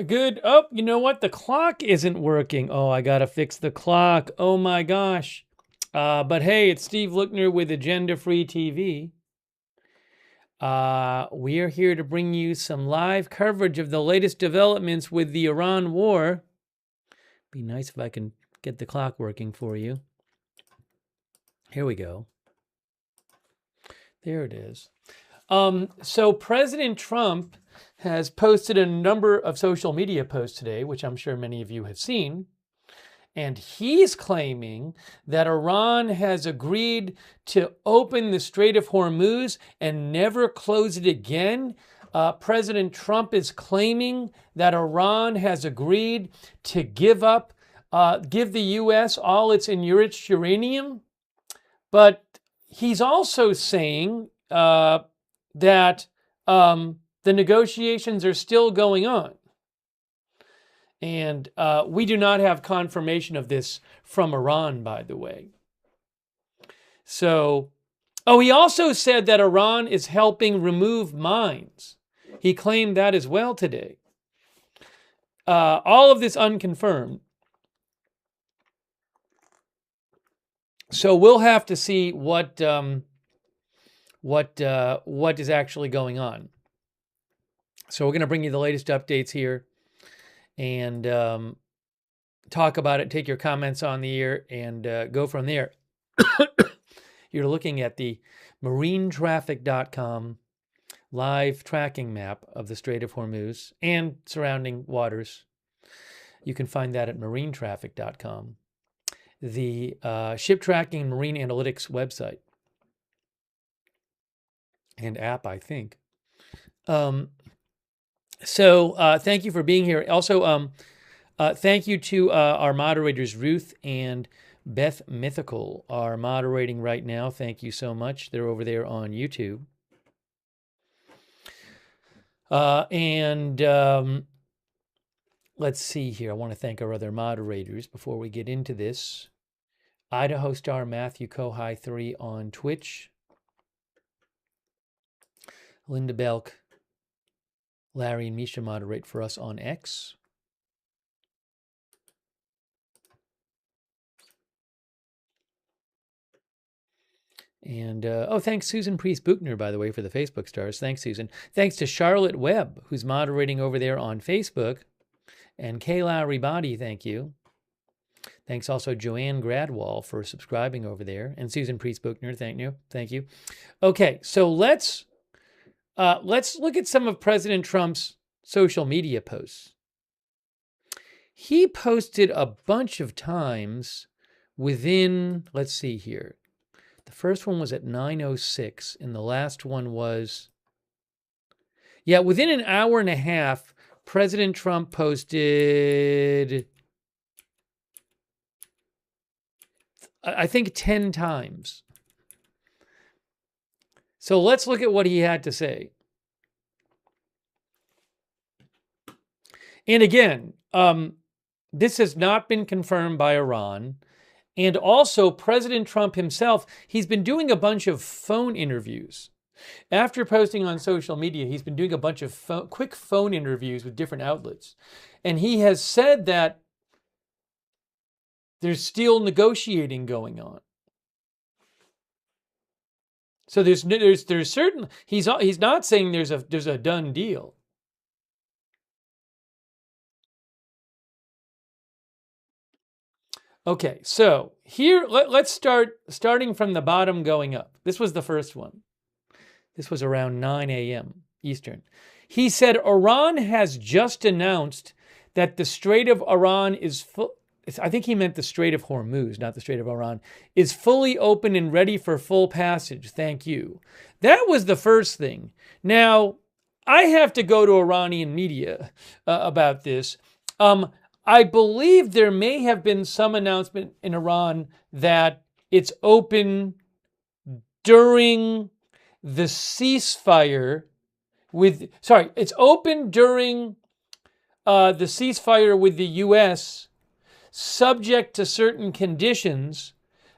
good. Oh, you know what? The clock isn't working. Oh, I got to fix the clock. Oh my gosh. But hey, it's Steve Lookner with Agenda Free TV. We are here to bring you some live coverage of the latest developments with the Iran war. Be nice if I can get the clock working for you. Here we go. There it is. So President Trump has posted a number of social media posts today, which I'm sure many of you have seen. And he's claiming that Iran has agreed to open the Strait of Hormuz and never close it again. President Trump is claiming that Iran has agreed to give the U.S. all its enriched uranium. But he's also saying that the negotiations are still going on. And we do not have confirmation of this from Iran, by the way. So, he also said that Iran is helping remove mines. He claimed that as well today. All of this unconfirmed. So we'll have to see what is actually going on. So we're going to bring you the latest updates here and talk about it, take your comments on the air, and go from there. You're looking at the marinetraffic.com live tracking map of the Strait of Hormuz and surrounding waters. You can find that at marinetraffic.com, the ship tracking and marine analytics website and app, I think. So thank you for being here. Also, thank you to our moderators, Ruth and Beth Mythical, are moderating right now. Thank you so much. They're over there on YouTube. Let's see here. I want to thank our other moderators before we get into this. Idaho Star Matthew Kohai 3 on Twitch. Linda Belk, Larry, and Misha moderate for us on X. And, thanks Susan Priest-Buchner, by the way, for the Facebook stars. Thanks, Susan. Thanks to Charlotte Webb, who's moderating over there on Facebook. And Kayla Ribadi, thank you. Thanks also Joanne Gradwall for subscribing over there. And Susan Priest-Buchner, thank you. Okay, so let's look at some of President Trump's social media posts. He posted a bunch of times within, let's see here. The first one was at 9:06, and the last one was, within an hour and a half, President Trump posted, I think, 10 times. So let's look at what he had to say. And again, this has not been confirmed by Iran. And also, President Trump himself, he's been doing a bunch of phone interviews. After posting on social media, he's been doing a bunch of quick phone interviews with different outlets. And he has said that there's still negotiating going on. So there's certain, he's not saying there's a done deal. Okay, so here, let's starting from the bottom going up. This was the first one. This was around 9 a.m. Eastern. He said, Iran has just announced that the Strait of Iran is full. I think he meant the Strait of Hormuz, not the Strait of Iran, is fully open and ready for full passage. Thank you. That was the first thing. Now, I have to go to Iranian media about this. I believe there may have been some announcement in Iran that it's open during the ceasefire it's open during the ceasefire with the U.S., subject to certain conditions,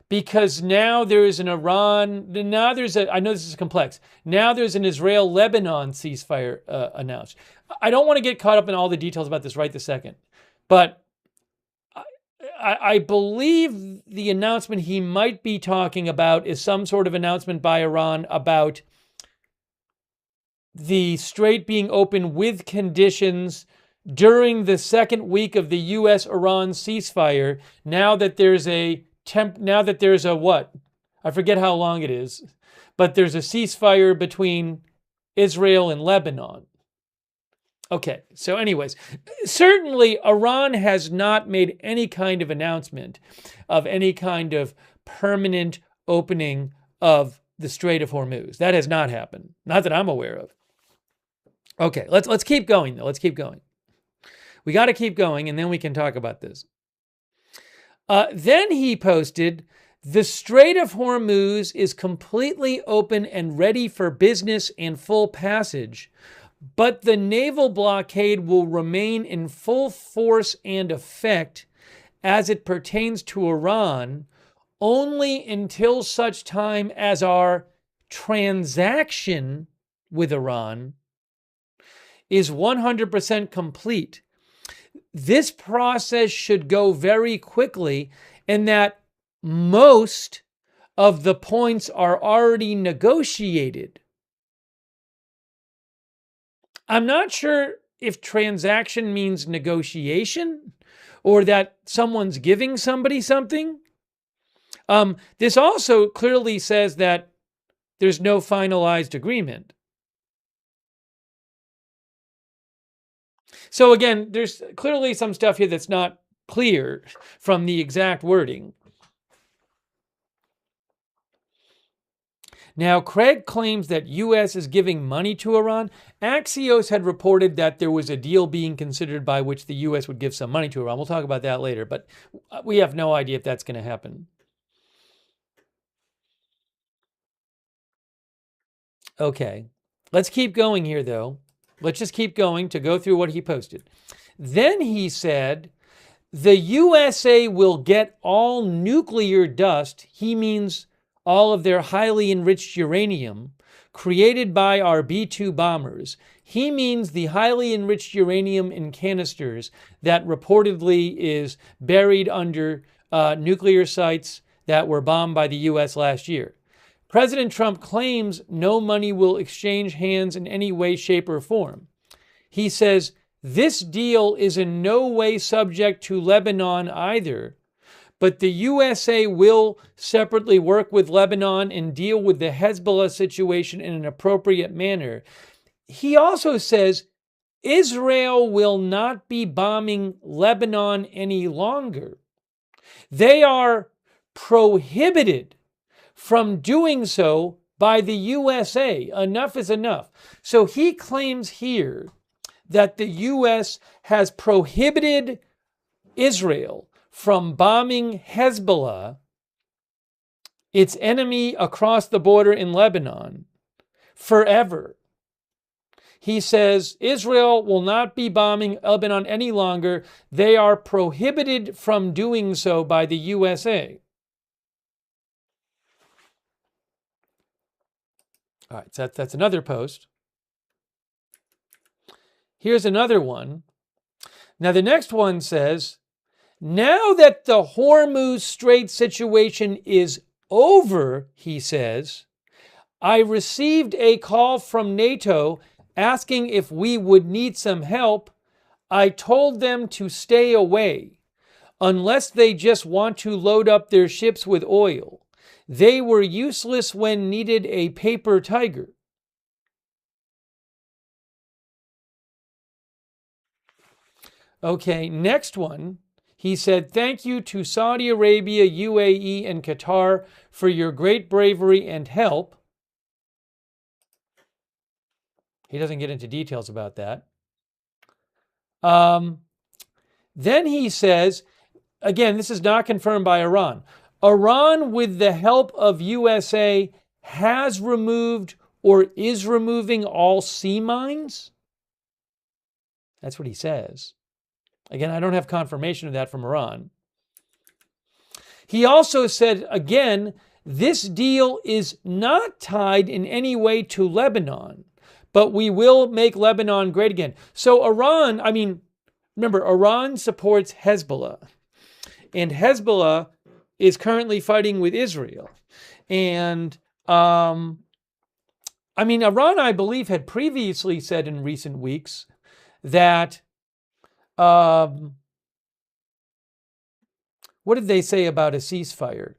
because now there is an I know this is complex. Now there's an Israel-Lebanon ceasefire announced. I don't want to get caught up in all the details about this right this second, but I believe the announcement he might be talking about is some sort of announcement by Iran about the strait being open with conditions during the second week of the U.S.-Iran ceasefire. Now that there's a what? I forget how long it is, but there's a ceasefire between Israel and Lebanon. Okay, so anyways, certainly Iran has not made any kind of announcement of any kind of permanent opening of the Strait of Hormuz. That has not happened. Not that I'm aware of. Okay, let's keep going though. Let's keep going. We got to keep going, and then we can talk about this. Then he posted, the Strait of Hormuz is completely open and ready for business and full passage, but the naval blockade will remain in full force and effect as it pertains to Iran only until such time as our transaction with Iran is 100% complete. This process should go very quickly, and that most of the points are already negotiated. I'm not sure if transaction means negotiation or that someone's giving somebody something. This also clearly says that there's no finalized agreement. So again, there's clearly some stuff here that's not clear from the exact wording. Now, Craig claims that U.S. is giving money to Iran. Axios had reported that there was a deal being considered by which the U.S. would give some money to Iran. We'll talk about that later, but we have no idea if that's going to happen. Okay, let's keep going here, though. Let's just keep going to go through what he posted. Then he said, the USA will get all nuclear dust, he means all of their highly enriched uranium, created by our B-2 bombers. He means the highly enriched uranium in canisters that reportedly is buried under nuclear sites that were bombed by the U.S. last year. President Trump claims no money will exchange hands in any way, shape, or form. He says, this deal is in no way subject to Lebanon either, but the USA will separately work with Lebanon and deal with the Hezbollah situation in an appropriate manner. He also says Israel will not be bombing Lebanon any longer. They are prohibited from doing so by the USA. Enough is enough. So he claims here that the US has prohibited Israel from bombing Hezbollah, its enemy across the border in Lebanon, forever. He says Israel will not be bombing Lebanon any longer. They are prohibited from doing so by the USA. All right, so that's another post. Here's another one. Now, the next one says, now that the Hormuz Strait situation is over, he says, I received a call from NATO asking if we would need some help. I told them to stay away unless they just want to load up their ships with oil. They were useless when needed a paper tiger. Okay, next one. He said, thank you to Saudi Arabia, UAE, and Qatar for your great bravery and help. He doesn't get into details about that. Then he says, again, this is not confirmed by Iran. Iran, with the help of USA, has removed or is removing all sea mines? That's what he says. Again, I don't have confirmation of that from Iran. He also said, again, this deal is not tied in any way to Lebanon, but we will make Lebanon great again. So Iran, remember, Iran supports Hezbollah, and Hezbollah is currently fighting with Israel. And, Iran, I believe, had previously said in recent weeks that, what did they say about a ceasefire?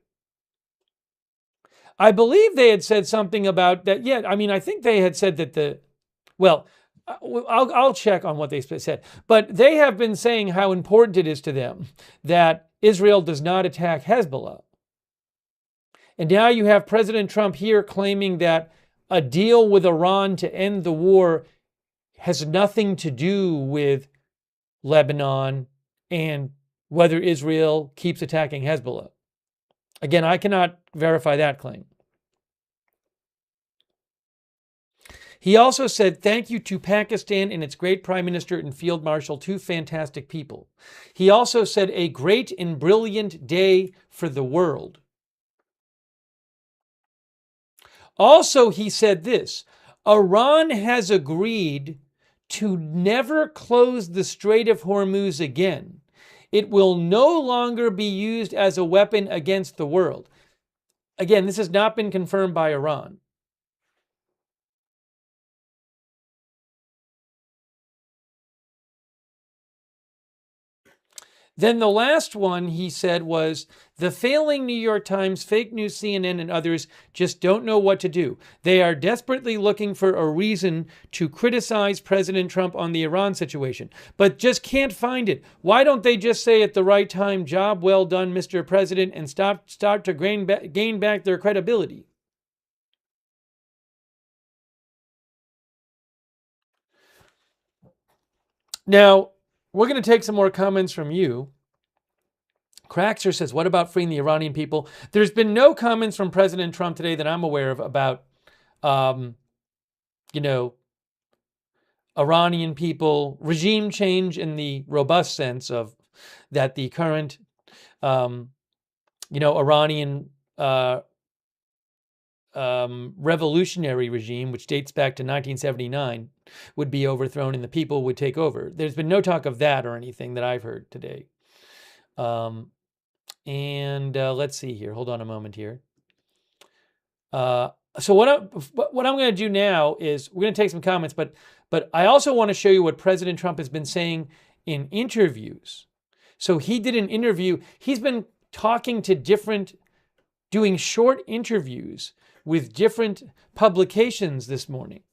I believe they had said something about that. Yeah, I think they had said that I'll check on what they said. But they have been saying how important it is to them that Israel does not attack Hezbollah. And now you have President Trump here claiming that a deal with Iran to end the war has nothing to do with Lebanon and whether Israel keeps attacking Hezbollah. Again, I cannot verify that claim. He also said, thank you to Pakistan and its great Prime Minister and Field Marshal, two fantastic people. He also said, a great and brilliant day for the world. Also, he said this, Iran has agreed to never close the Strait of Hormuz again. It will no longer be used as a weapon against the world. Again, this has not been confirmed by Iran. Then the last one he said was, the failing New York Times, fake news CNN, and others just don't know what to do. They are desperately looking for a reason to criticize President Trump on the Iran situation, but just can't find it. Why don't they just say at the right time, job well done, Mr. President, and start to gain back their credibility? Now, we're going to take some more comments from you. Craxer says, what about freeing the Iranian people? There's been no comments from President Trump today that I'm aware of about, Iranian people, regime change in the robust sense of that the current, Iranian revolutionary regime, which dates back to 1979, would be overthrown and the people would take over. There's been no talk of that or anything that I've heard today. Let's see here. Hold on a moment here. So what I'm going to do now is we're going to take some comments, but I also want to show you what President Trump has been saying in interviews. So he did an interview. He's been talking to doing short interviews with different publications this morning.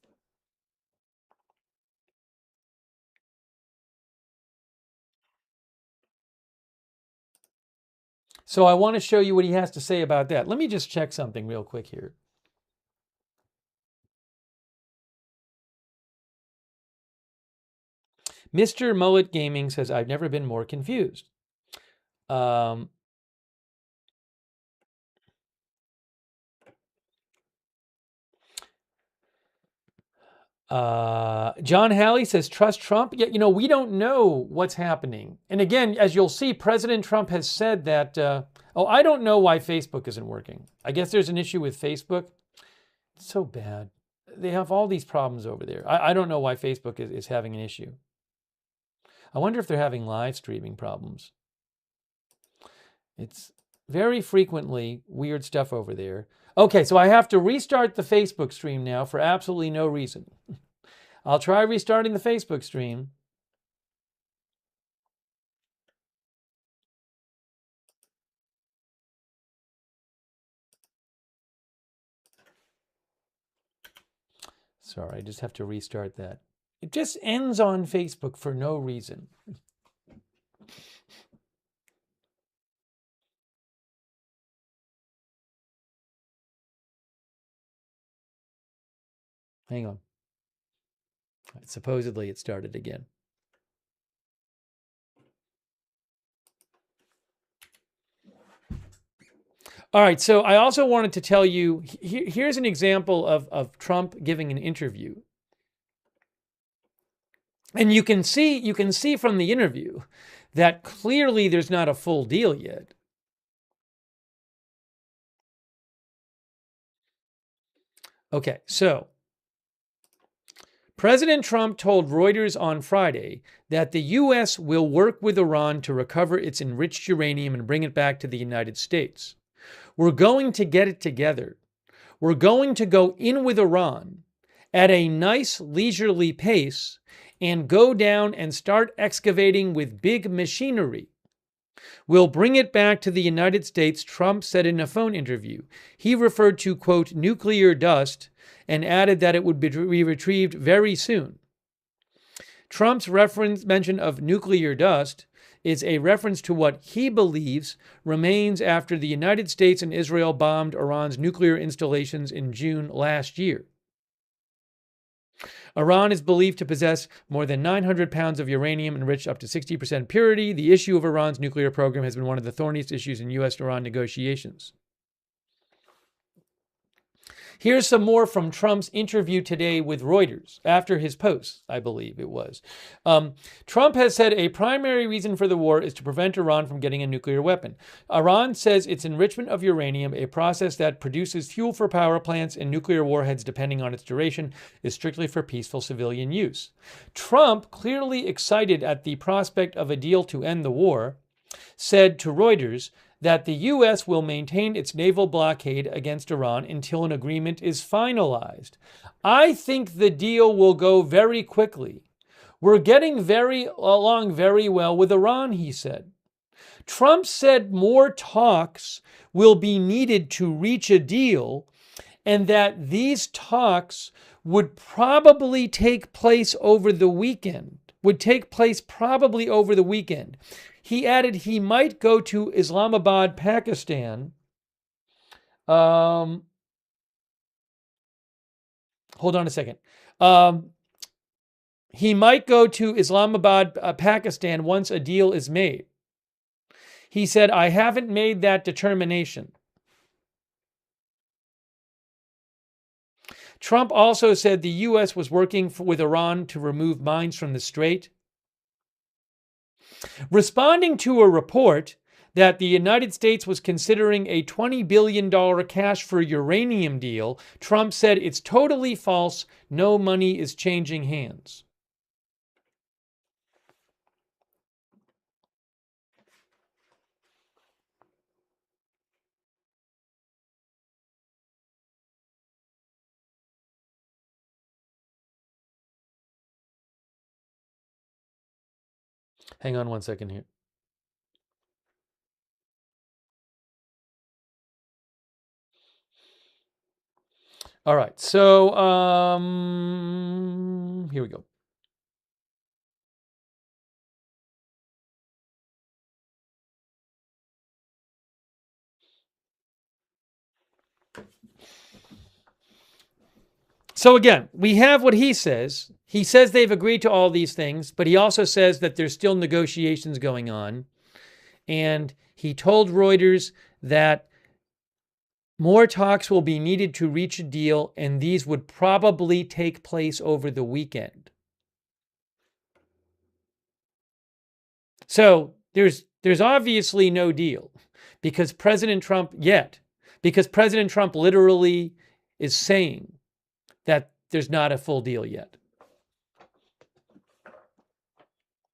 So I want to show you what he has to say about that. Let me just check something real quick here. Mr. Mullet Gaming says, I've never been more confused. John Halley says, trust Trump. Yeah, we don't know what's happening. And again, as you'll see, President Trump has said that, I don't know why Facebook isn't working. I guess there's an issue with Facebook. It's so bad. They have all these problems over there. I don't know why Facebook is having an issue. I wonder if they're having live streaming problems. It's very frequently weird stuff over there. Okay, so I have to restart the Facebook stream now for absolutely no reason. I'll try restarting the Facebook stream. Sorry, I just have to restart that. It just ends on Facebook for no reason. Hang on. Supposedly it started again. All right, so I also wanted to tell you, here's an example of Trump giving an interview. And you can see from the interview that clearly there's not a full deal yet. Okay, so President Trump told Reuters on Friday that the U.S. will work with Iran to recover its enriched uranium and bring it back to the United States. We're going to get it together. We're going to go in with Iran at a nice leisurely pace and go down and start excavating with big machinery. We'll bring it back to the United States, Trump said in a phone interview. He referred to, quote, nuclear dust and added that it would be retrieved very soon. Trump's mention of nuclear dust is a reference to what he believes remains after the United States and Israel bombed Iran's nuclear installations in June last year. Iran is believed to possess more than 900 pounds of uranium enriched up to 60% purity. The issue of Iran's nuclear program has been one of the thorniest issues in U.S.-Iran negotiations. Here's some more from Trump's interview today with Reuters, after his post, I believe it was. Trump has said a primary reason for the war is to prevent Iran from getting a nuclear weapon. Iran says its enrichment of uranium, a process that produces fuel for power plants and nuclear warheads depending on its duration, is strictly for peaceful civilian use. Trump, clearly excited at the prospect of a deal to end the war, said to Reuters that the U.S. will maintain its naval blockade against Iran until an agreement is finalized. I think the deal will go very quickly. We're getting along very well with Iran, he said. Trump said more talks will be needed to reach a deal and that these talks would probably take place over the weekend. He added he might go to Islamabad, Pakistan. Hold on a second. He might go to Islamabad, Pakistan once a deal is made. He said, I haven't made that determination. Trump also said the U.S. was working with Iran to remove mines from the strait. Responding to a report that the United States was considering a $20 billion cash for uranium deal, Trump said it's totally false. No money is changing hands. Hang on one second here. All right, so here we go. So again, we have what he says. He says they've agreed to all these things, but he also says that there's still negotiations going on. And he told Reuters that more talks will be needed to reach a deal, and these would probably take place over the weekend. So there's obviously no deal because President Trump literally is saying that there's not a full deal yet.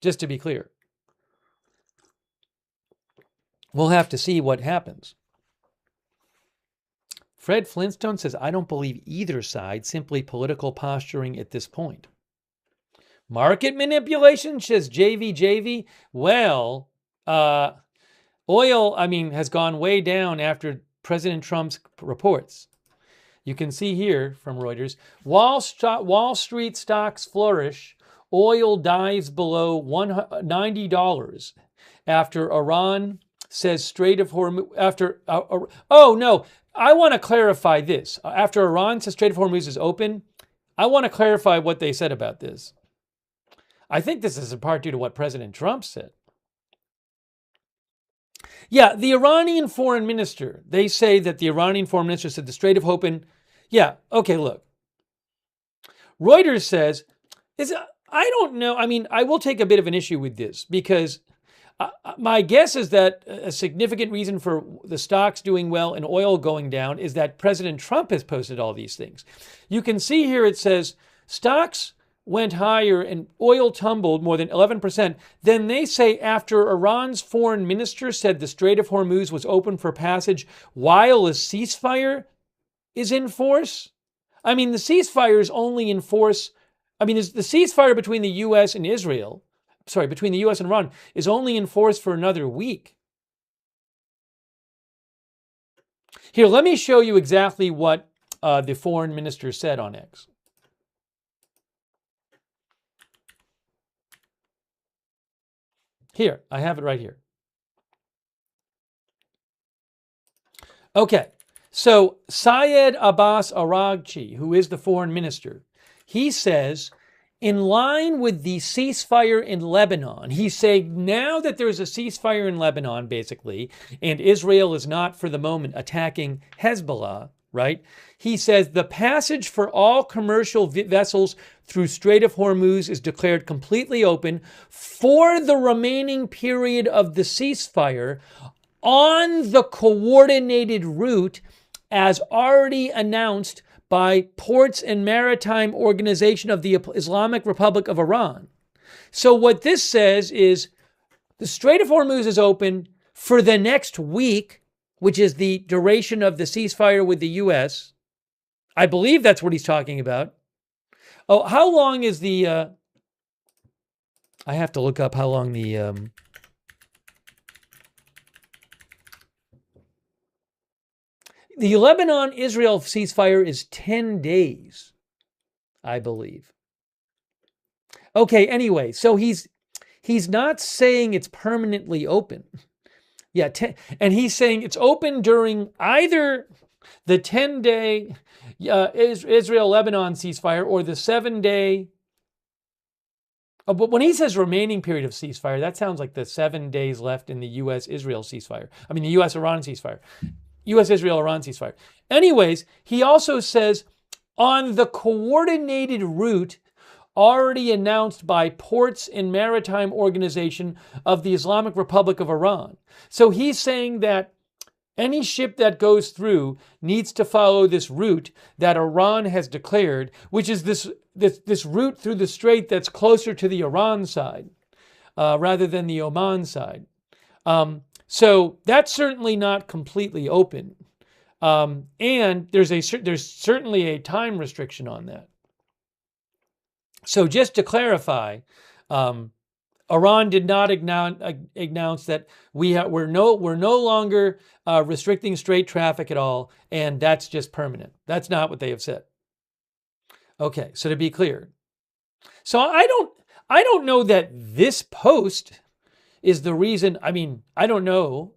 Just to be clear. We'll have to see what happens. Fred Flintstone says, I don't believe either side, simply political posturing at this point. Market manipulation, says JV. Well, oil, has gone way down after President Trump's reports. You can see here from Reuters, Wall Street stocks flourish. Oil dives below $90 after Iran says Strait of Hormuz. I want to clarify this. After Iran says Strait of Hormuz is open, I want to clarify what they said about this. I think this is in part due to what President Trump said. Yeah, the Iranian foreign minister, they say that the Iranian foreign minister said the Strait of Hormuz. Yeah, okay, look. Reuters says, I don't know. I will take a bit of an issue with this because My guess is that a significant reason for the stocks doing well and oil going down is that President Trump has posted all these things. You can see here it says stocks went higher and oil tumbled more than 11%. Then they say after Iran's foreign minister said the Strait of Hormuz was open for passage while a ceasefire is in force. I mean, the ceasefire is only in force. I mean, the ceasefire between the U.S. and Israel, between the U.S. and Iran, is only in force for another week. Here, let me show you exactly what the foreign minister said on X. Here, I have it right here. Okay, so Syed Abbas Araghchi, who is the foreign minister, he says, in line with the ceasefire in Lebanon, he's saying now that there's a ceasefire in Lebanon, basically, and Israel is not for the moment attacking Hezbollah, right? He says the passage for all commercial vessels through Strait of Hormuz is declared completely open for the remaining period of the ceasefire on the coordinated route as already announced by Ports and Maritime Organization of the Islamic Republic of Iran. So what this says is the Strait of Hormuz is open for the next week, which is the duration of the ceasefire with the U.S. I believe that's what he's talking about. Oh, how long is the... I have to look up how long the... The Lebanon-Israel ceasefire is 10 days, I believe. Okay, anyway, so he's not saying it's permanently open. Yeah, and he's saying it's open during either the 10-day Israel-Lebanon ceasefire or the 7-day... but when he says remaining period of ceasefire, that sounds like the 7 days left in the U.S.-Israel ceasefire. I mean, the U.S.-Iran ceasefire. U.S.-Israel-Iran ceasefire. Anyways, he also says on the coordinated route already announced by Ports and Maritime Organization of the Islamic Republic of Iran. So he's saying that any ship that goes through needs to follow this route that Iran has declared, which is this route through the strait that's closer to the Iran side rather than the Oman side. So that's certainly not completely open. And there's certainly a time restriction on that. So just to clarify, Iran did not announce that we're no longer restricting strait traffic at all, and that's just permanent. That's not what they have said. Okay, so to be clear, so I don't know that this post is the reason. I mean, I don't know.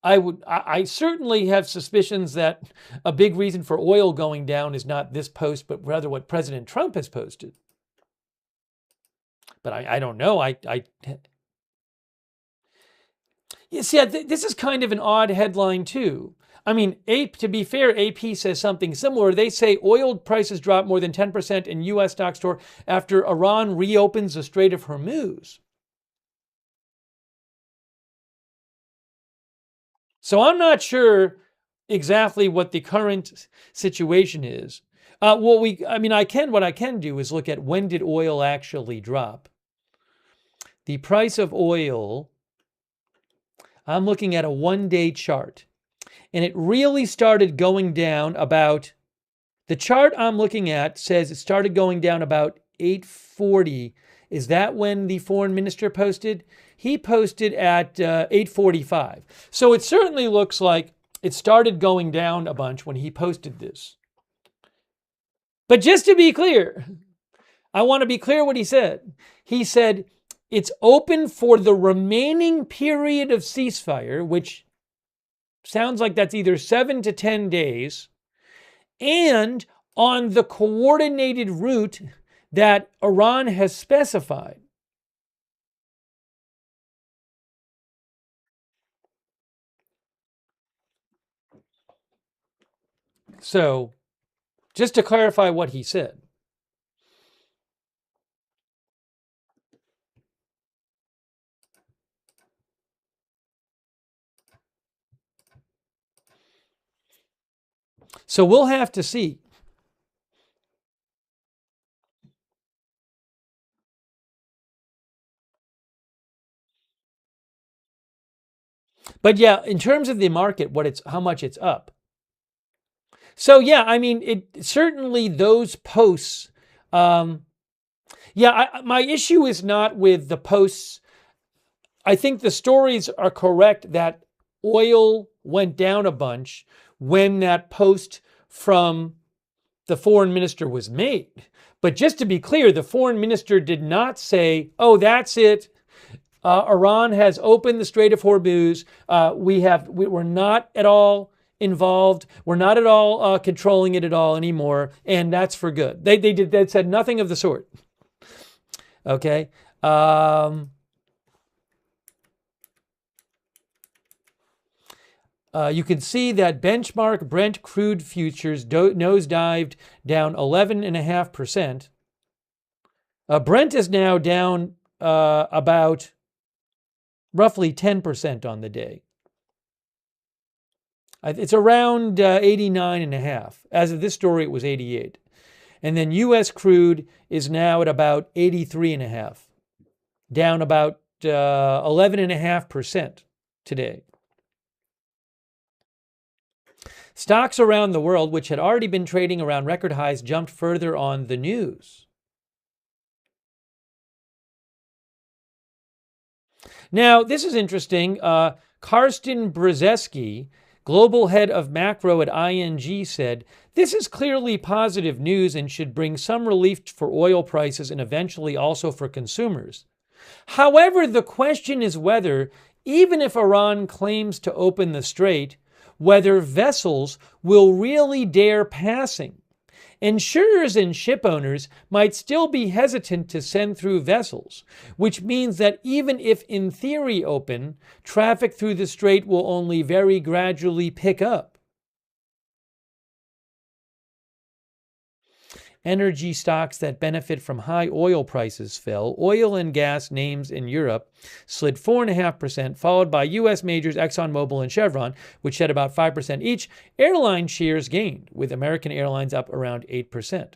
I certainly have suspicions that a big reason for oil going down is not this post, but rather what President Trump has posted. But I don't know. You see, this is kind of an odd headline too. I mean, to be fair, AP says something similar. They say oil prices drop more than 10% in U.S. stocks store after Iran reopens the Strait of Hormuz. So I'm not sure exactly what the current situation is. What I can do is look at when did oil actually drop. The price of oil, I'm looking at a one-day chart, and it really started going down about, the chart I'm looking at says it started going down about 840. Is that when the foreign minister posted? He posted at 8:45. So it certainly looks like it started going down a bunch when he posted this. But just to be clear, I want to be clear what he said. He said it's open for the remaining period of ceasefire, which sounds like that's either 7 to 10 days, and on the coordinated route that Iran has specified. So, just to clarify what he said. So we'll have to see. But yeah, in terms of the market, how much it's up. So yeah, I mean, it certainly those posts. My issue is not with the posts. I think the stories are correct that oil went down a bunch when that post from the foreign minister was made. But just to be clear, the foreign minister did not say, "Oh, that's it. Iran has opened the Strait of Hormuz. We're not at all involved. We're not at all controlling it at all anymore, and that's for good." They said nothing of the sort. Okay. You can see that benchmark Brent crude futures nosedived down 11.5%. Brent is now down about roughly 10% on the day. It's around 89.5. As of this story, it was 88. And then U.S. crude is now at about 83.5, down about 11.5% today. Stocks around the world, which had already been trading around record highs, jumped further on the news. Now, this is interesting. Karsten Brzezinski, global head of macro at ING, said, "This is clearly positive news and should bring some relief for oil prices and eventually also for consumers. However, the question is whether, even if Iran claims to open the strait, whether vessels will really dare passing. Insurers and ship owners might still be hesitant to send through vessels, which means that even if in theory open, traffic through the strait will only very gradually pick up." Energy stocks that benefit from high oil prices fell. Oil and gas names in Europe slid 4.5%, followed by U.S. majors ExxonMobil and Chevron, which shed about 5% each. Airline shares gained, with American Airlines up around 8%.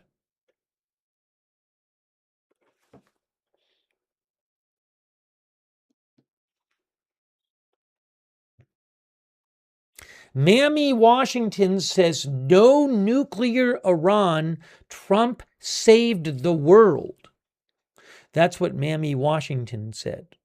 Mamie Washington says no nuclear Iran. Trump saved the world. That's what Mamie Washington said.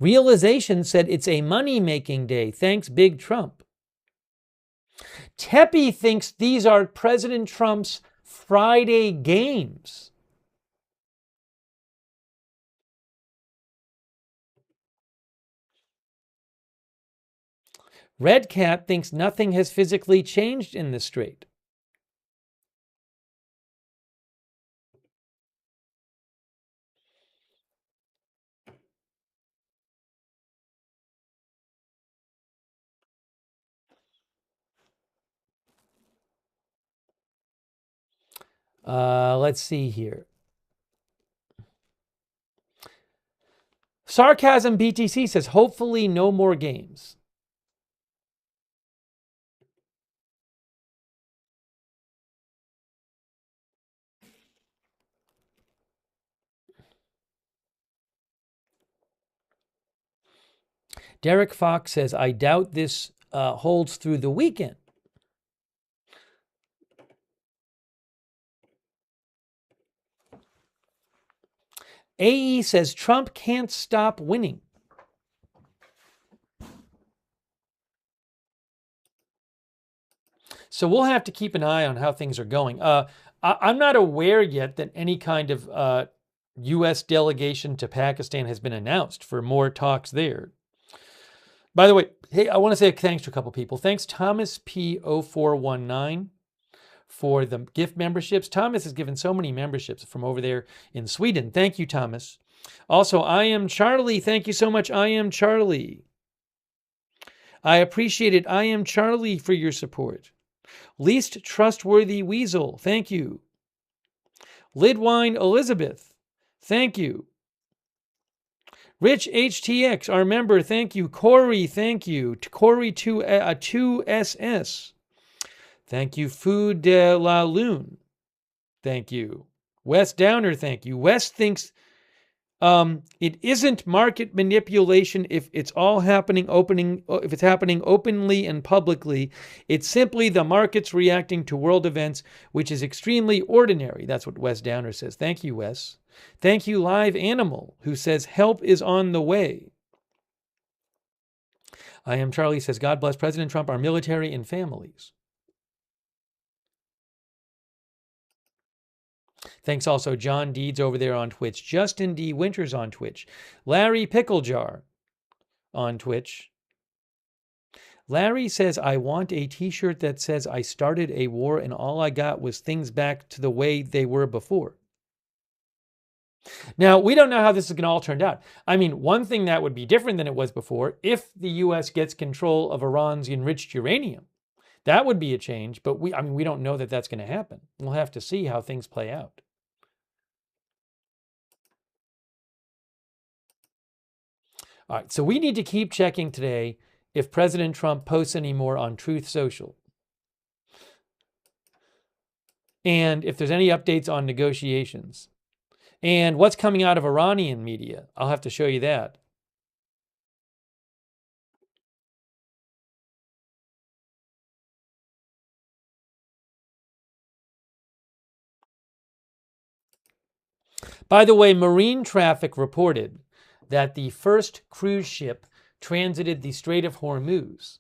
Realization said it's a money-making day. Thanks, Big Trump. Tepe thinks these are President Trump's Friday games. Red Cat thinks nothing has physically changed in the strait. Let's see here. Sarcasm BTC says, hopefully no more games. Derek Fox says, I doubt this holds through the weekend. AE says, Trump can't stop winning. So we'll have to keep an eye on how things are going. I'm not aware yet that any kind of U.S. delegation to Pakistan has been announced for more talks there. By the way, hey, I want to say thanks to a couple people. Thanks, Thomas P0419, for the gift memberships. Thomas has given so many memberships from over there in Sweden. Thank you, Thomas. Also, I Am Charlie. Thank you so much, I Am Charlie. I appreciate it, I Am Charlie, for your support. Least Trustworthy Weasel. Thank you. Lidwine Elizabeth. Thank you. Rich HTX, our member, thank you. Corey, thank you. Corey 2SS. Thank you. Food de la Lune. Thank you. Wes Downer, thank you. Wes thinks it isn't market manipulation if it's all happening if it's happening openly and publicly. It's simply the markets reacting to world events, which is extremely ordinary. That's what Wes Downer says. Thank you, Wes. Thank you, Live Animal, who says help is on the way. I Am Charlie says, God bless President Trump, our military, and families. Thanks also John Deeds over there on Twitch. Justin D. Winters on Twitch. Larry Picklejar on Twitch. Larry says, I want a t-shirt that says I started a war and all I got was things back to the way they were before. Now, we don't know how this is going to all turn out. I mean, one thing that would be different than it was before, if the U.S. gets control of Iran's enriched uranium, that would be a change, but we don't know that that's going to happen. We'll have to see how things play out. All right, so we need to keep checking today if President Trump posts any more on Truth Social. And if there's any updates on negotiations. And what's coming out of Iranian media. I'll have to show you that. By the way, marine traffic reported that the first cruise ship transited the Strait of Hormuz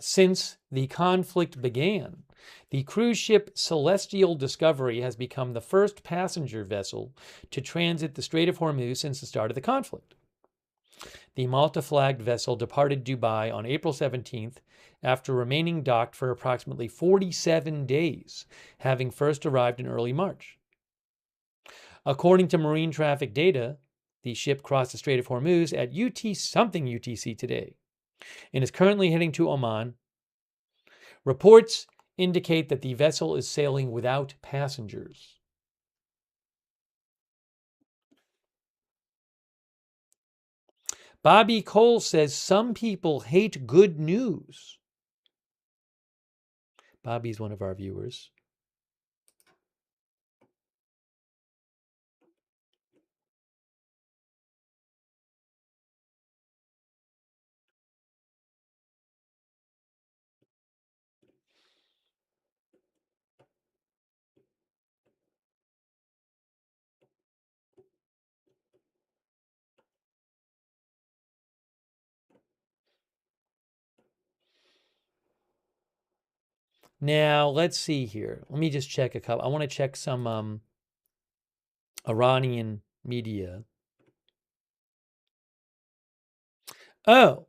since the conflict began. The cruise ship Celestial Discovery has become the first passenger vessel to transit the Strait of Hormuz since the start of the conflict. The Malta-flagged vessel departed Dubai on April 17th after remaining docked for approximately 47 days, having first arrived in early March. According to marine traffic data, the ship crossed the Strait of Hormuz at something UTC today and is currently heading to Oman. Reports indicate that the vessel is sailing without passengers. Bobby Cole says some people hate good news. Bobby's one of our viewers. Now, let's see here. Let me just check a couple. I want to check some Iranian media. Oh,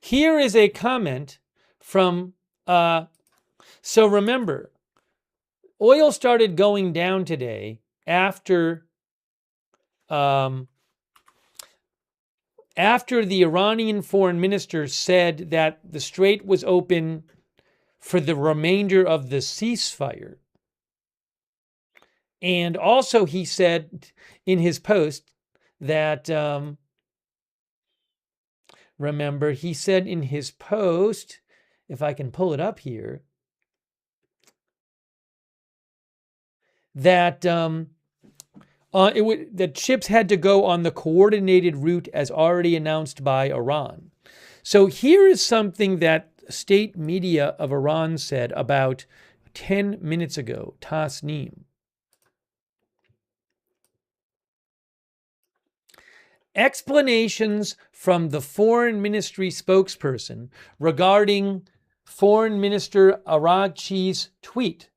here is a comment from, so remember, oil started going down today after the Iranian foreign minister said that the strait was open for the remainder of the ceasefire. And also he said in his post that, remember, he said in his post, if I can pull it up here, that that ships had to go on the coordinated route as already announced by Iran. So here is something that state media of Iran said about 10 minutes ago, Tasnim. Explanations from the foreign ministry spokesperson regarding Foreign Minister Araghchi's tweet.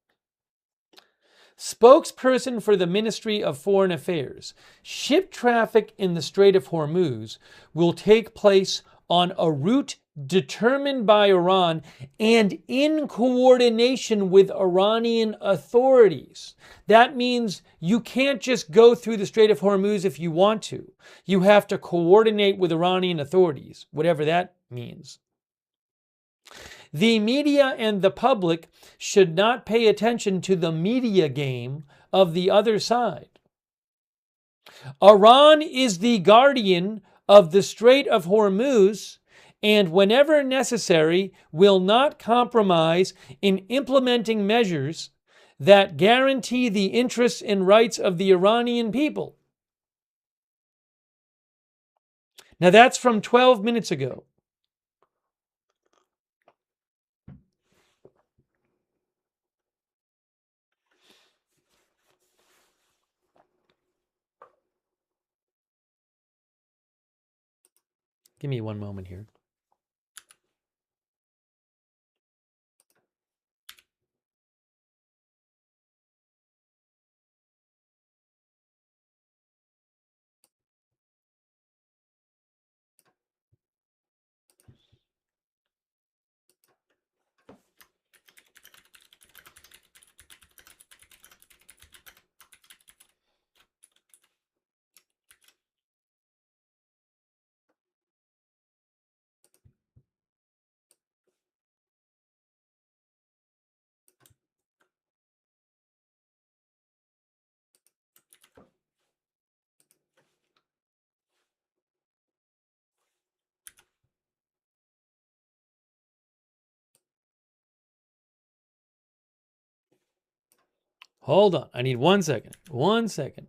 Spokesperson for the Ministry of Foreign Affairs. Ship traffic in the Strait of Hormuz will take place on a route determined by Iran and in coordination with Iranian authorities. That means you can't just go through the Strait of Hormuz if you want to. You have to coordinate with Iranian authorities, whatever that means. The media and the public should not pay attention to the media game of the other side. Iran is the guardian of the Strait of Hormuz and, whenever necessary, will not compromise in implementing measures that guarantee the interests and rights of the Iranian people. Now that's from 12 minutes ago. Give me one moment here. Hold on. I need 1 second. 1 second.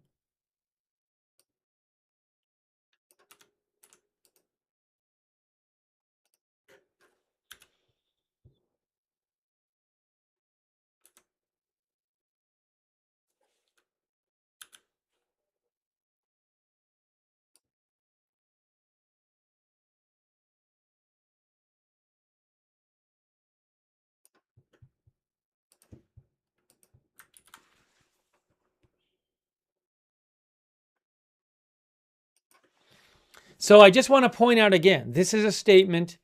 So I just want to point out again, this is a statement.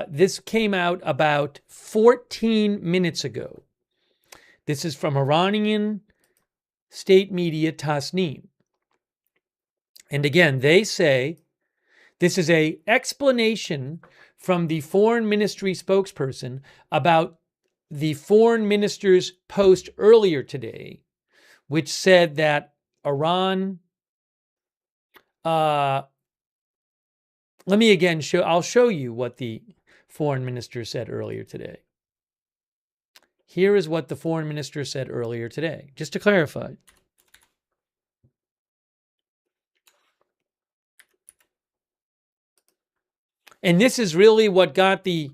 This came out about 14 minutes ago. This is from Iranian state media Tasnim. And again, they say this is an explanation from the foreign ministry spokesperson about the foreign minister's post earlier today, which said that Iran, let me again I'll show you what the foreign minister said earlier today. Here is what the foreign minister said earlier today, just to clarify. And this is really what got the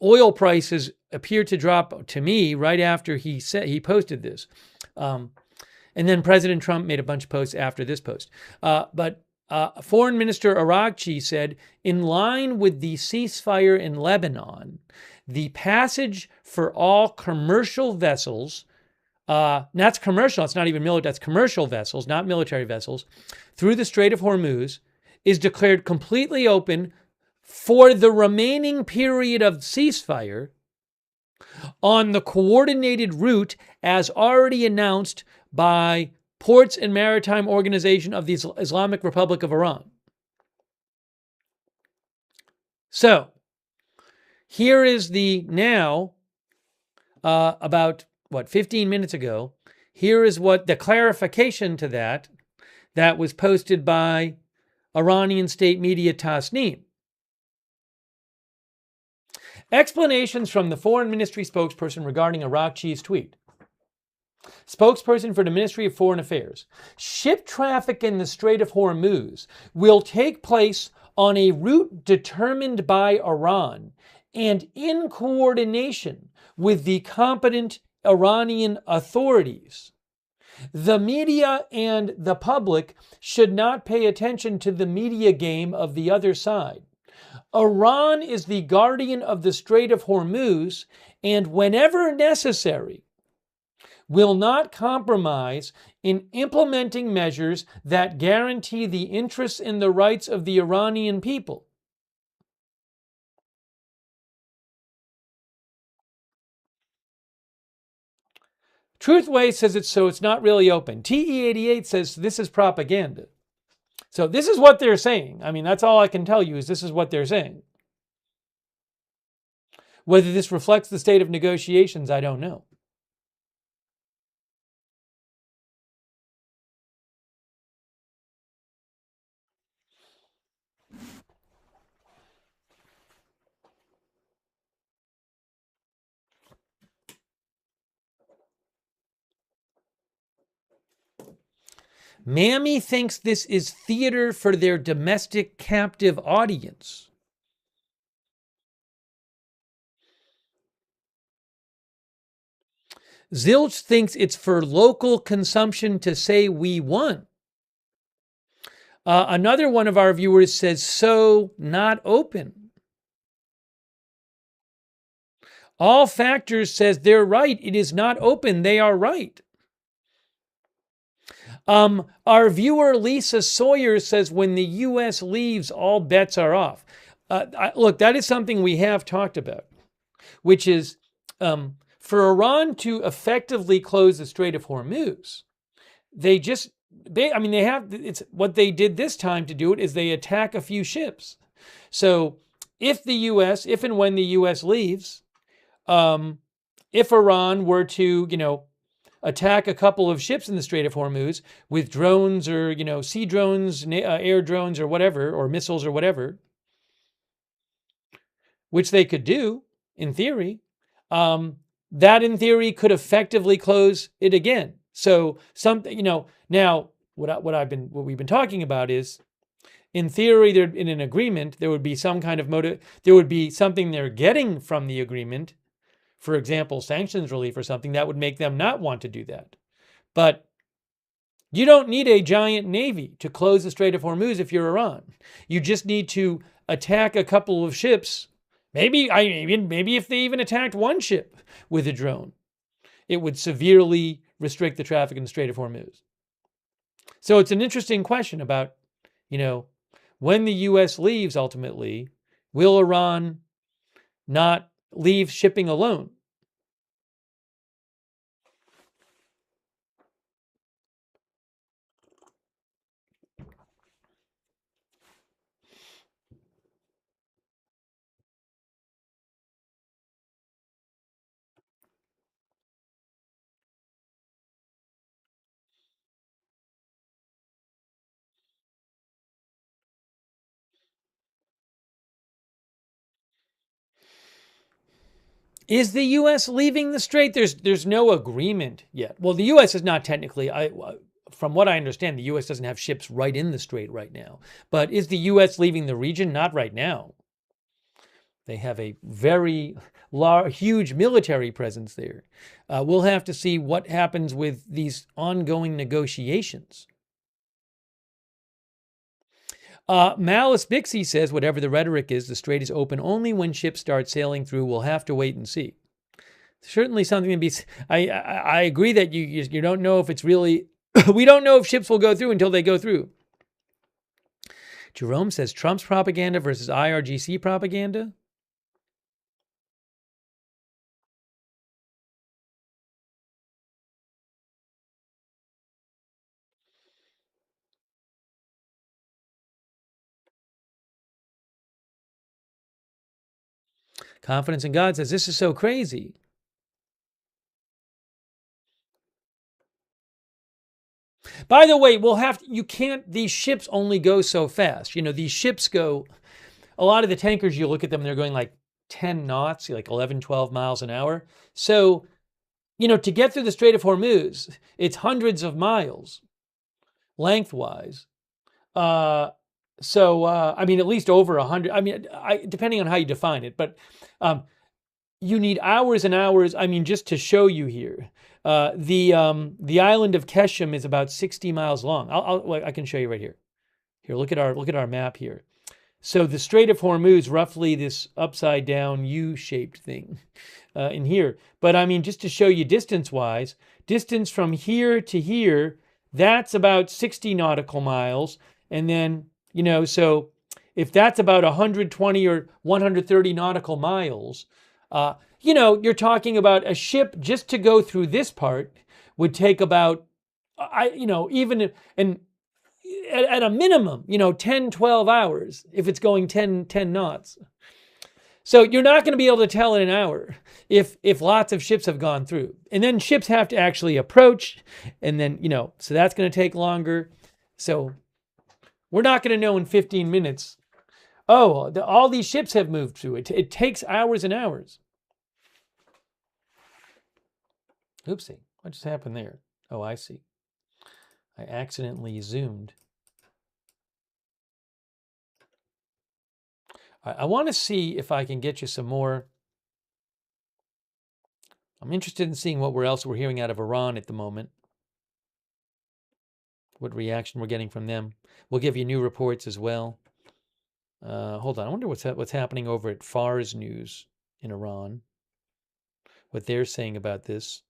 oil prices appear to drop to me right after he posted this. And then President Trump made a bunch of posts after this post. But Foreign Minister Araghchi said, in line with the ceasefire in Lebanon, the passage for all commercial vessels, that's commercial, it's not even military, that's commercial vessels, not military vessels, through the Strait of Hormuz is declared completely open for the remaining period of ceasefire on the coordinated route as already announced by Ports and Maritime Organization of the Islamic Republic of Iran. So, here is the now, about, 15 minutes ago, here is what the clarification to that was posted by Iranian state media Tasnim. Explanations from the foreign ministry spokesperson regarding Araghchi's tweet. Spokesperson for the Ministry of Foreign Affairs. Ship traffic in the Strait of Hormuz will take place on a route determined by Iran and in coordination with the competent Iranian authorities. The media and the public should not pay attention to the media game of the other side. Iran is the guardian of the Strait of Hormuz and, whenever necessary, will not compromise in implementing measures that guarantee the interests and the rights of the Iranian people. Truthway says it's not really open. TE88 says this is propaganda. So this is what they're saying. I mean, that's all I can tell you is this is what they're saying. Whether this reflects the state of negotiations, I don't know. Mammy thinks this is theater for their domestic captive audience. Zilch thinks it's for local consumption to say we won. Another one of our viewers says, so not open. All Factors says they're right. It is not open. They are right. Our viewer Lisa Sawyer says when the U.S. leaves, all bets are off. Look, that is something we have talked about, which is for Iran to effectively close the Strait of Hormuz. It's what they did this time to do it is they attack a few ships. So if and when the U.S. leaves, if Iran were to, attack a couple of ships in the Strait of Hormuz with drones or, sea drones, air drones or whatever, or missiles or whatever, which they could do in theory, that in theory could effectively close it again. So now what we've been talking about is, in theory, in an agreement, there would be some kind of there would be something they're getting from the agreement. For example, sanctions relief or something that would make them not want to do that. But you don't need a giant navy to close the Strait of Hormuz if you're Iran. You just need to attack a couple of ships. Maybe if they even attacked one ship with a drone, it would severely restrict the traffic in the Strait of Hormuz. So it's an interesting question about, when the U.S. leaves ultimately, will Iran not leave shipping alone? Is the U.S. leaving the strait? There's no agreement yet. Well, the U.S. is not technically. From what I understand, the U.S. doesn't have ships right in the strait right now. But is the U.S. leaving the region? Not right now. They have a very huge military presence there. We'll have to see what happens with these ongoing negotiations. Malice Bixie says, whatever the rhetoric is, the strait is open only when ships start sailing through. We'll have to wait and see. Certainly something to be. I agree that you don't know if it's really. We don't know if ships will go through until they go through. Jerome says Trump's propaganda versus IRGC propaganda. Confidence in God says this is so crazy. By the way, these ships only go so fast. These ships go, a lot of the tankers, you look at them, they're going like 10 knots, like 11, 12 miles an hour. So, to get through the Strait of Hormuz, it's hundreds of miles lengthwise. At least over 100. Depending on how you define it, but you need hours and hours. Just to show you here, the island of Keshem is about 60 miles long. I can show you right here. Here, look at our map here. So the Strait of Hormuz, roughly this upside down U-shaped thing in here. But just to show you distance-wise, distance from here to here, that's about 60 nautical miles. And then, so if that's about 120 or 130 nautical miles, you're talking about a ship just to go through this part would take about, even at a minimum, 10, 12 hours if it's going 10 knots. So you're not going to be able to tell in an hour if lots of ships have gone through. And then ships have to actually approach, and then, so that's going to take longer. So we're not going to know in 15 minutes, all these ships have moved through it. It takes hours and hours. Oopsie, what just happened there? Oh, I see. I accidentally zoomed. I want to see if I can get you some more. I'm interested in seeing what else we're hearing out of Iran at the moment. What reaction we're getting from them. We'll give you new reports as well. Hold on. I wonder what's happening over at Fars News in Iran. What they're saying about this.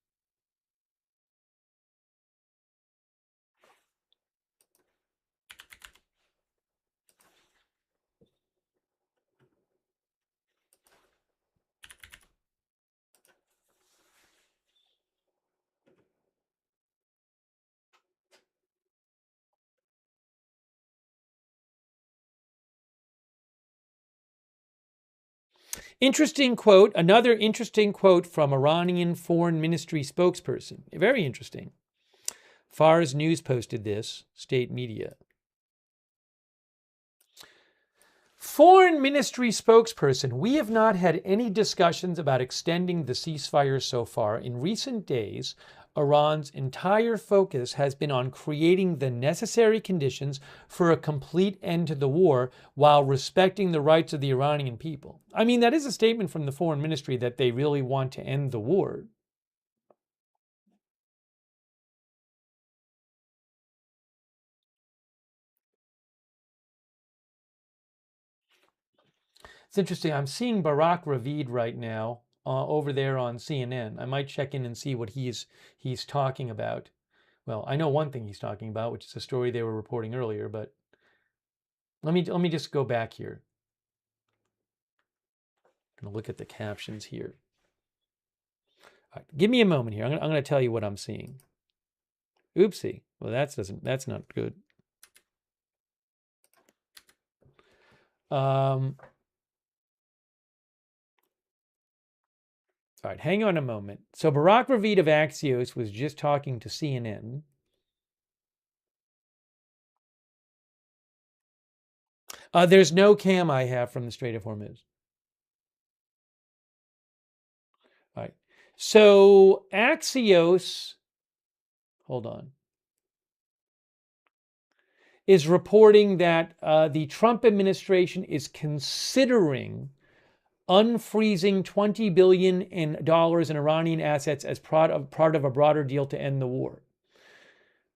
Interesting quote. Another interesting quote from Iranian Foreign Ministry spokesperson. Very interesting. Fars News posted this, state media. Foreign Ministry spokesperson, we have not had any discussions about extending the ceasefire so far. In recent days, Iran's entire focus has been on creating the necessary conditions for a complete end to the war while respecting the rights of the Iranian people. I mean, that is a statement from the Foreign Ministry that they really want to end the war. It's interesting. I'm seeing Barak Ravid right now over there on CNN. I might check in and see what he's talking about. Well, I know one thing he's talking about, which is a story they were reporting earlier. But let me just go back here. I'm gonna look at the captions here. All right, give me a moment here. I'm gonna tell you what I'm seeing. Oopsie. Well, that's not good. All right, hang on a moment. So Barak Ravid of Axios was just talking to CNN. There's no cam I have from the Strait of Hormuz. All right. So Axios, hold on, is reporting that the Trump administration is considering unfreezing $20 billion in Iranian assets as part of a broader deal to end the war.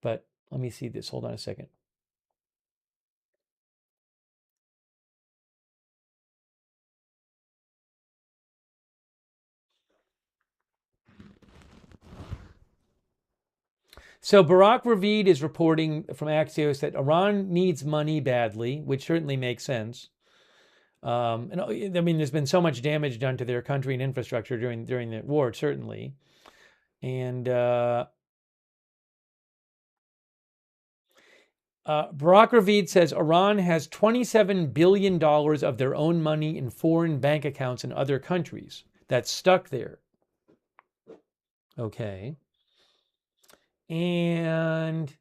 But let me see this. Hold on a second. So Barak Ravid is reporting from Axios that Iran needs money badly, which certainly makes sense. And I mean, there's been so much damage done to their country and infrastructure during the war, certainly. And Barak Ravid says Iran has $27 billion of their own money in foreign bank accounts in other countries that's stuck there. Okay. And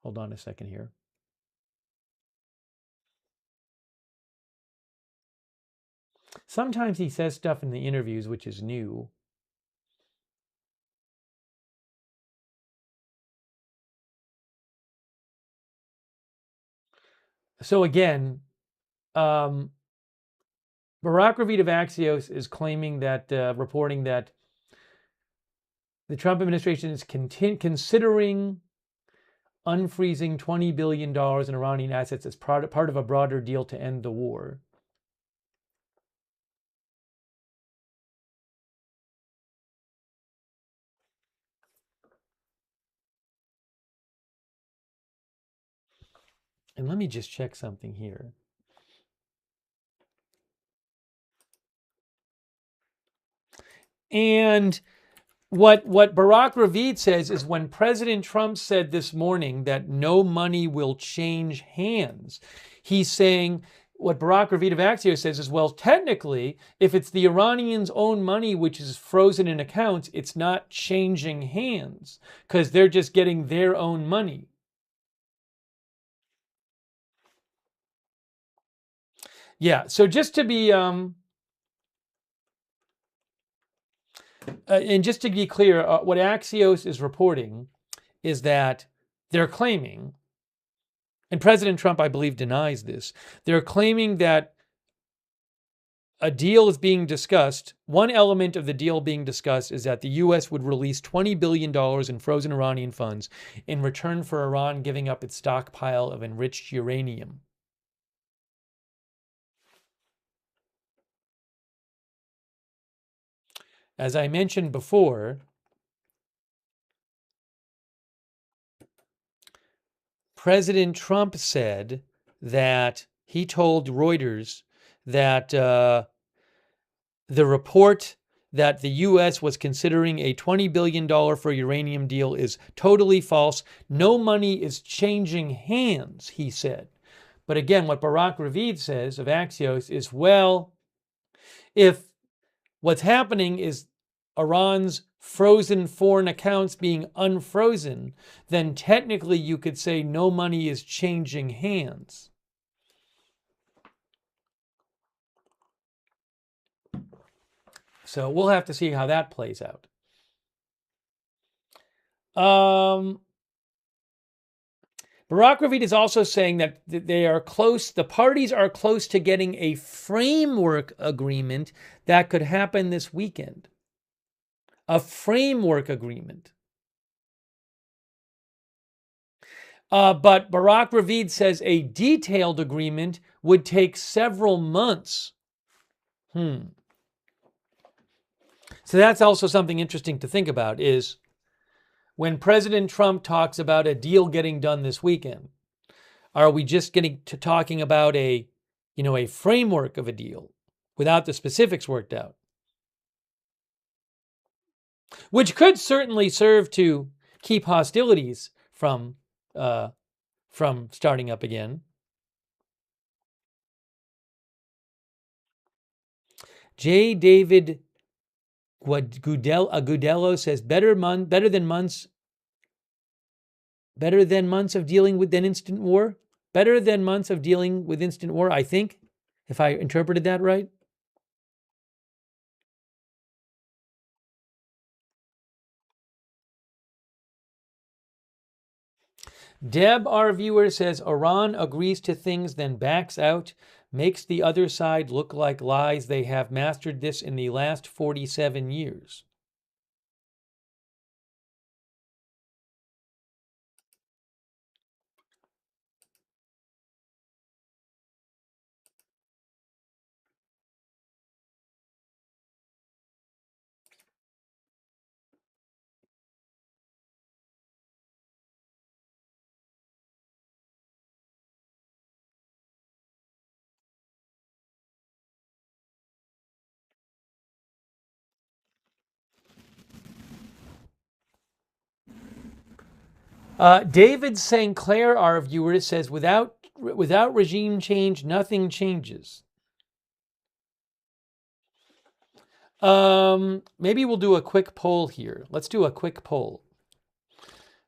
hold on a second here. Sometimes he says stuff in the interviews which is new. So again, Barak Ravid of Axios is claiming that, reporting that the Trump administration is considering unfreezing $20 billion in Iranian assets as part of a broader deal to end the war. And let me just check something here. And what Barak Ravid says is when President Trump said this morning that no money will change hands, he's saying what Barak Ravid of Axios says is, well, technically, if it's the Iranians' own money which is frozen in accounts, it's not changing hands because they're just getting their own money. Yeah, so just to be and just to be clear, what Axios is reporting is that they're claiming, and President Trump, I believe, denies this, they're claiming that a deal is being discussed. One element of the deal being discussed is that the U.S. would release $20 billion in frozen Iranian funds in return for Iran giving up its stockpile of enriched uranium. As I mentioned before, President Trump said that he told Reuters that the report that the U.S. was considering a $20 billion for uranium deal is totally false. No money is changing hands, he said. But again, what Barak Ravid says of Axios is, well, if what's happening is Iran's frozen foreign accounts being unfrozen, then technically you could say no money is changing hands. So we'll have to see how that plays out. Barak Ravid is also saying that they are close, the parties are close to getting a framework agreement that could happen this weekend. A framework agreement. But Barak Ravid says a detailed agreement would take several months. So that's also something interesting to think about, is when President Trump talks about a deal getting done this weekend, are we just getting to talking about a framework of a deal without the specifics worked out? Which could certainly serve to keep hostilities from starting up again. J. David Agudelo says better than months of dealing with an instant war. Better than months of dealing with instant war, I think, if I interpreted that right. Deb, our viewer, says Iran agrees to things, then backs out, makes the other side look like lies. They have mastered this in the last 47 years. David St. Clair, our viewer, says without regime change, nothing changes. Maybe we'll do a quick poll here. Let's do a quick poll.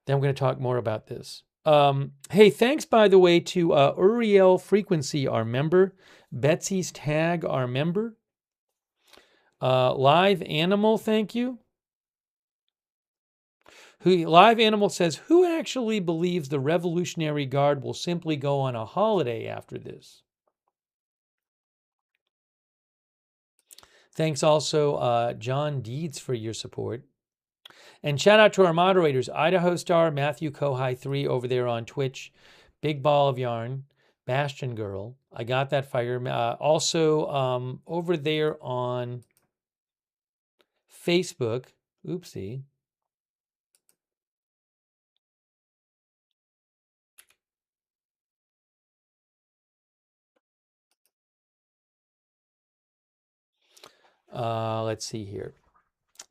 Then we're going to talk more about this. Hey, thanks, by the way, to Uriel Frequency, our member. Betsy's Tag, our member. Live Animal, thank you. Live Animal says, who actually believes the Revolutionary Guard will simply go on a holiday after this? Thanks also, John Deeds, for your support. And shout out to our moderators, Idaho Star, Matthew Kohai 3 over there on Twitch, Big Ball of Yarn, Bastion Girl. I got that fire. Also, over there on Facebook, oopsie. Let's see here.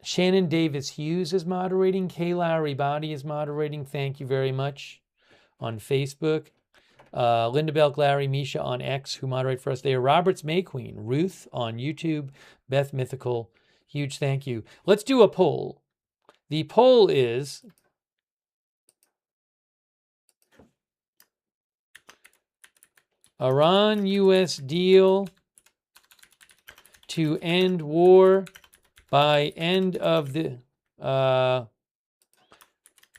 Shannon Davis Hughes is moderating. Kayla Aribadi is moderating. Thank you very much. On Facebook. Linda Belk, Larry, Misha on X, who moderate for us there. Roberts May Queen, Ruth on YouTube, Beth Mythical. Huge thank you. Let's do a poll. The poll is Iran-US deal to end war by end of the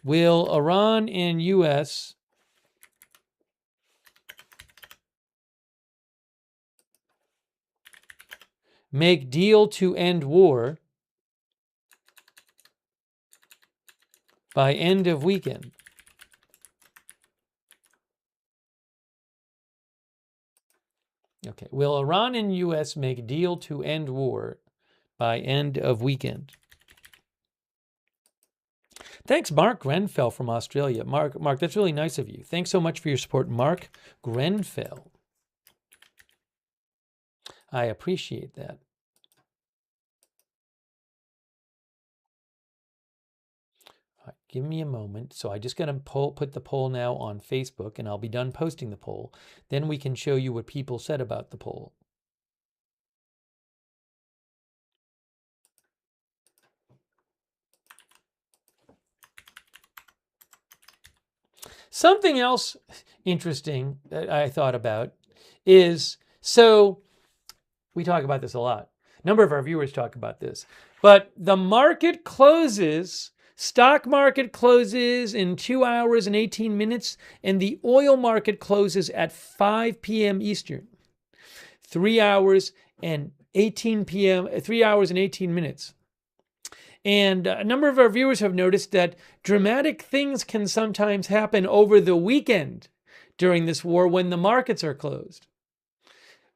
will Iran and U.S. make deal to end war by end of weekend? Okay. Will Iran and U.S. make deal to end war by end of weekend? Thanks, Mark Grenfell from Australia. Mark, that's really nice of you. Thanks so much for your support, Mark Grenfell. I appreciate that. All right, give me a moment. So I just got to put the poll now on Facebook, and I'll be done posting the poll. Then we can show you what people said about the poll. Something else interesting that I thought about is, so we talk about this a lot. A number of our viewers talk about this. But the market closes, stock market closes in 2 hours and 18 minutes, and the oil market closes at 5 p.m. Eastern. 3 hours and 18 p.m., 3 hours and 18 minutes. And a number of our viewers have noticed that dramatic things can sometimes happen over the weekend during this war when the markets are closed.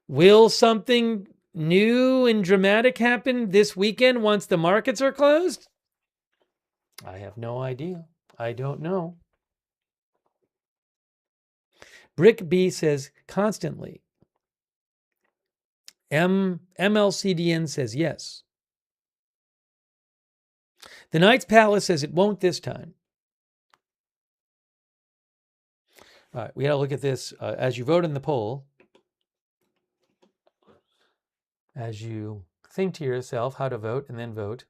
Will something new and dramatic happen this weekend once the markets are closed? I have no idea. I don't know. Brick B says constantly. MLCDN says yes. The Knight's Palace says it won't this time. All right, we got to look at this as you vote in the poll. As you think to yourself how to vote and then vote.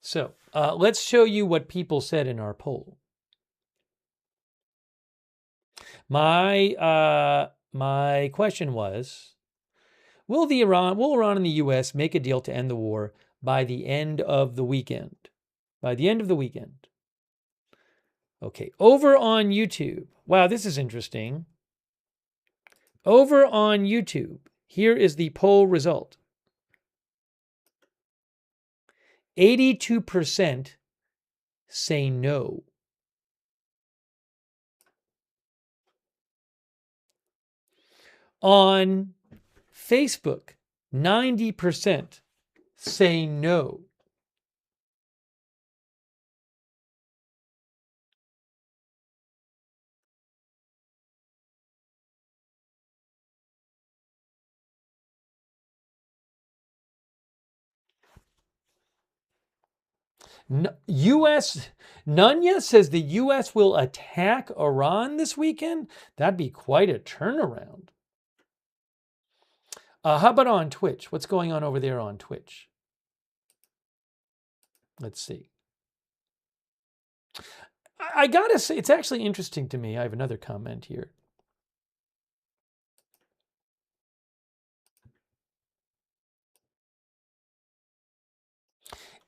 So let's show you what people said in our poll. My question was, will Iran and the U.S. make a deal to end the war by the end of the weekend? By the end of the weekend. Okay, over on YouTube. Wow, this is interesting. Over on YouTube, here is the poll result. 82% say no. On Facebook, 90% say no. Nunya says the U.S. will attack Iran this weekend. That'd be quite a turnaround. How about on Twitch? What's going on over there on Twitch? Let's see. I gotta say, it's actually interesting to me. I have another comment here.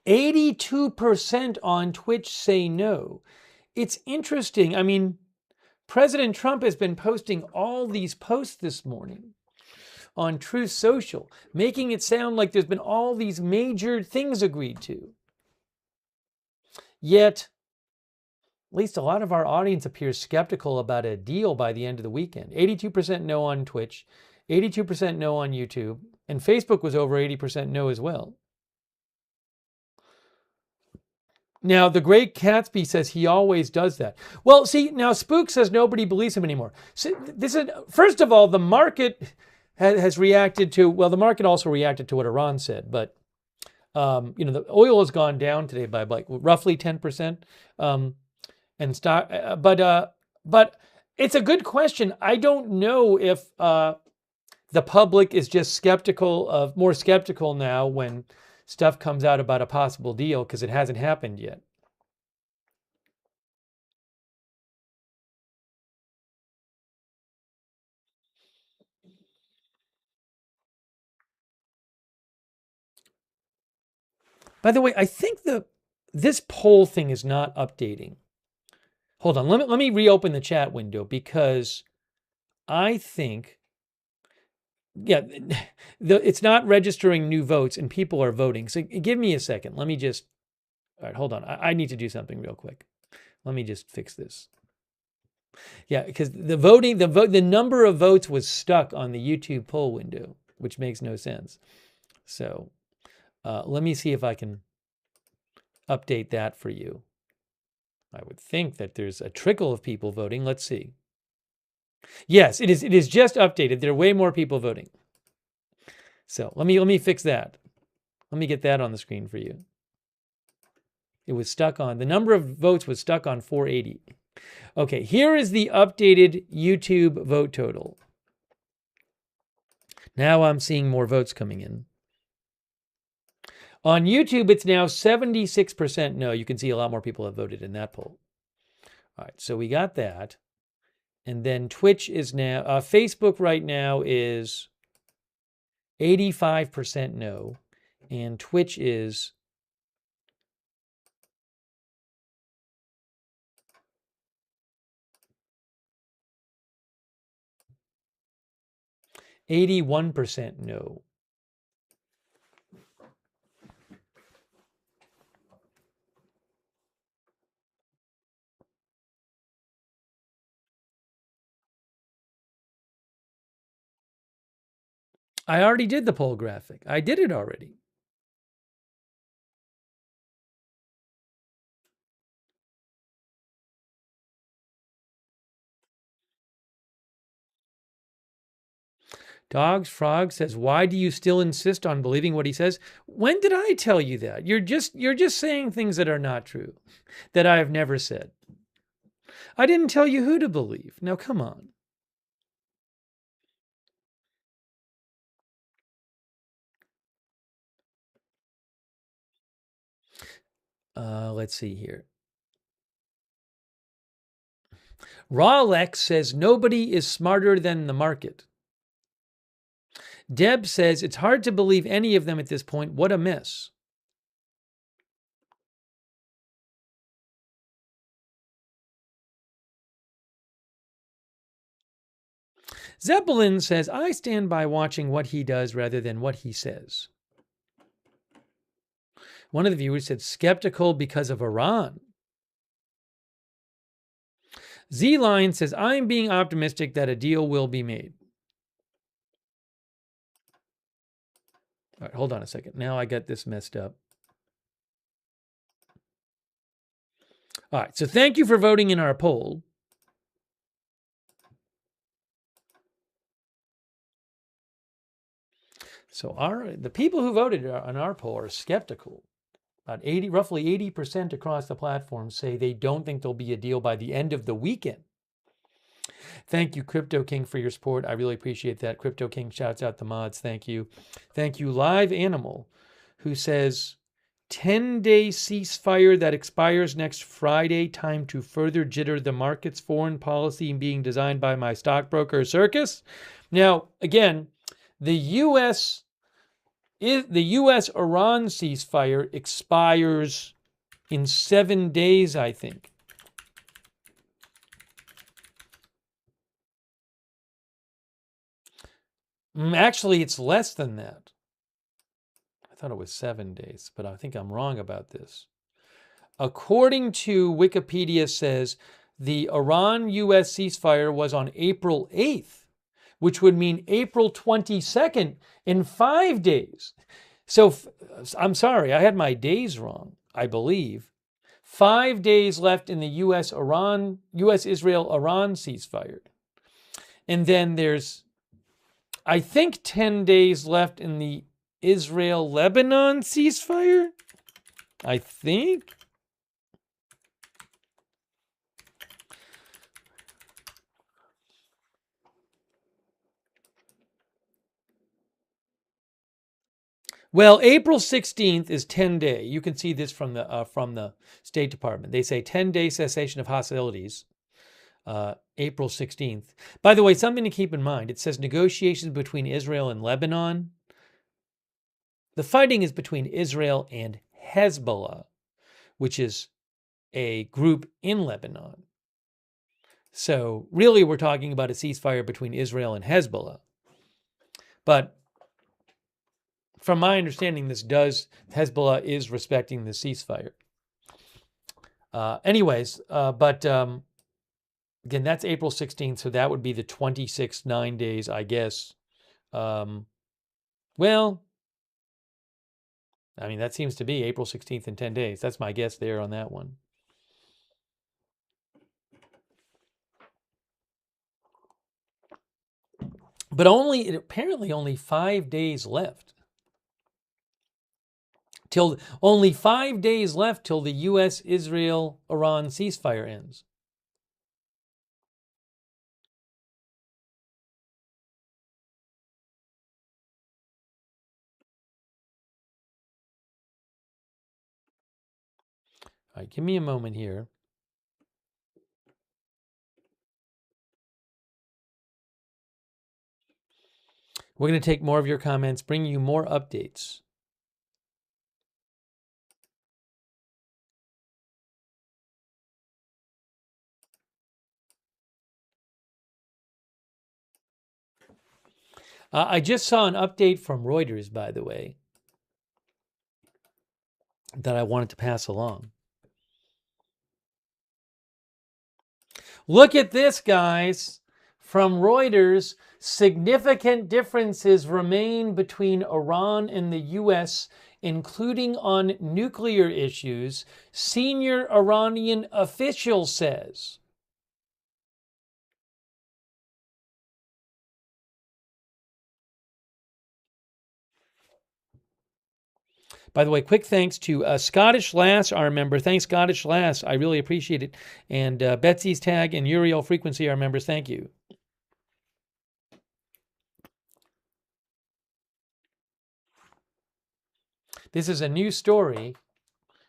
%82 on Twitch say no. It's interesting. I mean, President Trump has been posting all these posts this morning on Truth Social, making it sound like there's been all these major things agreed to. Yet, at least a lot of our audience appears skeptical about a deal by the end of the weekend. 82% no on Twitch, 82% no on YouTube, and Facebook was over 80% no as well. Now, the great Catsby says he always does that. Well, see, now Spook says nobody believes him anymore. So this is, first of all, the market has reacted to, well, the market also reacted to what Iran said, but the oil has gone down today by like roughly 10%, and stock, but it's a good question. I don't know if the public is just more skeptical now when stuff comes out about a possible deal because it hasn't happened yet. By the way, I think this poll thing is not updating. Hold on, let me reopen the chat window because I think, yeah, it's not registering new votes and people are voting. So give me a second. Let me just, all right, hold on. I need to do something real quick. Let me just fix this. Yeah, because the number of votes was stuck on the YouTube poll window, which makes no sense. So let me see if I can update that for you. I would think that there's a trickle of people voting. Let's see. Yes, it is just updated. There are way more people voting. So let me fix that. Let me get that on the screen for you. It was stuck on, the number of votes was stuck on 480. Okay, here is the updated YouTube vote total. Now I'm seeing more votes coming in. On YouTube, it's now 76% no. You can see a lot more people have voted in that poll. All right, so we got that. And then Twitch is now, Facebook right now is 85% no. And Twitch is 81% no. I already did the poll graphic. I did it already. Dogs Frog says, "Why do you still insist on believing what he says?" When did I tell you that? You're just saying things that are not true, that I have never said. I didn't tell you who to believe. Now come on. Let's see here. Rawlex says, "Nobody is smarter than the market." Deb says, "It's hard to believe any of them at this point. What a mess." Zeppelin says, "I stand by watching what he does rather than what he says." One of the viewers said, "Skeptical because of Iran." Z-Line says, "I'm being optimistic that a deal will be made." All right, hold on a second. Now I got this messed up. All right, so thank you for voting in our poll. So the people who voted on our poll are skeptical. About roughly 80% across the platform say they don't think there'll be a deal by the end of the weekend. Thank you, Crypto King, for your support. I really appreciate that. Crypto King shouts out the mods. Thank you. Thank you, Live Animal, who says, 10-day ceasefire that expires next Friday. Time to further jitter the markets. Foreign policy being designed by my stockbroker circus. Now, again, the U.S. Iran ceasefire expires in 7 days, I think. Actually, it's less than that. I thought it was 7 days, but I think I'm wrong about this. According to Wikipedia says the Iran-US ceasefire was on April 8th, which would mean April 22nd in 5 days. So I'm sorry, I had my days wrong, I believe. 5 days left in the US-Israel-Iran ceasefire. And then there's, I think, 10 days left in the Israel-Lebanon ceasefire, I think. Well, April 16th is 10-day. You can see this from the State Department. They say 10-day cessation of hostilities, April 16th. By the way, something to keep in mind. It says negotiations between Israel and Lebanon. The fighting is between Israel and Hezbollah, which is a group in Lebanon. So really, we're talking about a ceasefire between Israel and Hezbollah. But from my understanding, Hezbollah is respecting the ceasefire. Again, that's April 16th, so that would be the 26th, 9 days, I guess. Well, I mean, that seems to be April 16th in 10 days. That's my guess there on that one. But apparently only 5 days left. Only 5 days left till the U.S., Israel, Iran ceasefire ends. All right, give me a moment here. We're going to take more of your comments, bring you more updates. I just saw an update from Reuters, by the way, that I wanted to pass along. Look at this, guys. From Reuters, significant differences remain between Iran and the U.S., including on nuclear issues, senior Iranian official says. By the way, quick thanks to Scottish Lass, our member. Thanks, Scottish Lass. I really appreciate it. And Betsy's Tag and Uriel Frequency, our members. Thank you. This is a new story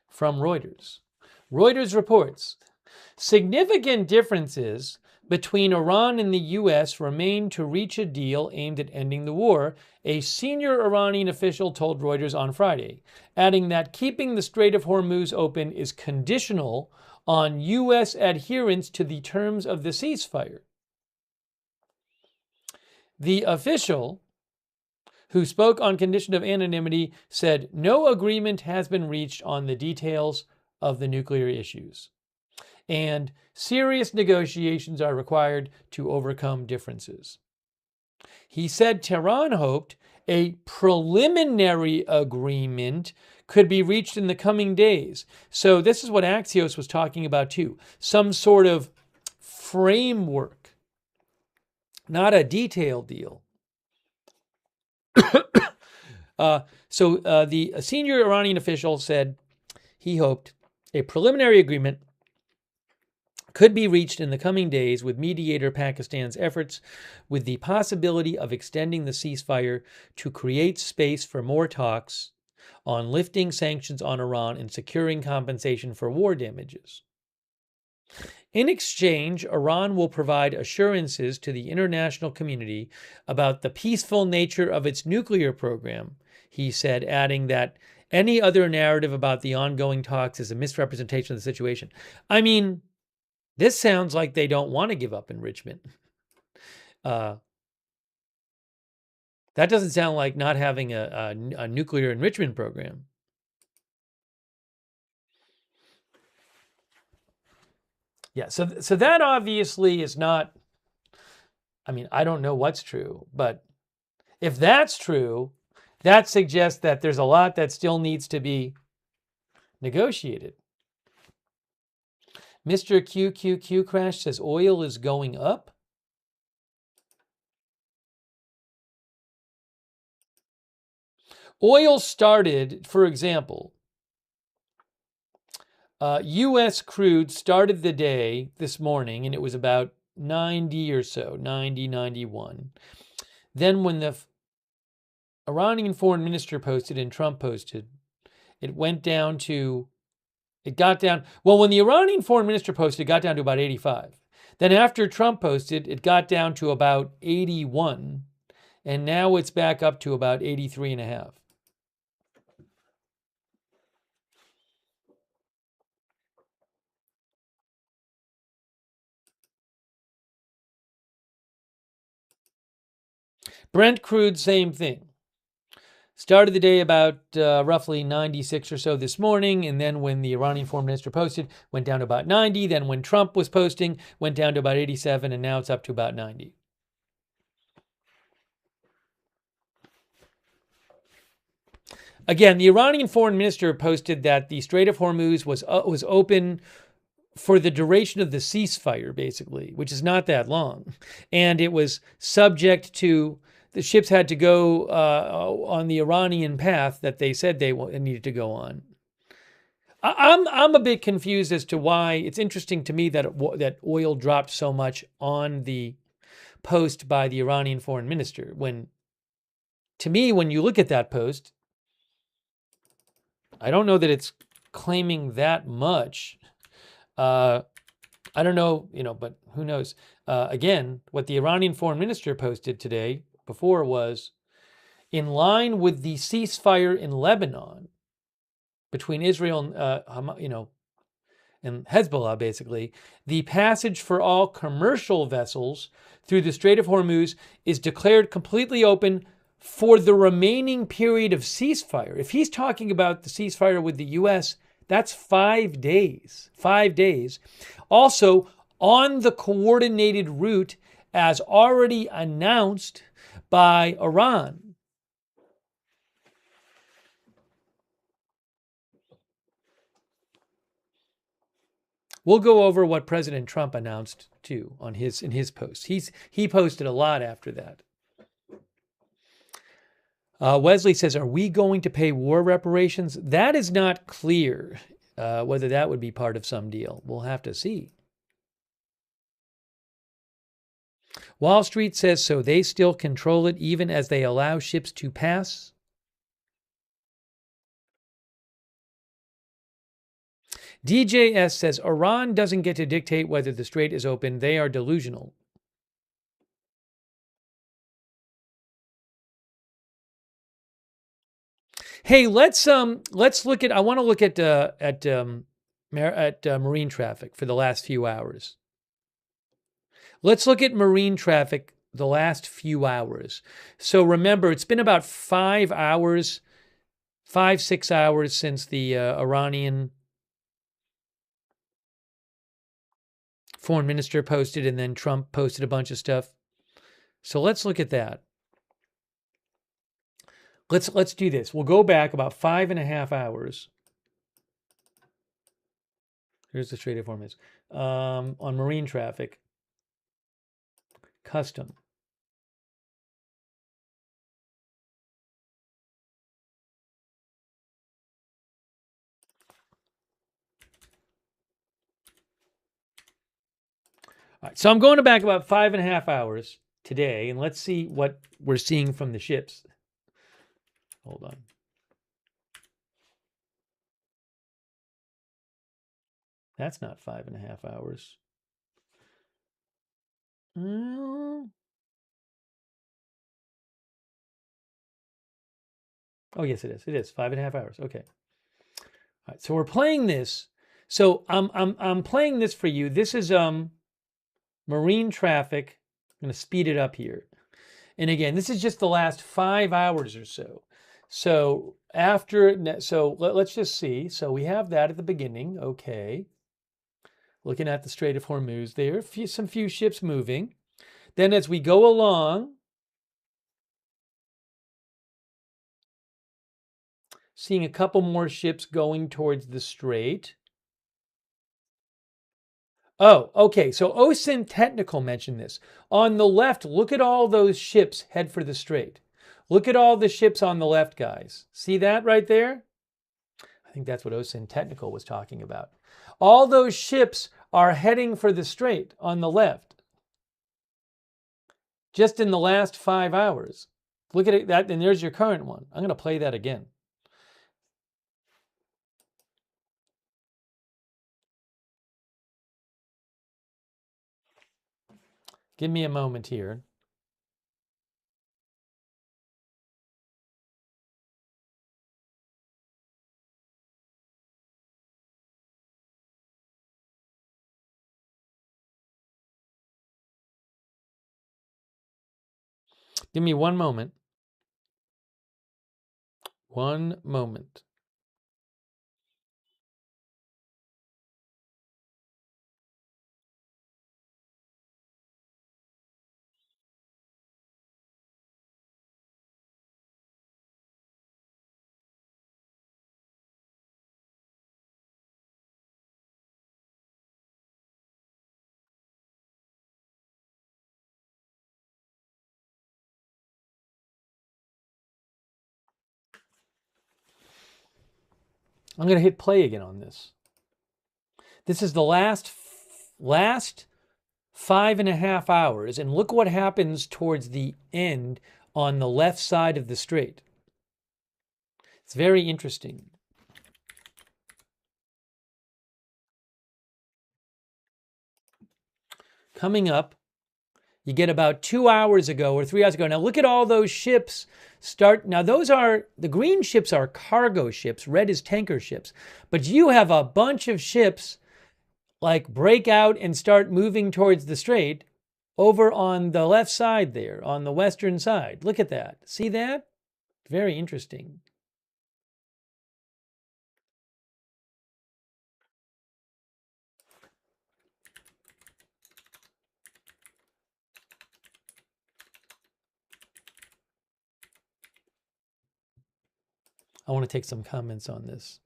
from Reuters. Reuters reports, significant differences between Iran and the U.S. remain to reach a deal aimed at ending the war, a senior Iranian official told Reuters on Friday, adding that keeping the Strait of Hormuz open is conditional on U.S. adherence to the terms of the ceasefire. The official, who spoke on condition of anonymity, said no agreement has been reached on the details of the nuclear issues, and serious negotiations are required to overcome differences. He said Tehran hoped a preliminary agreement could be reached in the coming days. So this is what Axios was talking about too. Some sort of framework, not a detailed deal. The senior Iranian official said he hoped a preliminary agreement could be reached in the coming days with mediator Pakistan's efforts, with the possibility of extending the ceasefire to create space for more talks on lifting sanctions on Iran and securing compensation for war damages. In exchange, Iran will provide assurances to the international community about the peaceful nature of its nuclear program, he said, adding that any other narrative about the ongoing talks is a misrepresentation of the situation. I mean, this sounds like they don't want to give up enrichment. That doesn't sound like not having a nuclear enrichment program. Yeah, so that obviously is not, I mean, I don't know what's true, but if that's true, that suggests that there's a lot that still needs to be negotiated. Mr. QQQ Crash says oil is going up. Oil started, for example, U.S. crude started the day this morning, and it was about 90 or so, 90, 91. Then when the Iranian foreign minister posted and Trump posted, it went down to, when the Iranian foreign minister posted, it got down to about 85. Then after Trump posted, it got down to about 81. And now it's back up to about 83.5. Brent crude, same thing. Started the day about roughly 96 or so this morning, and then when the Iranian foreign minister posted, went down to about 90. Then when Trump was posting, went down to about 87, and now it's up to about 90. Again, the Iranian foreign minister posted that the Strait of Hormuz was open for the duration of the ceasefire, basically, which is not that long, and it was subject to the ships had to go on the Iranian path that they said they needed to go on. I'm a bit confused as to why. It's interesting to me that oil dropped so much on the post by the Iranian foreign minister. To me, when you look at that post, I don't know that it's claiming that much. I don't know, but who knows? Again, what the Iranian foreign minister posted today before was in line with the ceasefire in Lebanon between Israel and Hezbollah, basically, the passage for all commercial vessels through the Strait of Hormuz is declared completely open for the remaining period of ceasefire. If he's talking about the ceasefire with the U.S., that's 5 days. 5 days. Also, on the coordinated route as already announced by Iran. We'll go over what President Trump announced too in his post. He posted a lot after that. Wesley says, "Are we going to pay war reparations?" That is not clear. Whether that would be part of some deal, we'll have to see. Wall Street says, so they still control it even as they allow ships to pass? DJS says, Iran doesn't get to dictate whether the strait is open. They are delusional. Hey, let's look at. I want to look at marine traffic for the last few hours. Let's look at marine traffic the last few hours. So remember, it's been about 5 hours, 6 hours since the Iranian foreign minister posted, and then Trump posted a bunch of stuff. So let's look at that. Let's do this. We'll go back about 5.5 hours. Here's the Strait of Hormuz. On marine traffic. Custom. All right, so I'm going back about 5.5 hours today, and let's see what we're seeing from the ships. Hold on. That's not 5.5 hours. Oh, yes, it is. It is 5.5 hours. Okay. All right. So we're playing this. So I'm playing this for you. This is marine traffic. I'm going to speed it up here. And again, this is just the last 5 hours or so. So let's just see. So we have that at the beginning. Okay. Looking at the Strait of Hormuz, there are some few ships moving. Then as we go along, seeing a couple more ships going towards the strait. Oh, okay. So OSIN Technical mentioned this. On the left, look at all those ships head for the strait. Look at all the ships on the left, guys. See that right there? I think that's what OSIN Technical was talking about. All those ships are heading for the strait on the left. Just in the last 5 hours. Look at that, and there's your current one. I'm going to play that again. Give me a moment here. Give me one moment. One moment. I'm going to hit play again on this. This is the last 5.5 hours, and look what happens towards the end on the left side of the strait. It's very interesting. Coming up, you get about 2 hours ago or 3 hours ago. Now look at all those ships start. Now those are, the green ships are cargo ships, red is tanker ships. But you have a bunch of ships like break out and start moving towards the strait over on the left side there, on the western side. Look at that. See that? Very interesting. I want to take some comments on this.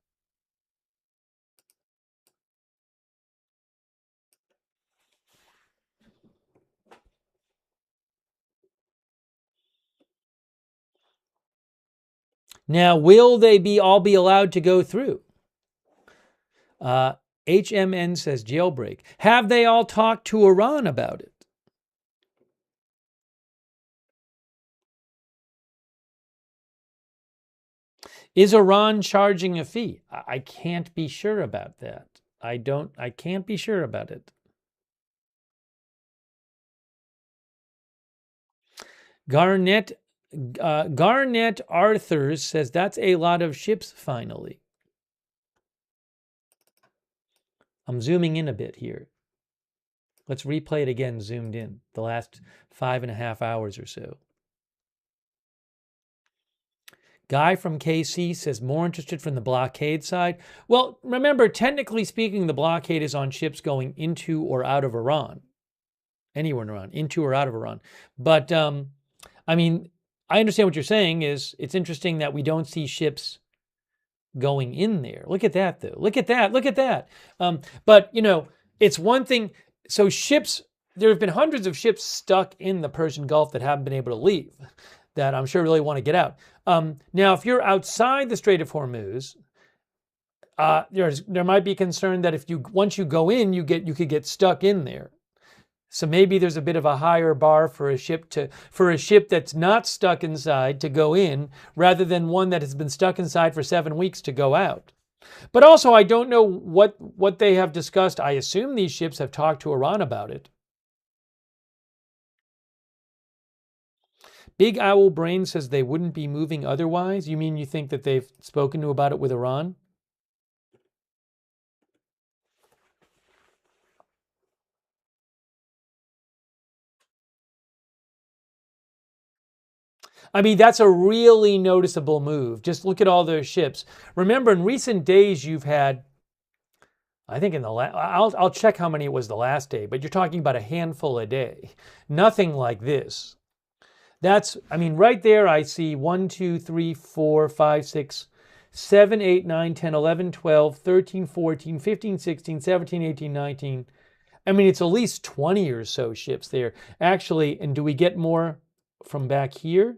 Now, will they all be allowed to go through? HMN says jailbreak. Have they all talked to Iran about it? Is Iran charging a fee? I can't be sure about that. I can't be sure about it. Garnett Arthurs says that's a lot of ships finally. I'm zooming in a bit here. Let's replay it again, zoomed in, the last 5.5 hours or so. Guy from KC says more interested from the blockade side. Well, remember, technically speaking, the blockade is on ships going into or out of Iran. Anywhere in Iran, into or out of Iran. But, I mean, I understand what you're saying is it's interesting that we don't see ships going in there. Look at that, though. Look at that. Look at that. But, you know, it's one thing. So ships, there have been hundreds of ships stuck in the Persian Gulf that haven't been able to leave, that I'm sure really want to get out. Now, if you're outside the Strait of Hormuz, there might be concern that once you go in, you could get stuck in there. So maybe there's a bit of a higher bar for a ship that's not stuck inside to go in, rather than one that has been stuck inside for 7 weeks to go out. But also, I don't know what they have discussed. I assume these ships have talked to Iran about it. Big Owl Brain says they wouldn't be moving otherwise. You mean you think that they've spoken to about it with Iran? I mean, that's a really noticeable move. Just look at all those ships. Remember, in recent days, you've had, I think in the last, I'll check how many it was the last day, but you're talking about a handful a day. Nothing like this. That's, I mean, right there I see 1, 2, 3, 4, 5, 6, 7, 8, 9, 10, 11, 12, 13, 14, 15, 16, 17, 18, 19. I mean, it's at least 20 or so ships there. Actually, and do we get more from back here?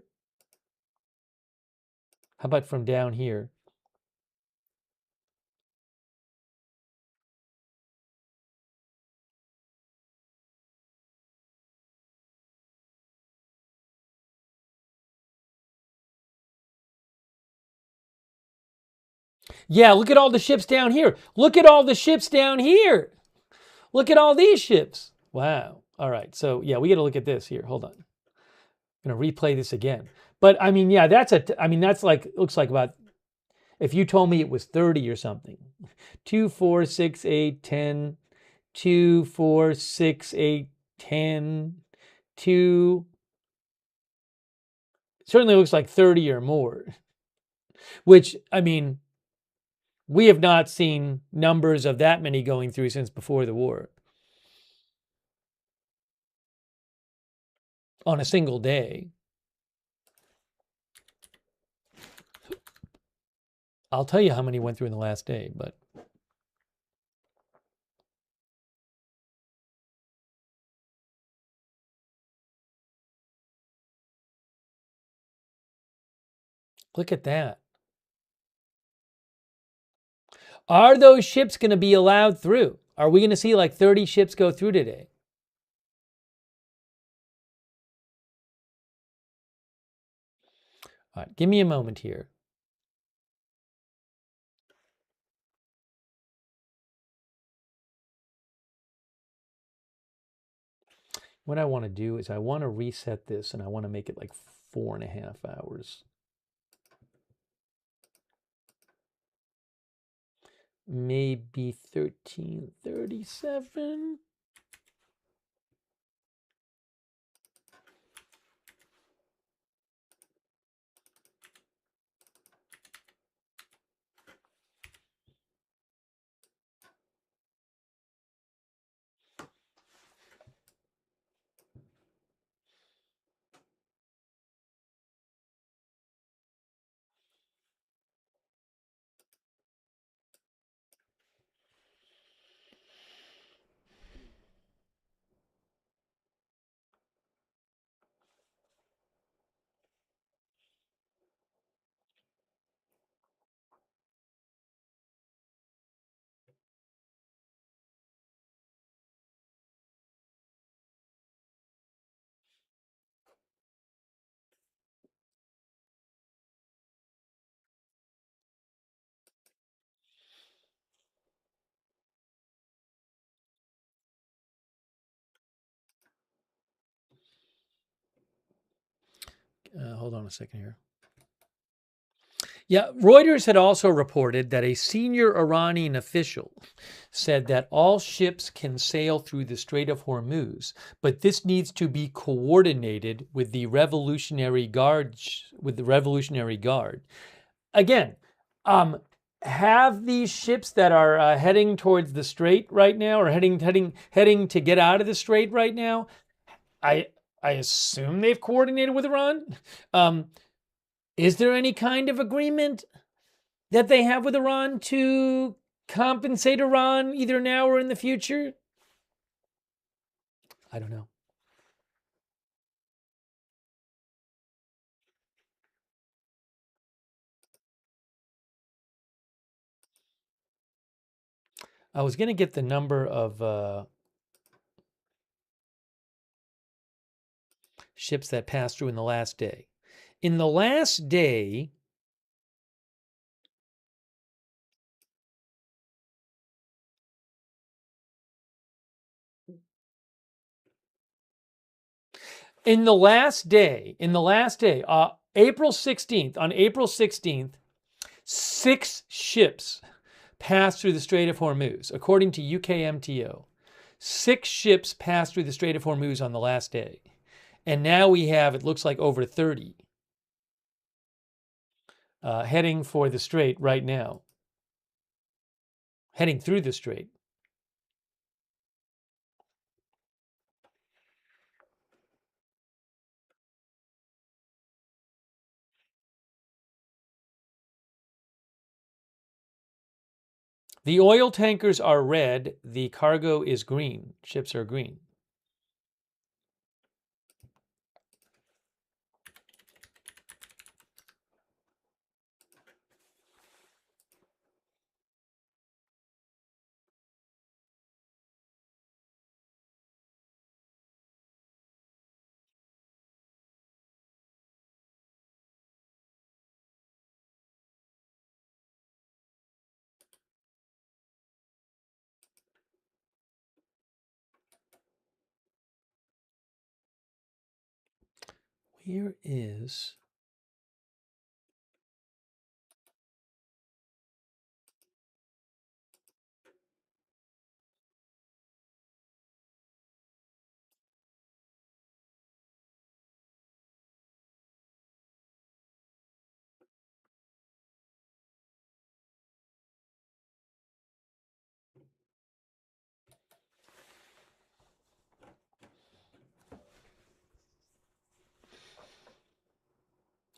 How about from down here? Yeah, look at all the ships down here. Look at all the ships down here. Look at all these ships. Wow. All right. So, yeah, we got to look at this here. Hold on. I'm going to replay this again. But, I mean, yeah, that's like, looks like about, if you told me it was 30 or something. 2, 4, 6, 8, 10. 2, 4, 6, 8, 10. 2, Certainly looks like 30 or more, which, I mean, we have not seen numbers of that many going through since before the war on a single day. I'll tell you how many went through in the last day, but look at that. Are those ships going to be allowed through? Are we going to see like 30 ships go through today? All right, give me a moment here. What I want to do is I want to reset this and I want to make it like 4.5 hours. Maybe 13:37. Hold on a second here. Yeah, Reuters had also reported that a senior Iranian official said that all ships can sail through the Strait of Hormuz, but this needs to be coordinated with the Revolutionary Guard. Again, have these ships that are heading towards the strait right now, or heading to get out of the strait right now, I assume they've coordinated with Iran. Is there any kind of agreement that they have with Iran to compensate Iran either now or in the future? I don't know. I was going to get the number of ships that passed through in the last day. In the last day, April 16th, on April 16th, 6 ships passed through the Strait of Hormuz, according to UKMTO. 6 ships passed through the Strait of Hormuz on the last day. And now we have, it looks like, over 30 heading for the strait right now, heading through the strait. The oil tankers are red, the cargo is green. Ships are green. Where is...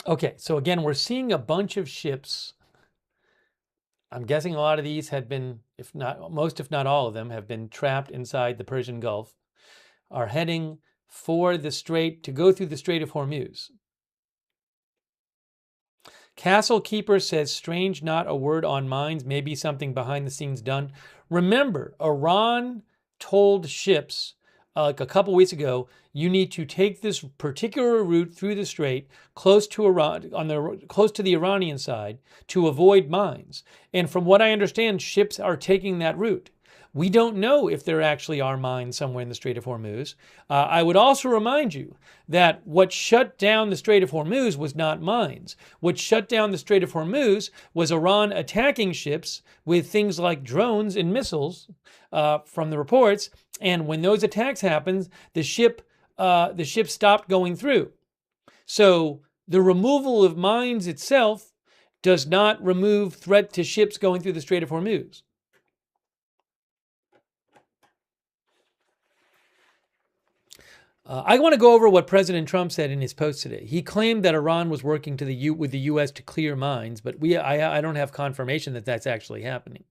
Okay, so again, we're seeing a bunch of ships. I'm guessing a lot of these had been, if not most, if not all of them, have been trapped inside the Persian Gulf, are heading for the strait to go through the Strait of Hormuz. Castle Keeper says, strange, not a word on mines, maybe something behind the scenes done. Remember, Iran told ships like a couple weeks ago, you need to take this particular route through the strait close to Iran, close to the Iranian side, to avoid mines. And from what I understand, ships are taking that route. We don't know if there actually are mines somewhere in the Strait of Hormuz. I would also remind you that what shut down the Strait of Hormuz was not mines. What shut down the Strait of Hormuz was Iran attacking ships with things like drones and missiles, from the reports. And when those attacks happened, the ship stopped going through. So the removal of mines itself does not remove threat to ships going through the Strait of Hormuz. I want to go over what President Trump said in his post today. He claimed that Iran was working with the U.S. to clear mines, but I don't have confirmation that that's actually happening.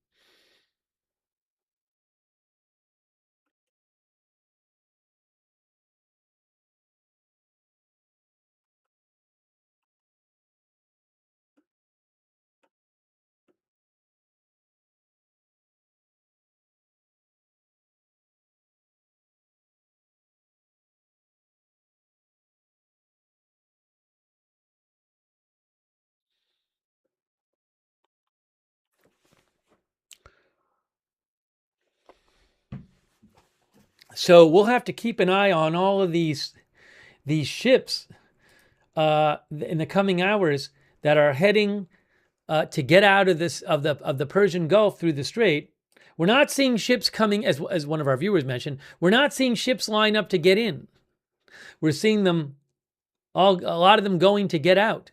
So we'll have to keep an eye on all of these ships in the coming hours that are heading to get out of the Persian Gulf through the strait. We're not seeing ships coming, as one of our viewers mentioned. We're not seeing ships line up to get in. We're seeing them a lot of them going to get out.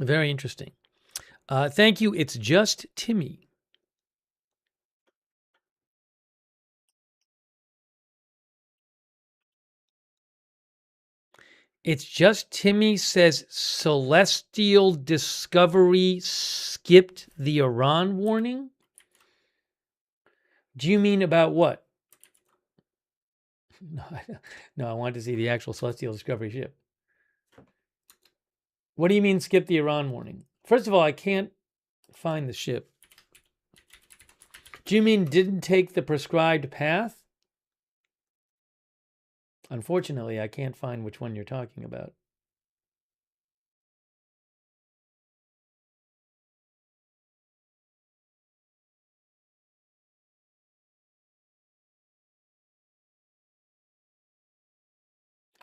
Very interesting. Thank you. It's just Timmy. It's just Timmy says Celestial Discovery skipped the Iran warning. Do you mean about what? No, I wanted to see the actual Celestial Discovery ship. What do you mean skip the Iran warning? First of all, I can't find the ship. Do you mean didn't take the prescribed path? Unfortunately, I can't find which one you're talking about.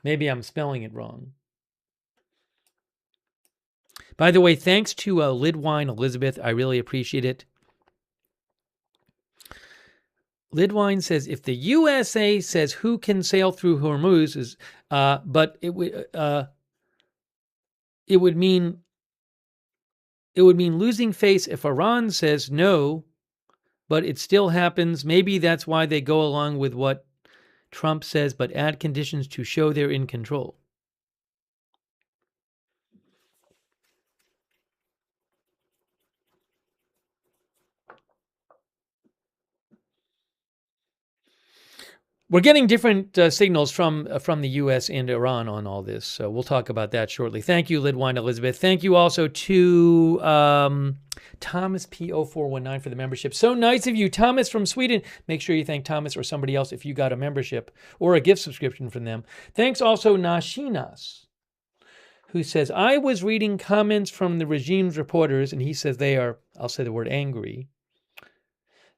Maybe I'm spelling it wrong. By the way, thanks to Lidwine Elizabeth. I really appreciate it. Lidwine says, if the USA says who can sail through Hormuz, but it would mean losing face if Iran says no, but it still happens. Maybe that's why they go along with what Trump says, but add conditions to show they're in control. We're getting different signals from the U.S. and Iran on all this, so we'll talk about that shortly. Thank you, Lidwine Elizabeth. Thank you also to Thomas P0419 for the membership. So nice of you, Thomas from Sweden. Make sure you thank Thomas or somebody else if you got a membership or a gift subscription from them. Thanks also Nashinas, who says, I was reading comments from the regime's reporters, and he says they are, I'll say the word angry.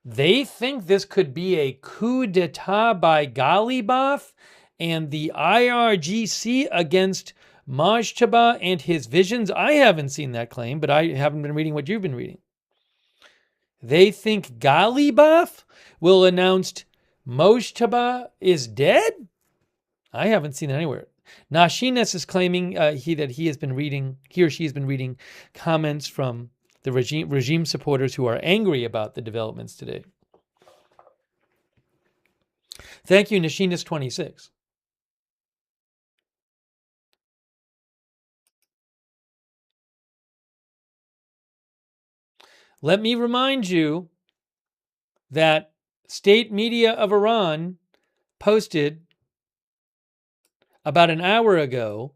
They think this could be a coup d'etat by Ghalibaf, and the IRGC against Mojtaba and his visions. I haven't seen that claim, but I haven't been reading what you've been reading. They think Galibaf will announce Mojtaba is dead? I haven't seen it anywhere. Nashinas is claiming that he or she has been reading comments from the regime supporters who are angry about the developments today. Thank you, Nashinas26. Let me remind you that state media of Iran posted about an hour ago,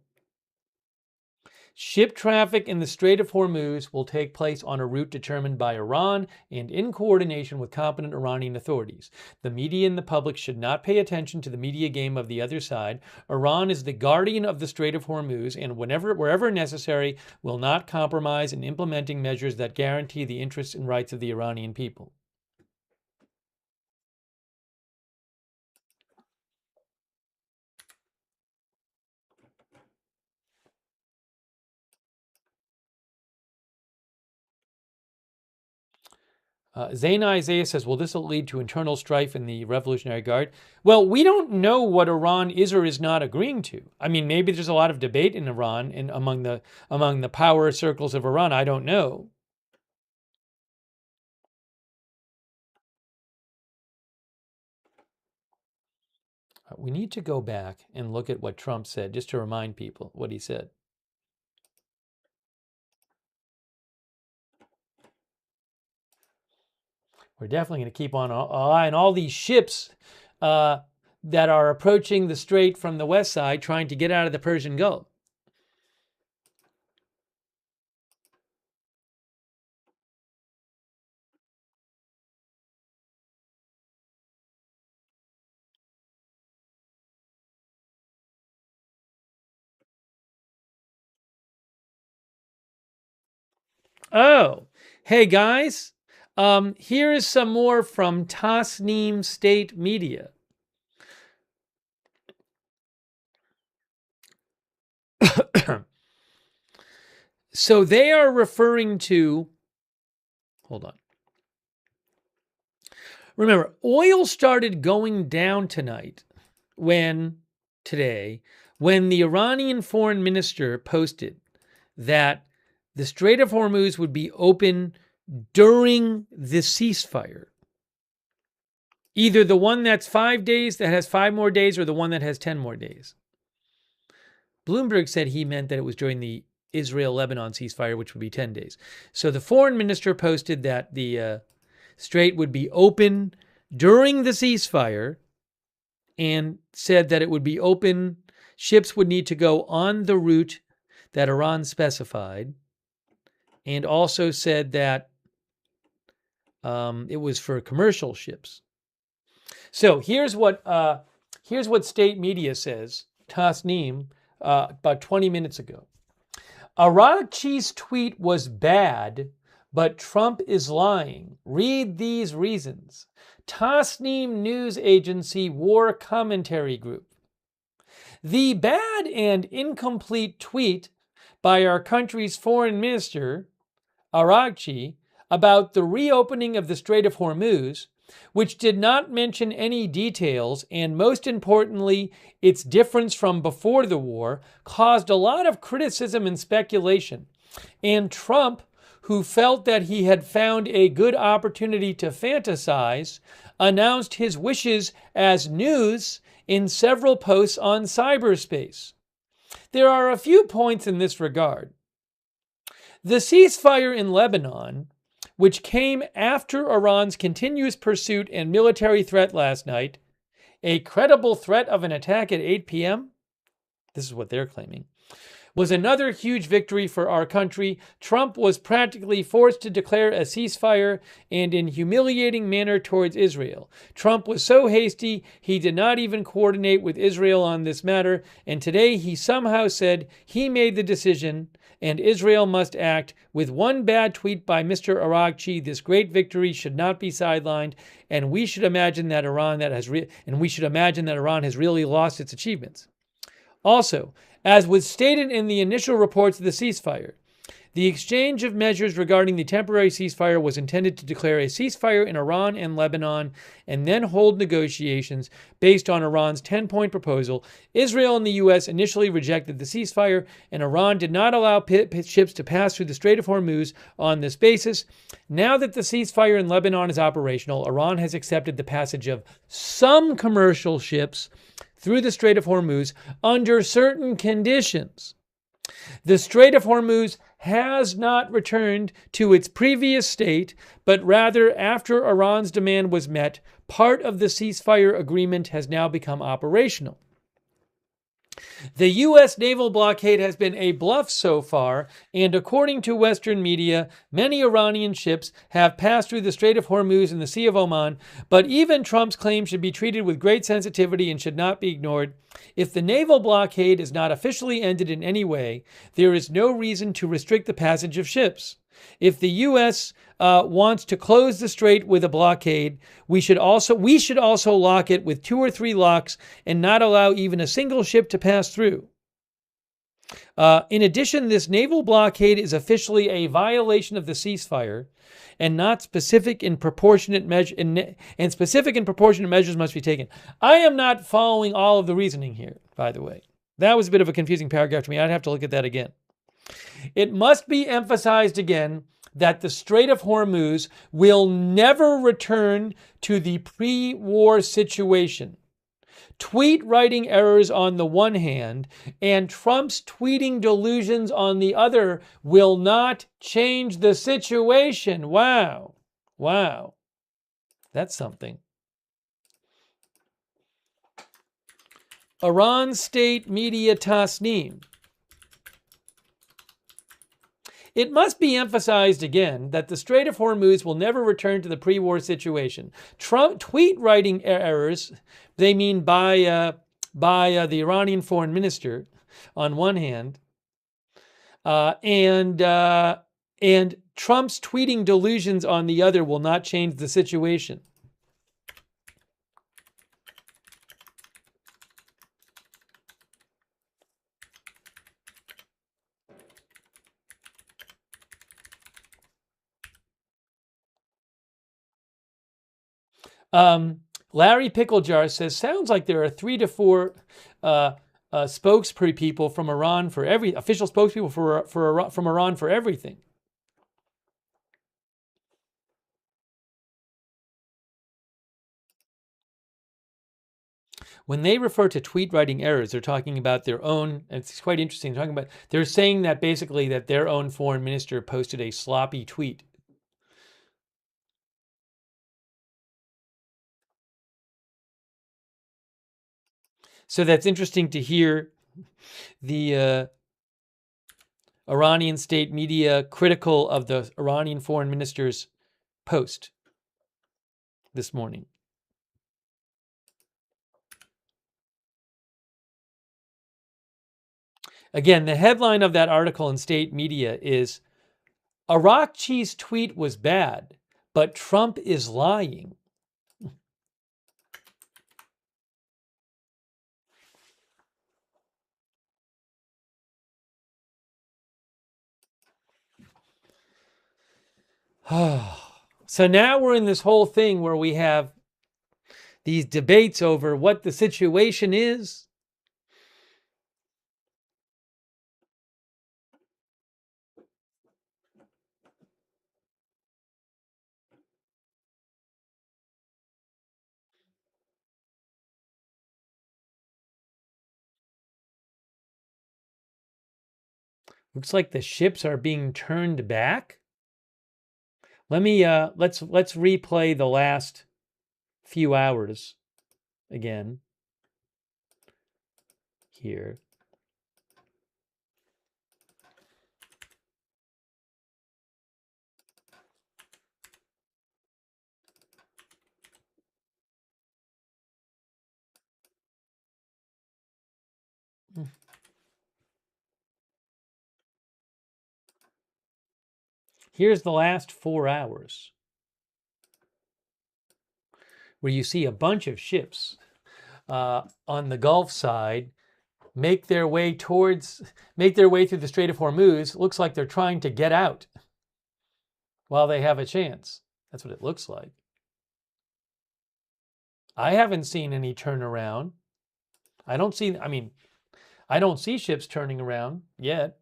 ship traffic in the Strait of Hormuz will take place on a route determined by Iran and in coordination with competent Iranian authorities. The media and the public should not pay attention to the media game of the other side. Iran is the guardian of the Strait of Hormuz and wherever necessary will not compromise in implementing measures that guarantee the interests and rights of the Iranian people. Zaina Isaiah says, will this lead to internal strife in the Revolutionary Guard? Well, we don't know what Iran is or is not agreeing to. I mean, maybe there's a lot of debate in Iran and among the power circles of Iran. I don't know. We need to go back and look at what Trump said, just to remind people what he said. We're definitely going to keep on an eye on all these ships that are approaching the strait from the west side, trying to get out of the Persian Gulf. Oh, hey guys. Here is some more from Tasnim State Media. So they are referring to, hold on. Remember, oil started going down today, when the Iranian foreign minister posted that the Strait of Hormuz would be open during the ceasefire. Either the one that's 5 days, that has 5 more days, or the one that has 10 more days. Bloomberg said he meant that it was during the Israel-Lebanon ceasefire, which would be 10 days. So the foreign minister posted that the strait would be open during the ceasefire and said that it would be open, ships would need to go on the route that Iran specified, and also said that it was for commercial ships. So here's what state media says, Tasnim, about 20 minutes ago. Araqchi's tweet was bad, but Trump is lying. Read these reasons. Tasnim News Agency War Commentary Group. The bad and incomplete tweet by our country's foreign minister, Araqchi, about the reopening of the Strait of Hormuz, which did not mention any details and, most importantly, its difference from before the war, caused a lot of criticism and speculation. And Trump, who felt that he had found a good opportunity to fantasize, announced his wishes as news in several posts on cyberspace. There are a few points in this regard. The ceasefire in Lebanon, which came after Iran's continuous pursuit and military threat last night, a credible threat of an attack at 8 p.m., this is what they're claiming, was another huge victory for our country. Trump was practically forced to declare a ceasefire and in humiliating manner towards Israel. Trump was so hasty, he did not even coordinate with Israel on this matter, and today he somehow said he made the decision and Israel must act. With one bad tweet by Mr. Araghchi, this great victory should not be sidelined, and we should imagine that Iran has really lost its achievements. Also, as was stated in the initial reports of the ceasefire, the exchange of measures regarding the temporary ceasefire was intended to declare a ceasefire in Iran and Lebanon and then hold negotiations based on Iran's 10-point proposal. Israel and the U.S. initially rejected the ceasefire, and Iran did not allow ships to pass through the Strait of Hormuz on this basis. Now that the ceasefire in Lebanon is operational, Iran has accepted the passage of some commercial ships through the Strait of Hormuz under certain conditions. The Strait of Hormuz has not returned to its previous state, but rather, after Iran's demand was met, part of the ceasefire agreement has now become operational. The U.S. naval blockade has been a bluff so far, and according to Western media, many Iranian ships have passed through the Strait of Hormuz and the Sea of Oman, but even Trump's claim should be treated with great sensitivity and should not be ignored. If the naval blockade is not officially ended in any way, there is no reason to restrict the passage of ships. If the U.S. Wants to close the strait with a blockade, we should also lock it with 2 or 3 locks and not allow even a single ship to pass through. In addition, this naval blockade is officially a violation of the ceasefire, and not specific and proportionate measures must be taken. I am not following all of the reasoning here, by the way. That was a bit of a confusing paragraph to me. I'd have to look at that again. It must be emphasized again that the Strait of Hormuz will never return to the pre-war situation. Tweet writing errors on the one hand and Trump's tweeting delusions on the other will not change the situation. Wow. That's something. Iran state media Tasnim. It must be emphasized again that the Strait of Hormuz will never return to the pre-war situation. Trump tweet writing errors, they mean by the Iranian foreign minister on one hand, and Trump's tweeting delusions on the other will not change the situation. Larry Picklejar says, sounds like there are 3 to 4 spokespeople from Iran for official spokespeople from Iran for everything. When they refer to tweet writing errors, they're talking about their own, and it's quite interesting, they're saying that basically that their own foreign minister posted a sloppy tweet. So that's interesting to hear the Iranian state media critical of the Iranian foreign minister's post this morning. Again, the headline of that article in state media is, Araghchi's tweet was bad, but Trump is lying. So now we're in this whole thing where we have these debates over what the situation is. Looks like the ships are being turned back. Let me let's replay the last few hours again here. Here's the last 4 hours, where you see a bunch of ships on the Gulf side make their way through the Strait of Hormuz. Looks like they're trying to get out while they have a chance. That's what it looks like. I haven't seen any turnaround. I don't see ships turning around yet.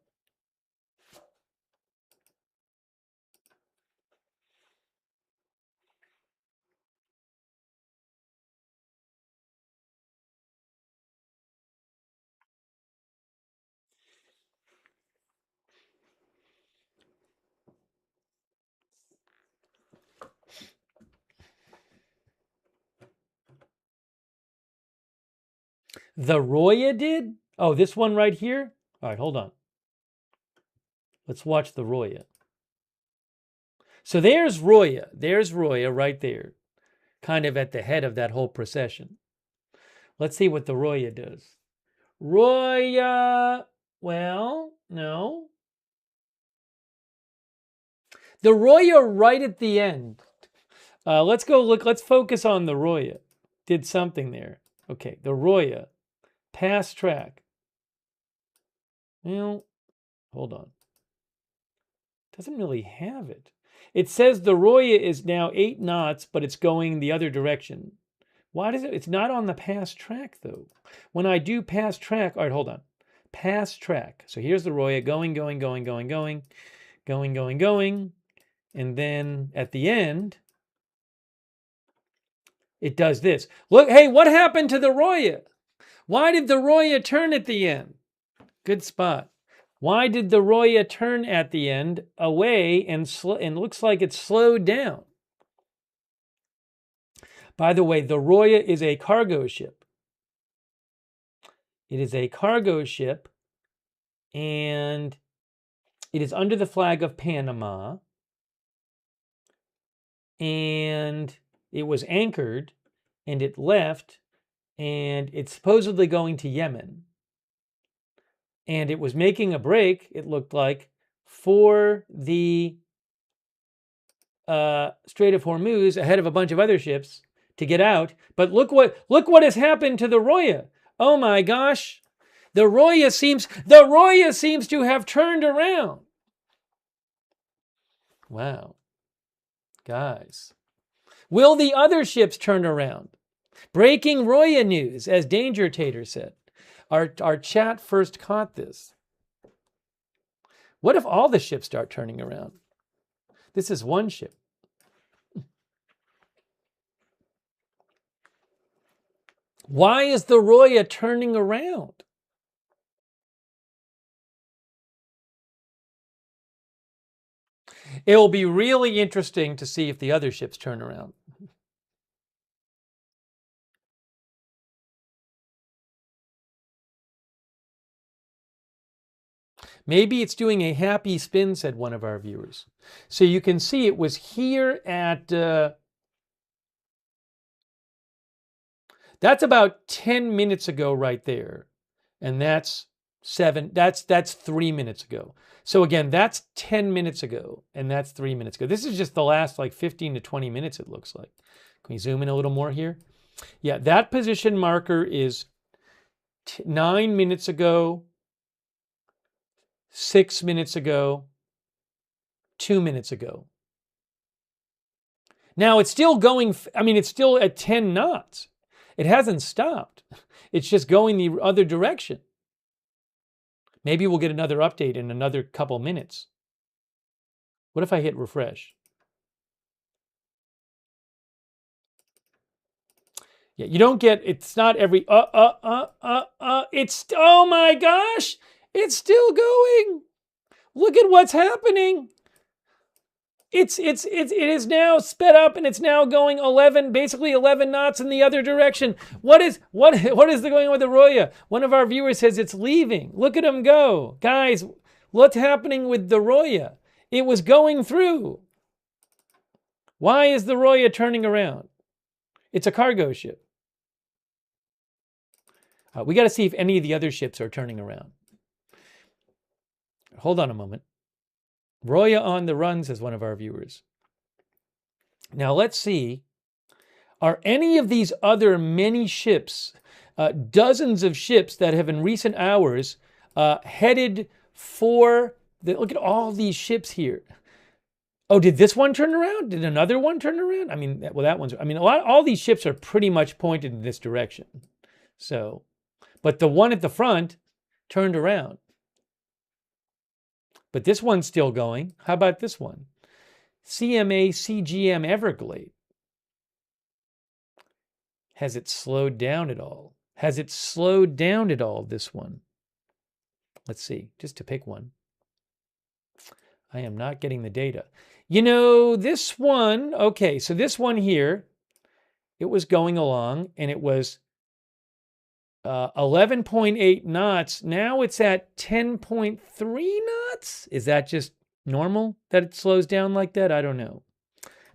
The Roya did? Oh, this one right here? All right, hold on. Let's watch the Roya. So there's Roya. There's Roya right there, kind of at the head of that whole procession. Let's see what the Roya does. Roya, well, no. The Roya right at the end. Let's go look. Let's focus on the Roya. Did something there. Okay, the Roya. Past track. Well, hold on. Doesn't really have it. It says the Roya is now 8 knots, but it's going the other direction. Why does it? It's not on the past track, though. When I do past track, all right, hold on. Past track. So here's the Roya going. And then at the end, it does this. Look, hey, what happened to the Roya? Why did the Roya turn at the end? Good spot. Why did the Roya turn at the end away and looks like it slowed down? By the way, the Roya is a cargo ship. It is a cargo ship, and it is under the flag of Panama, and it was anchored, and it left, and it's supposedly going to Yemen. And it was making a break, it looked like, for the Strait of Hormuz ahead of a bunch of other ships to get out. But look what has happened to the Roya. Oh my gosh. The Roya seems to have turned around. Wow. Guys. Will the other ships turn around? Breaking Roya news, as Danger Tater said. Our chat first caught this. What if all the ships start turning around? This is one ship. Why is the Roya turning around? It will be really interesting to see if the other ships turn around. Maybe it's doing a happy spin, said one of our viewers. So you can see it was here at... that's about 10 minutes ago right there. And that's 3 minutes ago. So again, that's 10 minutes ago, and that's 3 minutes ago. This is just the last like 15 to 20 minutes, it looks like. Can we zoom in a little more here? Yeah, that position marker is 9 minutes ago, 6 minutes ago, 2 minutes ago. Now it's still going, it's still at 10 knots. It hasn't stopped. It's just going the other direction. Maybe we'll get another update in another couple minutes. What if I hit refresh? Yeah, you don't get, it's not every, it's, oh my gosh, it's still going. Look at what's happening. It is now sped up, and it's now going basically 11 knots in the other direction. What is going on with the Roya? One of our viewers says it's leaving. Look at him go. Guys, what's happening with the Roya? It was going through. Why is the Roya turning around? It's a cargo ship. We got to see if any of the other ships are turning around. Hold on a moment. Roya on the run, says one of our viewers. Now let's see. Are any of these other many ships, dozens of ships that have in recent hours headed for look at all these ships here. Oh, did this one turn around? Did another one turn around? I mean, well, that one's, I mean, all these ships are pretty much pointed in this direction. So, but the one at the front turned around. But this one's still going. How about this one? CMA CGM Everglade. Has it slowed down at all? Has it slowed down at all, this one? Let's see, just to pick one. I am not getting the data. You know, this one, okay, so this one here, it was going along and it was 11.8 knots. Now it's at 10.3 knots. Is that just normal that it slows down like that? I don't know.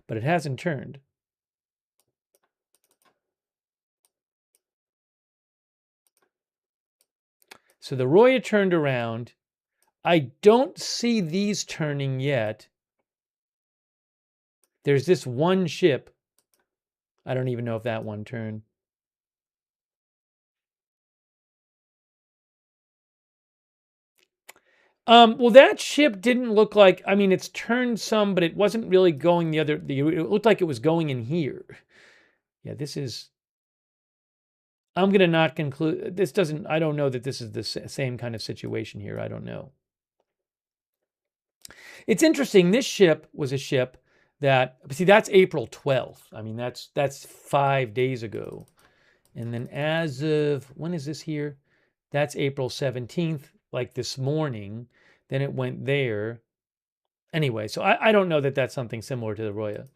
But it hasn't turned. So the Roya turned around. I don't see these turning yet. There's this one ship. I don't even know if that one turned. Well, that ship didn't look like, I mean, it's turned some, but it wasn't really going the other, it looked like it was going in here. Yeah, this is, I'm going to not conclude, this doesn't, I don't know that this is the same kind of situation here. I don't know. It's interesting. This ship was a ship that, see, that's April 12th. I mean, that's 5 days ago. And then as of, when is this here? That's April 17th, like this morning. Then it went there. Anyway, so I don't know that that's something similar to the Roya.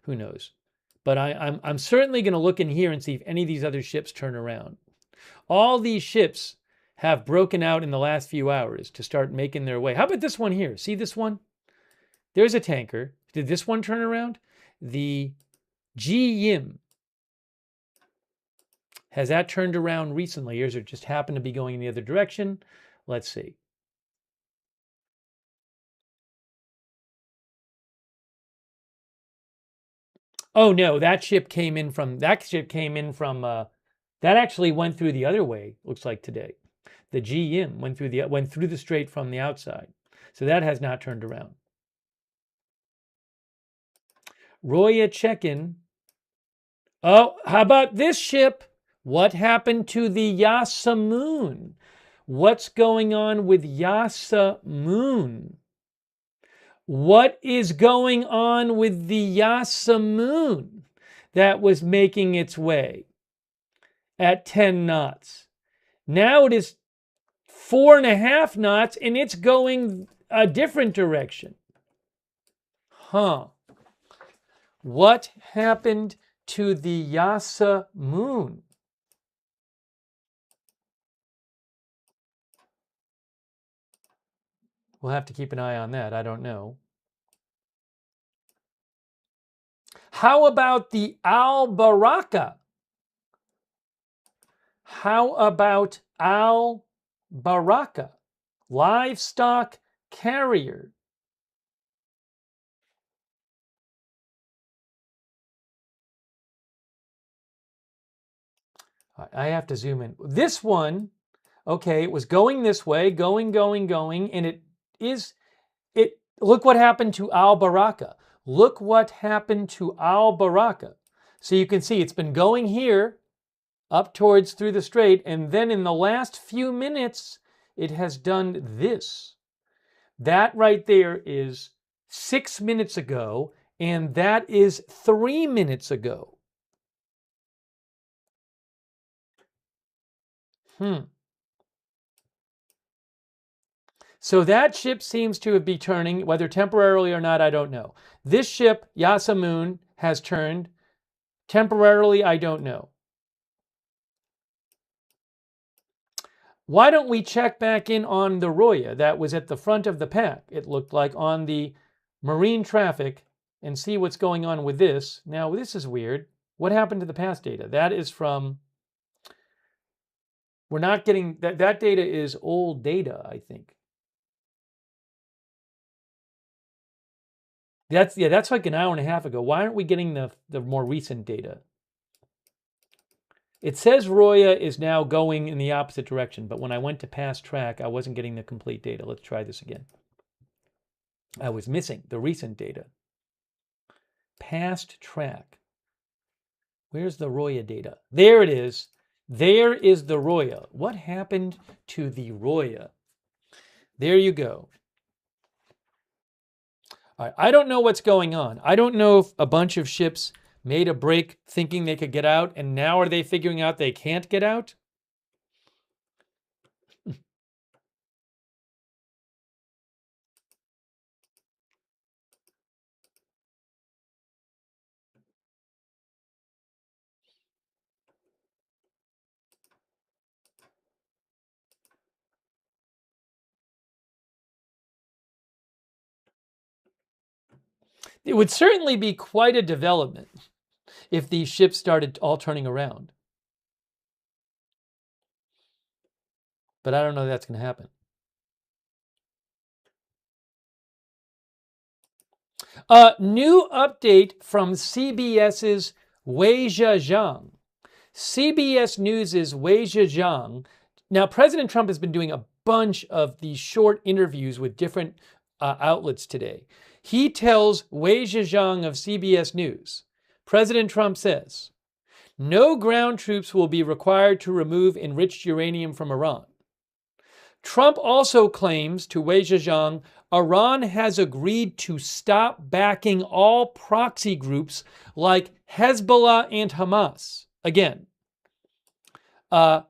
Who knows? But I'm certainly going to look in here and see if any of these other ships turn around. All these ships have broken out in the last few hours to start making their way. How about this one here? See this one? There's a tanker. Did this one turn around? The G-Yim. Has that turned around recently, or does it just happen to be going in the other direction? Let's see. Oh no, that ship came in from, that actually went through the other way, looks like today. The G-Yim went through the strait from the outside. So that has not turned around. Roya check-in. Oh, how about this ship? What happened to the Yasamoon? What's going on with Yasamoon? What is going on with the Yasamoon that was making its way at 10 knots? Now it is 4.5 knots and it's going a different direction. Huh. What happened to the Yasamoon? We'll have to keep an eye on that. I don't know. How about the Al-Baraka? How about Al-Baraka? Livestock carrier. I have to zoom in. This one, okay, it was going this way, going, and look what happened to Al-Baraka. Look what happened to Al-Baraka. So you can see it's been going here up towards through the strait, and then in the last few minutes, it has done this. That right there is 6 minutes ago, and that is 3 minutes ago. So that ship seems to be turning, whether temporarily or not, I don't know. This ship, Yasamoon, has turned. Temporarily, I don't know. Why don't we check back in on the Roya that was at the front of the pack, it looked like, on the marine traffic, and see what's going on with this. Now, this is weird. What happened to the past data? That is from, we're not getting, that data is old data, I think. That's like an hour and a half ago. Why aren't we getting the more recent data? It says Roya is now going in the opposite direction, but when I went to past track, I wasn't getting the complete data. Let's try this again. I was missing the recent data. Past track. Where's the Roya data? There it is. There is the Roya. What happened to the Roya? There you go. All right, I don't know what's going on. I don't know if a bunch of ships made a break thinking they could get out, and now are they figuring out they can't get out? It would certainly be quite a development if these ships started all turning around. But I don't know that's going to happen. New update from CBS's Wei Zhejiang. CBS News' Wei Zhejiang. Now, President Trump has been doing a bunch of these short interviews with different outlets today. He tells Wei Zhejiang of CBS News, President Trump says, no ground troops will be required to remove enriched uranium from Iran. Trump also claims to Wei Zhejiang, Iran has agreed to stop backing all proxy groups like Hezbollah and Hamas. Again, Wei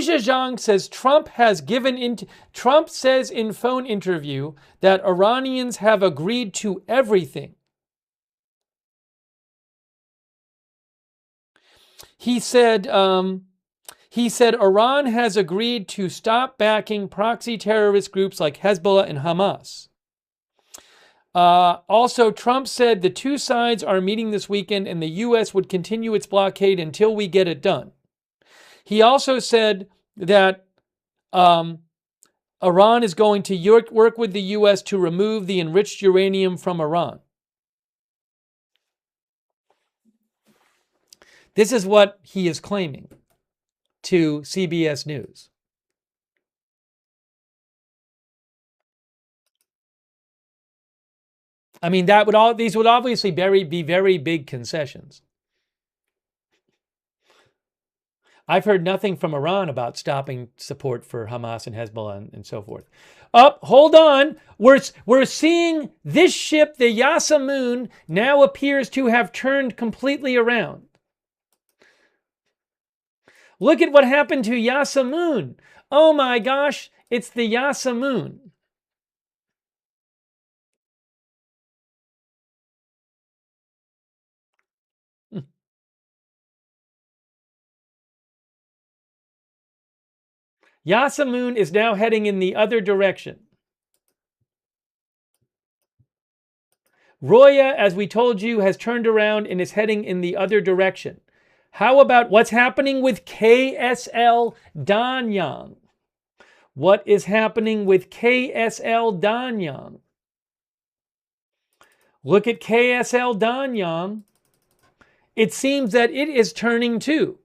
Zhejiang says Trump says in phone interview that Iranians have agreed to everything. He said Iran has agreed to stop backing proxy terrorist groups like Hezbollah and Hamas. Also, Trump said the two sides are meeting this weekend and the U.S. would continue its blockade until we get it done. He also said that Iran is going to work with the U.S. to remove the enriched uranium from Iran. This is what he is claiming to CBS News. I mean, these would obviously be very big concessions. I've heard nothing from Iran about stopping support for Hamas and Hezbollah and so forth. Hold on. We're seeing this ship, the Yasamun, now appears to have turned completely around. Look at what happened to Yasamun. Oh my gosh, it's the Yasamun. Yasamun is now heading in the other direction. Roya, as we told you, has turned around and is heading in the other direction. How about what's happening with KSL Danyang? What is happening with KSL Danyang? Look at KSL Danyang. It seems that it is turning too.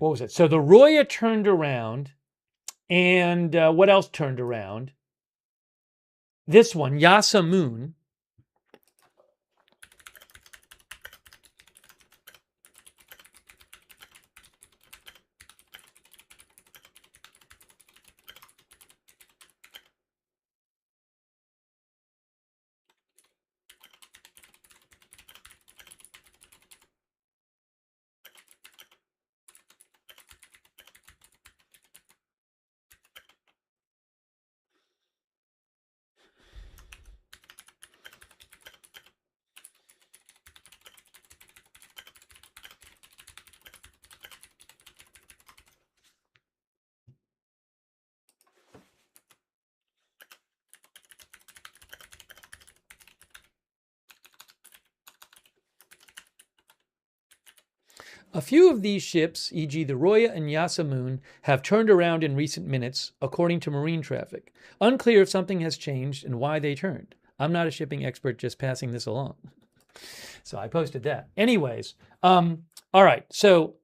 What was it? So the Roya turned around, and what else turned around? This one, Yasamun. A few of these ships, e.g. the Roya and Yasamun, have turned around in recent minutes, according to marine traffic. Unclear if something has changed and why they turned. I'm not a shipping expert, just passing this along. So I posted that. Anyways, all right. So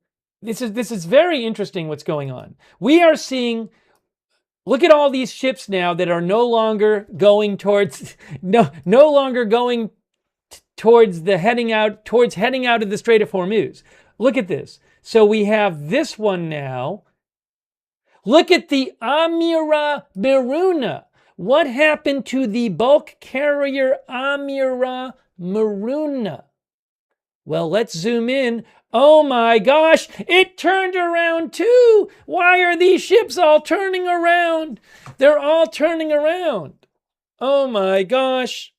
this is very interesting what's going on. We are seeing, look at all these ships now that are no longer going towards, no longer going towards heading out of the Strait of Hormuz. Look at this. So we have this one now. Look at the Amira Maruna. What happened to the bulk carrier Amira Maruna? Well, let's zoom in. Oh my gosh, it turned around too. Why are these ships all turning around? They're all turning around. Oh my gosh.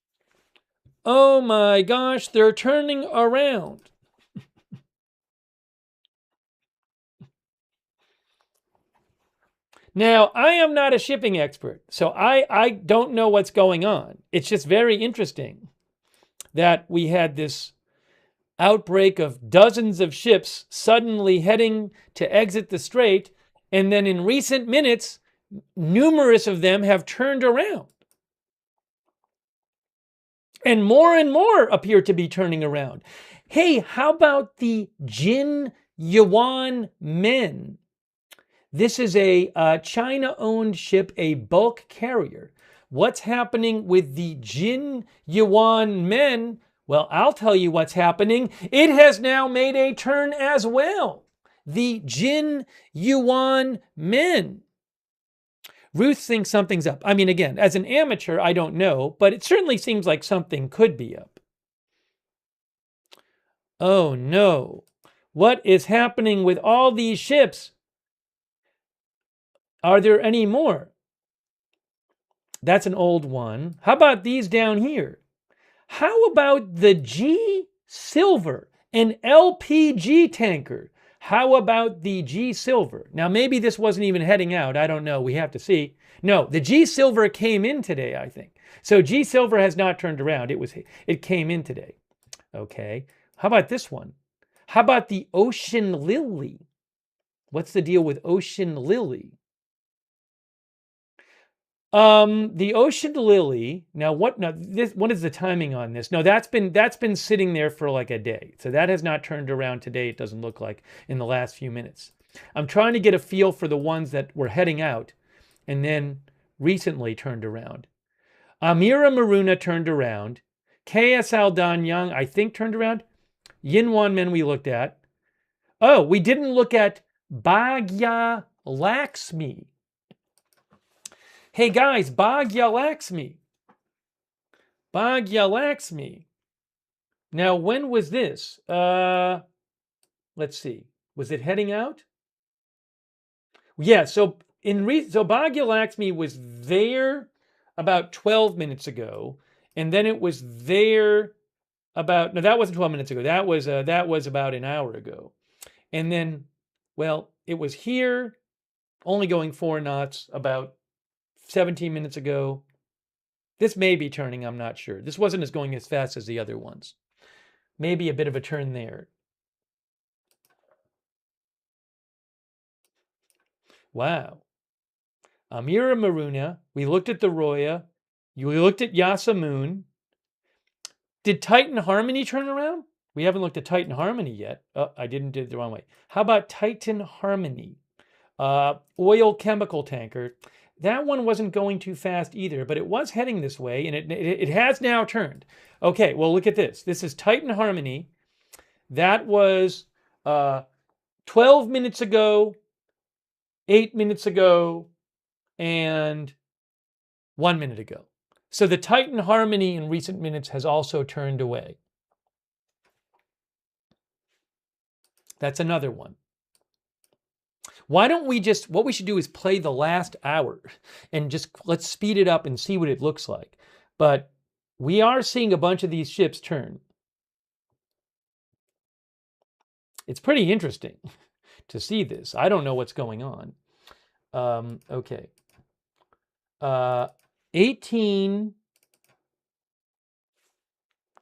Oh my gosh, they're turning around. Now, I am not a shipping expert, so I don't know what's going on. It's just very interesting that we had this outbreak of dozens of ships suddenly heading to exit the strait, and then in recent minutes, numerous of them have turned around. And more appear to be turning around. Hey, how about the Jin Yuan Men? This is a China-owned ship, a bulk carrier. What's happening with the Jin Yuan Men? Well, I'll tell you what's happening. It has now made a turn as well. The Jin Yuan Men. Ruth thinks something's up. I mean, again, as an amateur, I don't know, but it certainly seems like something could be up. Oh no. What is happening with all these ships? Are there any more? That's an old one. How about these down here? How about the G Silver, an LPG tanker? How about the G Silver? Now, maybe this wasn't even heading out. I don't know. We have to see. No, the G Silver came in today, I think. So G Silver has not turned around. It came in today. Okay. How about this one? How about the Ocean Lily? What's the deal with Ocean Lily? The Ocean Lily. Now, what is the timing on this? No, that's been sitting there for like a day. So that has not turned around today. It doesn't look like in the last few minutes. I'm trying to get a feel for the ones that were heading out and then recently turned around. Amira Maruna turned around. KSL Danyang, I think, turned around. Yinwan Men we looked at. Oh, we didn't look at Bhagya Laxmi. Hey guys, Bhagya Laxmi. Bhagya Laxmi. Now, when was this? Let's see. Was it heading out? Yeah, so Bhagya Laxmi was there about 12 minutes ago, and then it was there about, no, that wasn't 12 minutes ago. That was about an hour ago. And then, well, it was here, only going 4 knots about 17 minutes ago. This may be turning, I'm not sure. This wasn't going as fast as the other ones. Maybe a bit of a turn there. Wow. Amira Maruna. We looked at the Roya. We looked at Yasamun. Did Titan Harmony turn around? We haven't looked at Titan Harmony yet. Oh, I did it the wrong way. How about Titan Harmony? Oil chemical tanker. That one wasn't going too fast either, but it was heading this way, and it has now turned. Okay, well, look at this. This is Titan Harmony. That was 12 minutes ago, 8 minutes ago, and 1 minute ago. So the Titan Harmony in recent minutes has also turned away. That's another one. Why don't we just, what we should do is play the last hour and just let's speed it up and see what it looks like. But we are seeing a bunch of these ships turn. It's pretty interesting to see this. I don't know what's going on. Okay. 18.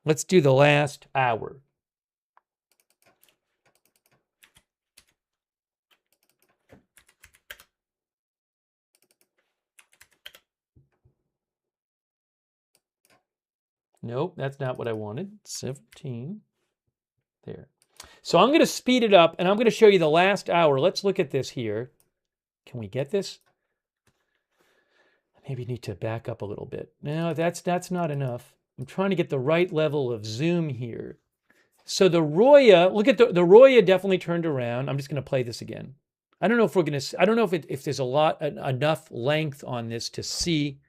Let's do the last hour. Nope, that's not what I wanted. 17. There. So I'm going to speed it up, and I'm going to show you the last hour. Let's look at this here. Can we get this? Maybe need to back up a little bit. No, that's not enough. I'm trying to get the right level of zoom here. So the Roya, look at the Roya definitely turned around. I'm just going to play this again. I don't know if we're going to, I don't know if there's enough length on this to see.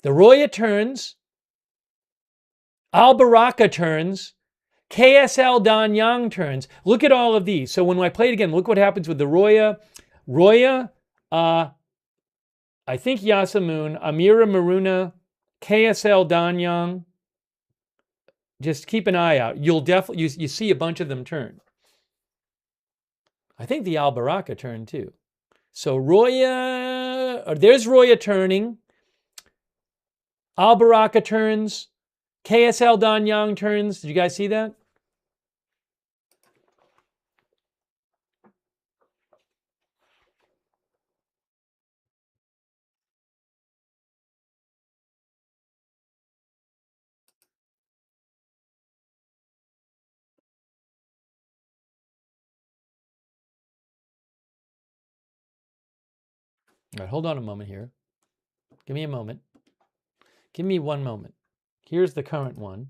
The Roya turns, Al Baraka turns, KSL Danyang turns. Look at all of these. So when I play it again, look what happens with the Roya. Roya, I think Yasamun, Amira Maruna, KSL Danyang. Just keep an eye out. You'll definitely, you see a bunch of them turn. I think the Al Baraka turned too. So Roya, there's Roya turning. Al Baraka turns. KSL Danyang turns. Did you guys see that? All right, hold on a moment here. Give me a moment. Give me one moment. Here's the current one.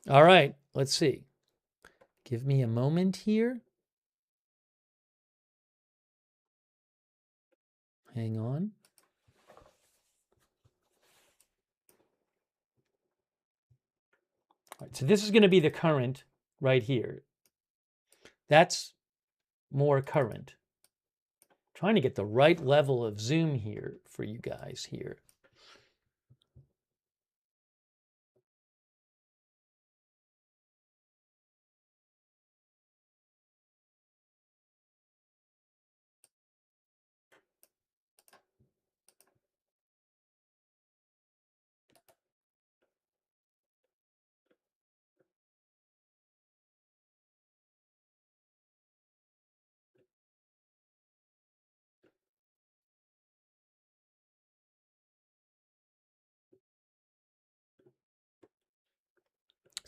All right, let's see. Give me a moment here. Hang on. All right, so this is going to be the current right here. That's more current. Trying to get the right level of zoom here for you guys here.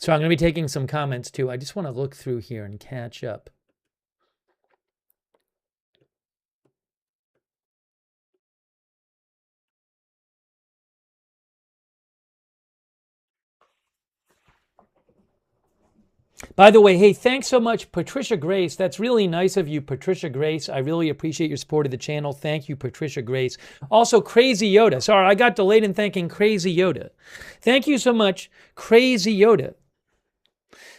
So I'm going to be taking some comments too. I just want to look through here and catch up. By the way, hey, thanks so much, Patricia Grace. That's really nice of you, Patricia Grace. I really appreciate your support of the channel. Thank you, Patricia Grace. Also, Crazy Yoda. Sorry, I got delayed in thanking Crazy Yoda. Thank you so much, Crazy Yoda,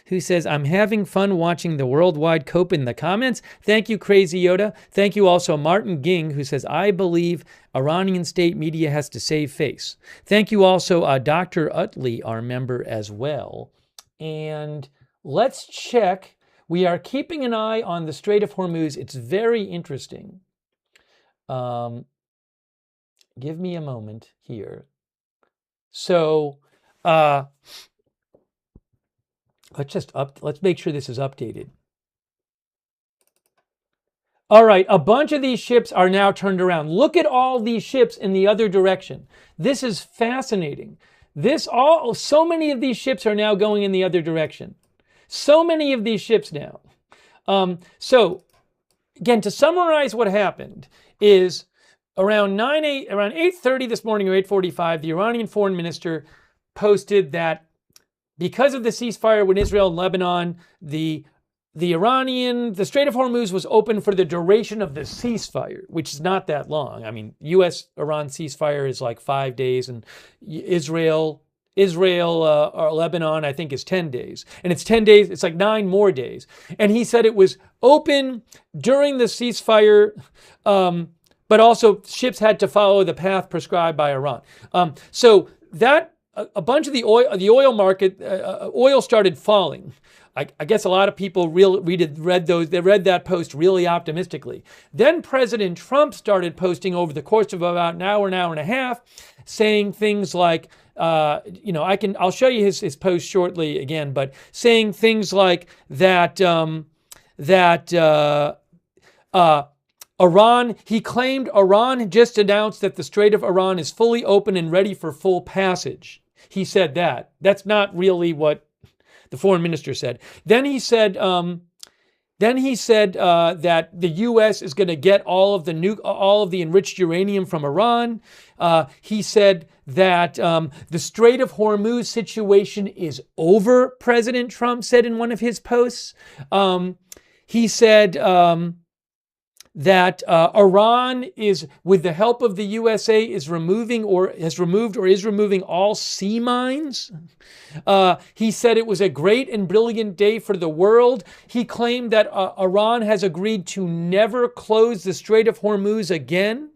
who says, I'm having fun watching the worldwide cope in the comments. Thank you, Crazy Yoda. Thank you also, Martin Ging, who says, I believe Iranian state media has to save face. Thank you also, Dr. Utley, our member as well. And let's check. We are keeping an eye on the Strait of Hormuz. It's very interesting. Give me a moment here. So let's make sure this is updated. All right, a bunch of these ships are now turned around. Look at all these ships in the other direction. This is fascinating. So many of these ships are now going in the other direction. So many of these ships now. So again, to summarize what happened is around 8:30 this morning or 8:45, the Iranian foreign minister posted that because of the ceasefire with Israel and Lebanon, the Strait of Hormuz was open for the duration of the ceasefire, which is not that long. I mean, U.S.-Iran ceasefire is like 5 days, and Israel Israel or Lebanon, I think, is 10 days. And it's 10 days, it's like 9 more days. And he said it was open during the ceasefire, but also ships had to follow the path prescribed by Iran. So that a bunch of the oil market, oil started falling. I guess a lot of people read that post really optimistically. Then President Trump started posting over the course of about an hour and a half, saying things like, I'll show you his post shortly again, but saying things like that Iran, he claimed Iran had just announced that the Strait of Hormuz is fully open and ready for full passage. He said that. That's not really what the foreign minister said. Then he said that the U.S. is going to get all of the enriched uranium from Iran. He said that the Strait of Hormuz situation is over, President Trump said in one of his posts. He said that Iran is, with the help of the USA, is removing all sea mines. He said it was a great and brilliant day for the world. He claimed that Iran has agreed to never close the Strait of Hormuz again,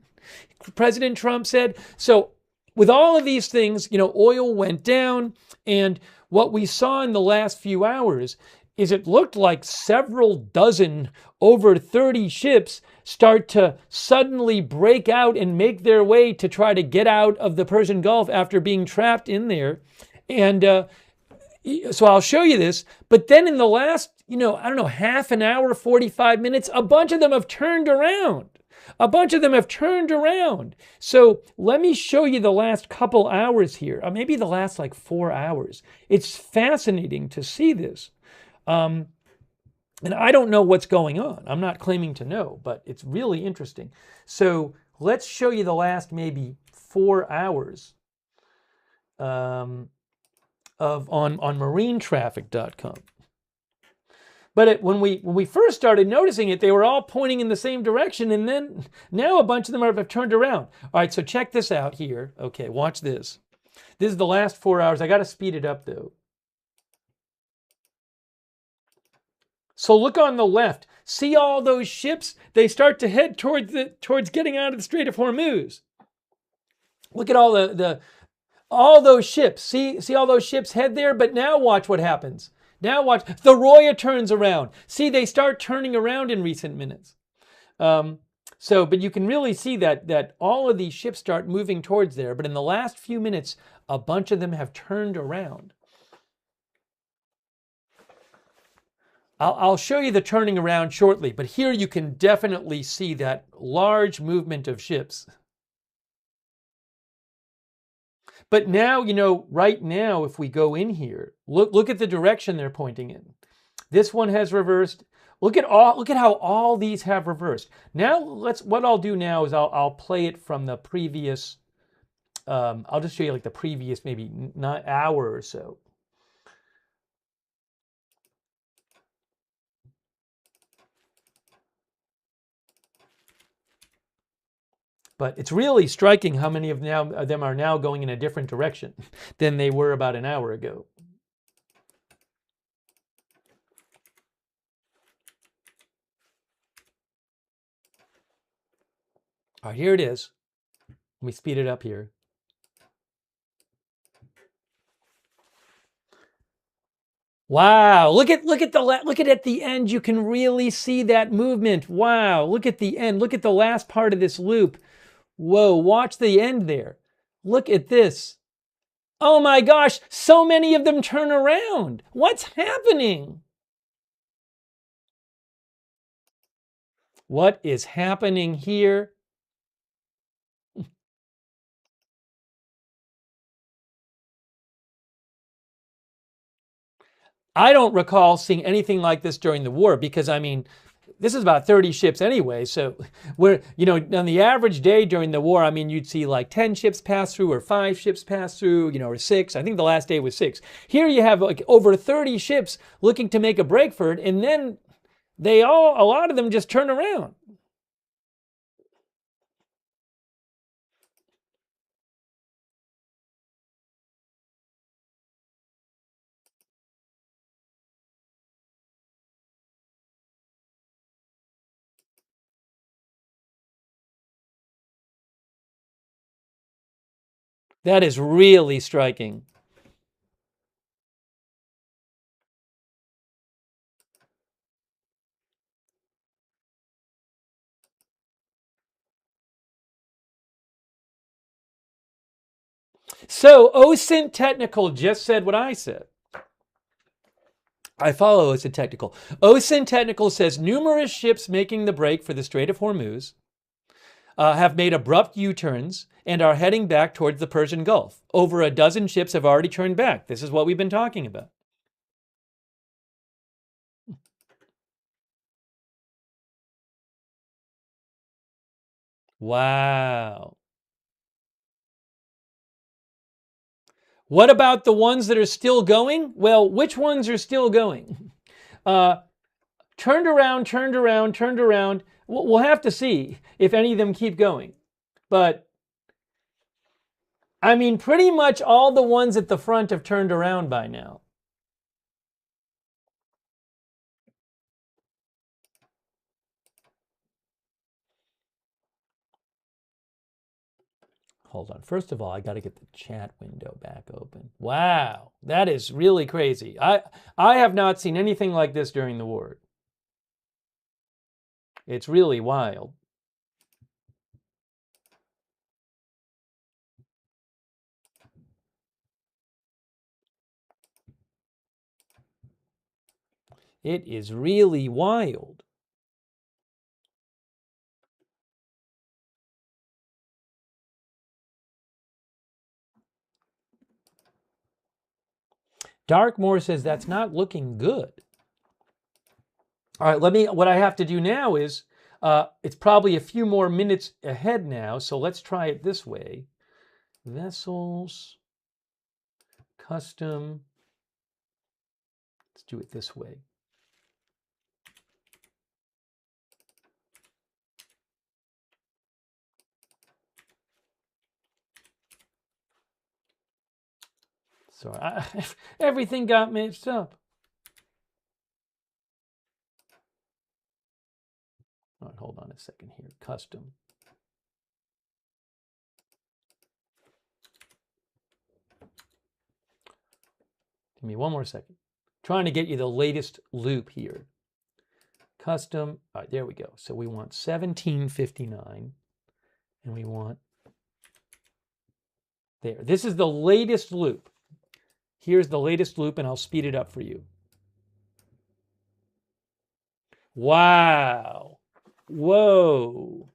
President Trump said. So with all of these things, oil went down, and what we saw in the last few hours is it looked like several dozen, over 30 ships start to suddenly break out and make their way to try to get out of the Persian Gulf after being trapped in there. And so I'll show you this. But then in the last, half an hour, 45 minutes, a bunch of them have turned around. So let me show you the last couple hours here, or maybe the last 4 hours. It's fascinating to see this. And I don't know what's going on. I'm not claiming to know, but it's really interesting. So let's show you the last maybe 4 hours on marinetraffic.com. But when we first started noticing it, they were all pointing in the same direction, and then now a bunch of them have turned around. All right, so check this out here. Okay, watch this. This is the last 4 hours. I got to speed it up though. So look on the left. See all those ships? They start to head towards getting out of the Strait of Hormuz. Look at all those ships. See all those ships head there? But now watch what happens. Now watch. The Roya turns around. See, they start turning around in recent minutes. But you can really see that all of these ships start moving towards there. But in the last few minutes, a bunch of them have turned around. I'll show you the turning around shortly, but here you can definitely see that large movement of ships. But now, right now, if we go in here, look at the direction they're pointing in. This one has reversed. Look at how all these have reversed. Now, what I'll do now is I'll play it from the previous. I'll just show you the previous maybe hour or so. But it's really striking how many of them are now going in a different direction than they were about an hour ago. All right, here it is. Let me speed it up here. Wow, look at the end. You can really see that movement. Wow, look at the end. Look at the last part of this loop. Whoa, watch the end there. Look at this. Oh my gosh, so many of them turn around. What's happening? What is happening here? I don't recall seeing anything like this during the war because, this is about 30 ships anyway. So on the average day during the war, you'd see 10 ships pass through or 5 ships pass through, or 6. I think the last day was 6. Here you have over 30 ships looking to make a break for it. And then a lot of them just turn around. That is really striking. So OSINT Technical just said what I said. I follow OSINT Technical. OSINT Technical says numerous ships making the break for the Strait of Hormuz have made abrupt U-turns and are heading back towards the Persian Gulf. Over a dozen ships have already turned back. This is what we've been talking about. Wow. What about the ones that are still going? Well, which ones are still going? Turned around, turned around, turned around. We'll have to see if any of them keep going. But, I mean, pretty much all the ones at the front have turned around by now. Hold on. First of all, I got to get the chat window back open. Wow, that is really crazy. I have not seen anything like this during the war. It's really wild. It is really wild. Darkmore says that's not looking good. All right, what I have to do now is, it's probably a few more minutes ahead now, so let's try it this way. Vessels, custom, let's do it this way. Sorry, everything got mixed up. All right, hold on a second here. Custom. Give me one more second. Trying to get you the latest loop here. Custom. All right, there we go. So we want 1759, and we want there. This is the latest loop. Here's the latest loop, and I'll speed it up for you. Wow. Whoa.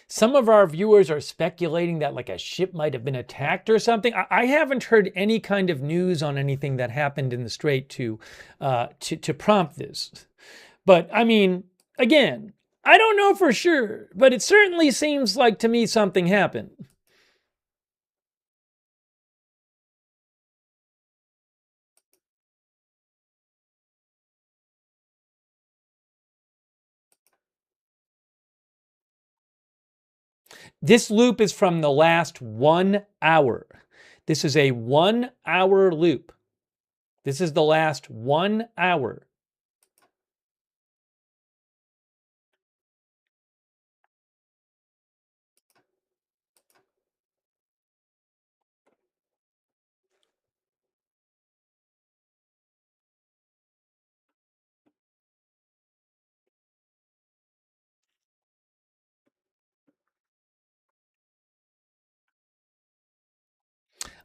Some of our viewers are speculating that like a ship might have been attacked or something. I haven't heard any kind of news on anything that happened in the Strait to prompt this. But I mean, again, I don't know for sure, but it certainly seems like to me something happened. This loop is from the last 1 hour. This is a 1 hour loop. This is the last 1 hour.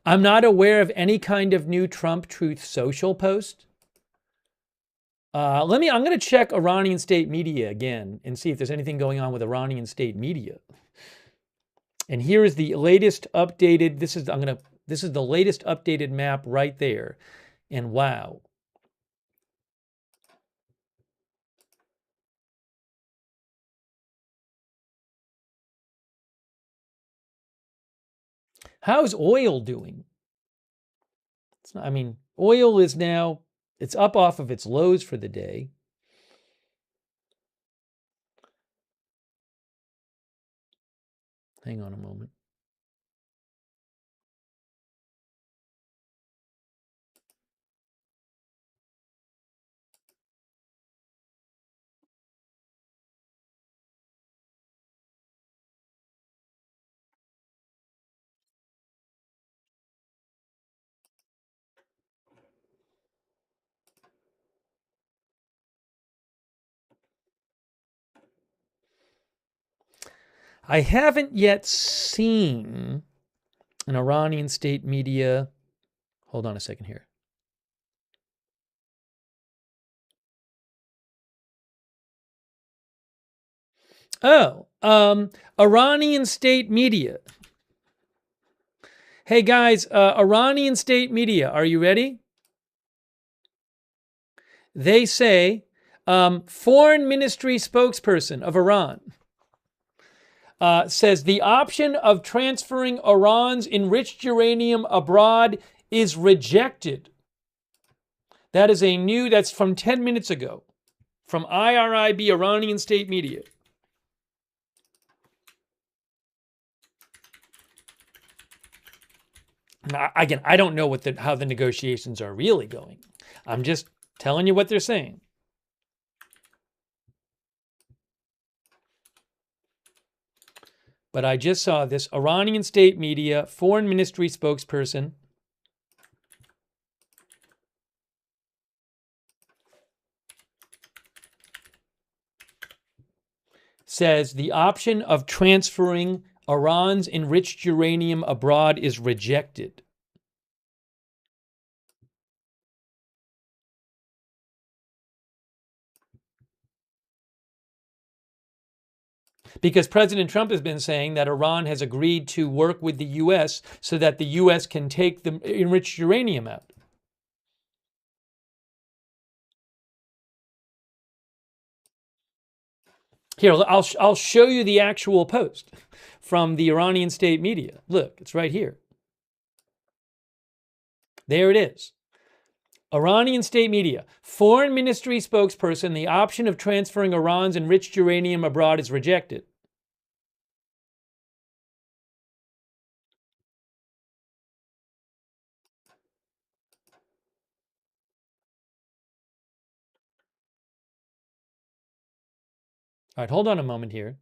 I'm not aware of any kind of new Trump Truth Social post. I'm going to check Iranian state media again and see if there's anything going on with Iranian state media. And here is the latest updated. This is the latest updated map right there. And wow. How's oil doing? It's not, I mean, oil is now, it's up off of its lows for the day. Hang on a moment. I haven't yet seen an Iranian state media. Hold on a second here. Oh, Iranian state media. Hey guys, Iranian state media, are you ready? They say, foreign ministry spokesperson of Iran says the option of transferring Iran's enriched uranium abroad is rejected. That is that's from 10 minutes ago, from IRIB, Iranian state media. Now, again, I don't know how the negotiations are really going. I'm just telling you what they're saying. But I just saw this Iranian state media, foreign ministry spokesperson says the option of transferring Iran's enriched uranium abroad is rejected. Because President Trump has been saying that Iran has agreed to work with the U.S. so that the U.S. can take the enriched uranium out. Here, I'll show you the actual post from the Iranian state media. Look, it's right here. There it is. Iranian state media. Foreign ministry spokesperson, the option of transferring Iran's enriched uranium abroad is rejected. All right, hold on a moment here.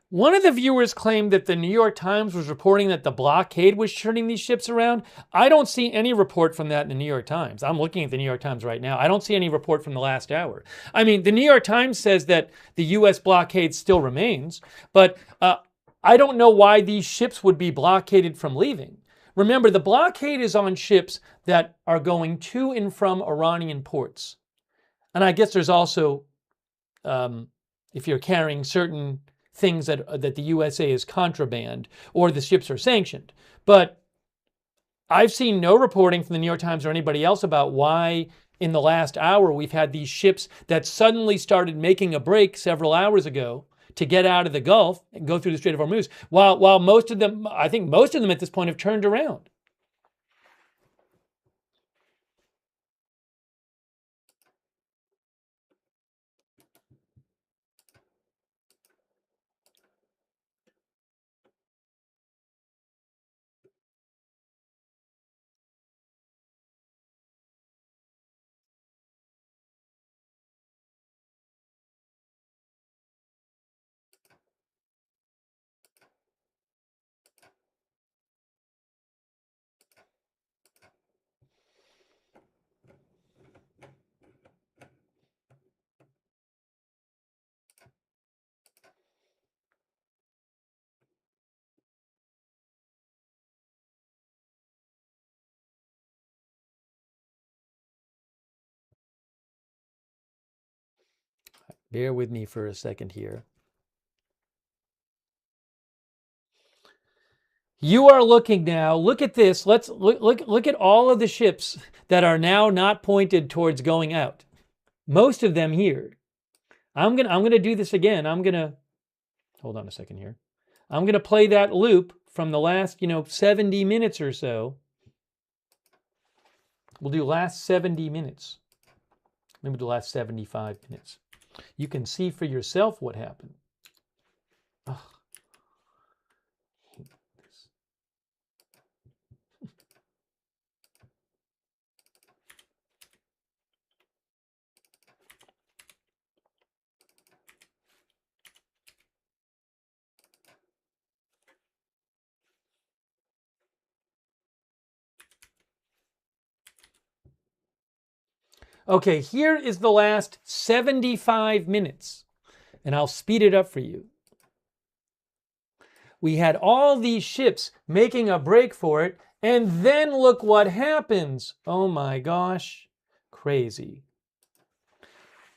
One of the viewers claimed that the New York Times was reporting that the blockade was turning these ships around. I don't see any report from that in the New York Times. I'm looking at the New York Times right now. I don't see any report from the last hour. I mean, the New York Times says that the U.S. blockade still remains, but I don't know why these ships would be blockaded from leaving. Remember, the blockade is on ships that are going to and from Iranian ports. And I guess there's also, if you're carrying certain things that the USA is contraband or the ships are sanctioned. But I've seen no reporting from the New York Times or anybody else about why in the last hour we've had these ships that suddenly started making a break several hours ago to get out of the Gulf and go through the Strait of Hormuz, while most of them, I think most of them at this point have turned around. Bear with me for a second here. You are looking now, look at this. Let's look at all of the ships that are now not pointed towards going out. Most of them here. I'm gonna do this again. Hold on a second here. I'm gonna play that loop from the last, 70 minutes or so. We'll do last 70 minutes. Maybe the last 75 minutes. You can see for yourself what happened. Ugh. Okay, here is the last 75 minutes, and I'll speed it up for you. We had all these ships making a break for it, and then look what happens. Oh my gosh, crazy.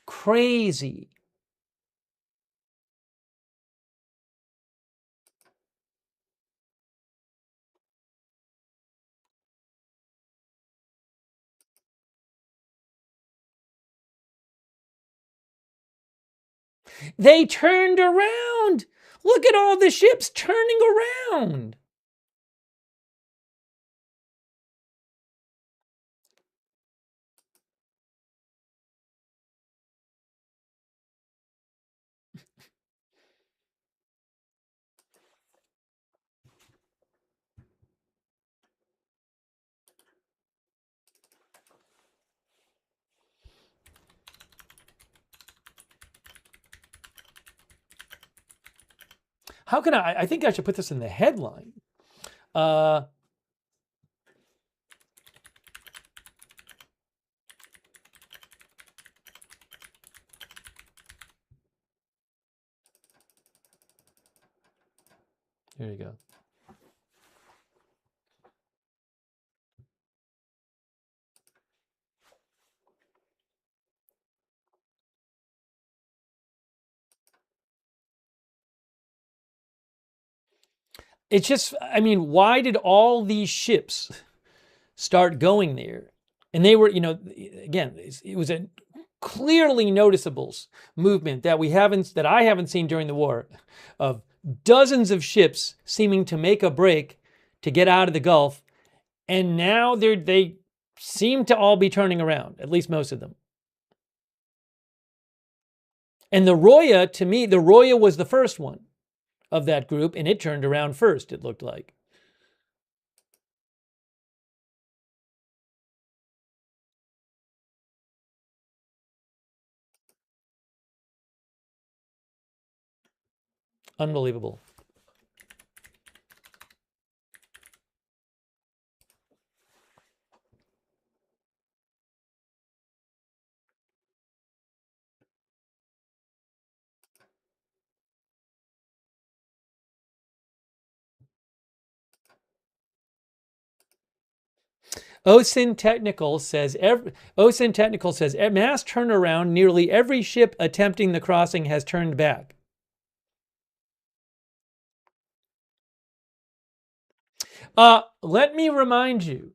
Crazy. They turned around. Look at all the ships turning around. How can I think I should put this in the headline. Here you go. It's just, I mean, why did all these ships start going there? And they were, again, it was a clearly noticeable movement that I haven't seen during the war, of dozens of ships seeming to make a break to get out of the Gulf, and now they seem to all be turning around, at least most of them. And the Roya, to me, the Roya was the first one of that group, and it turned around first, it looked like. Unbelievable. OSIN Technical says mass turnaround. Nearly every ship attempting the crossing has turned back. Let me remind you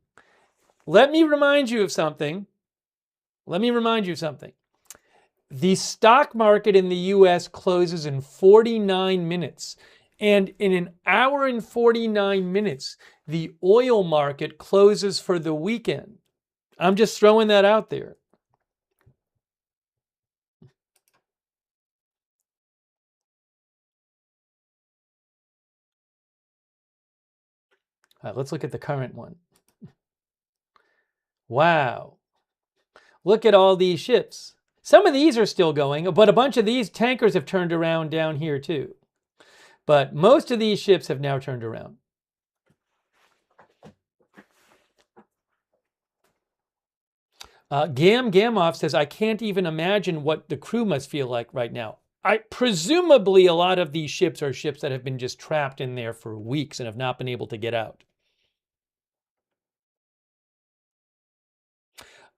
of something. The stock market in the US closes in 49 minutes. And in an hour and 49 minutes, the oil market closes for the weekend. I'm just throwing that out there. All right, let's look at the current one. Wow. Look at all these ships. Some of these are still going, but a bunch of these tankers have turned around down here too. But most of these ships have now turned around. Gamoff says, I can't even imagine what the crew must feel like right now. Presumably a lot of these ships are ships that have been just trapped in there for weeks and have not been able to get out.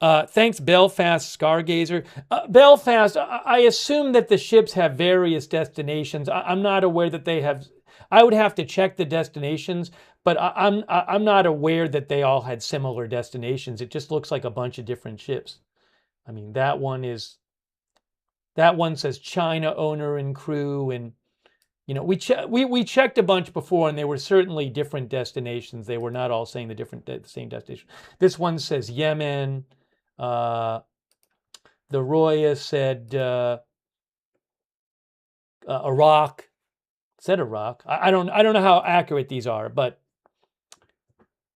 Thanks, Belfast Scargazer. Belfast, I assume that the ships have various destinations. I'm not aware that they have. I would have to check the destinations, but I'm not aware that they all had similar destinations. It just looks like a bunch of different ships. I mean, that one says China owner and crew, and we checked a bunch before, and they were certainly different destinations. They were not all saying the same destination. This one says Yemen. The Roya said Iraq. It said Iraq. I don't know how accurate these are, but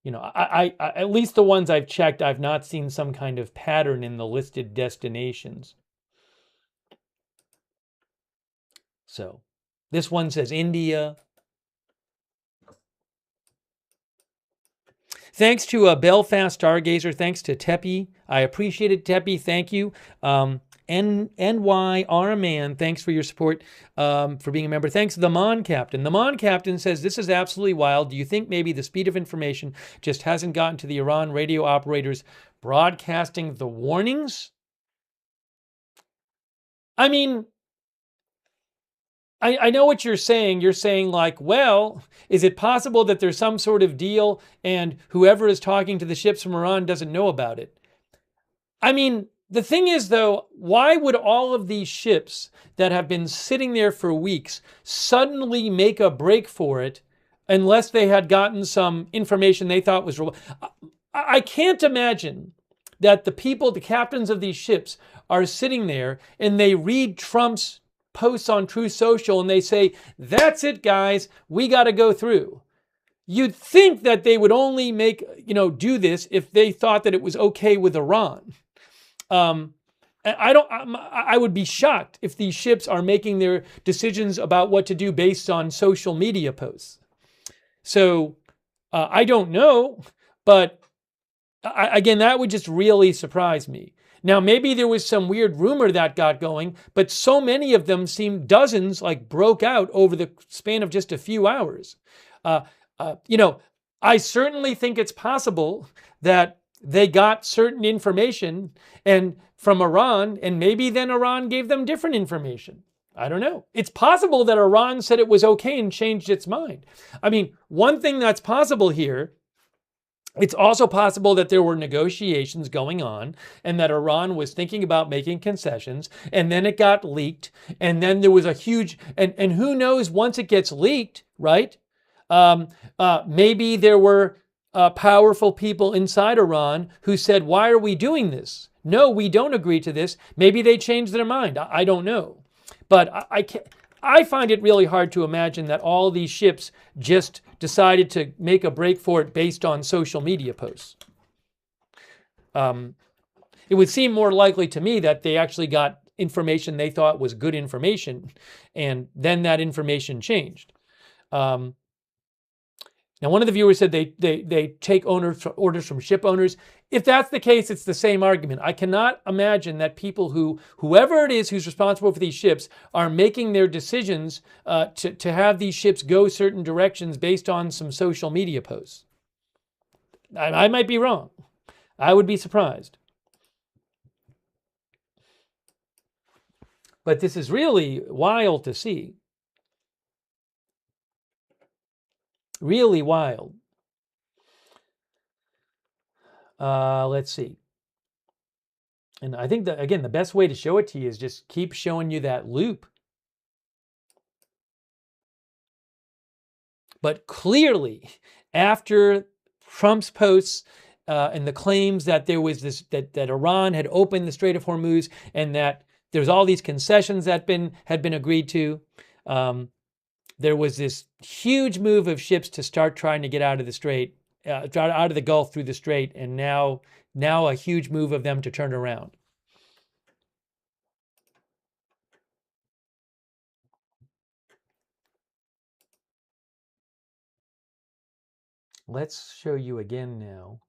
I at least the ones I've checked, I've not seen some kind of pattern in the listed destinations. So this one says India. Thanks to Belfast Stargazer. Thanks to Teppy. I appreciate it, Teppy. Thank you. NY Man, thanks for your support, for being a member. Thanks to the Mon Captain. The Mon Captain says, this is absolutely wild. Do you think maybe the speed of information just hasn't gotten to the Iran radio operators broadcasting the warnings? I mean, I know what you're saying. You're saying like, well, is it possible that there's some sort of deal and whoever is talking to the ships from Iran doesn't know about it? I mean, the thing is, though, why would all of these ships that have been sitting there for weeks suddenly make a break for it unless they had gotten some information they thought was real? I can't imagine that the captains of these ships are sitting there and they read Trump's posts on Truth Social and they say, that's it, guys, we got to go through. You'd think that they would only do this if they thought that it was okay with Iran. I would be shocked if these ships are making their decisions about what to do based on social media posts. So I don't know, but again, that would just really surprise me. Now, maybe there was some weird rumor that got going, but so many of them seemed dozens broke out over the span of just a few hours. I certainly think it's possible that they got certain information and from Iran, and maybe then Iran gave them different information. I don't know. It's possible that Iran said it was okay and changed its mind. I mean, one thing that's possible here, it's also possible that there were negotiations going on and that Iran was thinking about making concessions, and then it got leaked, and then there was a huge, and who knows, once it gets leaked, right? Maybe there were powerful people inside Iran who said, why are we doing this? No, we don't agree to this. Maybe they changed their mind. I don't know. But I find it really hard to imagine that all these ships just decided to make a break for it based on social media posts. It would seem more likely to me that they actually got information they thought was good information, and then that information changed. Now, one of the viewers said they take orders from ship owners. If that's the case, it's the same argument. I cannot imagine that people whoever it is who's responsible for these ships are making their decisions to have these ships go certain directions based on some social media posts. I might be wrong. I would be surprised. But this is really wild to see. Really wild. Let's see. And I think that, again, the best way to show it to you is just keep showing you that loop. But clearly, after Trump's posts and the claims that there was that Iran had opened the Strait of Hormuz and that there's all these concessions that had been agreed to, there was this huge move of ships to start trying to get out of the strait, out of the Gulf through the strait, and now a huge move of them to turn around. Let's show you again now.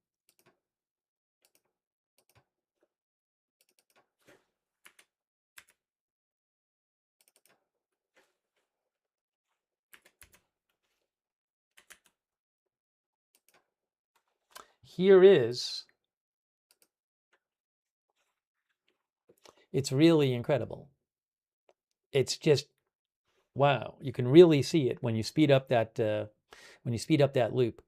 Here is It's really incredible. It's just wow. You can really see it when you speed up that loop.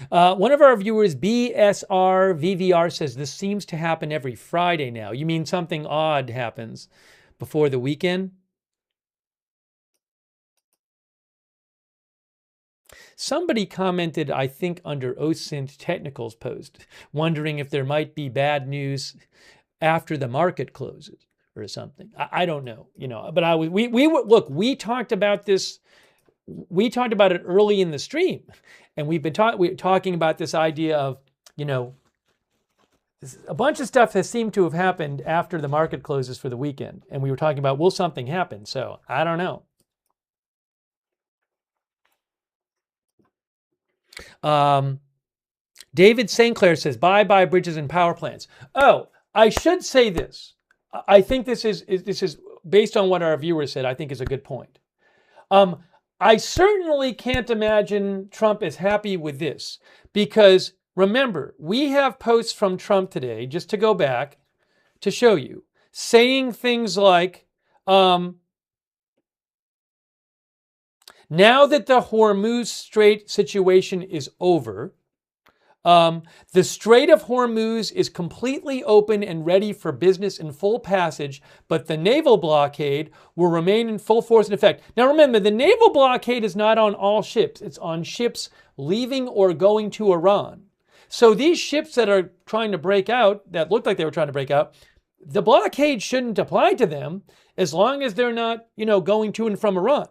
One of our viewers, BSR says this seems to happen every Friday now. You mean something odd happens before the weekend? Somebody commented, I think, under OSINT Technical's post, wondering if there might be bad news after the market closes or something. I don't know, But we talked about this. We talked about it early in the stream, and we're talking about this idea of, a bunch of stuff has seemed to have happened after the market closes for the weekend, and we were talking about, will something happen? So I don't know. David St. Clair says, bye bridges and power plants. Oh, I should say this. I think this is based on what our viewers said, I think is a good point. I certainly can't imagine Trump is happy with this because remember, we have posts from Trump today, just to go back to show you, saying things like, now that the Hormuz Strait situation is over, the Strait of Hormuz is completely open and ready for business in full passage, but the naval blockade will remain in full force and effect. Now remember, the naval blockade is not on all ships. It's on ships leaving or going to Iran. So these ships that are trying to break out, that looked like they were trying to break out, the blockade shouldn't apply to them as long as they're not, going to and from Iran.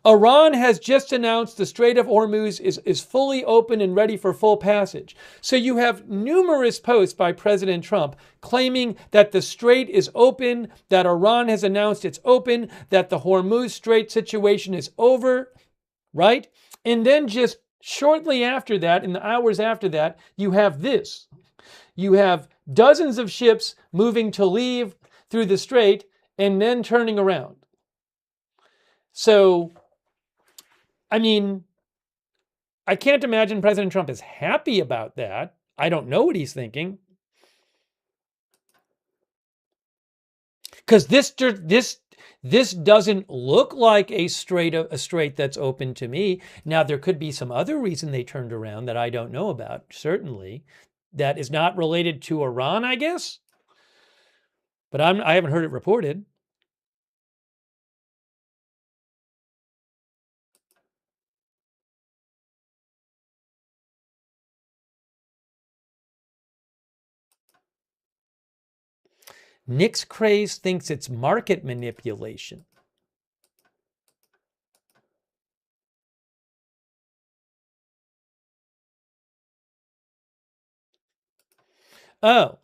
Iran has just announced the Strait of Hormuz is fully open and ready for full passage. So you have numerous posts by President Trump claiming that the strait is open, that Iran has announced it's open, that the Hormuz Strait situation is over, right? And then just shortly after that, in the hours after that, you have this. You have dozens of ships moving to leave through the strait and then turning around. So, I mean, I can't imagine President Trump is happy about that. I don't know what he's thinking. Because this doesn't look like a strait that's open to me. Now, there could be some other reason they turned around that I don't know about, certainly, that is not related to Iran, I guess. But I haven't heard it reported. Nix Craze thinks it's market manipulation. Oh,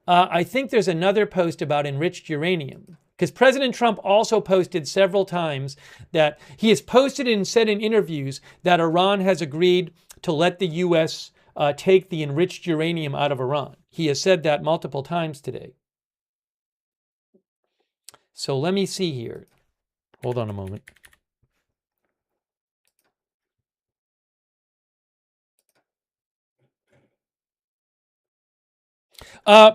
I think there's another post about enriched uranium. Because President Trump also posted several times that he has posted and said in interviews that Iran has agreed to let the U.S. Take the enriched uranium out of Iran. He has said that multiple times today. So let me see here. Hold on a moment.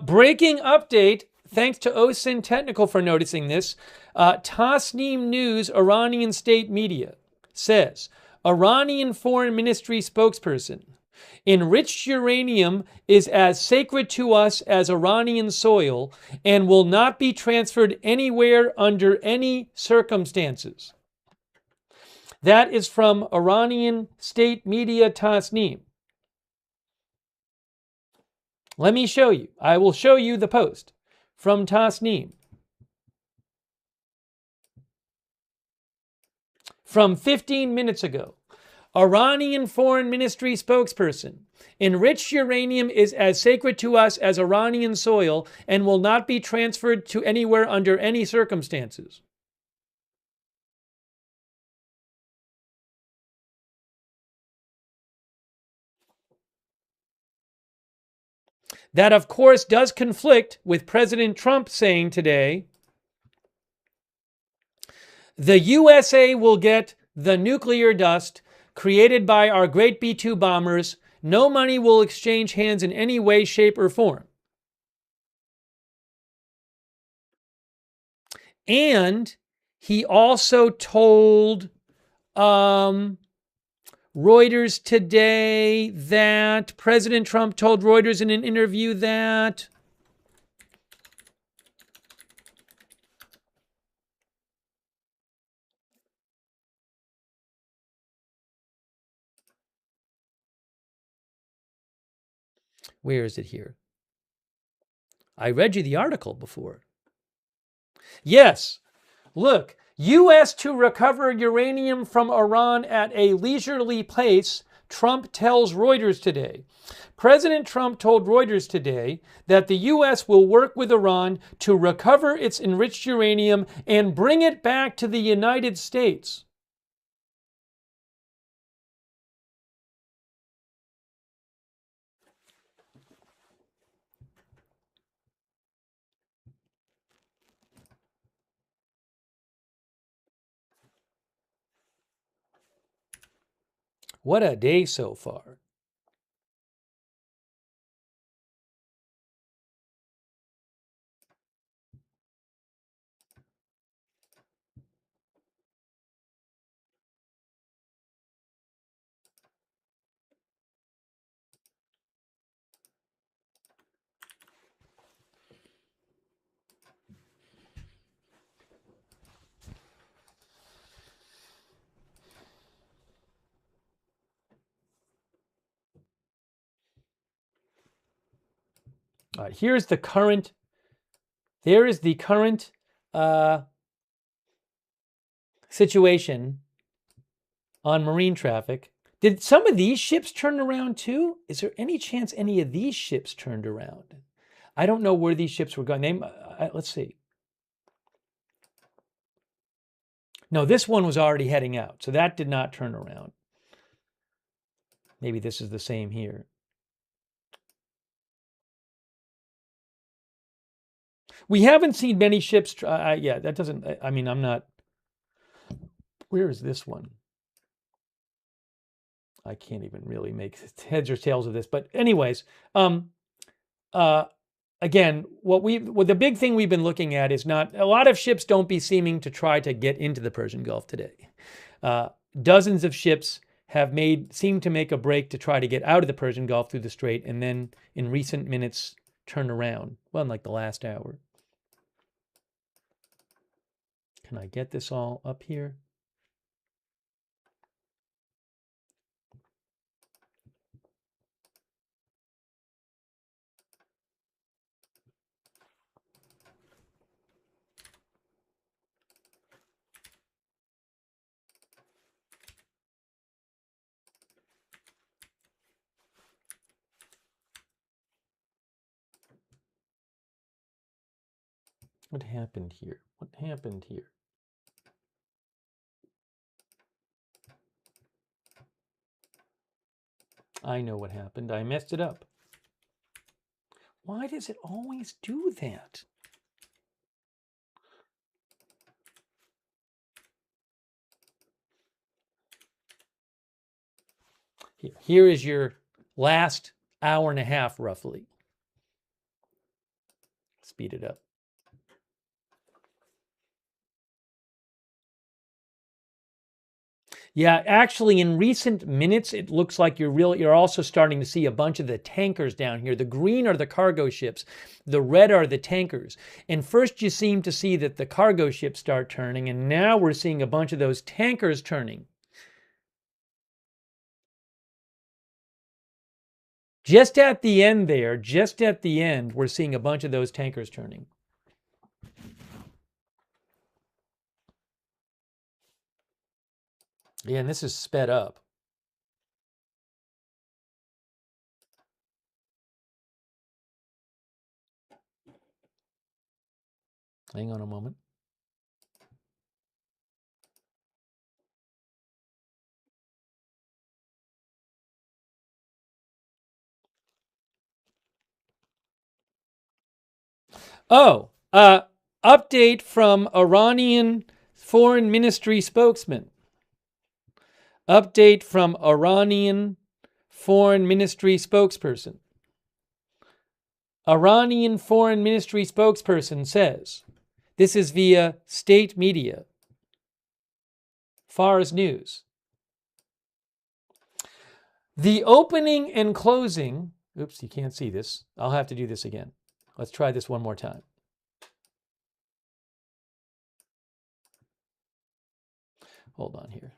Breaking update. Thanks to OSINT Technical for noticing this. Tasnim News, Iranian state media, says, Iranian Foreign Ministry spokesperson, enriched uranium is as sacred to us as Iranian soil and will not be transferred anywhere under any circumstances. That is from Iranian state media Tasnim. Let me show you. I will show you the post from Tasnim. From 15 minutes ago. Iranian Foreign Ministry spokesperson. Enriched uranium is as sacred to us as Iranian soil and will not be transferred to anywhere under any circumstances. That, of course, does conflict with President Trump saying today, the USA will get the nuclear dust created by our great B-2 bombers. No money will exchange hands in any way, shape, or form. And he also told Reuters today that President Trump told Reuters in an interview that where is it here? I read you the article before. Yes, look, U.S. to recover uranium from Iran at a leisurely pace, Trump tells Reuters today. President Trump told Reuters today that the U.S. will work with Iran to recover its enriched uranium and bring it back to the United States. What a day so far. All right, here's the current. There is the current situation on marine traffic. Did some of these ships turn around too? Is there any chance any of these ships turned around? I don't know where these ships were going. Let's see. No, this one was already heading out, so that did not turn around. Maybe this is the same here. We haven't seen many ships. Yeah, that doesn't. I mean, I'm not. Where is this one? I can't even really make heads or tails of this. But anyways, again, the big thing we've been looking at is not a lot of ships don't be seeming to try to get into the Persian Gulf today. Dozens of ships have seemed to make a break to try to get out of the Persian Gulf through the Strait, and then in recent minutes turn around. Well, in like the last hour. Can I get this all up here? What happened here? What happened here? I know what happened. I messed it up. Why does it always do that? Here is your last hour and a half, roughly. Speed it up. Yeah, actually, in recent minutes, it looks like you're also starting to see a bunch of the tankers down here. The green are the cargo ships. The red are the tankers. And first you seem to see that the cargo ships start turning, and now we're seeing a bunch of those tankers turning. Just at the end there, we're seeing a bunch of those tankers turning. Yeah, and this is sped up. Hang on a moment. Oh, update from Iranian Foreign Ministry spokesman. Update from Iranian Foreign Ministry spokesperson. Iranian Foreign Ministry spokesperson says, this is via state media, Fars News. The opening and closing, oops, you can't see this. I'll have to do this again. Let's try this one more time. Hold on here.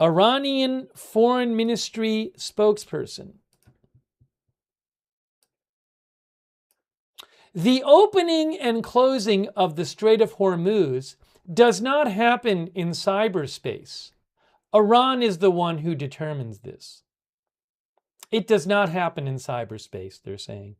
Iranian Foreign Ministry spokesperson. The opening and closing of the Strait of Hormuz does not happen in cyberspace. Iran is the one who determines this. It does not happen in cyberspace, they're saying.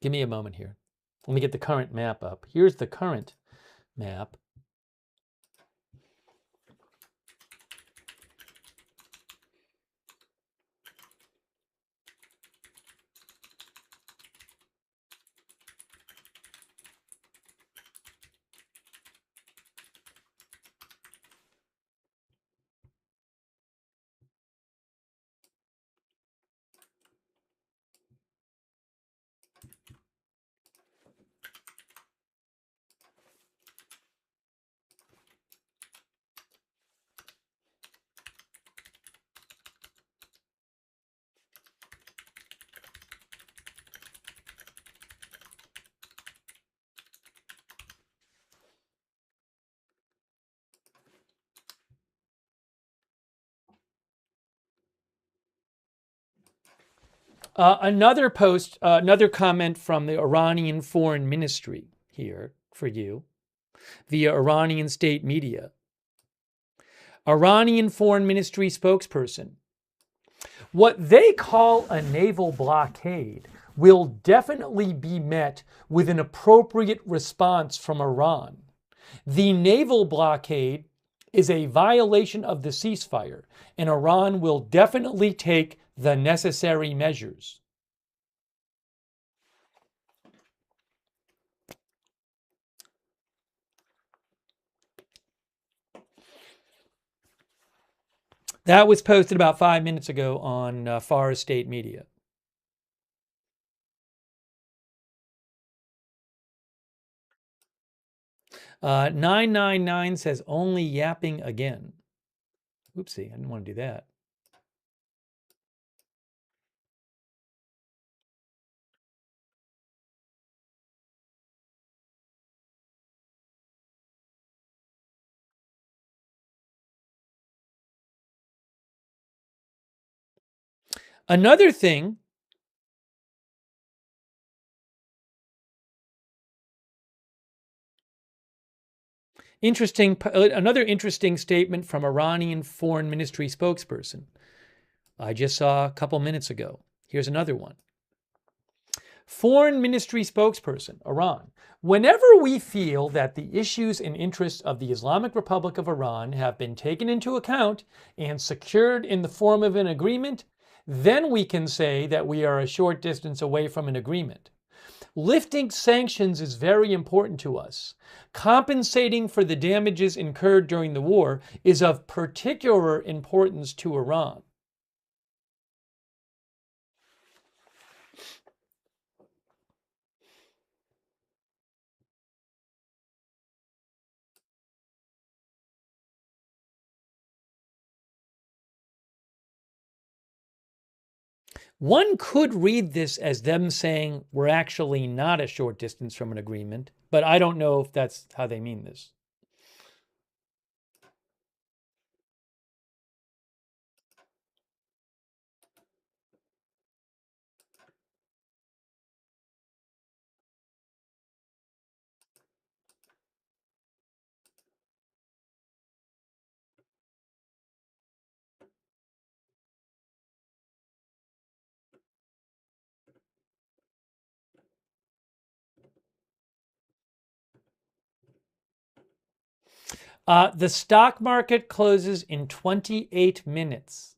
Give me a moment here. Let me get the current map up. Here's the current map. Another post, another comment from the Iranian Foreign Ministry here for you via Iranian state media. Iranian Foreign Ministry spokesperson. What they call a naval blockade will definitely be met with an appropriate response from Iran. The naval blockade is a violation of the ceasefire, and Iran will definitely take the necessary measures. That was posted about 5 minutes ago on Far State Media. Uh, 999 says only yapping again. Oopsie, I didn't want to do that. Another thing, another interesting statement from Iranian Foreign Ministry spokesperson. I just saw a couple minutes ago. Here's another one. Foreign Ministry spokesperson, Iran. Whenever we feel that the issues and interests of the Islamic Republic of Iran have been taken into account and secured in the form of an agreement, then we can say that we are a short distance away from an agreement. Lifting sanctions is very important to us. Compensating for the damages incurred during the war is of particular importance to Iran. One could read this as them saying we're actually not a short distance from an agreement, but I don't know if that's how they mean this. The stock market closes in 28 minutes.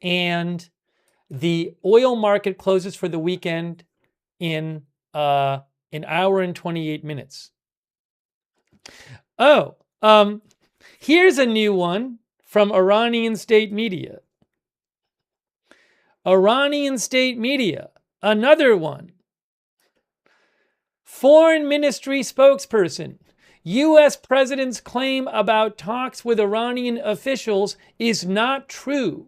And the oil market closes for the weekend in an hour and 28 minutes. Oh, here's a new one from Iranian state media. Iranian state media, another one. Foreign Ministry spokesperson. U.S. President's claim about talks with Iranian officials is not true.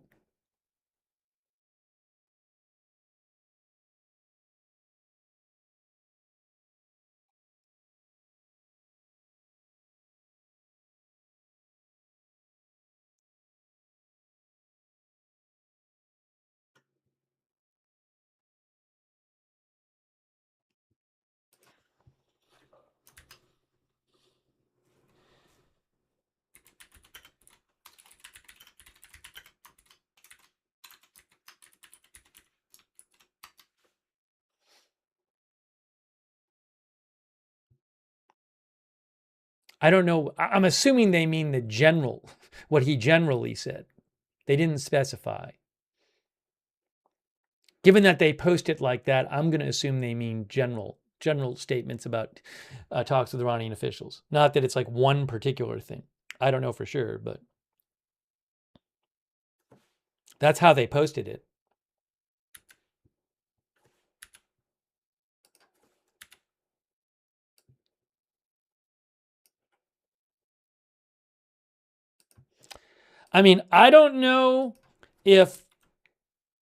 I don't know. I'm assuming they mean the general, what he generally said. They didn't specify. Given that they post it like that, I'm going to assume they mean general statements about talks with Iranian officials. Not that it's like one particular thing. I don't know for sure, but that's how they posted it. I mean, I don't know if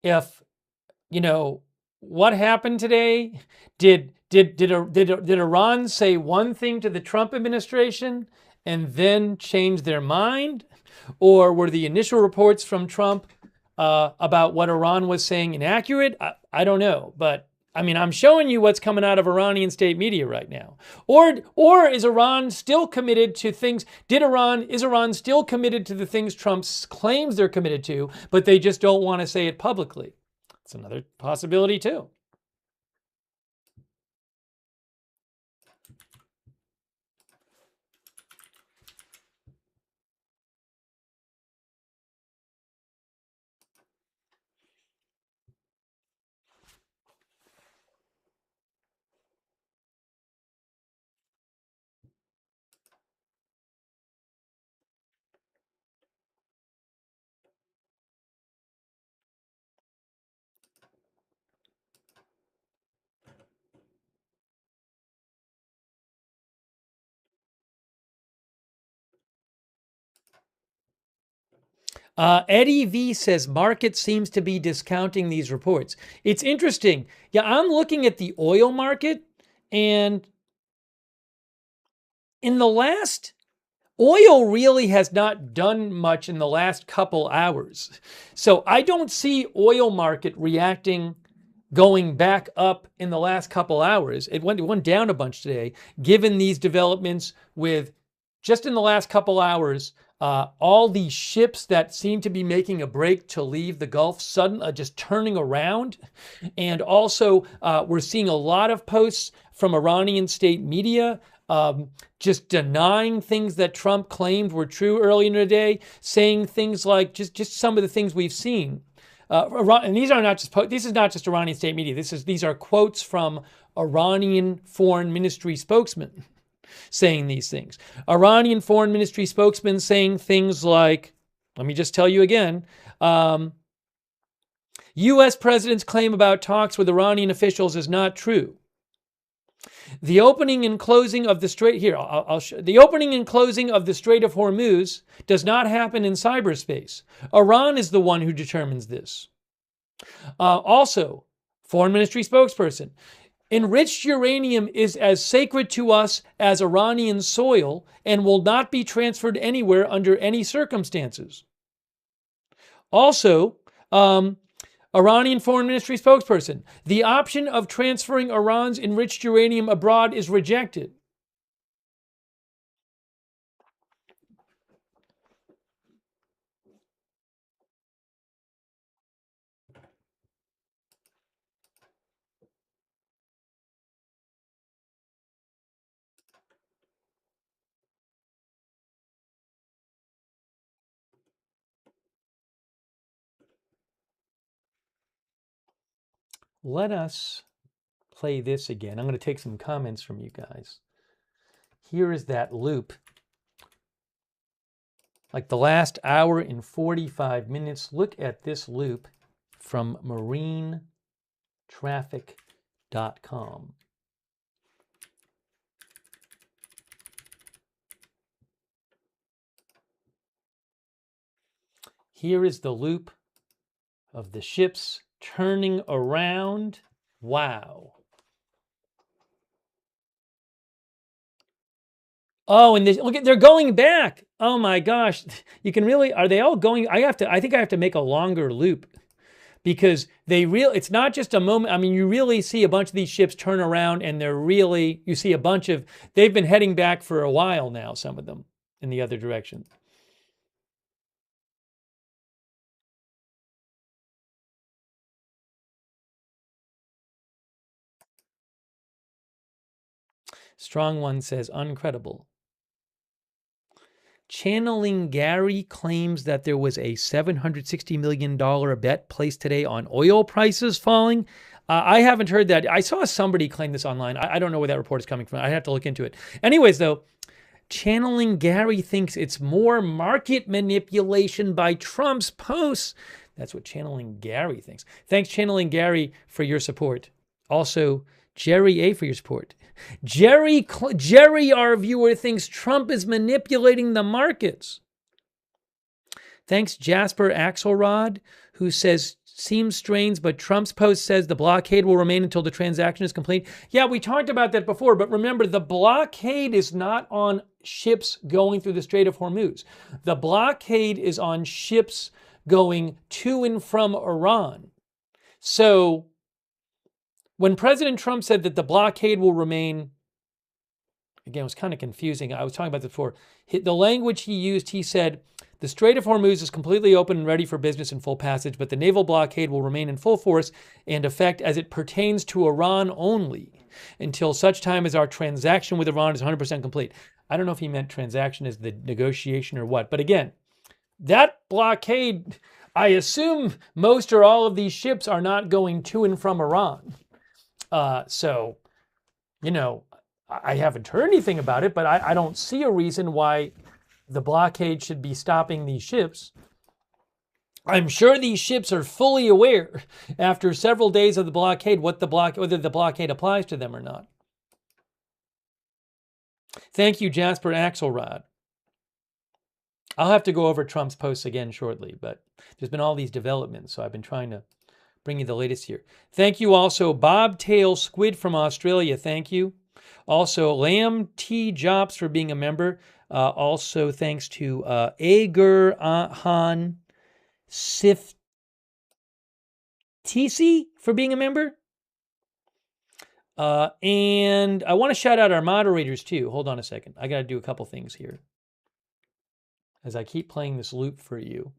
you know what happened today. Did Iran say one thing to the Trump administration and then change their mind, or were the initial reports from Trump about what Iran was saying inaccurate? I don't know, but I mean, I'm showing you what's coming out of Iranian state media right now. Or is Iran still committed to things? Is Iran still committed to the things Trump claims they're committed to, but they just don't want to say it publicly? It's another possibility too. Eddie V says market seems to be discounting these reports. It's interesting. Yeah, I'm looking at the oil market, and in the last, oil really has not done much in the last couple hours. So I don't see oil market reacting, going back up in the last couple hours. It went down a bunch today, given these developments with just in the last couple hours, all these ships that seem to be making a break to leave the Gulf suddenly just turning around. And also, we're seeing a lot of posts from Iranian state media just denying things that Trump claimed were true earlier in the day, saying things like just some of the things we've seen. And these are not just this is not just Iranian state media. These are quotes from Iranian foreign ministry spokesmen saying these things. Iranian foreign ministry spokesman saying things like, let me just tell you again, U.S. president's claim about talks with Iranian officials is not true. The opening and closing of the Strait the opening and closing of the Strait of Hormuz does not happen in cyberspace. Iran is the one who determines this. Also, foreign ministry spokesperson. Enriched uranium is as sacred to us as Iranian soil and will not be transferred anywhere under any circumstances. Also, Iranian Foreign Ministry spokesperson, the option of transferring Iran's enriched uranium abroad is rejected. Let us play this again. I'm going to take some comments from you guys. Here is that loop. Like the last hour and 45 minutes. Look at this loop from marinetraffic.com. Here is the loop of the ships turning around. Wow. Oh, and look at, they're going back. Oh my gosh. You can really, are they all going? I think I have to make a longer loop because it's not just a moment. I mean, you really see a bunch of these ships turn around and you see a bunch of, they've been heading back for a while now, some of them in the other direction. Strong One says, uncredible. Channeling Gary claims that there was a $760 million bet placed today on oil prices falling. I haven't heard that. I saw somebody claim this online. I don't know where that report is coming from. I have to look into it. Anyways, though, Channeling Gary thinks it's more market manipulation by Trump's posts. That's what Channeling Gary thinks. Thanks, Channeling Gary, for your support. Also, Jerry A, for your support. Jerry, our viewer, thinks Trump is manipulating the markets. Thanks, Jasper Axelrod, who says, seems strange, but Trump's post says the blockade will remain until the transaction is complete. Yeah, we talked about that before, but remember, the blockade is not on ships going through the Strait of Hormuz. The blockade is on ships going to and from Iran. So when President Trump said that the blockade will remain, again, it was kind of confusing. I was talking about this before. The language he used, he said, the Strait of Hormuz is completely open and ready for business and full passage, but the naval blockade will remain in full force and effect as it pertains to Iran only until such time as our transaction with Iran is 100% complete. I don't know if he meant transaction as the negotiation or what, but again, that blockade, I assume most or all of these ships are not going to and from Iran. So, you know, I haven't heard anything about it, but I don't see a reason why the blockade should be stopping these ships. I'm sure these ships are fully aware after several days of the blockade whether the blockade applies to them or not. Thank you, Jasper Axelrod. I'll have to go over Trump's posts again shortly, but there's been all these developments, so I've been trying to bring you the latest here. Thank you also, Bobtail Squid from Australia. Thank you. Also, Lamb T. Jops for being a member. Also, thanks to Agur Han Siftisi for being a member. And I want to shout out our moderators too. Hold on a second. I got to do a couple things here as I keep playing this loop for you.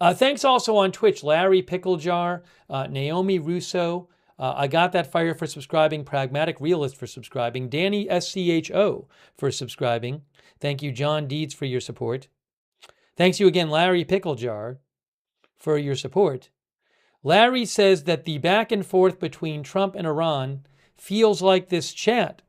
Thanks also on Twitch, Larry Picklejar, Naomi Russo, I Got That Fire for subscribing, Pragmatic Realist for subscribing, Danny SCHO for subscribing. Thank you, John Deeds, for your support. Thanks you again, Larry Picklejar, for your support. Larry says that the back and forth between Trump and Iran feels like this chat.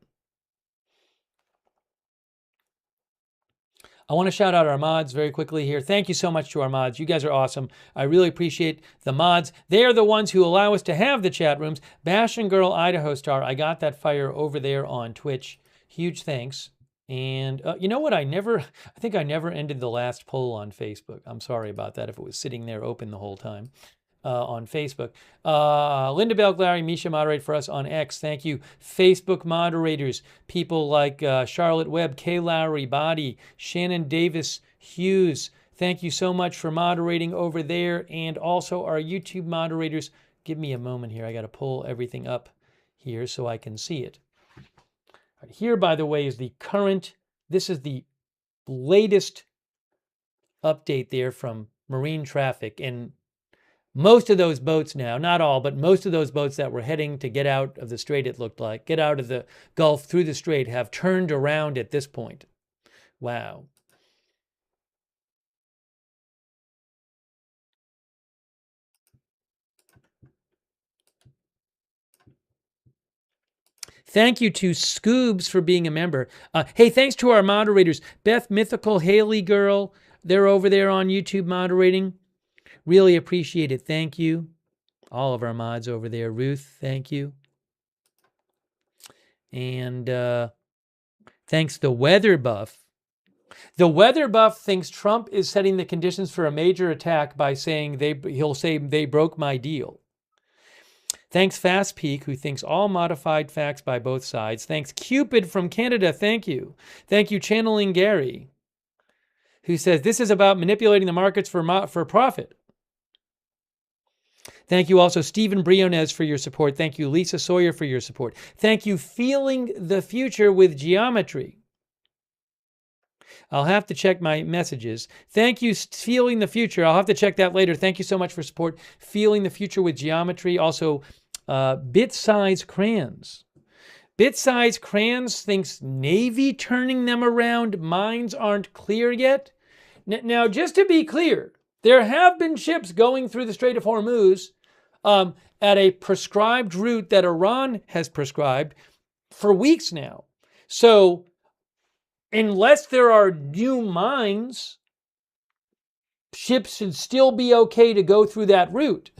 I want to shout out our mods very quickly here. Thank you so much to our mods. You guys are awesome. I really appreciate the mods. They are the ones who allow us to have the chat rooms. Bash and Girl Idaho Star, I Got That Fire over there on Twitch. Huge thanks. And you know what? I think I never ended the last poll on Facebook. I'm sorry about that if it was sitting there open the whole time. On Facebook. Linda Belglary, Misha moderate for us on X. Thank you. Facebook moderators, people like Charlotte Webb, Kay Lowry, Body, Shannon Davis, Hughes. Thank you so much for moderating over there. And also our YouTube moderators. Give me a moment here. I got to pull everything up here so I can see it. Right, here, by the way, is the current, this is the latest update there from Marine Traffic. And most of those boats now, not all, but most of those boats that were heading to get out of the strait, it looked like, get out of the Gulf through the strait, have turned around at this point. Wow. Thank you to Scoobs for being a member. Hey, thanks to our moderators, Beth, Mythical, Haley Girl. They're over there on YouTube moderating. Really appreciate it. Thank you. All of our mods over there. Ruth, thank you. And thanks the Weather Buff. The Weather Buff thinks Trump is setting the conditions for a major attack by saying he'll say they broke my deal. Thanks Fast Peak, who thinks all modified facts by both sides. Thanks Cupid from Canada. Thank you. Thank you Channeling Gary, who says this is about manipulating the markets for profit. Thank you also Stephen Briones for your support. Thank you Lisa Sawyer for your support. Thank you Feeling the Future with Geometry. I'll have to check my messages. Thank you, Feeling the Future. I'll have to check that later. Thank you so much for support. Feeling the Future with Geometry. Also, Bit Size Crayons. Bit Size Crayons thinks Navy turning them around. Mines aren't clear yet. Now, just to be clear, there have been ships going through the Strait of Hormuz at a prescribed route that Iran has prescribed for weeks now. So, unless there are new mines, ships should still be okay to go through that route.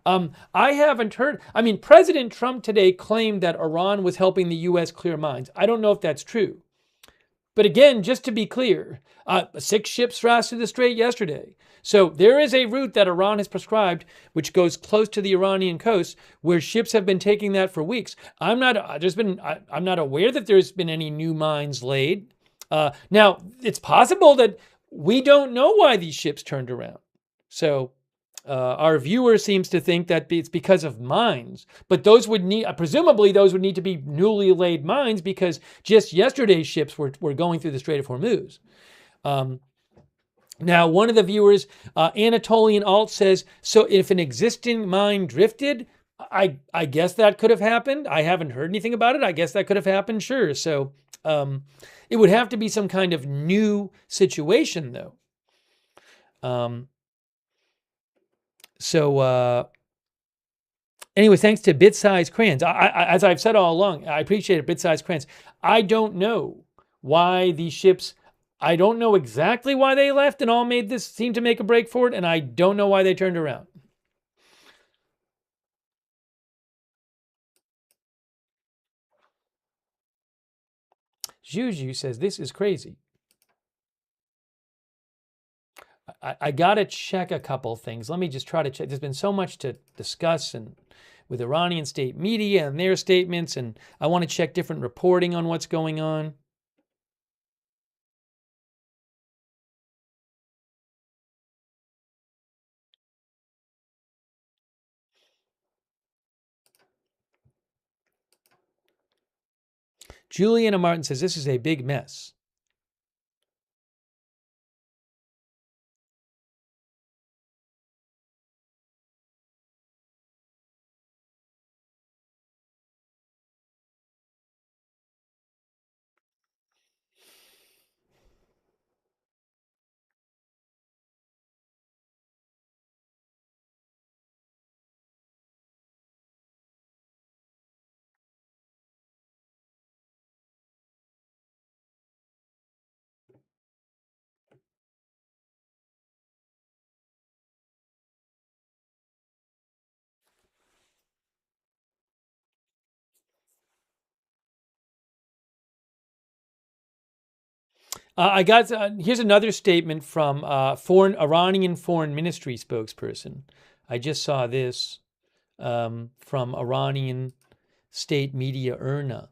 I haven't heard. President Trump today claimed that Iran was helping the U.S. clear mines. I don't know if that's true. But again, just to be clear, 6 ships passed through the strait yesterday. So there is a route that Iran has prescribed, which goes close to the Iranian coast, where ships have been taking that for weeks. I'm not aware that there's been any new mines laid. Now, it's possible that we don't know why these ships turned around. So our viewer seems to think that it's because of mines. But those would need, presumably those would need to be newly laid mines because just yesterday's ships were going through the Strait of Hormuz. Now, one of the viewers, Anatolian Alt, says, so if an existing mine drifted, I guess that could have happened. I haven't heard anything about it. I guess that could have happened, sure. So it would have to be some kind of new situation, though. Anyway, thanks to Bit Size Crayons. As I've said all along, I appreciate it, Bit Size Crayons. I don't know why these ships, I don't know exactly why they left and all seemed to make a break for it, and I don't know why they turned around. Juju says, this is crazy. I got to check a couple things. Let me just try to check. There's been so much to discuss and with Iranian state media and their statements, and I want to check different reporting on what's going on. Juliana Martin says, this is a big mess. I got here's another statement from Iranian Foreign Ministry spokesperson. I just saw this from Iranian state media IRNA.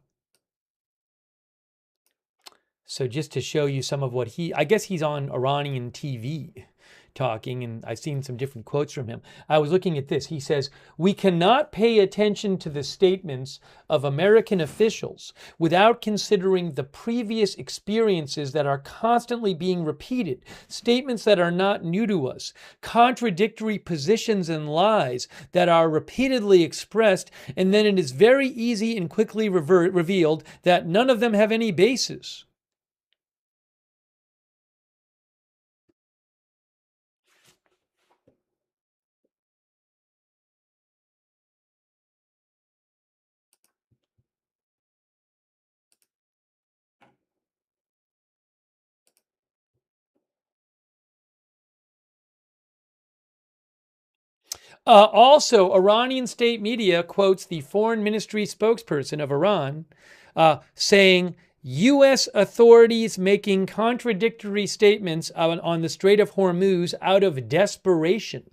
So just to show you some of what I guess he's on Iranian TV talking, and I've seen some different quotes from him. I was looking at this. He says, we cannot pay attention to the statements of American officials without considering the previous experiences that are constantly being repeated, statements that are not new to us, contradictory positions and lies that are repeatedly expressed, and then it is very easy and quickly revealed that none of them have any basis. Also, Iranian state media quotes the foreign ministry spokesperson of Iran saying U.S. authorities making contradictory statements on the Strait of Hormuz out of desperation.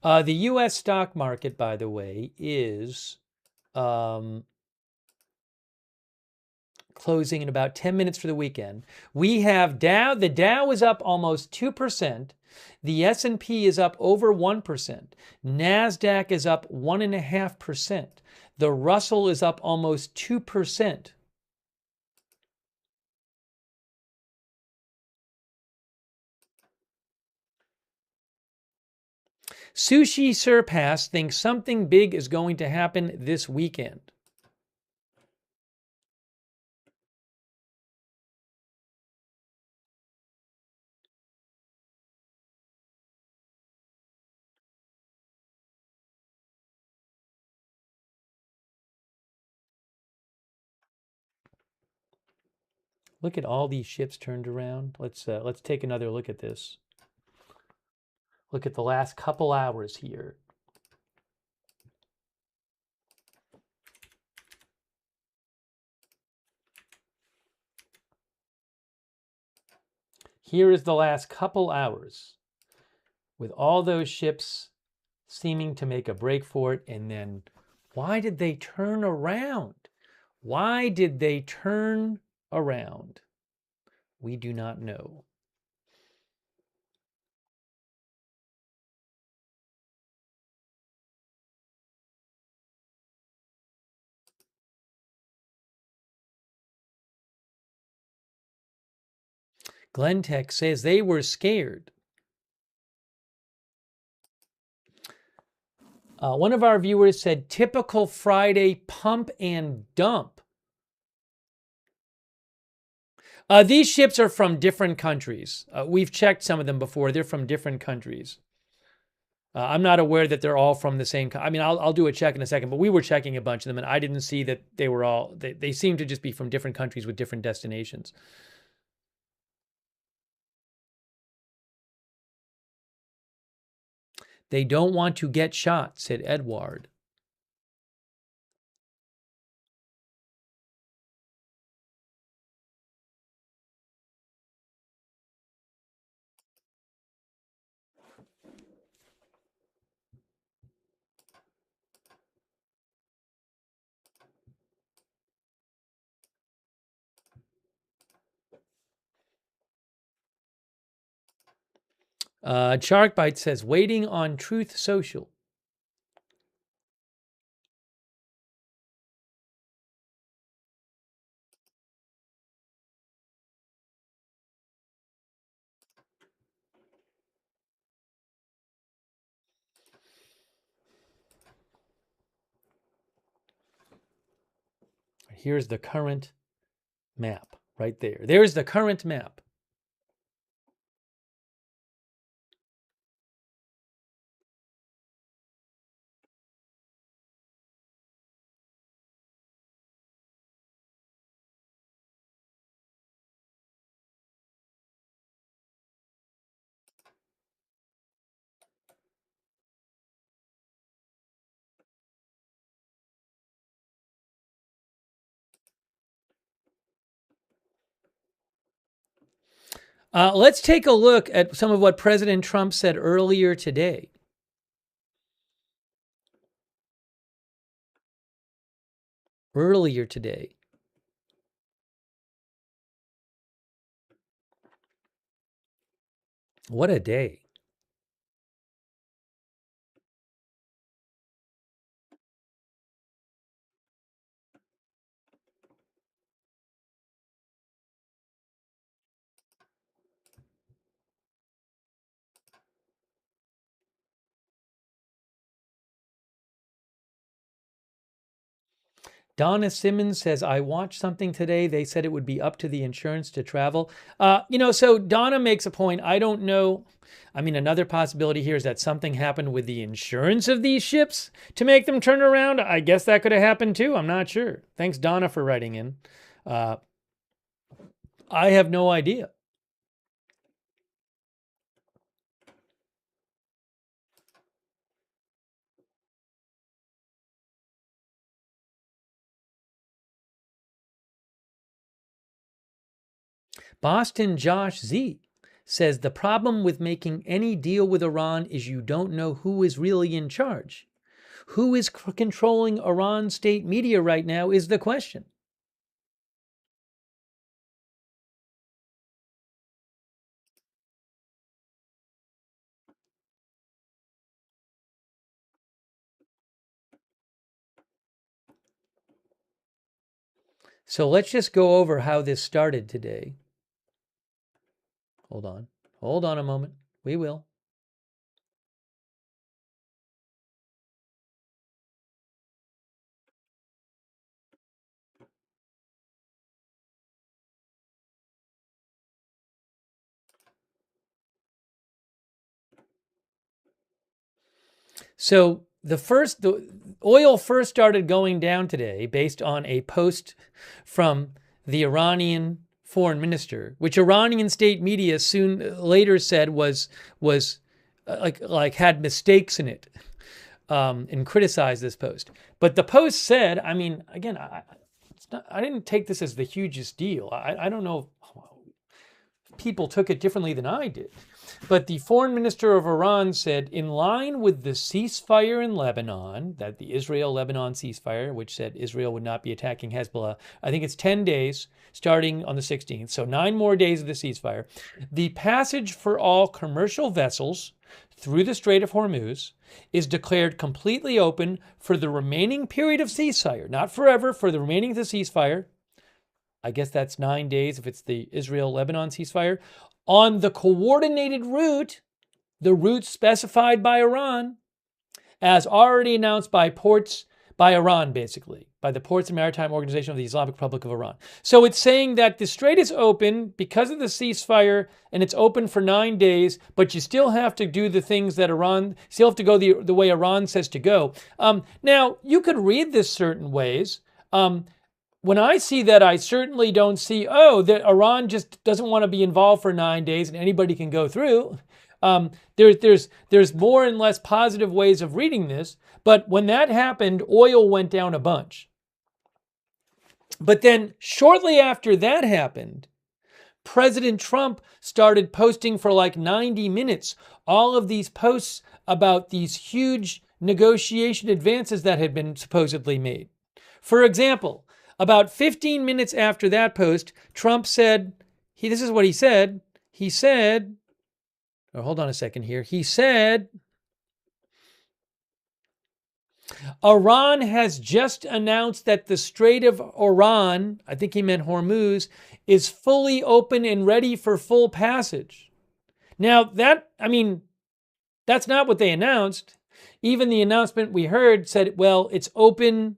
The U.S. stock market, by the way, is closing in about 10 minutes for the weekend. We have Dow. The Dow is up almost 2%. The S&P is up over 1%. NASDAQ is up 1.5%. The Russell is up almost 2%. Sushi Surpass thinks something big is going to happen this weekend. Look at all these ships turned around. Let's take another look at this. Look at the last couple hours here. Here is the last couple hours with all those ships seeming to make a break for it. And then why did they turn around? Why did they turn around? We do not know. Glentech says they were scared. One of our viewers said, typical Friday pump and dump. These ships are from different countries. We've checked some of them before. They're from different countries. I'm not aware that they're all from the same. I mean, I'll do a check in a second, but we were checking a bunch of them, and I didn't see that they were all. They seem to just be from different countries with different destinations. They don't want to get shot, said Edward. Sharkbite says, waiting on Truth Social. Here's the current map right there. There's the current map. Let's take a look at some of what President Trump said earlier today. What a day. Donna Simmons says, I watched something today. They said it would be up to the insurance to travel. So Donna makes a point. I don't know. I mean, another possibility here is that something happened with the insurance of these ships to make them turn around. I guess that could have happened too. I'm not sure. Thanks, Donna, for writing in. I have no idea. Boston Josh Z says the problem with making any deal with Iran is you don't know who is really in charge. Who is controlling Iran state media right now is the question. So let's just go over how this started today. Hold on. Hold on a moment. We will. So the oil first started going down today based on a post from the Iranian foreign minister, which Iranian state media soon later said was like had mistakes in it, and criticized this post. But the post said, I mean, again, I didn't take this as the hugest deal. I don't know if people took it differently than I did. But the foreign minister of Iran said, in line with the ceasefire in Lebanon, that the Israel-Lebanon ceasefire, which said Israel would not be attacking Hezbollah, I think it's 10 days starting on the 16th, so 9 more days of the ceasefire, the passage for all commercial vessels through the Strait of Hormuz is declared completely open for the remaining period of ceasefire, not forever, for the remaining of the ceasefire. I guess that's 9 days if it's the Israel-Lebanon ceasefire, on the coordinated route, the route specified by Iran, as already announced by Iran, basically, by the Ports and Maritime Organization of the Islamic Republic of Iran. So it's saying that the strait is open because of the ceasefire, and it's open for 9 days, but you still have to do the things that still have to go the way Iran says to go. Now, you could read this certain ways. When I see that, I certainly don't see, that Iran just doesn't want to be involved for 9 days and anybody can go through. There's more and less positive ways of reading this, but when that happened, oil went down a bunch. But then shortly after that happened, President Trump started posting for like 90 minutes all of these posts about these huge negotiation advances that had been supposedly made. For example, about 15 minutes after that post, Trump said, this is what he said. He said, hold on a second here. He said, Iran has just announced that the Strait of Hormuz, I think he meant Hormuz, is fully open and ready for full passage. Now that's not what they announced. Even the announcement we heard said, well, it's open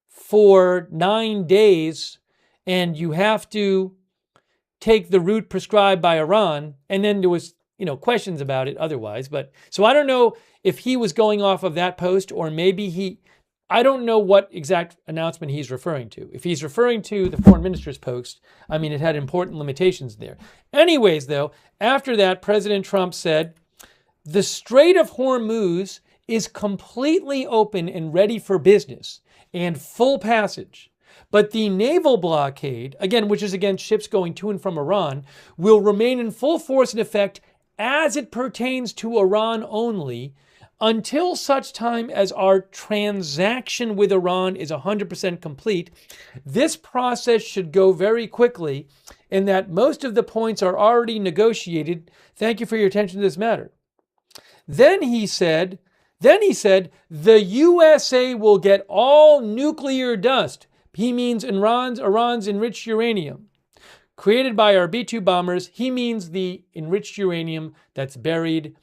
for 9 days, and you have to take the route prescribed by Iran. And then there was, questions about it otherwise. But so I don't know if he was going off of that post, or maybe I don't know what exact announcement he's referring to. If he's referring to the foreign minister's post, it had important limitations there. Anyways, though, after that, President Trump said, the Strait of Hormuz is completely open and ready for business and full passage. But the naval blockade, again, which is against ships going to and from Iran, will remain in full force and effect as it pertains to Iran only until such time as our transaction with Iran is 100% complete. This process should go very quickly, in that most of the points are already negotiated. Thank you for your attention to this matter. Then he said, the USA will get all nuclear dust. He means Iran's enriched uranium, created by our B-2 bombers. He means the enriched uranium that's buried,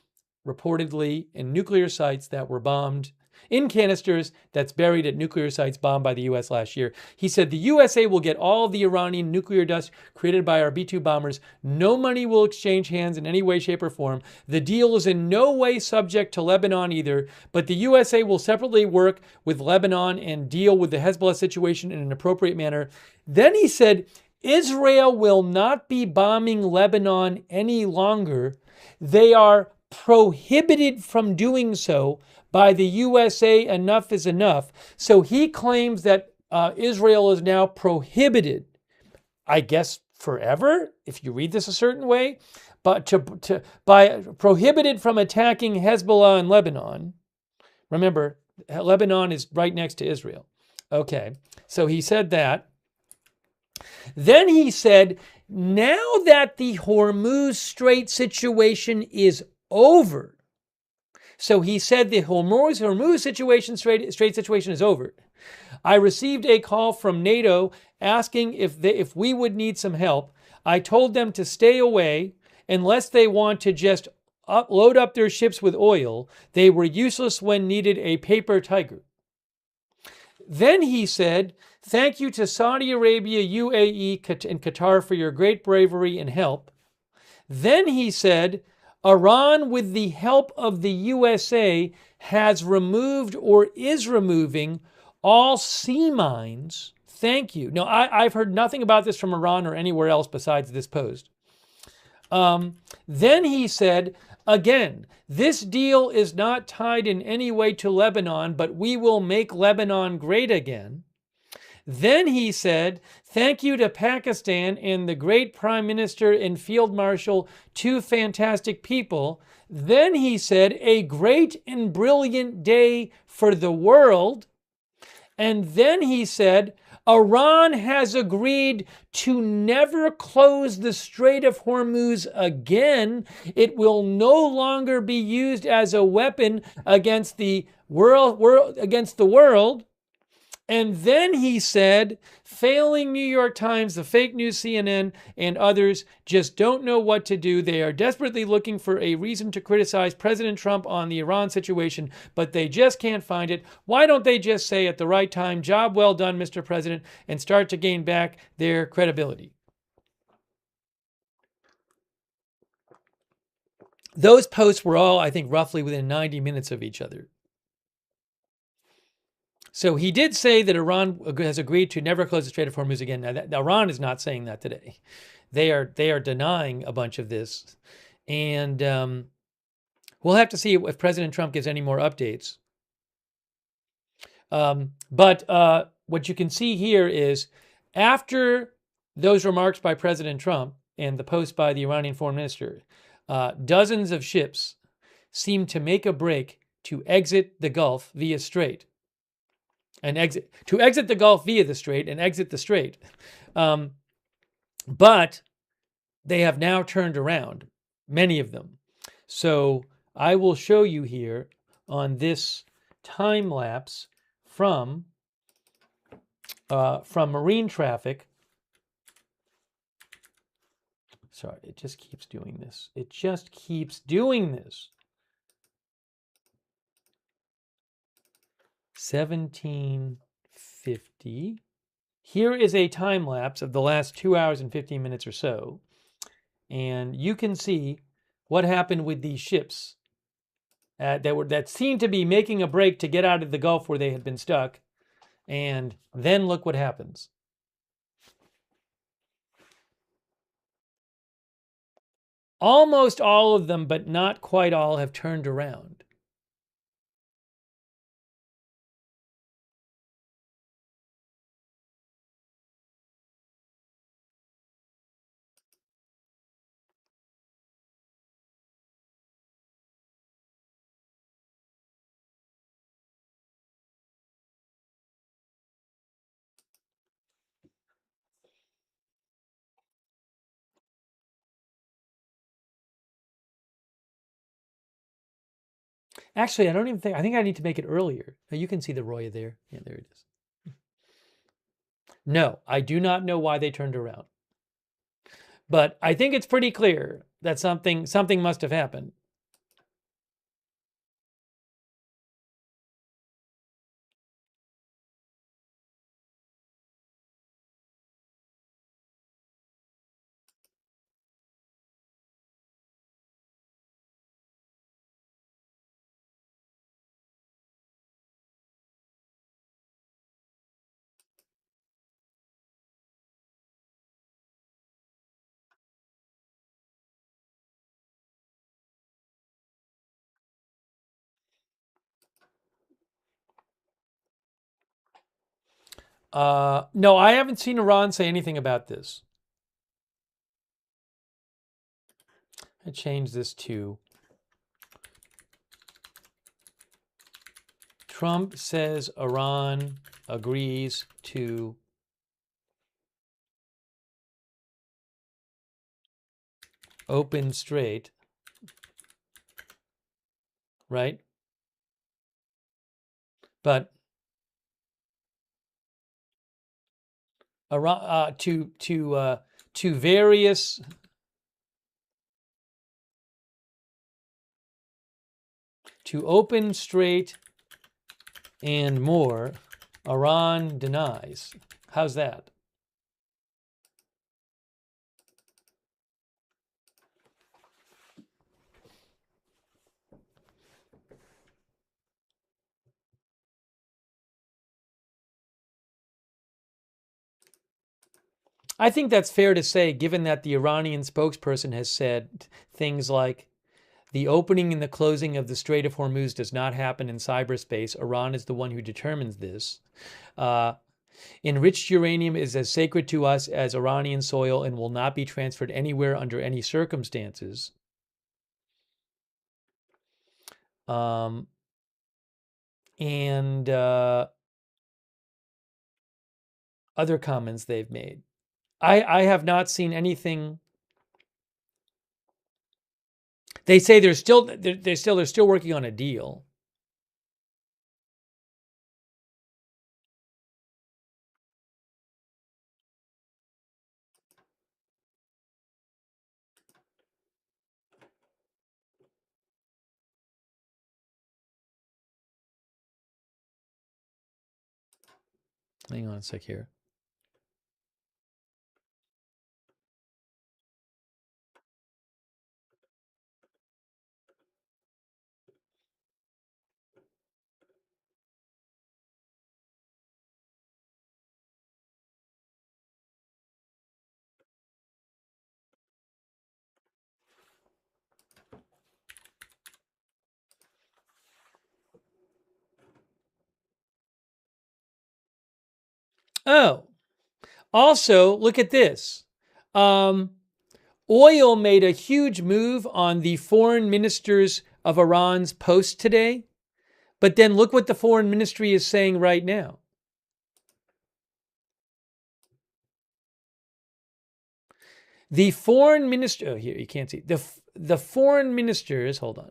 reportedly, in nuclear sites that were bombed in canisters that's buried at nuclear sites bombed by the U.S. last year. He said the USA will get all of the Iranian nuclear dust created by our B-2 bombers. No money will exchange hands in any way, shape, or form. The deal is in no way subject to Lebanon either, but the USA will separately work with Lebanon and deal with the Hezbollah situation in an appropriate manner. Then he said, Israel will not be bombing Lebanon any longer. They are prohibited from doing so by the USA. Enough is enough. So he claims that Israel is now prohibited, I guess forever, if you read this a certain way, but prohibited from attacking Hezbollah in Lebanon. Remember, Lebanon is right next to Israel. Okay, so he said that. Then he said, now that the Hormuz Strait situation is over. So he said the Hormuz situation, Strait situation is over. I received a call from NATO asking if we would need some help. I told them to stay away unless they want to just load up their ships with oil. They were useless when needed, a paper tiger. Then he said, thank you to Saudi Arabia, UAE, and Qatar for your great bravery and help. Then he said, Iran, with the help of the USA, has removed or is removing all sea mines. Thank you. No, I've heard nothing about this from Iran or anywhere else besides this post. Then he said, again, this deal is not tied in any way to Lebanon, but we will make Lebanon great again. Then he said, thank you to Pakistan and the great Prime Minister and Field Marshal, two fantastic people. Then he said, a great and brilliant day for the world. And then he said, Iran has agreed to never close the Strait of Hormuz again. It will no longer be used as a weapon against the world. And then he said, failing New York Times, the fake news CNN, and others just don't know what to do. They are desperately looking for a reason to criticize President Trump on the Iran situation, but they just can't find it. Why don't they just say at the right time, job well done, Mr. President, and start to gain back their credibility? Those posts were all, I think, roughly within 90 minutes of each other. So he did say that Iran has agreed to never close the Strait of Hormuz again. Now, Iran is not saying that today. They are denying a bunch of this. And we'll have to see if President Trump gives any more updates. But what you can see here is after those remarks by President Trump and the post by the Iranian foreign minister, dozens of ships seem to make a break to exit the Gulf via Strait. Exit the Gulf via the Strait and exit the Strait. But they have now turned around, many of them. So I will show you here on this time lapse from marine traffic. Sorry, it just keeps doing this. It just keeps doing this. 1750. Here is a time lapse of the last 2 hours and 15 minutes or so. And you can see what happened with these ships that seemed to be making a break to get out of the Gulf where they had been stuck. And then look what happens. Almost all of them, but not quite all, have turned around. Actually, I think I need to make it earlier. Now you can see the Roya there. Yeah, there it is. No, I do not know why they turned around. But I think it's pretty clear that something must have happened. No, I haven't seen Iran say anything about this. I change this to Trump says Iran agrees to open strait, right? But Iran to various to open strait and more, Iran denies. How's that? I think that's fair to say, given that the Iranian spokesperson has said things like, the opening and the closing of the Strait of Hormuz does not happen in cyberspace. Iran is the one who determines this. Enriched uranium is as sacred to us as Iranian soil and will not be transferred anywhere under any circumstances. And other comments they've made. I have not seen anything. They say they're still working on a deal. Hang on a sec here. Oh, also, look at this. Oil made a huge move on the foreign ministers of Iran's post today. But then look what the foreign ministry is saying right now. The foreign minister, oh, here, you can't see. The foreign ministers, hold on.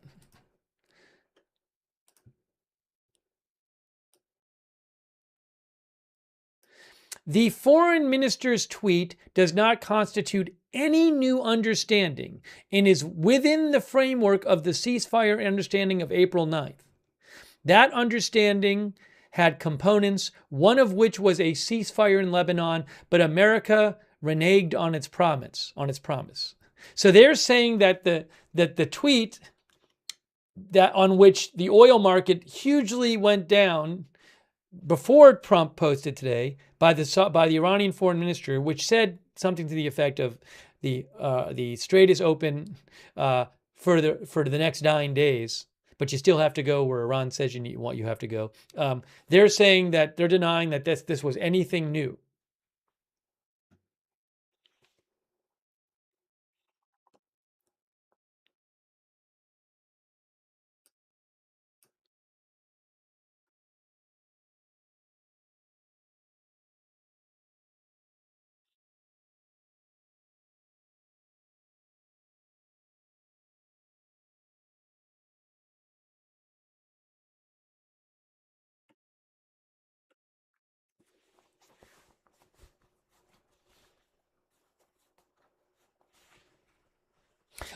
The foreign minister's tweet does not constitute any new understanding and is within the framework of the ceasefire understanding of April 9th. That understanding had components, one of which was a ceasefire in Lebanon, but America reneged on its promise. So they're saying that the tweet that on which the oil market hugely went down before Trump posted today by the Iranian foreign minister, which said something to the effect of the strait is open for the next 9 days, but you still have to go where Iran says you have to go. They're saying that they're denying that this was anything new.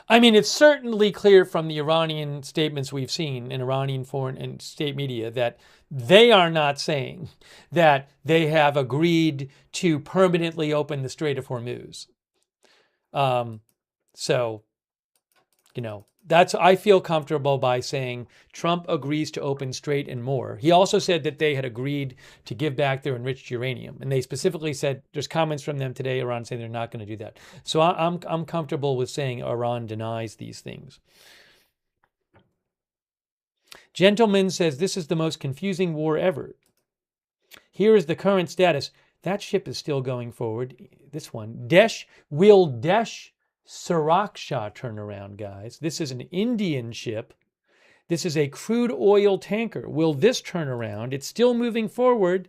I mean, it's certainly clear from the Iranian statements we've seen in Iranian foreign and state media that they are not saying that they have agreed to permanently open the Strait of Hormuz. So, I feel comfortable by saying Trump agrees to open strait and more. He also said that they had agreed to give back their enriched uranium. And they specifically said, there's comments from them today, Iran saying they're not going to do that. So I'm comfortable with saying Iran denies these things. Gentleman says, this is the most confusing war ever. Here is the current status. That ship is still going forward. This one. Will Desh Suraksha turn around, guys? This is an Indian ship. This is a crude oil tanker. Will this turn around? It's still moving forward.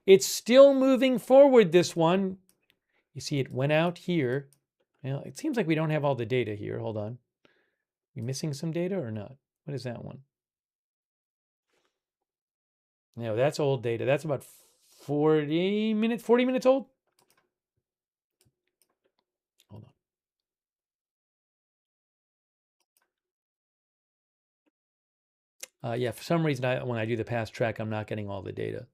It's still moving forward, this one. You see it went out here. Well, it seems like we don't have all the data here. Hold on. We missing some data or not? What is that one? No, that's old data. That's about 40 minutes old. Hold on. Yeah, for some reason, when I do the past track, I'm not getting all the data.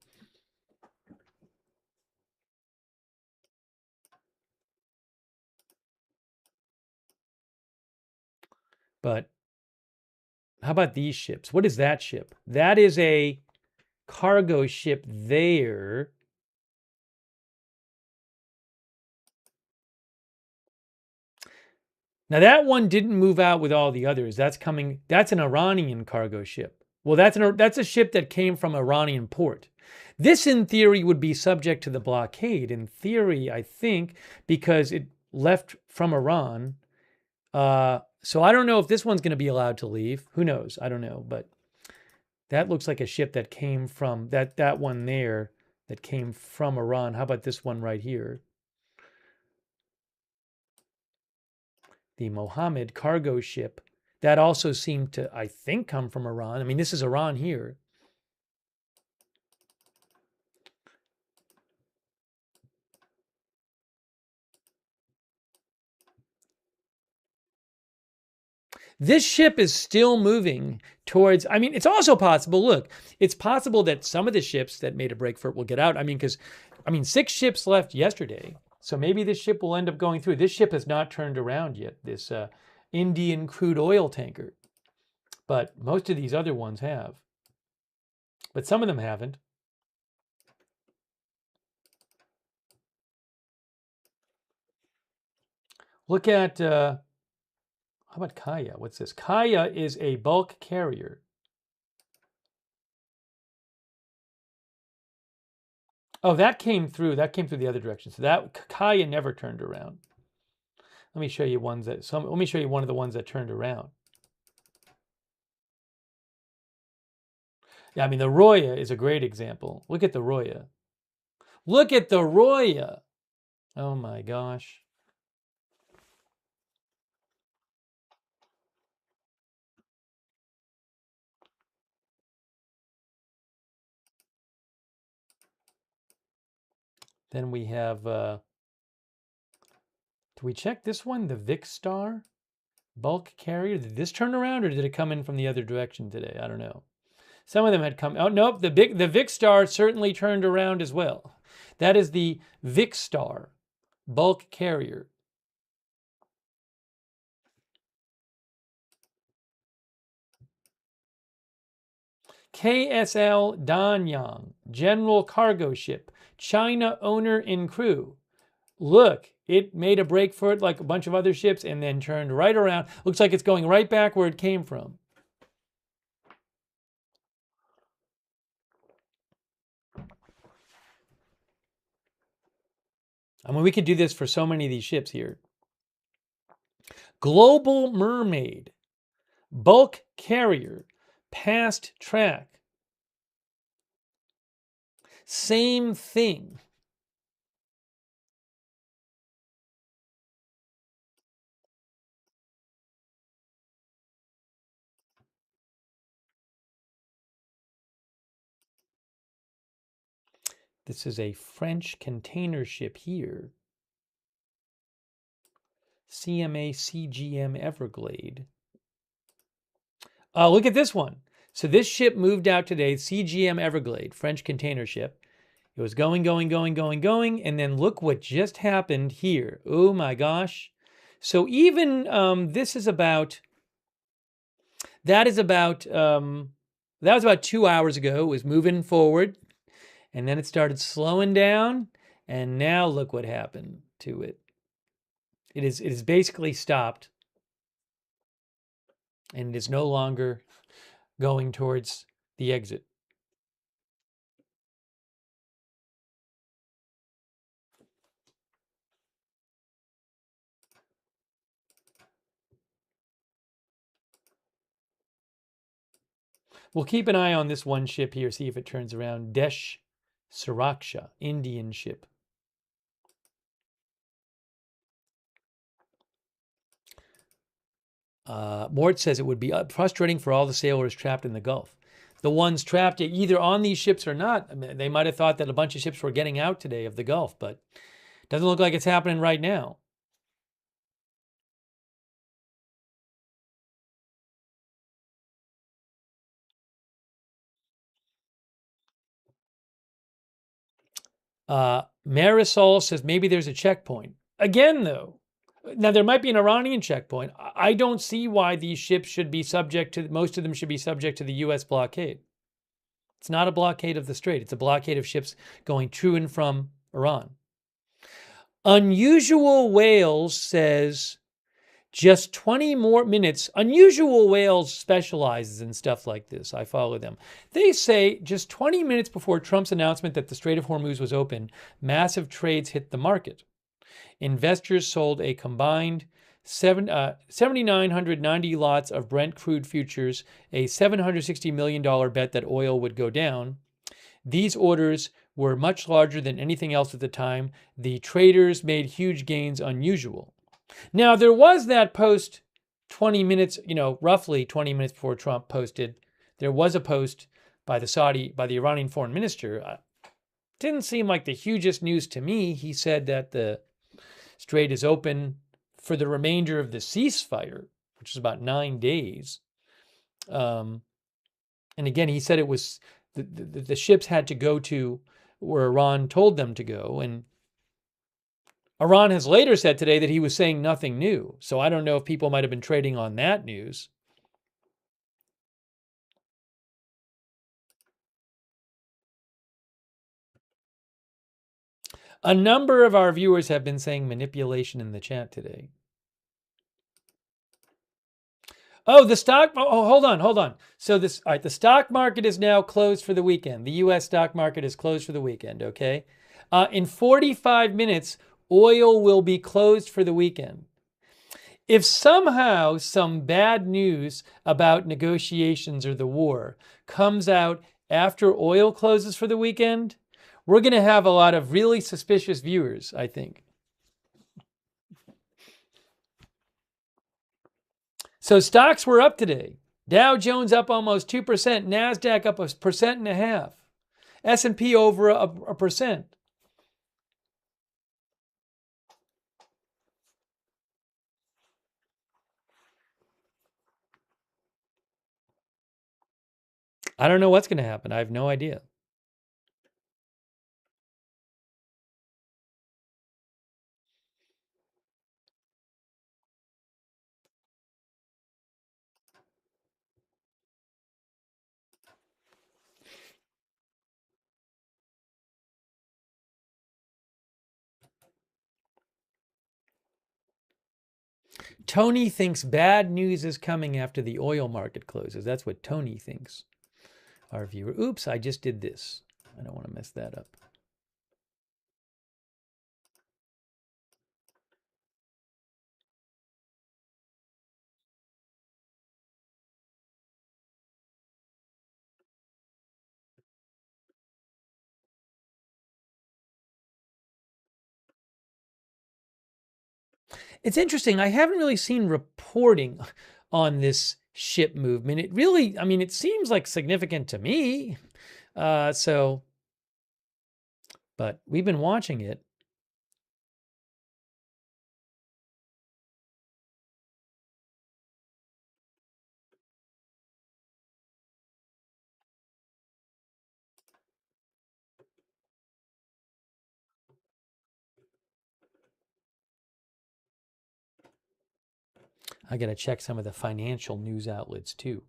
But how about these ships? What is that ship? That is a cargo ship there. Now that one didn't move out with all the others. That's an Iranian cargo ship. Well, that's a ship that came from Iranian port. This, in theory, would be subject to the blockade. In theory, I think, because it left from Iran. So I don't know if this one's going to be allowed to leave. Who knows? I don't know. But that looks like a ship that came from that one there that came from Iran. How about this one right here? The Mohammed cargo ship. That also seemed to, I think, come from Iran. I mean, this is Iran here. This ship is still moving towards, I mean, it's also possible, look, it's possible that some of the ships that made a break for it will get out. I mean, 6 ships left yesterday. So maybe this ship will end up going through. This ship has not turned around yet, this Indian crude oil tanker. But most of these other ones have. But some of them haven't. Look at, how about Kaya? What's this? Kaya is a bulk carrier. Oh, that came through. That came through the other direction. So that Kaya never turned around. Let me show you let me show you one of the ones that turned around. Yeah, I mean, the Roya is a great example. Look at the Roya. Look at the Roya. Oh my gosh. Then we have, do we check this one? The Vic Star bulk carrier. Did this turn around or did it come in from the other direction today? I don't know. Some of them had come, oh nope, the Vic Star certainly turned around as well. That is the Vic Star bulk carrier. KSL Danyang, general cargo ship, China owner and crew. Look, it made a break for it like a bunch of other ships and then turned right around. Looks like it's going right back where it came from. I mean, we could do this for so many of these ships here. Global Mermaid, bulk carrier, past track. Same thing. This is a French container ship here. CMA CGM Everglade. Look at this one. So this ship moved out today, CGM Everglade, French container ship. It was going, and then look what just happened here. Oh my gosh. So even this is about, that was about 2 hours ago. It was moving forward, and then it started slowing down, and now look what happened to it. It is basically stopped, and it is no longer going towards the exit. We'll keep an eye on this one ship here, see if it turns around. Desh Suraksha, Indian ship. Mort says it would be frustrating for all the sailors trapped in the Gulf. The ones trapped either on these ships or not. I mean, they might have thought that a bunch of ships were getting out today of the Gulf, but it doesn't look like it's happening right now. Marisol says maybe there's a checkpoint. Again, though, now there might be an Iranian checkpoint. I don't see why these ships should be subject to, most of them should be subject to the U.S. blockade. It's not a blockade of the strait. It's a blockade of ships going to and from Iran. Unusual Whales says just 20 more minutes. Unusual Whales specializes in stuff like this. I follow them. They say just 20 minutes before Trump's announcement that the Strait of Hormuz was open, massive trades hit the market. Investors sold a combined 7,990 lots of Brent crude futures, a $760 million bet that oil would go down. These orders were much larger than anything else at the time. The traders made huge gains, unusual. Now, there was that post 20 minutes, roughly 20 minutes before Trump posted. There was a post by the Iranian foreign minister. Didn't seem like the hugest news to me. He said that the strait is open for the remainder of the ceasefire, which is about 9 days. And again, he said it was the ships had to go to where Iran told them to go. And Iran has later said today that he was saying nothing new. So I don't know if people might have been trading on that news. A number of our viewers have been saying manipulation in the chat today. Oh, the stock. Oh, hold on. So all right, the stock market is now closed for the weekend. The U.S. stock market is closed for the weekend. Okay. In 45 minutes, oil will be closed for the weekend. If somehow some bad news about negotiations or the war comes out after oil closes for the weekend, we're going to have a lot of really suspicious viewers, I think. So stocks were up today. Dow Jones up almost 2%, NASDAQ up 1.5%, S&P over a 1%. I don't know what's going to happen. I have no idea. Tony thinks bad news is coming after the oil market closes. That's what Tony thinks, our viewer. Oops, I just did this. I don't want to mess that up. It's interesting. I haven't really seen reporting on this ship movement. It really, it seems like significant to me. But we've been watching it. I got to check some of the financial news outlets too.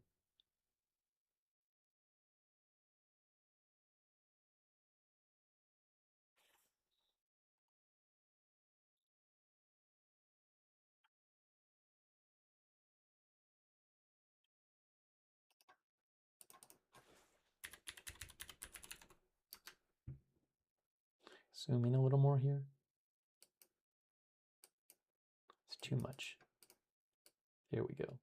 Zoom in a little more here. It's too much. There we go.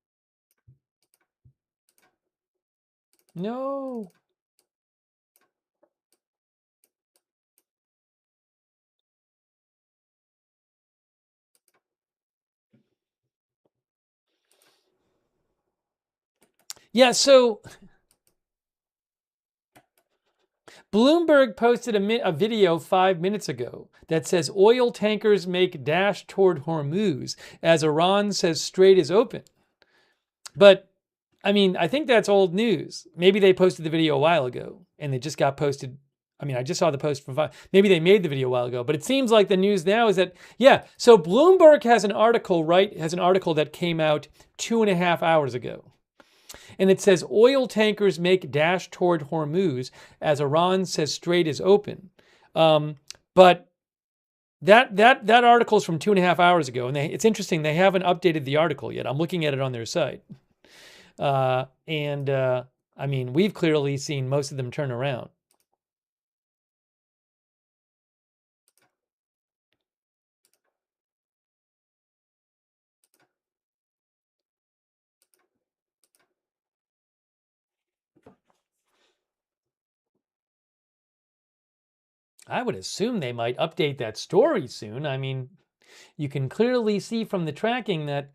No. Yeah, so Bloomberg posted a video 5 minutes ago that says oil tankers make dash toward Hormuz as Iran says Strait is open. But I mean, I think that's old news. Maybe they posted the video a while ago and it just got posted. I mean, I just saw the post from maybe they made the video a while ago, but it seems like the news now is that, yeah, so Bloomberg has an article, right? Has an article that came out 2.5 hours ago. And it says oil tankers make dash toward Hormuz as Iran says Strait is open. But that article is from 2.5 hours ago, and it's interesting. They haven't updated the article yet. I'm looking at it on their site, and I mean, we've clearly seen most of them turn around. I would assume they might update that story soon. I mean, you can clearly see from the tracking that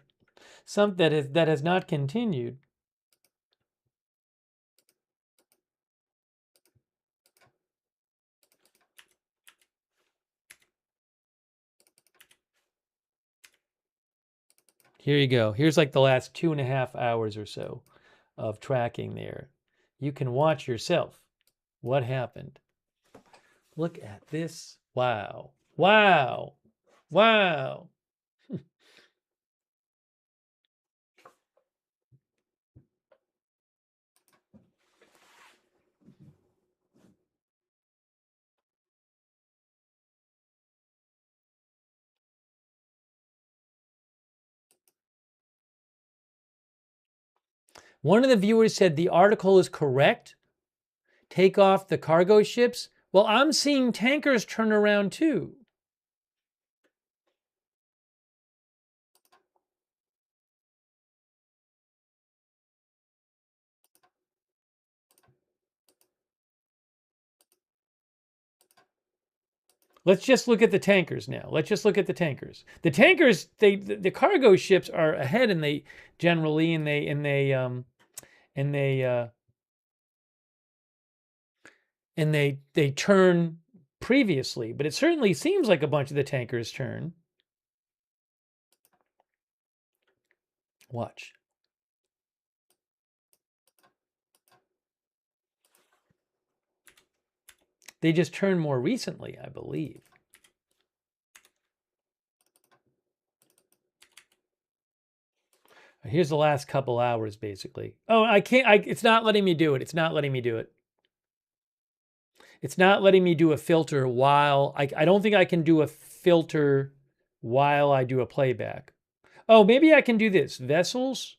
that has not continued. Here you go. Here's like the last 2.5 hours or so of tracking there. You can watch yourself what happened. Look at this. Wow. Wow. Wow. One of the viewers said the article is correct. Take off the cargo ships. Well, I'm seeing tankers turn around too. Let's just look at the tankers now. Let's just look at the tankers. The tankers, the cargo ships are ahead, and they generally and they turn previously, but it certainly seems like a bunch of the tankers turn. Watch. They just turned more recently, I believe. Here's the last couple hours, basically. Oh, I can't. It's not letting me do it. It's not letting me do it. It's not letting me do a filter while I don't think I can do a filter while I do a playback. Oh, maybe I can do this. Vessels,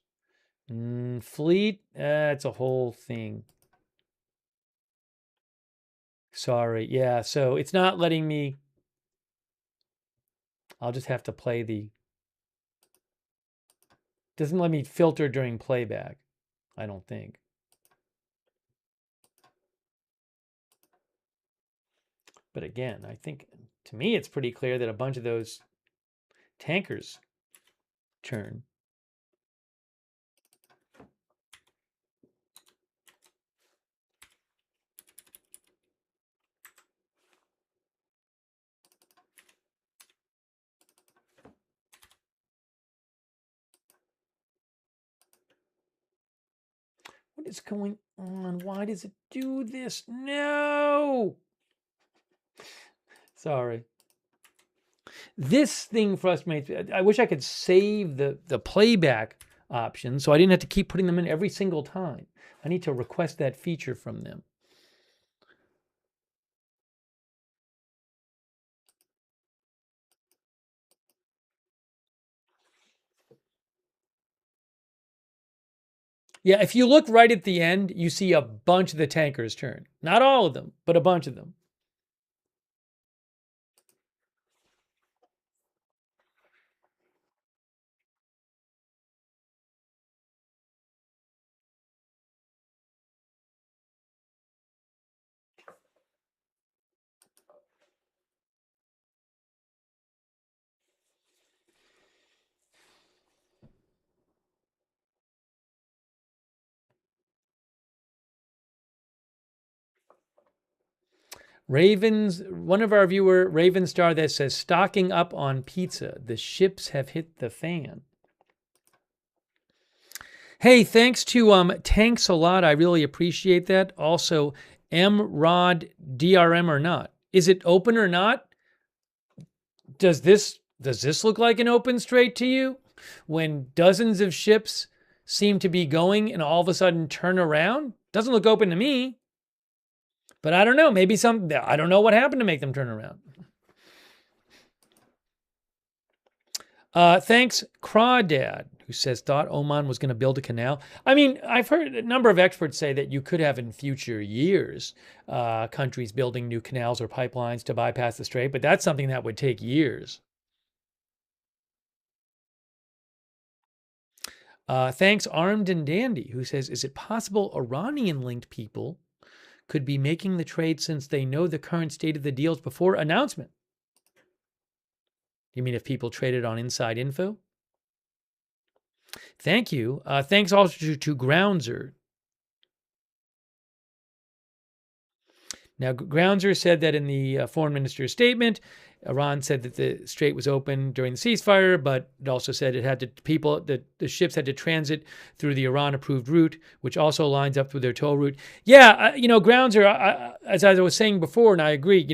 fleet. It's a whole thing. Sorry. Yeah. So it's not letting me. I'll just have to play the. Doesn't let me filter during playback. I don't think. But again, I think to me it's pretty clear that a bunch of those tankers turn. What is going on? Why does it do this? No! Sorry. This thing frustrates me. I wish I could save the playback option so I didn't have to keep putting them in every single time. I need to request that feature from them. Yeah, if you look right at the end, you see a bunch of the tankers turn. Not all of them, but a bunch of them. Ravens, one of our viewer, Raven Star, that says, stocking up on pizza. The ships have hit the fan. Hey, thanks to Tanks a lot. I really appreciate that. Also, MROD DRM or not. Is it open or not? Does this look like an open strait to you? When dozens of ships seem to be going and all of a sudden turn around? Doesn't look open to me. But I don't know. Maybe I don't know what happened to make them turn around. Thanks, Crawdad, who says, thought Oman was going to build a canal. I mean, I've heard a number of experts say that you could have in future years countries building new canals or pipelines to bypass the strait, but that's something that would take years. Thanks, Armed and Dandy, who says, is it possible Iranian-linked people could be making the trade since they know the current state of the deals before announcement? You mean if people traded on inside info? Thank you. Thanks also to Groundser. Now, Groundser said that in the foreign minister's statement, Iran said that the strait was open during the ceasefire, but it also said it had to the ships had to transit through the Iran-approved route, which also lines up with their toll route. Yeah, Groundser, as I was saying before, and I agree,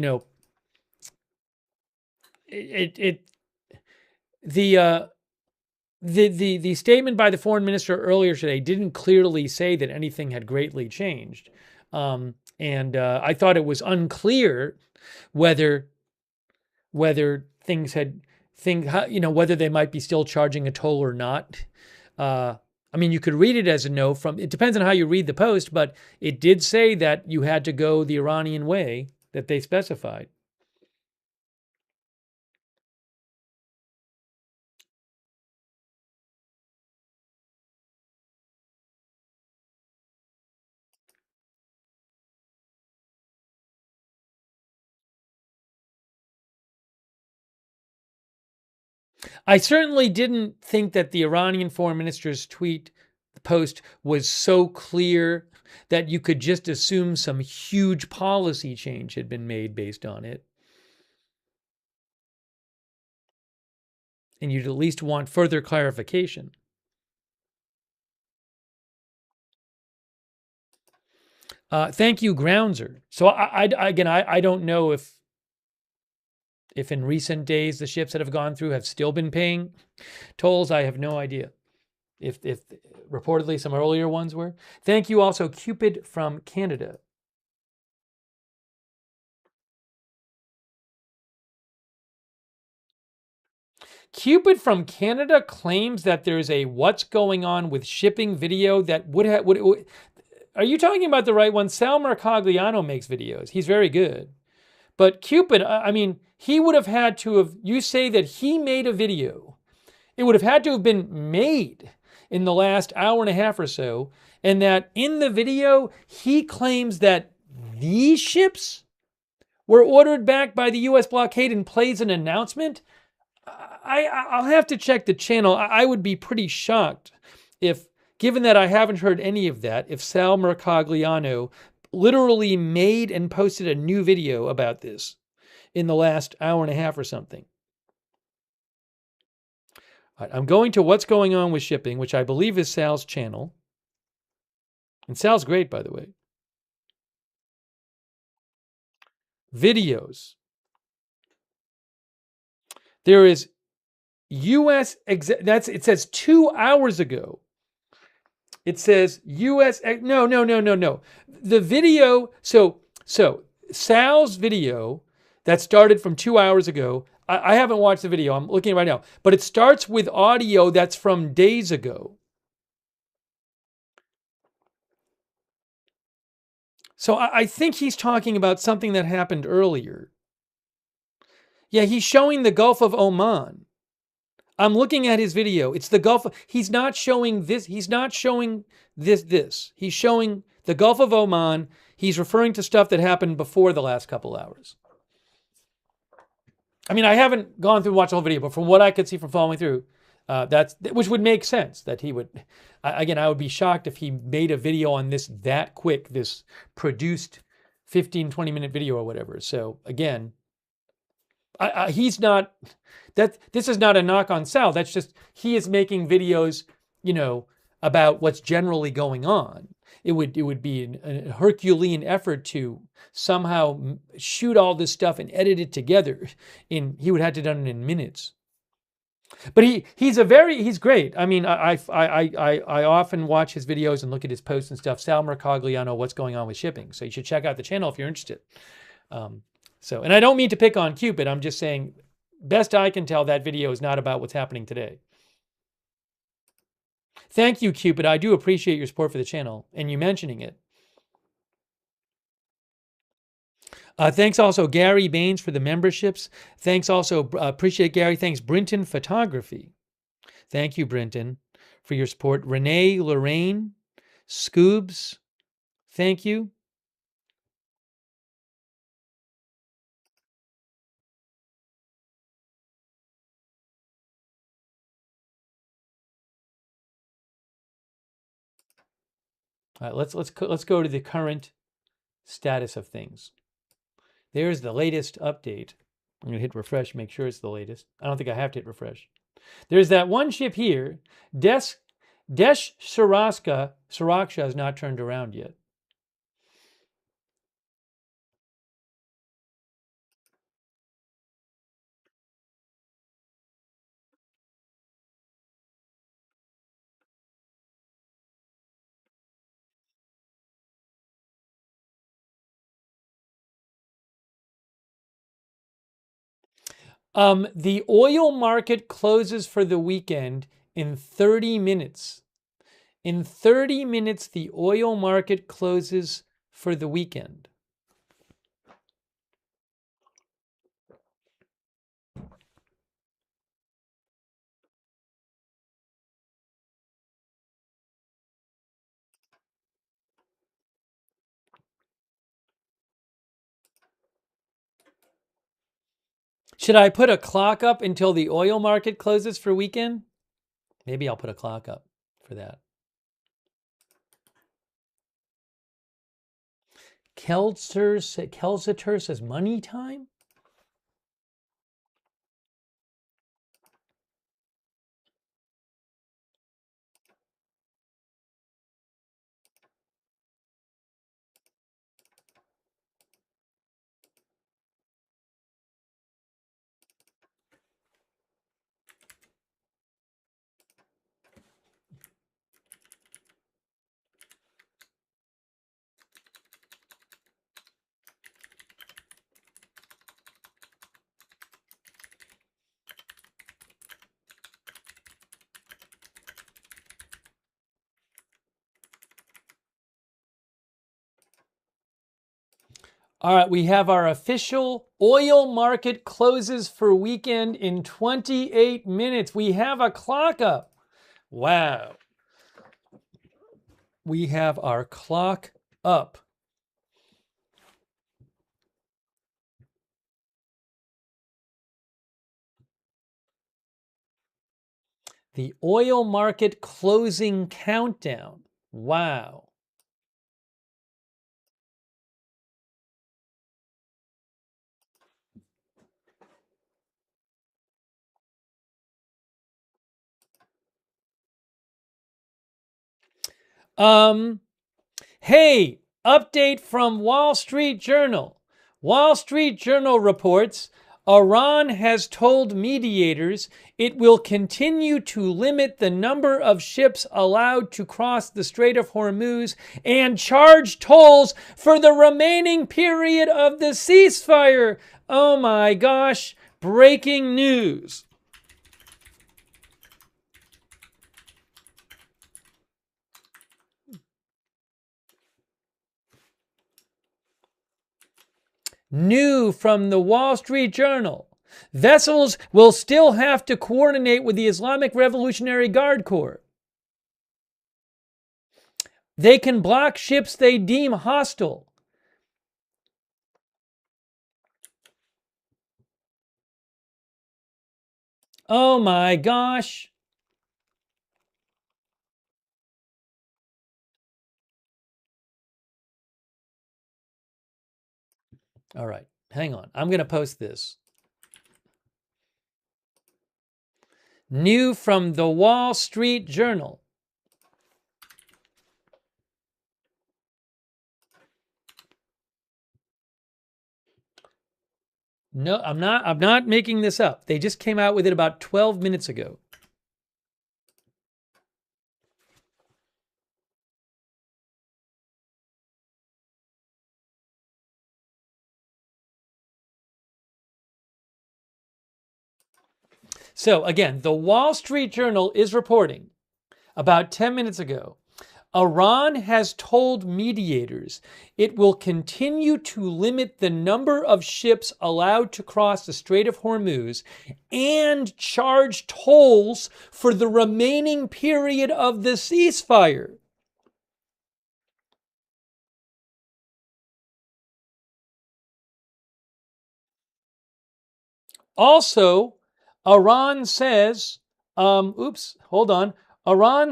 the statement by the foreign minister earlier today didn't clearly say that anything had greatly changed. And I thought it was unclear whether whether they might be still charging a toll or not. I mean, you could read it as a no it depends on how you read the post, but it did say that you had to go the Iranian way that they specified. I certainly didn't think that the Iranian foreign minister's post was so clear that you could just assume some huge policy change had been made based on it. And you'd at least want further clarification. Thank you, Groundser. So I don't know if in recent days the ships that have gone through have still been paying tolls. I have no idea. If reportedly some earlier ones were. Thank you also, Cupid from Canada. Cupid from Canada claims that there's a what's going on with shipping video that would are you talking about the right one? Sal Mercogliano makes videos. He's very good. But Cupid, I mean, he would have had to have, you say that he made a video. It would have had to have been made in the last hour and a half or so. And that in the video, he claims that these ships were ordered back by the U.S. blockade and plays an announcement. I'll have to check the channel. I would be pretty shocked if, given that I haven't heard any of that, if Sal Mercogliano literally made and posted a new video about this in the last hour and a half or something. All right, I'm going to what's going on with shipping, which I believe is Sal's channel. And Sal's great, by the way. Videos. There is it says 2 hours ago. It says no. The video, so Sal's video that started from 2 hours ago, I haven't watched the video, I'm looking right now, but it starts with audio that's from days ago. So I think he's talking about something that happened earlier. Yeah, he's showing the Gulf of Oman. I'm looking at his video. It's the Gulf. He's not showing this. He's not showing this. He's showing the Gulf of Oman. He's referring to stuff that happened before the last couple hours. I mean, I haven't gone through and watched the whole video, but from what I could see from following through, which would make sense that he would. Again, I would be shocked if he made a video on this that quick, this produced 15, 20-minute video or whatever. So again, he's not, this is not a knock on Sal. That's just, he is making videos, about what's generally going on. It would be a Herculean effort to somehow shoot all this stuff and edit it together. He would have to done it in minutes. But he's great. I mean, I often watch his videos and look at his posts and stuff. Sal Mercogliano, what's going on with shipping? So you should check out the channel if you're interested. And I don't mean to pick on Cupid. I'm just saying, best I can tell, that video is not about what's happening today. Thank you, Cupid. I do appreciate your support for the channel and you mentioning it. Thanks also Gary Baines for the memberships. Thanks also, appreciate Gary. Thanks Brinton Photography. Thank you, Brinton, for your support. Renee, Lorraine, Scoobs, thank you. All right, let's go to the current status of things. There's the latest update. I'm going to hit refresh, make sure it's the latest. I don't think I have to hit refresh. There's that one ship here. Desh Suraksha has not turned around yet. The oil market closes for the weekend in 30 minutes. In 30 minutes, the oil market closes for the weekend. Should I put a clock up until the oil market closes for weekend? Maybe I'll put a clock up for that. Kelseter says money time? All right, we have our official oil market closes for weekend in 28 minutes. We have a clock up. Wow. We have our clock up. The oil market closing countdown. Wow. Hey, update from Wall Street Journal. Wall Street Journal reports Iran has told mediators it will continue to limit the number of ships allowed to cross the Strait of Hormuz and charge tolls for the remaining period of the ceasefire. Oh my gosh, breaking news. New from the Wall Street Journal. Vessels will still have to coordinate with the Islamic Revolutionary Guard Corps. They can block ships they deem hostile. Oh my gosh. All right, hang on. I'm going to post this. New from the Wall Street Journal. No, I'm not making this up. They just came out with it about 12 minutes ago. So again, the Wall Street Journal is reporting about 10 minutes ago, Iran has told mediators it will continue to limit the number of ships allowed to cross the Strait of Hormuz and charge tolls for the remaining period of the ceasefire. Also, Iran says, Iran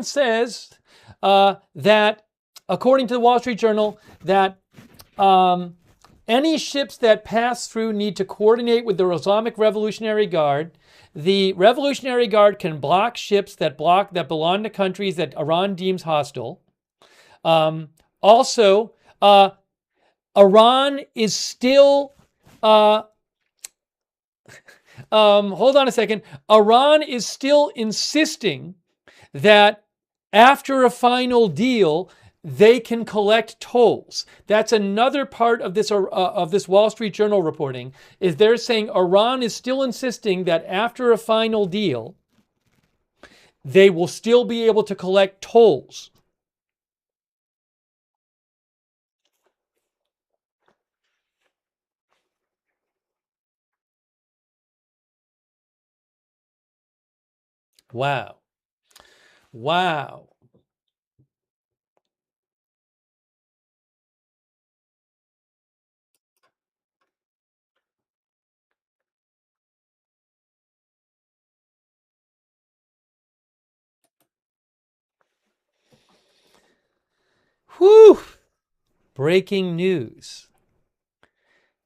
says that, according to the Wall Street Journal, that any ships that pass through need to coordinate with the Islamic Revolutionary Guard. The Revolutionary Guard can block ships that belong to countries that Iran deems hostile. Also, Iran is still hold on a second. Iran is still insisting that after a final deal, they can collect tolls. That's another part of this Wall Street Journal reporting, is they're saying Iran is still insisting that after a final deal, they will still be able to collect tolls. Wow. Wow. Whew. Breaking news.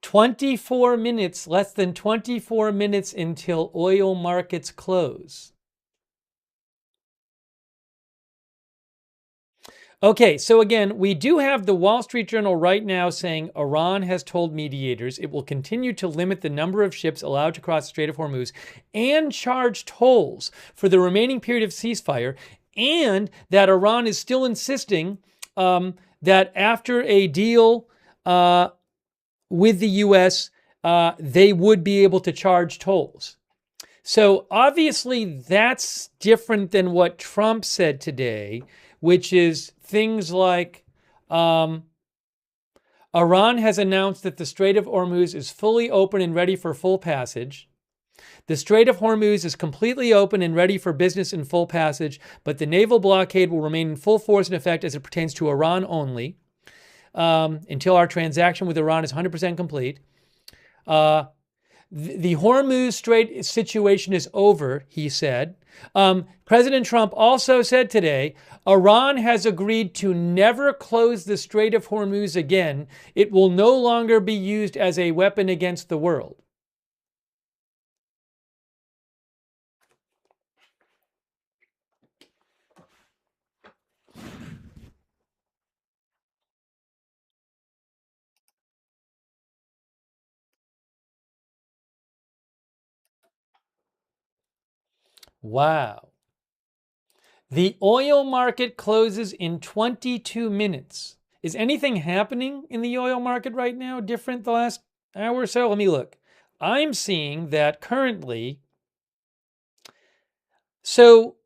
24 minutes, less than 24 minutes until oil markets close. Okay, so again, we do have the Wall Street Journal right now saying Iran has told mediators it will continue to limit the number of ships allowed to cross the Strait of Hormuz and charge tolls for the remaining period of ceasefire, and that Iran is still insisting that after a deal with the U.S., they would be able to charge tolls. So obviously that's different than what Trump said today, which is things like Iran has announced that the Strait of Hormuz is fully open and ready for full passage. The Strait of Hormuz is completely open and ready for business and full passage, but the naval blockade will remain in full force and effect as it pertains to Iran only until our transaction with Iran is 100% complete. The Hormuz Strait situation is over, he said. President Trump also said today, Iran has agreed to never close the Strait of Hormuz again. It will no longer be used as a weapon against the world. Wow. The oil market closes in 22 minutes. Is anything happening in the oil market right now different the last hour or so? Let me look. I'm seeing that currently, so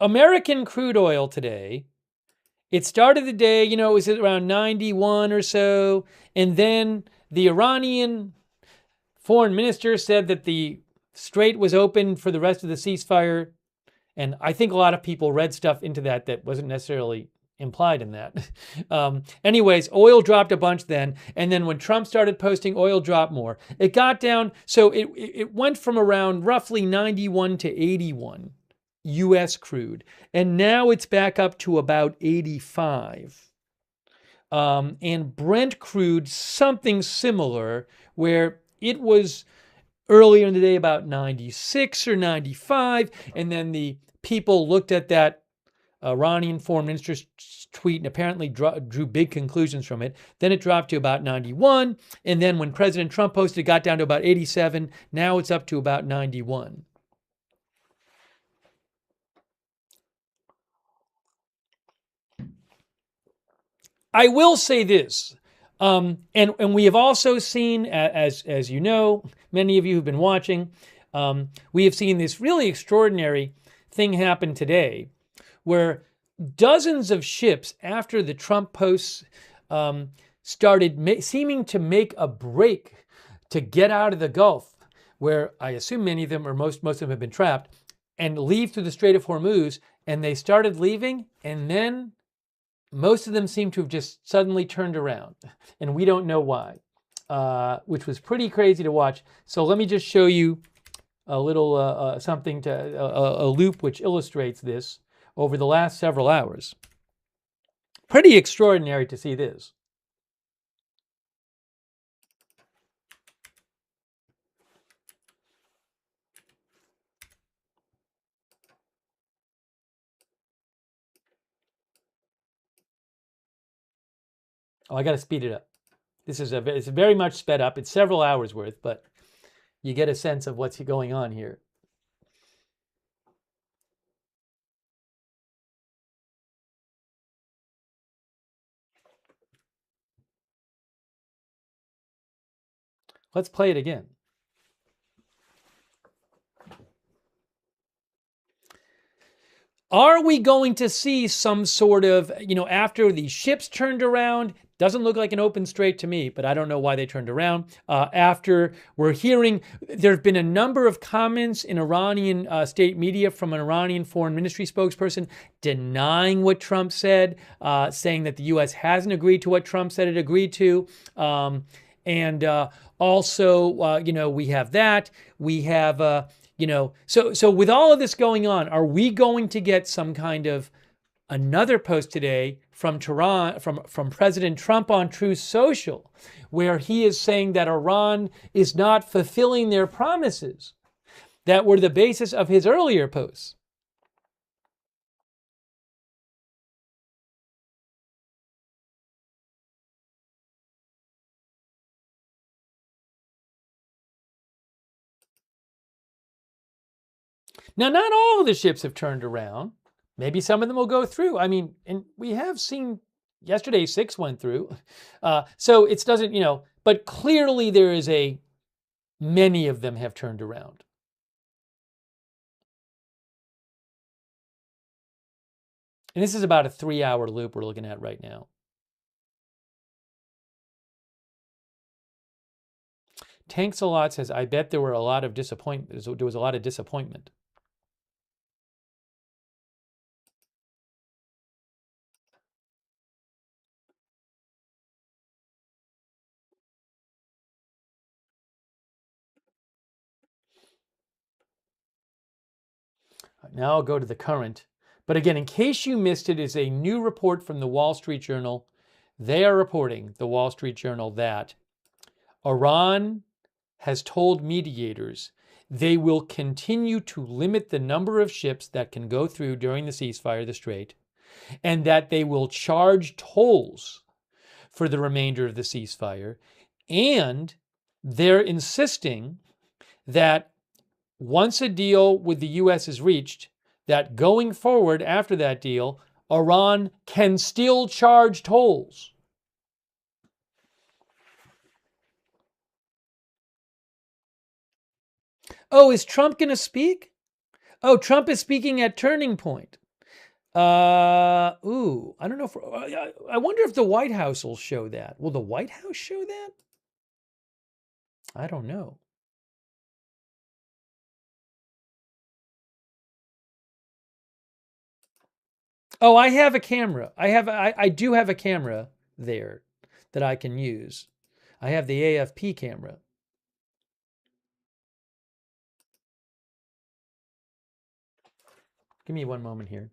American crude oil today, it started the day, it was at around 91 or so, and then the Iranian foreign minister said that the strait was open for the rest of the ceasefire. And I think a lot of people read stuff into that wasn't necessarily implied in that. Anyways, oil dropped a bunch then. And then when Trump started posting, oil dropped more. It got down. So it went from around roughly 91 to 81 U.S. crude. And now it's back up to about 85. and Brent crude something similar, where it was earlier in the day about 96 or 95, and then the people looked at that Iranian foreign minister's tweet and apparently drew big conclusions from it. Then it dropped to about 91, and then when President Trump posted, it got down to about 87. Now it's up to about 91. I will say this, and we have also seen, as you know, many of you who've been watching, we have seen this really extraordinary thing happen today, where dozens of ships, after the Trump posts, started seeming to make a break to get out of the Gulf, where I assume many of them, or most of them, have been trapped, and leave through the Strait of Hormuz. And they started leaving, and then most of them seem to have just suddenly turned around, and we don't know why, which was pretty crazy to watch. So let me just show you a little something a loop which illustrates this over the last several hours. Pretty extraordinary to see this. Oh, I got to speed it up. This is it's very much sped up. It's several hours worth, but you get a sense of what's going on here. Let's play it again. Are we going to see some sort of, after the ships turned around? Doesn't look like an open strait to me, but I don't know why they turned around. After we're hearing, there have been a number of comments in Iranian state media from an Iranian foreign ministry spokesperson denying what Trump said, saying that the U.S. hasn't agreed to what Trump said it agreed to. And also, we have that. We have, so with all of this going on, are we going to get some kind of another post today from Tehran, from President Trump on Truth Social, where he is saying that Iran is not fulfilling their promises that were the basis of his earlier posts? Now, not all of the ships have turned around. Maybe some of them will go through. I mean, and we have seen yesterday 6 went through. So it doesn't, but clearly there is many of them have turned around. And this is about a 3-hour loop we're looking at right now. Tanks a Lot says, I bet there were a lot of disappointment. There was a lot of disappointment. Now I'll go to the current. But again, in case you missed it, is a new report from the Wall Street Journal. They are reporting, the Wall Street Journal, that Iran has told mediators they will continue to limit the number of ships that can go through during the ceasefire, the Strait, and that they will charge tolls for the remainder of the ceasefire. And they're insisting that once a deal with the U.S. is reached, that going forward after that deal, Iran can still charge tolls. Oh, is Trump going to speak? Oh, Trump is speaking at Turning Point. I don't know if I wonder if the White House will show that. Will the White House show that? I don't know. Oh, I have a camera. I do have a camera there that I can use. I have the AFP camera. Give me one moment here.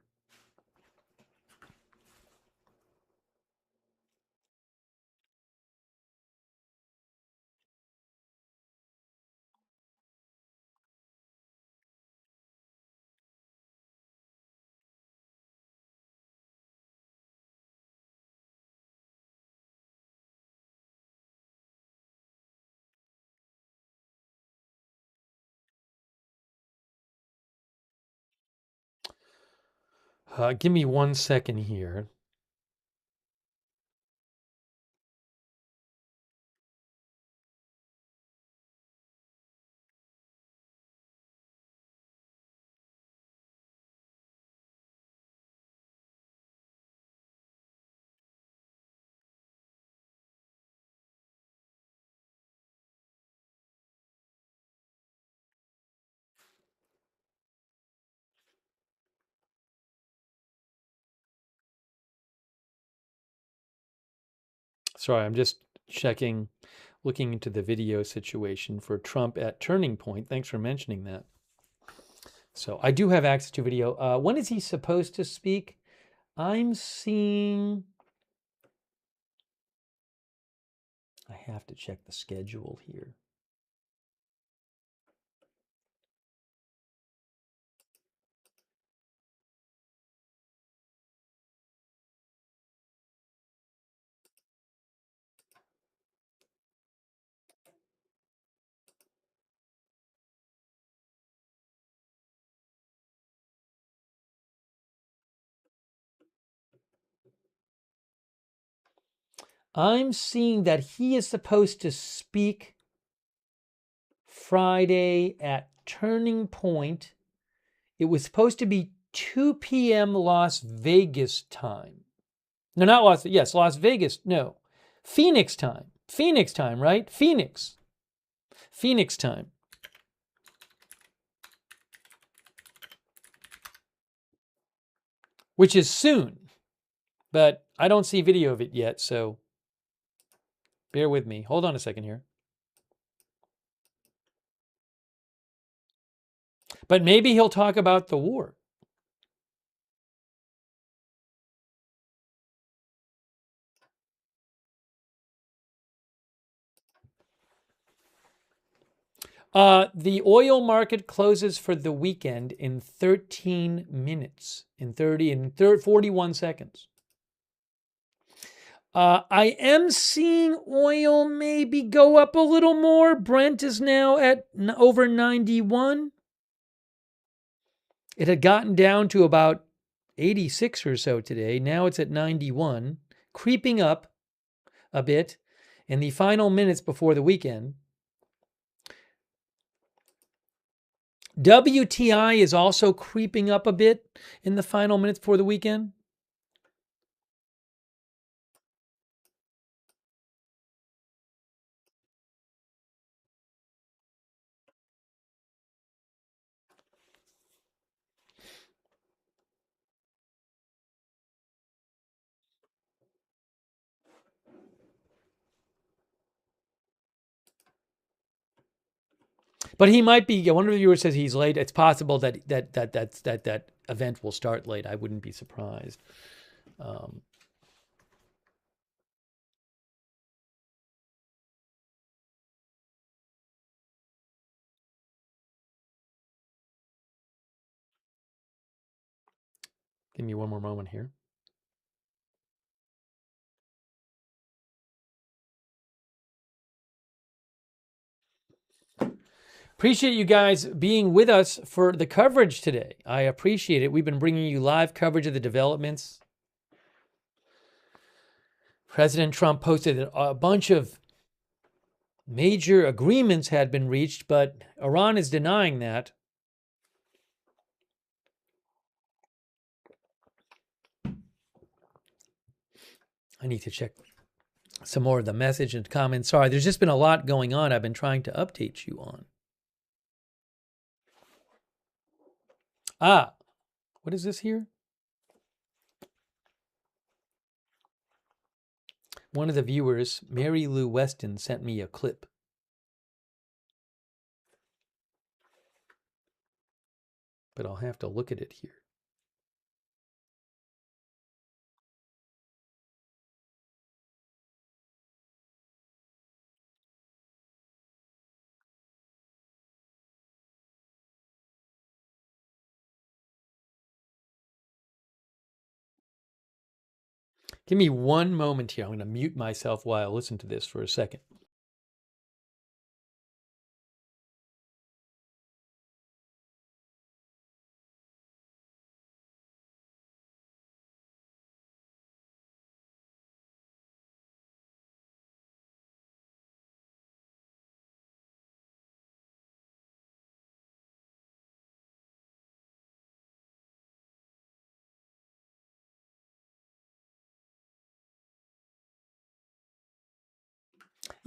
Give me 1 second here. Sorry, I'm just checking, looking into the video situation for Trump at Turning Point. Thanks for mentioning that. So I do have access to video. When is he supposed to speak? I'm seeing. I have to check the schedule here. I'm seeing that he is supposed to speak Friday at Turning Point. It was supposed to be 2 p.m. Las Vegas time. No, not Las Vegas. No, Phoenix time. Phoenix time, right? Phoenix time, which is soon, but I don't see video of it yet, so bear with me. Hold on a second here. But maybe he'll talk about the war. The oil market closes for the weekend in 13 minutes, in 41 seconds. I am seeing oil maybe go up a little more. Brent is now at over 91. It had gotten down to about 86 or so today. Now it's at 91, creeping up a bit in the final minutes before the weekend. WTI is also creeping up a bit in the final minutes before the weekend. But he might be. One of the viewers says he's late. It's possible that event will start late. I wouldn't be surprised. Give me one more moment here. Appreciate you guys being with us for the coverage today. I appreciate it. We've been bringing you live coverage of the developments. President Trump posted that a bunch of major agreements had been reached, but Iran is denying that. I need to check some more of the message and comments. Sorry, there's just been a lot going on I've been trying to update you on. What is this here? One of the viewers, Mary Lou Weston, sent me a clip. But I'll have to look at it here. Give me one moment here. I'm going to mute myself while I listen to this for a second.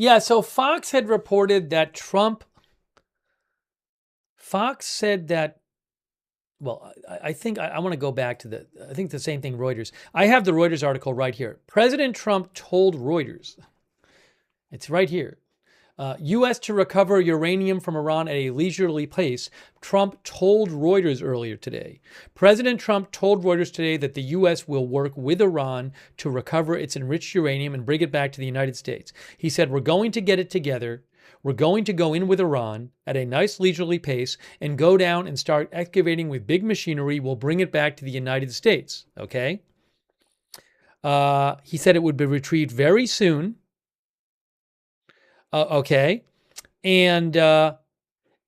Yeah, so Fox had reported that Fox said that, well, I think I want to go back to I think the same thing Reuters. I have the Reuters article right here. President Trump told Reuters, it's right here. U.S. to recover uranium from Iran at a leisurely pace, Trump told Reuters earlier today. President Trump told Reuters today that the U.S. will work with Iran to recover its enriched uranium and bring it back to the United States. He said, we're going to get it together. We're going to go in with Iran at a nice leisurely pace and go down and start excavating with big machinery. We'll bring it back to the United States. Okay? He said it would be retrieved very soon. Okay. And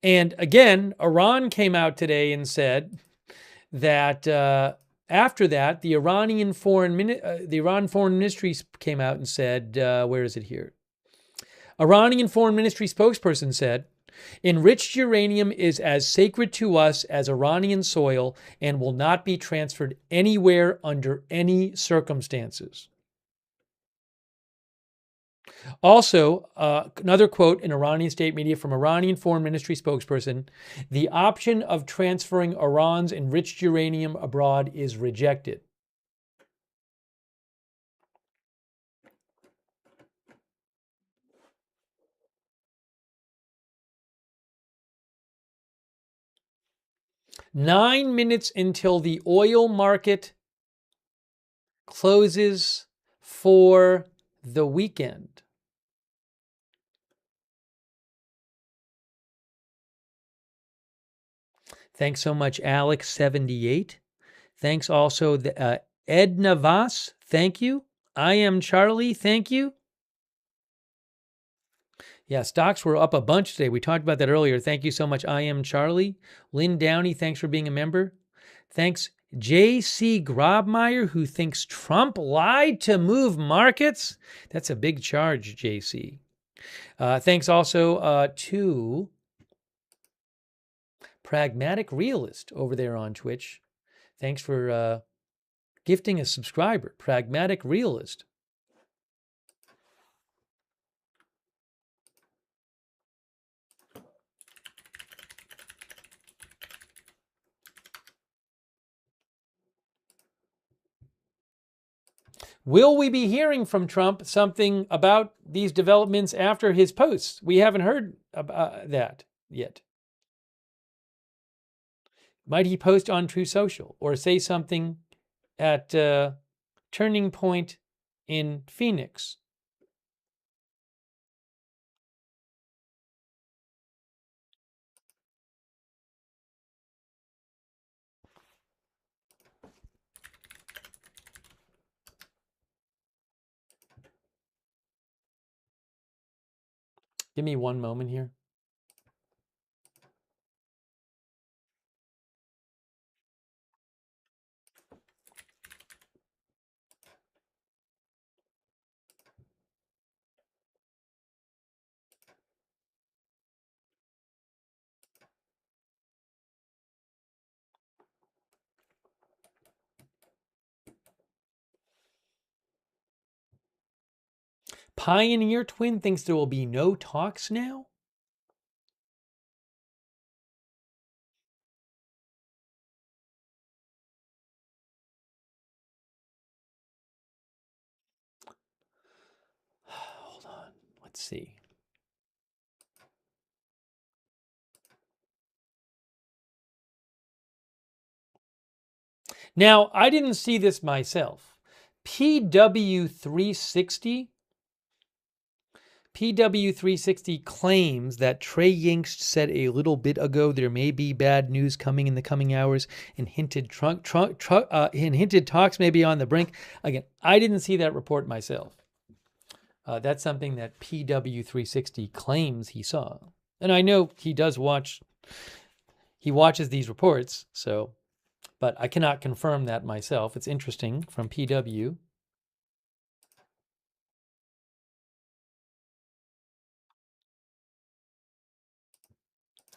again, Iran came out today and said that after that, the Iran Foreign Ministry came out and said, where is it here? Iranian Foreign Ministry spokesperson said, enriched uranium is as sacred to us as Iranian soil and will not be transferred anywhere under any circumstances. Also, another quote in Iranian state media from Iranian Foreign Ministry spokesperson, the option of transferring Iran's enriched uranium abroad is rejected. Nine minutes until the oil market closes for the weekend. Thanks so much, Alex78. Thanks also, Ed Navas. Thank you. I am Charlie. Thank you. Yeah, stocks were up a bunch today. We talked about that earlier. Thank you so much. I am Charlie. Lynn Downey, thanks for being a member. Thanks, J.C. Grobmeyer, who thinks Trump lied to move markets. That's a big charge, J.C. Thanks also to Pragmatic Realist over there on Twitch. Thanks for gifting a subscriber, Pragmatic Realist. Will we be hearing from Trump something about these developments after his posts? We haven't heard about that yet. Might he post on True Social or say something at Turning Point in Phoenix? Give me one moment here. Pioneer Twin thinks there will be no talks now? Hold on. Let's see. Now, I didn't see this myself. PW360 claims that Trey Yingst said a little bit ago there may be bad news coming in the coming hours and hinted talks may be on the brink. Again, I didn't see that report myself. That's something that PW360 claims he saw. And I know he does watch, he watches these reports, so, but I cannot confirm that myself. It's interesting from PW.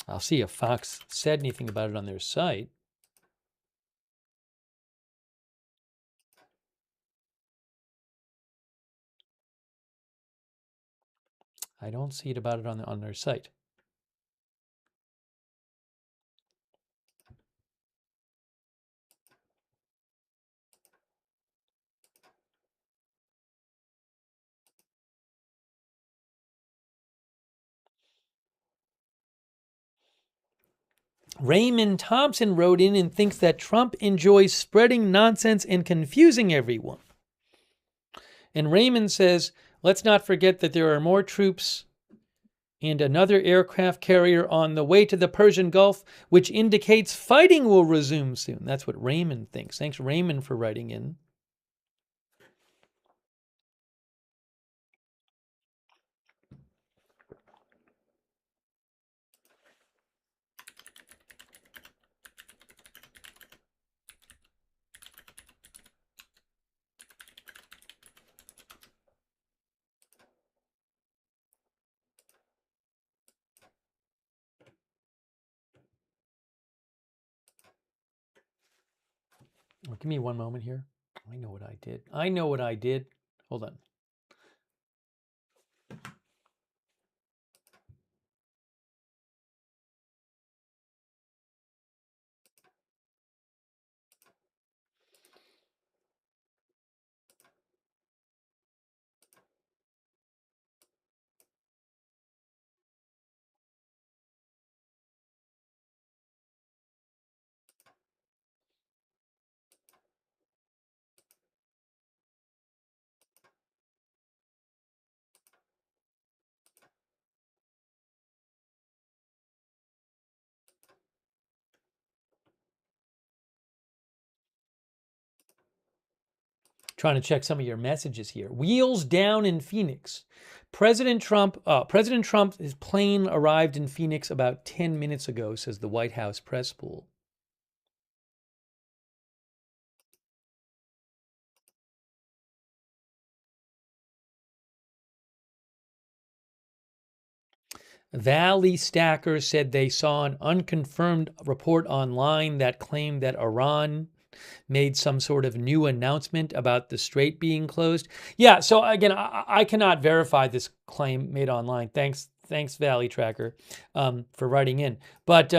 I'll see if Fox said anything about it on their site. I don't see it about it on their site. Raymond Thompson wrote in and thinks that Trump enjoys spreading nonsense and confusing everyone. And Raymond says, let's not forget that there are more troops and another aircraft carrier on the way to the Persian Gulf, which indicates fighting will resume soon. That's what Raymond thinks. Thanks, Raymond, for writing in. Give me one moment here. I know what I did. I know what I did. Hold on. Trying to check some of your messages here. Wheels down in Phoenix. President Trump's plane arrived in Phoenix about 10 minutes ago, says the White House press pool. Valley Stacker said they saw an unconfirmed report online that claimed that Iran made some sort of new announcement about the strait being closed. Yeah, so again, I cannot verify this claim made online. Thanks, Valley Tracker, for writing in. But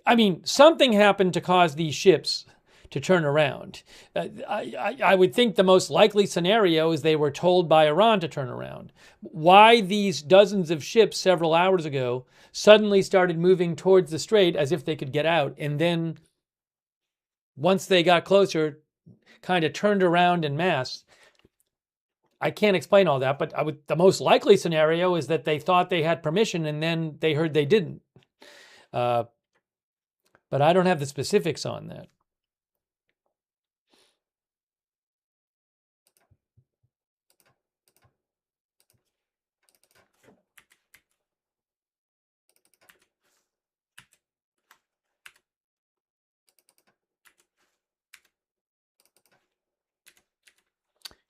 I mean, something happened to cause these ships to turn around. I would think the most likely scenario is they were told by Iran to turn around. Why these dozens of ships several hours ago suddenly started moving towards the strait as if they could get out, and then once they got closer, kind of turned around en masse. I can't explain all that, but the most likely scenario is that they thought they had permission and then they heard they didn't. But I don't have the specifics on that.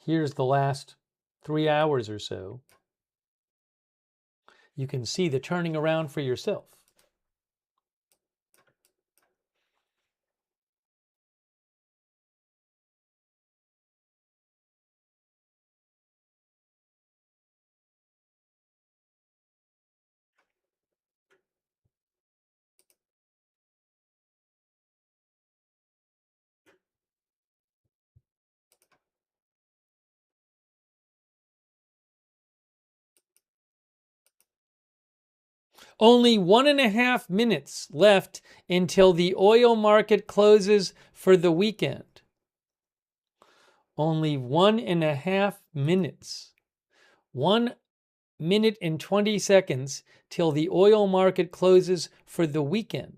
Here's the last 3 hours or so. You can see the turning around for yourself. Only 1.5 minutes left until the oil market closes for the weekend. Only 1.5 minutes. 1 minute and 20 seconds till the oil market closes for the weekend.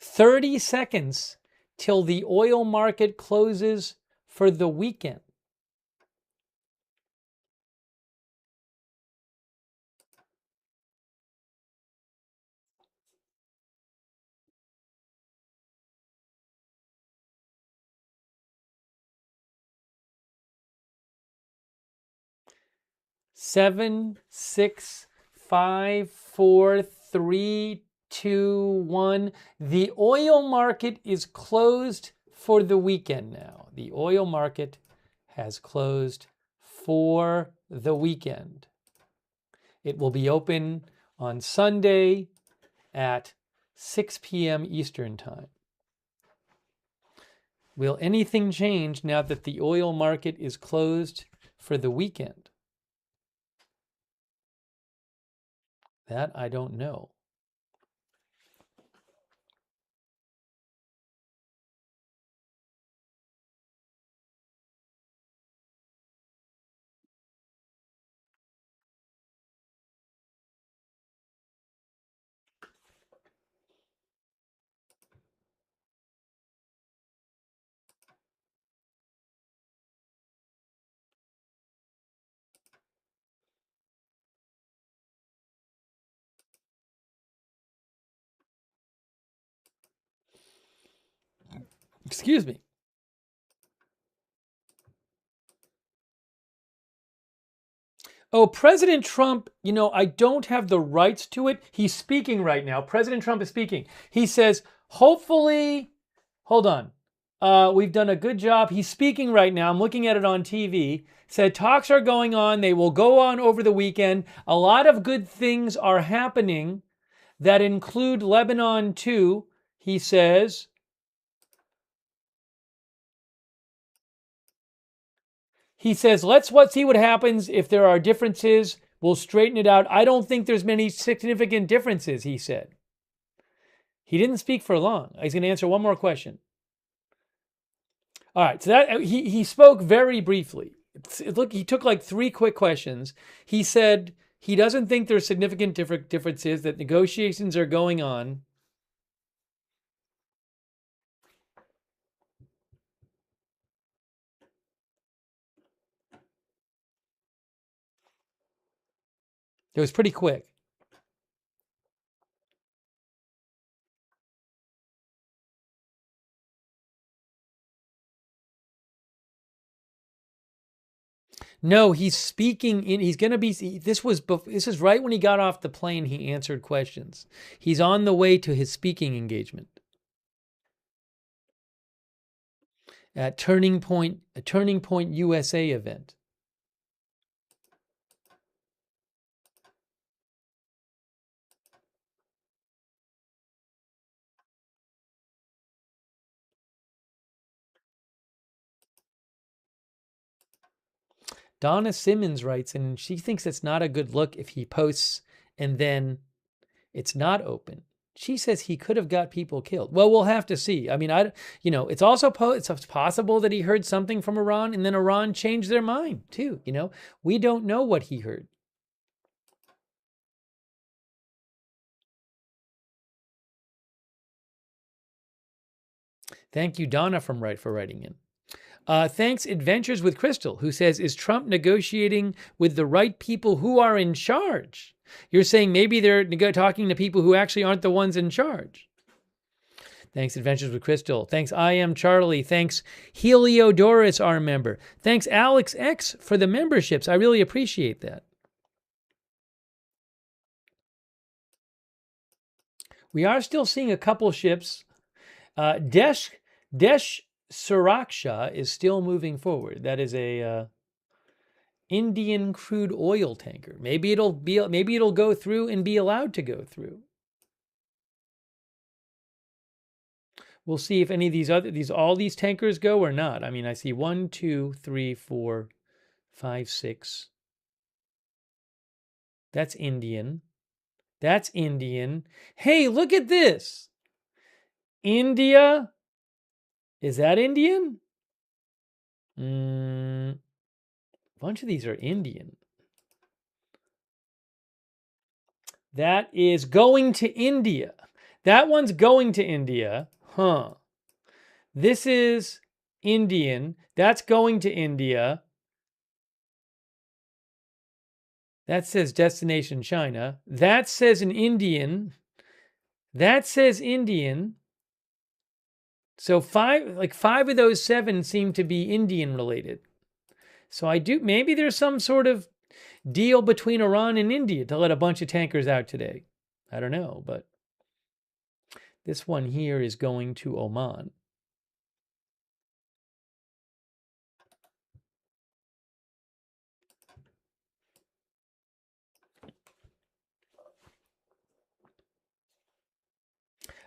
30 seconds till the oil market closes for the weekend. Seven, six, 5, 4, 3, 2, 1. The oil market is closed for the weekend now. The oil market has closed for the weekend. It will be open on Sunday at 6 p.m. Eastern Time. Will anything change now that the oil market is closed for the weekend? That I don't know. Excuse me. Oh, President Trump, I don't have the rights to it. He's speaking right now. President Trump is speaking. He says, hopefully, hold on. We've done a good job. He's speaking right now. I'm looking at it on TV. Said talks are going on. They will go on over the weekend. A lot of good things are happening that include Lebanon too, he says. He says, let's see what happens. If there are differences, we'll straighten it out. I don't think there's many significant differences, he said. He didn't speak for long. He's going to answer one more question. All right, so that he spoke very briefly. Look, he took like 3 quick questions. He said he doesn't think there's significant differences, that negotiations are going on. It was pretty quick. No, he's speaking in, he's going to be, this is right when he got off the plane, he answered questions. He's on the way to his speaking engagement at a Turning Point USA event. Donna Simmons writes, and she thinks it's not a good look if he posts and then it's not open. She says he could have got people killed. Well, we'll have to see. I mean, it's also it's possible that he heard something from Iran and then Iran changed their mind too. We don't know what he heard. Thank you, Donna, for writing in. Thanks, Adventures with Crystal, who says, is Trump negotiating with the right people who are in charge? You're saying maybe they're talking to people who actually aren't the ones in charge. Thanks, Adventures with Crystal. Thanks, I Am Charlie. Thanks, Heliodorus, our member. Thanks, Alex X, for the memberships. I really appreciate that. We are still seeing a couple ships. Desh Suraksha is still moving forward. That is a Indian crude oil tanker. Maybe it'll go through and be allowed to go through. We'll see if any of all these tankers go or not. I mean, I see 1, 2, 3, 4, 5, 6. That's Indian. That's Indian. Hey, look at this. India. Is that Indian? A bunch of these are Indian. That is going to India. That one's going to India. Huh. This is Indian. That's going to India. That says destination China. That says an Indian. That says Indian. So five of those seven seem to be Indian related. So maybe there's some sort of deal between Iran and India to let a bunch of tankers out today. I don't know, but this one here is going to Oman.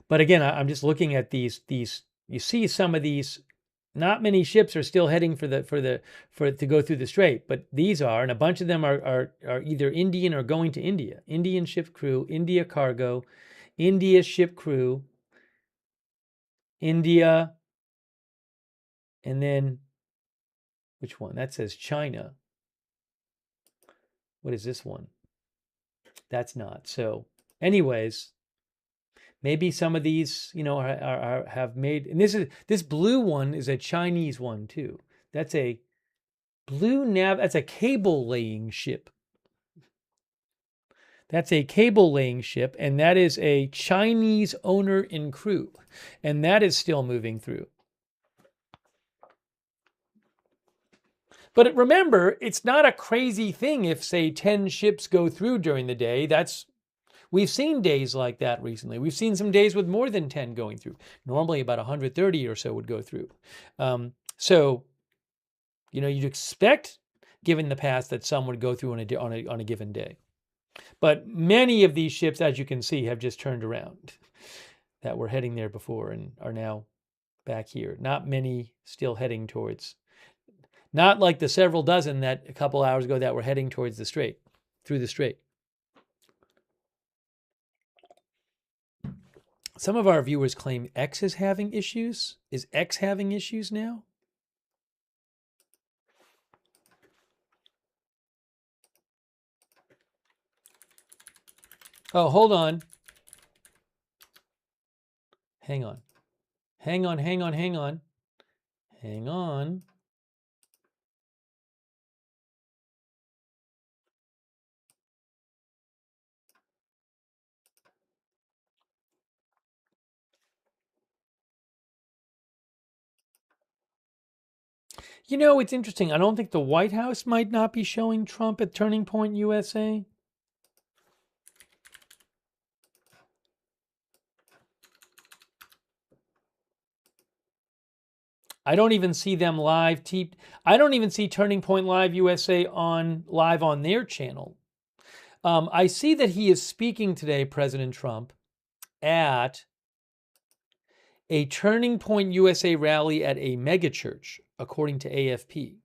But again, I'm just looking at these. You see some of these. Not many ships are still heading for to go through the strait, but these are, and a bunch of them are either Indian or going to India. Indian ship crew, India cargo, India ship crew, India, and then which one? That says China. What is this one? That's not. So, anyways, maybe some of these, have made. And this blue one is a Chinese one too. That's a That's a cable laying ship. That's a cable laying ship, and that is a Chinese owner and crew, and that is still moving through. But remember, it's not a crazy thing if, say, 10 ships go through during the day. We've seen days like that recently. We've seen some days with more than 10 going through. Normally about 130 or so would go through. So, you'd expect, given the past, that some would go through on a given day. But many of these ships, as you can see, have just turned around that were heading there before and are now back here. Not many still heading towards, not like the several dozen that a couple hours ago that were heading towards the strait, through the strait. Some of our viewers claim X is having issues. Is X having issues now? Oh, hold on. Hang on. Hang on. It's interesting. I don't think the White House might not be showing Trump at Turning Point USA. I don't even see them live. I don't even see Turning Point Live USA live on their channel. I see that he is speaking today, President Trump, at a Turning Point USA rally at a megachurch, according to AFP.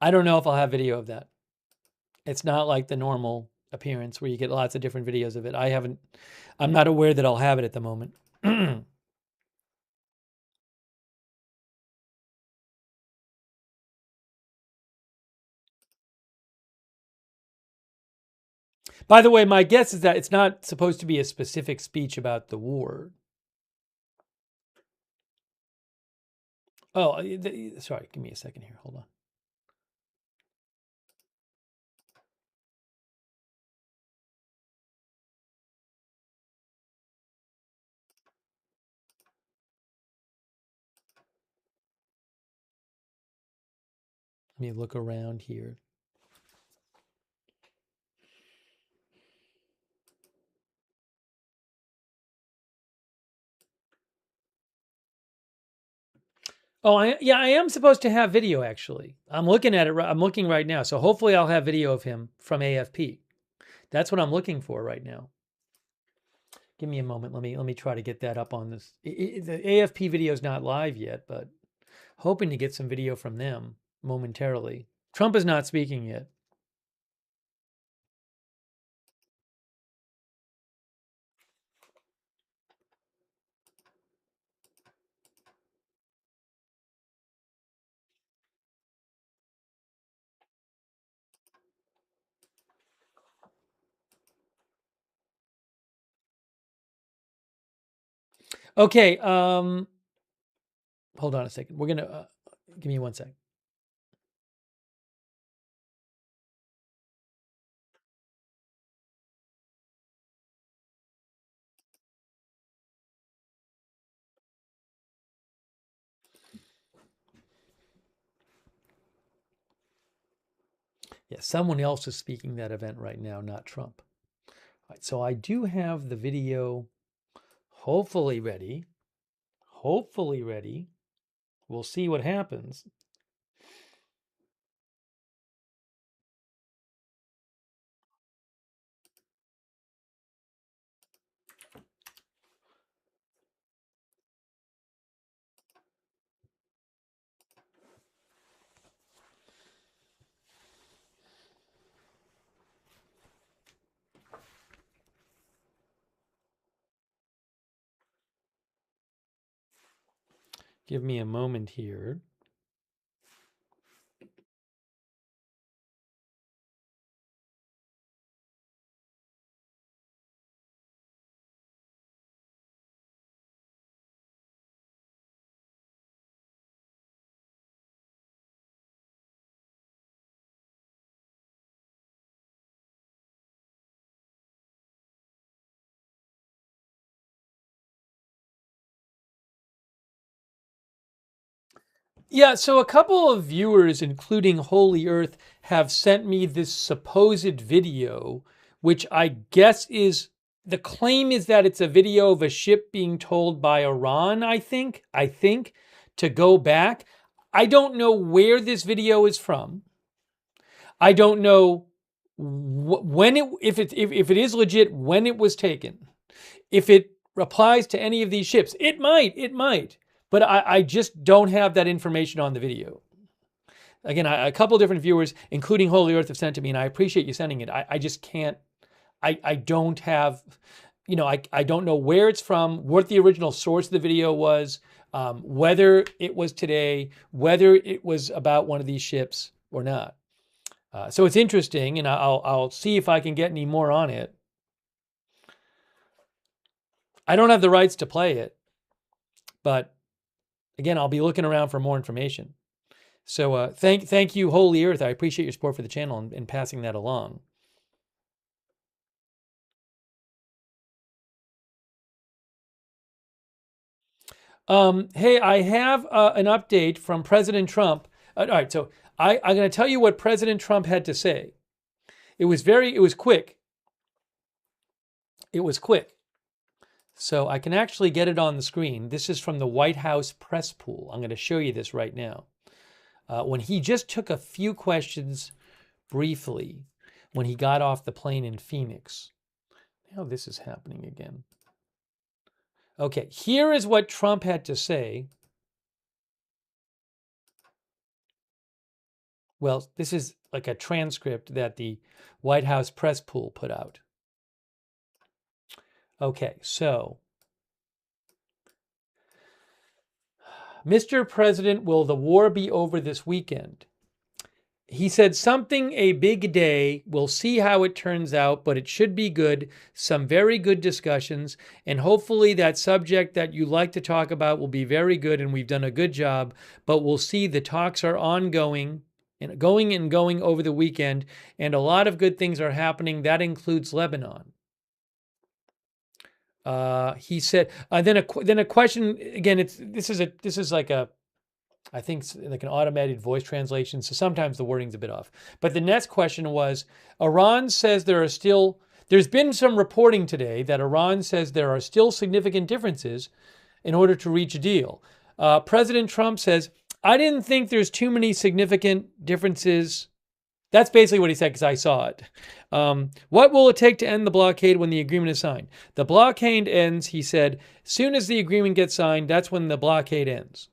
I don't know if I'll have video of that. It's not like the normal appearance where you get lots of different videos of it. I'm not aware that I'll have it at the moment. By the way, my guess is that it's not supposed to be a specific speech about the war. Oh, sorry, give me a second here. Hold on. Let me look around here. Oh, I am supposed to have video, actually. I'm looking at it. I'm looking right now. So hopefully I'll have video of him from AFP. That's what I'm looking for right now. Give me a moment. Let me try to get that up on this. The AFP video is not live yet, but hoping to get some video from them momentarily. Trump is not speaking yet. Okay, hold on a second. We're gonna give me one second. Yeah, someone else is speaking that event right now, not Trump. All right, so I do have the video hopefully ready. Hopefully ready. We'll see what happens. Give me a moment here. Yeah, so a couple of viewers, including Holy Earth, have sent me this supposed video, which I guess is the claim is that it's a video of a ship being told by Iran, I think, to go back. I don't know where this video is from. I don't know when it if it is legit, when it was taken. If it applies to any of these ships, it might, but I just don't have that information on the video. Again, a couple different viewers, including Holy Earth, have sent to me, and I appreciate you sending it. I just can't, I don't have, I don't know where it's from, what the original source of the video was, whether it was today, whether it was about one of these ships or not. So it's interesting, and I'll see if I can get any more on it. I don't have the rights to play it, but again, I'll be looking around for more information. So thank you, Holy Earth. I appreciate your support for the channel and passing that along. Hey, I have an update from President Trump. All right, so I'm going to tell you what President Trump had to say. It was quick. It was quick. So I can actually get it on the screen. This is from the White House press pool. I'm going to show you this right now. When he just took a few questions briefly when he got off the plane in Phoenix. Now this is happening again. Okay, here is what Trump had to say. Well, this is like a transcript that the White House press pool put out. Okay, so Mr. President, will the war be over this weekend? He said something a big day. We'll see how it turns out, but it should be good. Some very good discussions. And hopefully that subject that you like to talk about will be very good and we've done a good job. But we'll see, the talks are ongoing and going over the weekend. And a lot of good things are happening. That includes Lebanon. He said, then a question again. This is like a, I think it's like an automated voice translation, so sometimes the wording's a bit off. But the next question was, Iran says there's been some reporting today that Iran says there are still significant differences in order to reach a deal. President Trump says, I didn't think there's too many significant differences. That's basically what he said because I saw it. What will it take to end the blockade when the agreement is signed? The blockade ends, he said, soon as the agreement gets signed, that's when the blockade ends.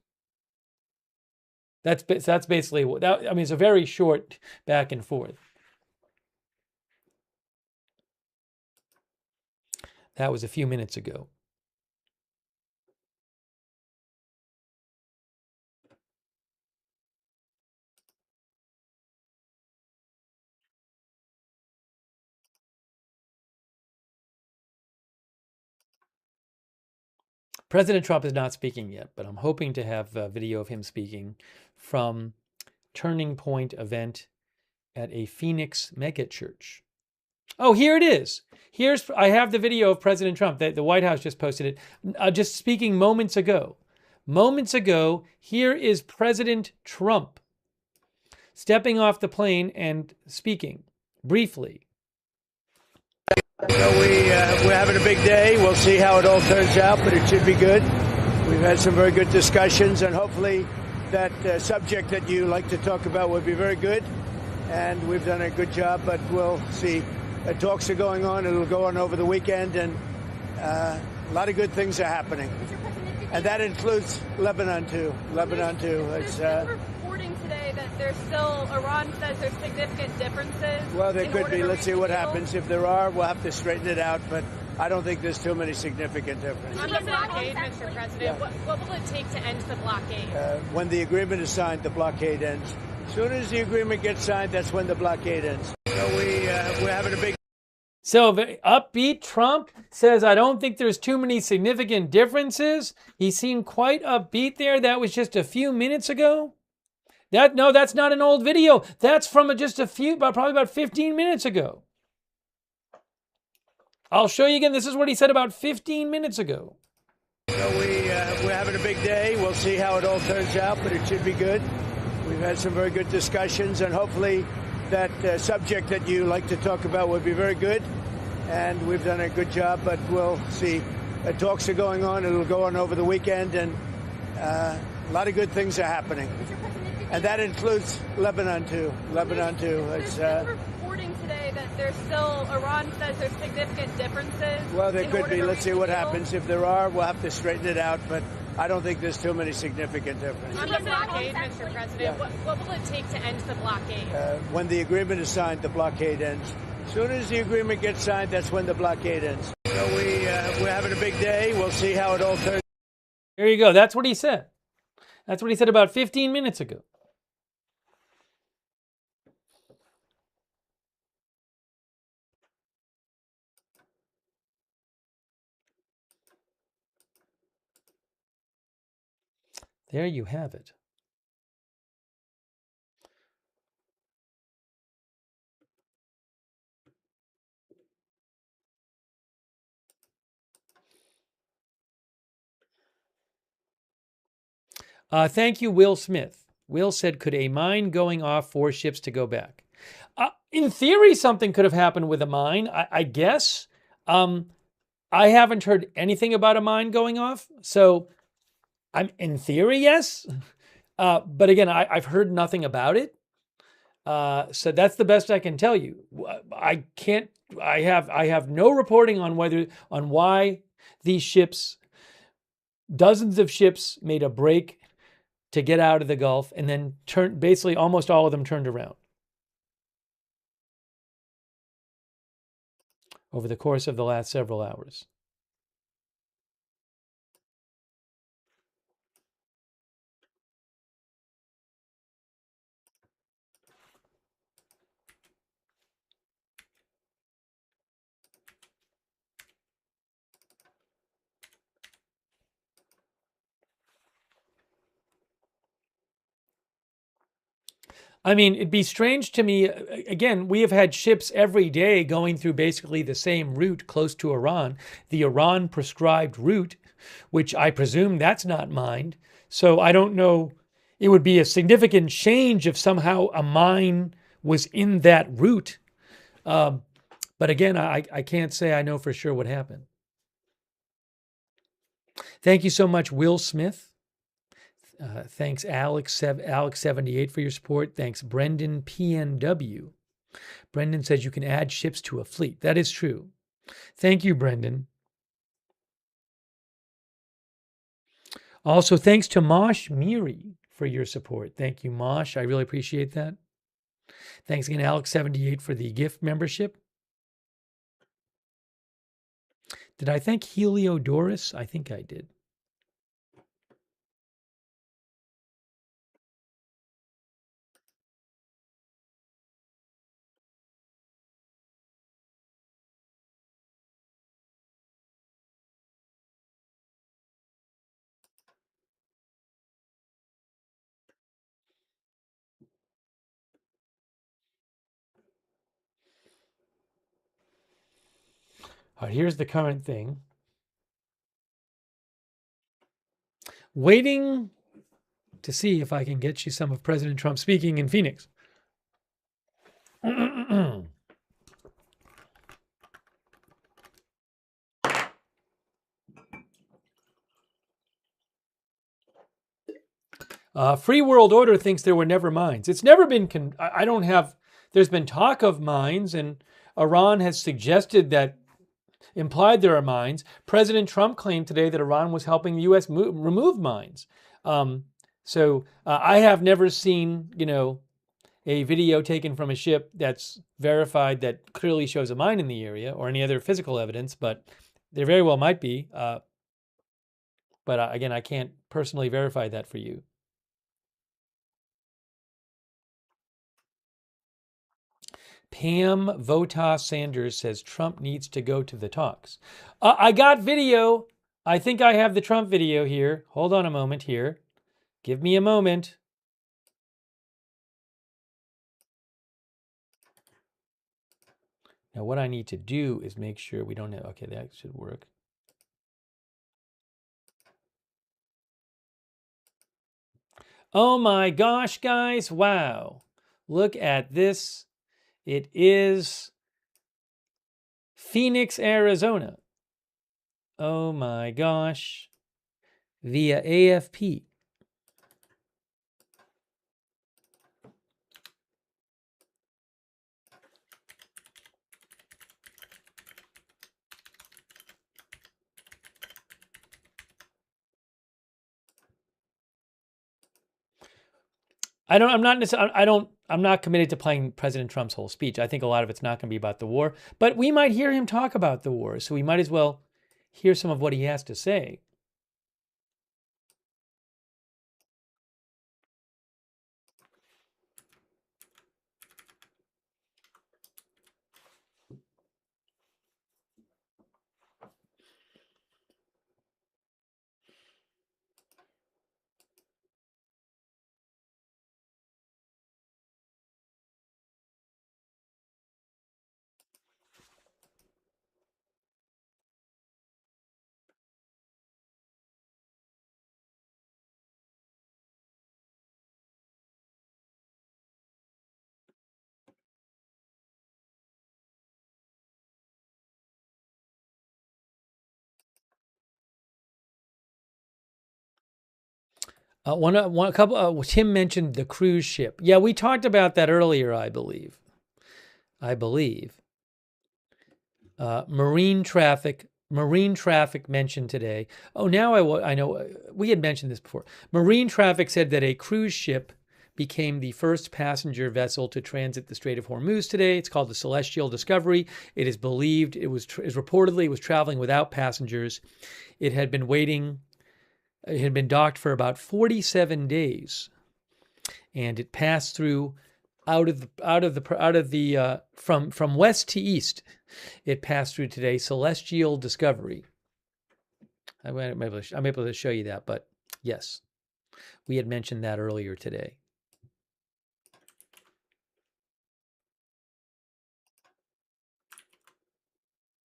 That's basically what that. I mean, it's a very short back and forth. That was a few minutes ago. President Trump is not speaking yet, but I'm hoping to have a video of him speaking from Turning Point event at a Phoenix megachurch. Oh, here it is. I have the video of President Trump. The White House just posted it. Just speaking moments ago. Moments ago, here is President Trump stepping off the plane and speaking briefly. So we're having a big day. We'll see how it all turns out, but it should be good. We've had some very good discussions, and hopefully that subject that you like to talk about will be very good. And we've done a good job, but we'll see. Talks are going on. It'll go on over the weekend, and a lot of good things are happening. And that includes Lebanon, too. It's, reporting today that Iran says there's significant differences. Well, there could be. Let's see what happens. If there are, we'll have to straighten it out, but I don't think there's too many significant differences. On the blockade, Mr. President, yeah. What will it take to end the blockade? When the agreement is signed, the blockade ends. As soon as the agreement gets signed, that's when the blockade ends. So we're having a big... So upbeat Trump says, I don't think there's too many significant differences. He seemed quite upbeat there. That was just a few minutes ago. No, that's not an old video. That's from probably about 15 minutes ago. I'll show you again. This is what he said about 15 minutes ago. So we're having a big day. We'll see how it all turns out, but it should be good. We've had some very good discussions, and hopefully that subject that you like to talk about will be very good. And we've done a good job, but we'll see. Talks are going on. It'll go on over the weekend, and a lot of good things are happening. And that includes Lebanon, too. It's, reporting today that Iran says there's significant differences. Well, there could be. Let's see what happens. If there are, we'll have to straighten it out, but I don't think there's too many significant differences. On the blockade, Mr. President, yeah. What will it take to end the blockade? When the agreement is signed, the blockade ends. As soon as the agreement gets signed, that's when the blockade ends. So we're having a big day. We'll see how it all turns out. There you go. That's what he said. That's what he said about 15 minutes ago. There you have it. Thank you, Will Smith. Will said, could a mine going off force ships to go back? In theory, something could have happened with a mine, I guess. I haven't heard anything about a mine going off, so I'm in theory, yes. But again, I've heard nothing about it. So that's the best I can tell you. I have no reporting on why these ships, dozens of ships, made a break to get out of the Gulf, and then basically almost all of them turned around over the course of the last several hours. I mean, it'd be strange to me. Again, we have had ships every day going through basically the same route close to Iran, the Iran prescribed route, which I presume that's not mined. So I don't know. It would be a significant change if somehow a mine was in that route. But again, I can't say I know for sure what happened. Thank you so much, Will Smith. Thanks, Alex78 for your support. Thanks, Brendan PNW. Brendan says you can add ships to a fleet. That is true. Thank you, Brendan. Also, thanks to Mosh Miri for your support. Thank you, Mosh. I really appreciate that. Thanks again, Alex78, for the gift membership. Did I thank Heliodorus? I think I did. All right, here's the current thing. Waiting to see if I can get you some of President Trump speaking in Phoenix. Free World Order thinks there were never mines. It's never been, I don't have, there's been talk of mines, and Iran has suggested that, implied there are mines. President Trump claimed today that Iran was helping the U.S. remove mines. So I have never seen, a video taken from a ship that's verified that clearly shows a mine in the area or any other physical evidence, but there very well might be. But again, I can't personally verify that for you. Pam Votas Sanders says Trump needs to go to the talks. I got video. I think I have the Trump video here. Hold on a moment here. Give me a moment. Now, what I need to do is make sure we don't have, okay, that should work. Oh my gosh, guys. Wow. Look at this. It is Phoenix, Arizona. Oh my gosh. Via AFP. I'm not committed to playing President Trump's whole speech. I think a lot of it's not going to be about the war, but we might hear him talk about the war. So we might as well hear some of what he has to say. Tim mentioned the cruise ship. Yeah, we talked about that earlier, I believe. Marine traffic mentioned today. Oh, now I know we had mentioned this before. Marine traffic said that a cruise ship became the first passenger vessel to transit the Strait of Hormuz today. It's called the Celestial Discovery. It is believed reportedly was traveling without passengers. It had been docked for about 47 days, and it passed through from west to east. It passed through today, Celestial Discovery. I'm able to show you that, but yes, we had mentioned that earlier today.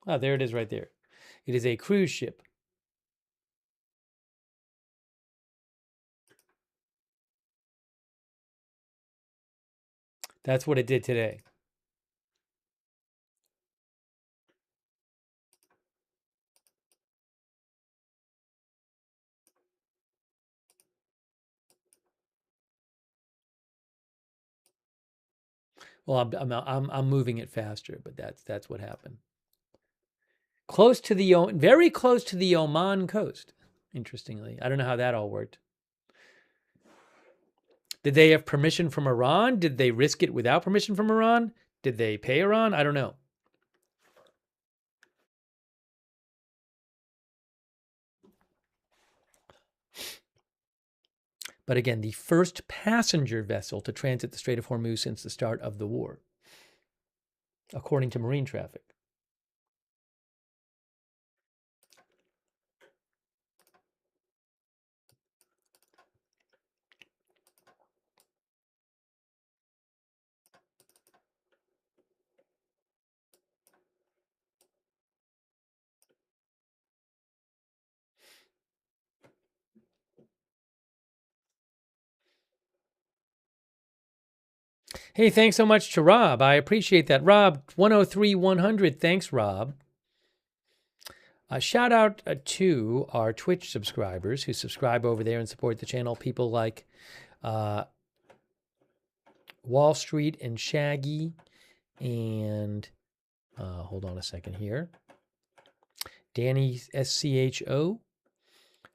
Oh, there it is right there. It is a cruise ship. That's what it did today. Well, I'm moving it faster, but that's what happened. Very close to the Oman coast. Interestingly, I don't know how that all worked. Did they have permission from Iran? Did they risk it without permission from Iran? Did they pay Iran? I don't know. But again, the first passenger vessel to transit the Strait of Hormuz since the start of the war, according to marine traffic. Hey, thanks so much to Rob. I appreciate that. Rob, 103-100. Thanks, Rob. Shout out to our Twitch subscribers who subscribe over there and support the channel. People like Wall Street and Shaggy and hold on a second here. Danny SCHO,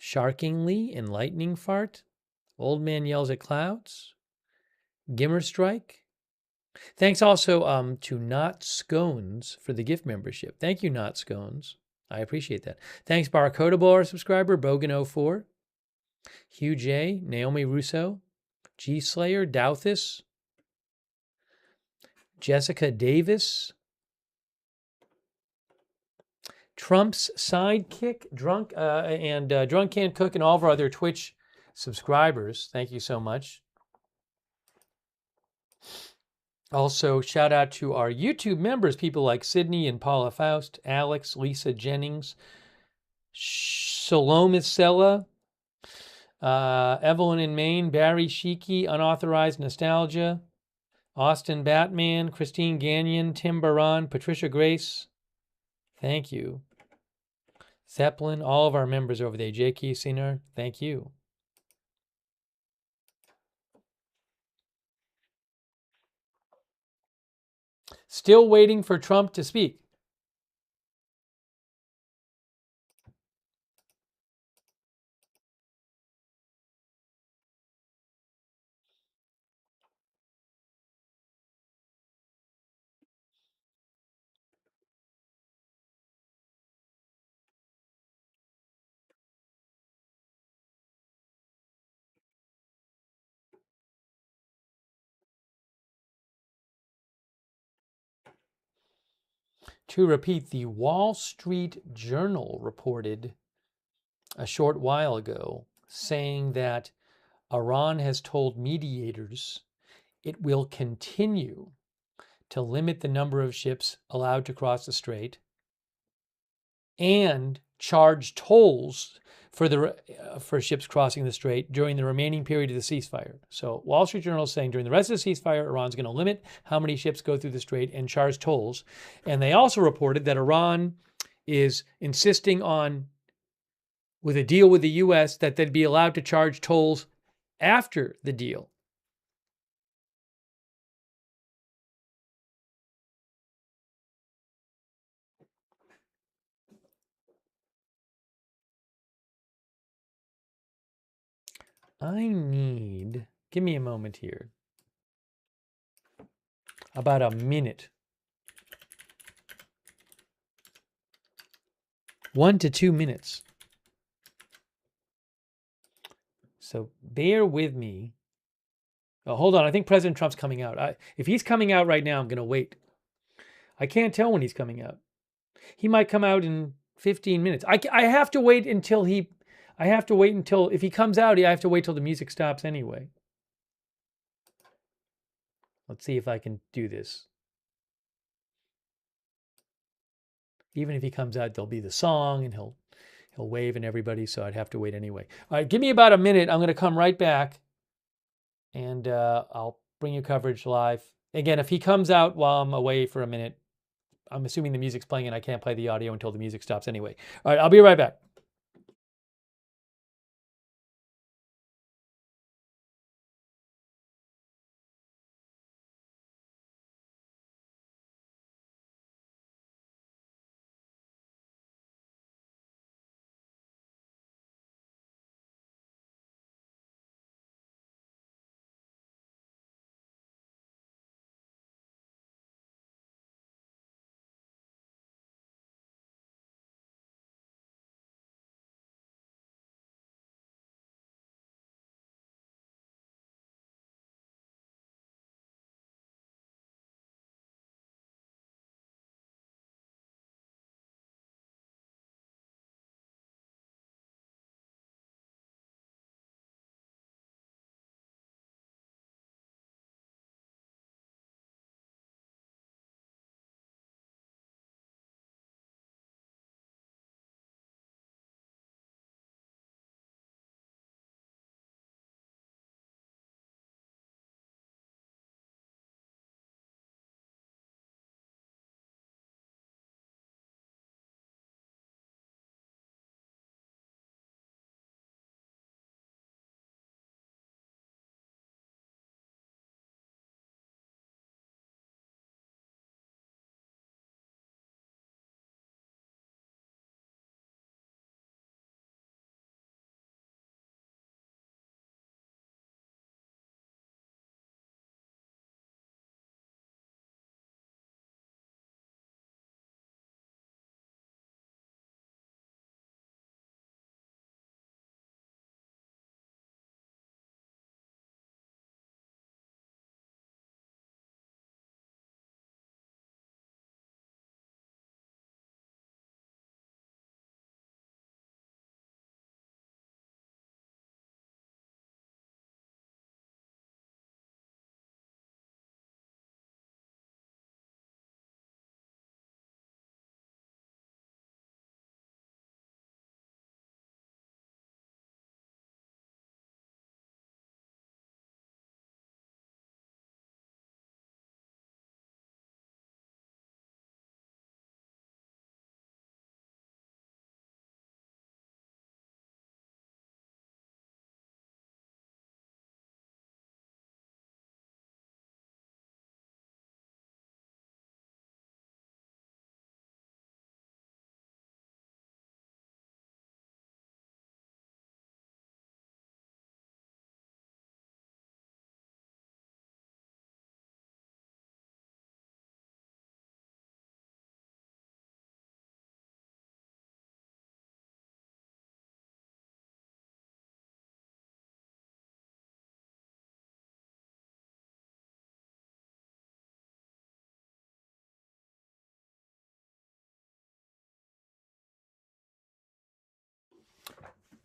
Sharkingly and Lightning Fart, Old Man Yells at Clouds, Gimmer Strike. Thanks also to Not Scones for the gift membership. Thank you, Not Scones. I appreciate that. Thanks, Barcodable, our subscriber, Bogan04, Hugh J, Naomi Russo, G Slayer, Douthis, Jessica Davis, Trump's Sidekick, Drunk Can't Cook, and all of our other Twitch subscribers. Thank you so much. Also, shout out to our YouTube members, people like Sydney and Paula Faust, Alex, Lisa Jennings, Salome Sella, Evelyn in Maine, Barry Shiki, Unauthorized Nostalgia, Austin Batman, Christine Gagnon, Tim Baran, Patricia Grace. Thank you. Zeppelin, all of our members over there. J.K. Sinar, thank you. Still waiting for Trump to speak. To repeat, the Wall Street Journal reported a short while ago saying that Iran has told mediators it will continue to limit the number of ships allowed to cross the strait and charge tolls for ships crossing the strait during the remaining period of the ceasefire. So Wall Street Journal is saying during the rest of the ceasefire, Iran's going to limit how many ships go through the strait and charge tolls. And they also reported that Iran is insisting on, with a deal with the U.S., that they'd be allowed to charge tolls after the deal. Give me a moment here, about a minute. 1 to 2 minutes. So bear with me. Oh, hold on. I think President Trump's coming out. If he's coming out right now, I'm going to wait. I can't tell when he's coming out. He might come out in 15 minutes. I have to wait until if he comes out, I have to wait till the music stops anyway. Let's see if I can do this. Even if he comes out, there'll be the song and he'll wave and everybody, so I'd have to wait anyway. All right, give me about a minute. I'm going to come right back and I'll bring you coverage live. Again, if he comes out while I'm away for a minute, I'm assuming the music's playing and I can't play the audio until the music stops anyway. All right, I'll be right back.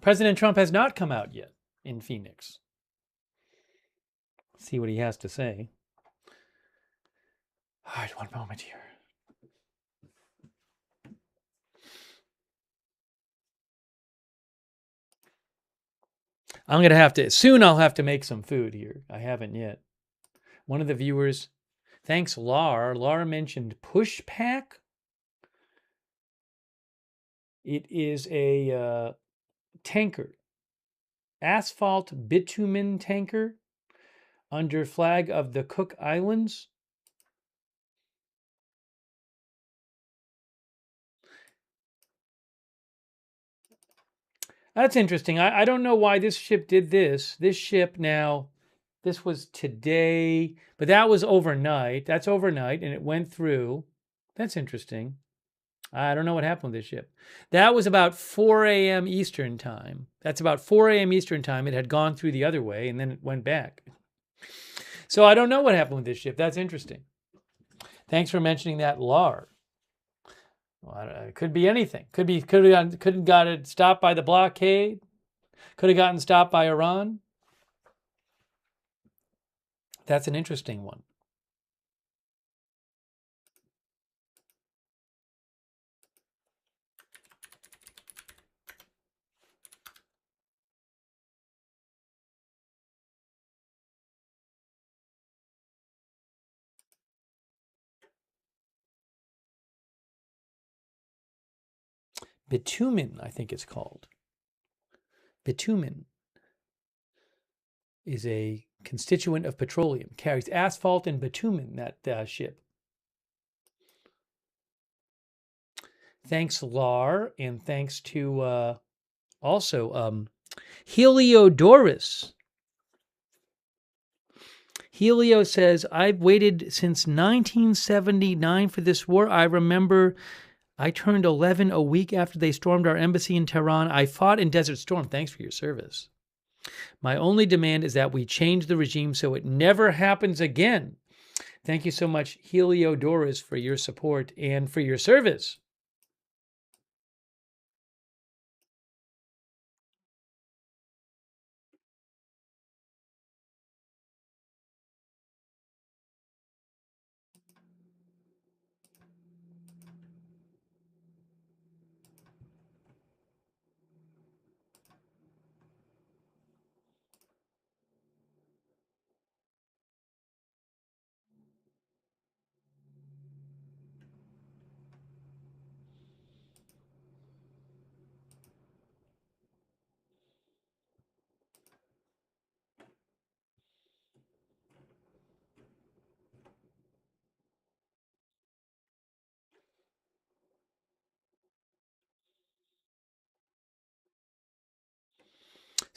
President Trump has not come out yet in Phoenix. See what he has to say. All right, one moment here. I'm going to have to, soon I'll have to make some food here. I haven't yet. One of the viewers, thanks Laura. Laura mentioned Push Pack. It is a tanker, asphalt bitumen tanker under flag of the Cook Islands. That's interesting. I don't know why this ship did this. This ship now, this was today, but that was overnight. That's overnight, and it went through. That's interesting. I don't know what happened with this ship. That was about 4 a.m. Eastern time. That's about 4 a.m. Eastern time. It had gone through the other way, and then it went back. So I don't know what happened with this ship. That's interesting. Thanks for mentioning that, Lar. Well, it could be anything. Could have gotten stopped by the blockade. Could have gotten stopped by Iran. That's an interesting one. Bitumen, I think it's called. Bitumen is a constituent of petroleum. Carries asphalt and bitumen, that ship. Thanks, Lar, and thanks to also Heliodorus. Helio says, I've waited since 1979 for this war. I remember I turned 11 a week after they stormed our embassy in Tehran. I fought in Desert Storm. Thanks for your service. My only demand is that we change the regime so it never happens again. Thank you so much, Heliodorus, for your support and for your service.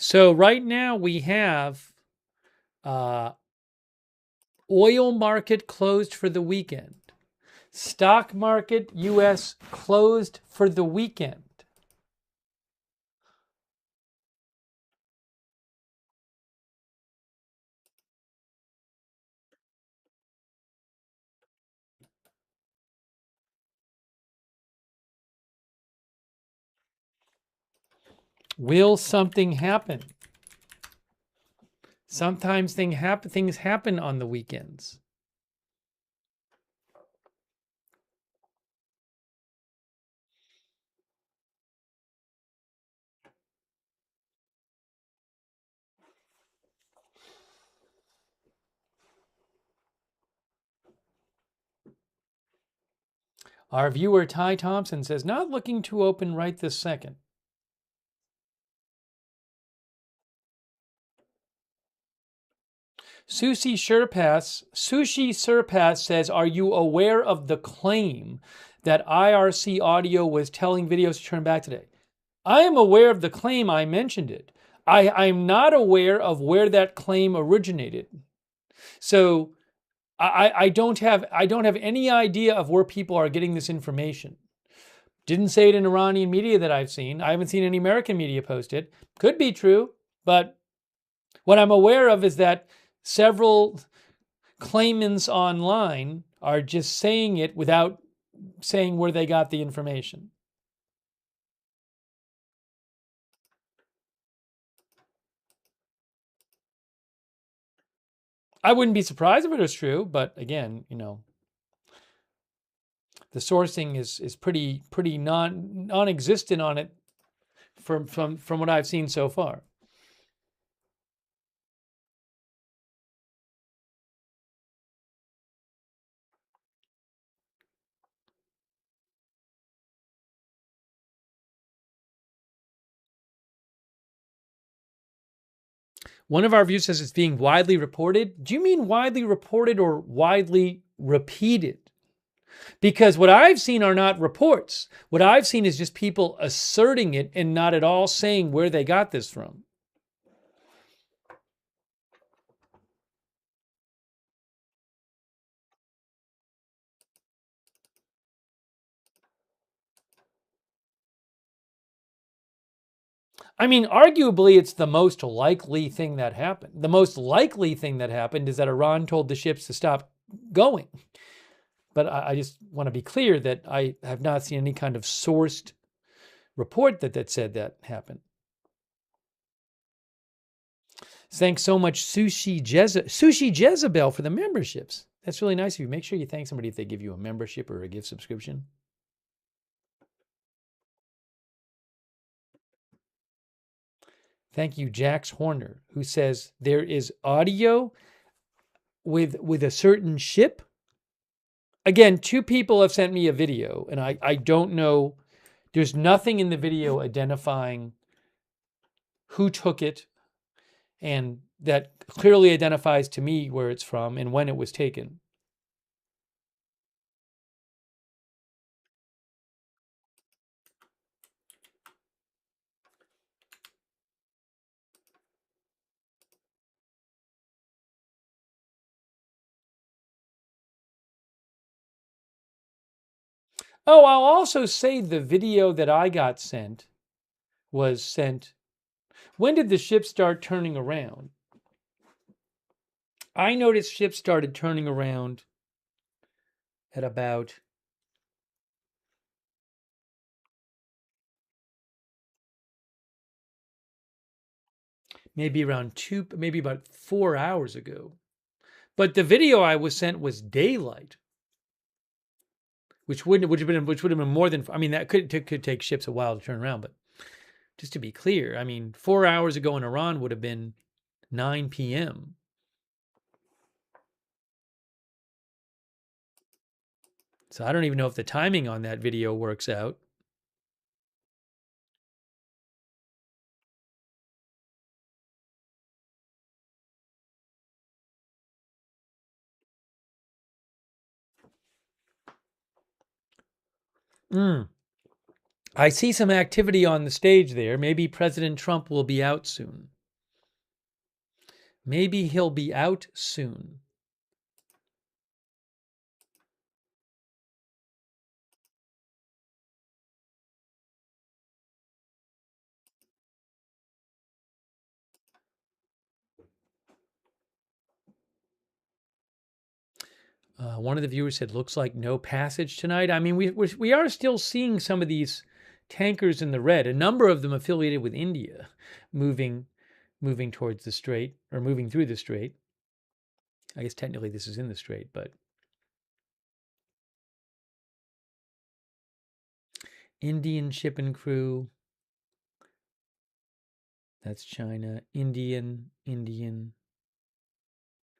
So right now we have oil market closed for the weekend. Stock market, U.S. closed for the weekend. Will something happen? Sometimes things happen on the weekends. Our viewer Ty Thompson says, not looking to open right this second. Sushi Surpass says, are you aware of the claim that IRC Audio was telling videos to turn back today? I am aware of the claim. I mentioned it. I'm not aware of where that claim originated. So I don't have any idea of where people are getting this information. Didn't say it in Iranian media that I've seen. I haven't seen any American media post it. Could be true, but what I'm aware of is that several claimants online are just saying it without saying where they got the information. I wouldn't be surprised if it was true, but again, you know, the sourcing is pretty non-existent on it from what I've seen so far. One of our viewers says it's being widely reported. Do you mean widely reported or widely repeated? Because what I've seen are not reports. What I've seen is just people asserting it and not at all saying where they got this from. I mean, arguably, it's the most likely thing that happened. The most likely thing that happened is that Iran told the ships to stop going. But I just want to be clear that I have not seen any kind of sourced report that said that happened. Thanks so much, Sushi Jezebel, for the memberships. That's really nice of you. Make sure you thank somebody if they give you a membership or a gift subscription. Thank you, Jax Horner, who says there is audio with a certain ship. Again, 2 people have sent me a video, and I don't know. There's nothing in the video identifying who took it, and that clearly identifies to me where it's from and when it was taken. Oh, I'll also say the video that I got sent was sent. When did the ship start turning around? I noticed ships started turning around at about maybe about 4 hours ago. But the video I was sent was daylight, which would have been more than. I mean, that could take ships a while to turn around. But just to be clear, I mean, 4 hours ago in Iran would have been 9 p.m. So I don't even know if the timing on that video works out. I see some activity on the stage there. Maybe President Trump will be out soon. Maybe he'll be out soon. One of the viewers said, looks like no passage tonight. I mean, we are still seeing some of these tankers in the red, a number of them affiliated with India, moving towards the strait, or moving through the strait. I guess technically this is in the strait, but Indian ship and crew. That's China. Indian,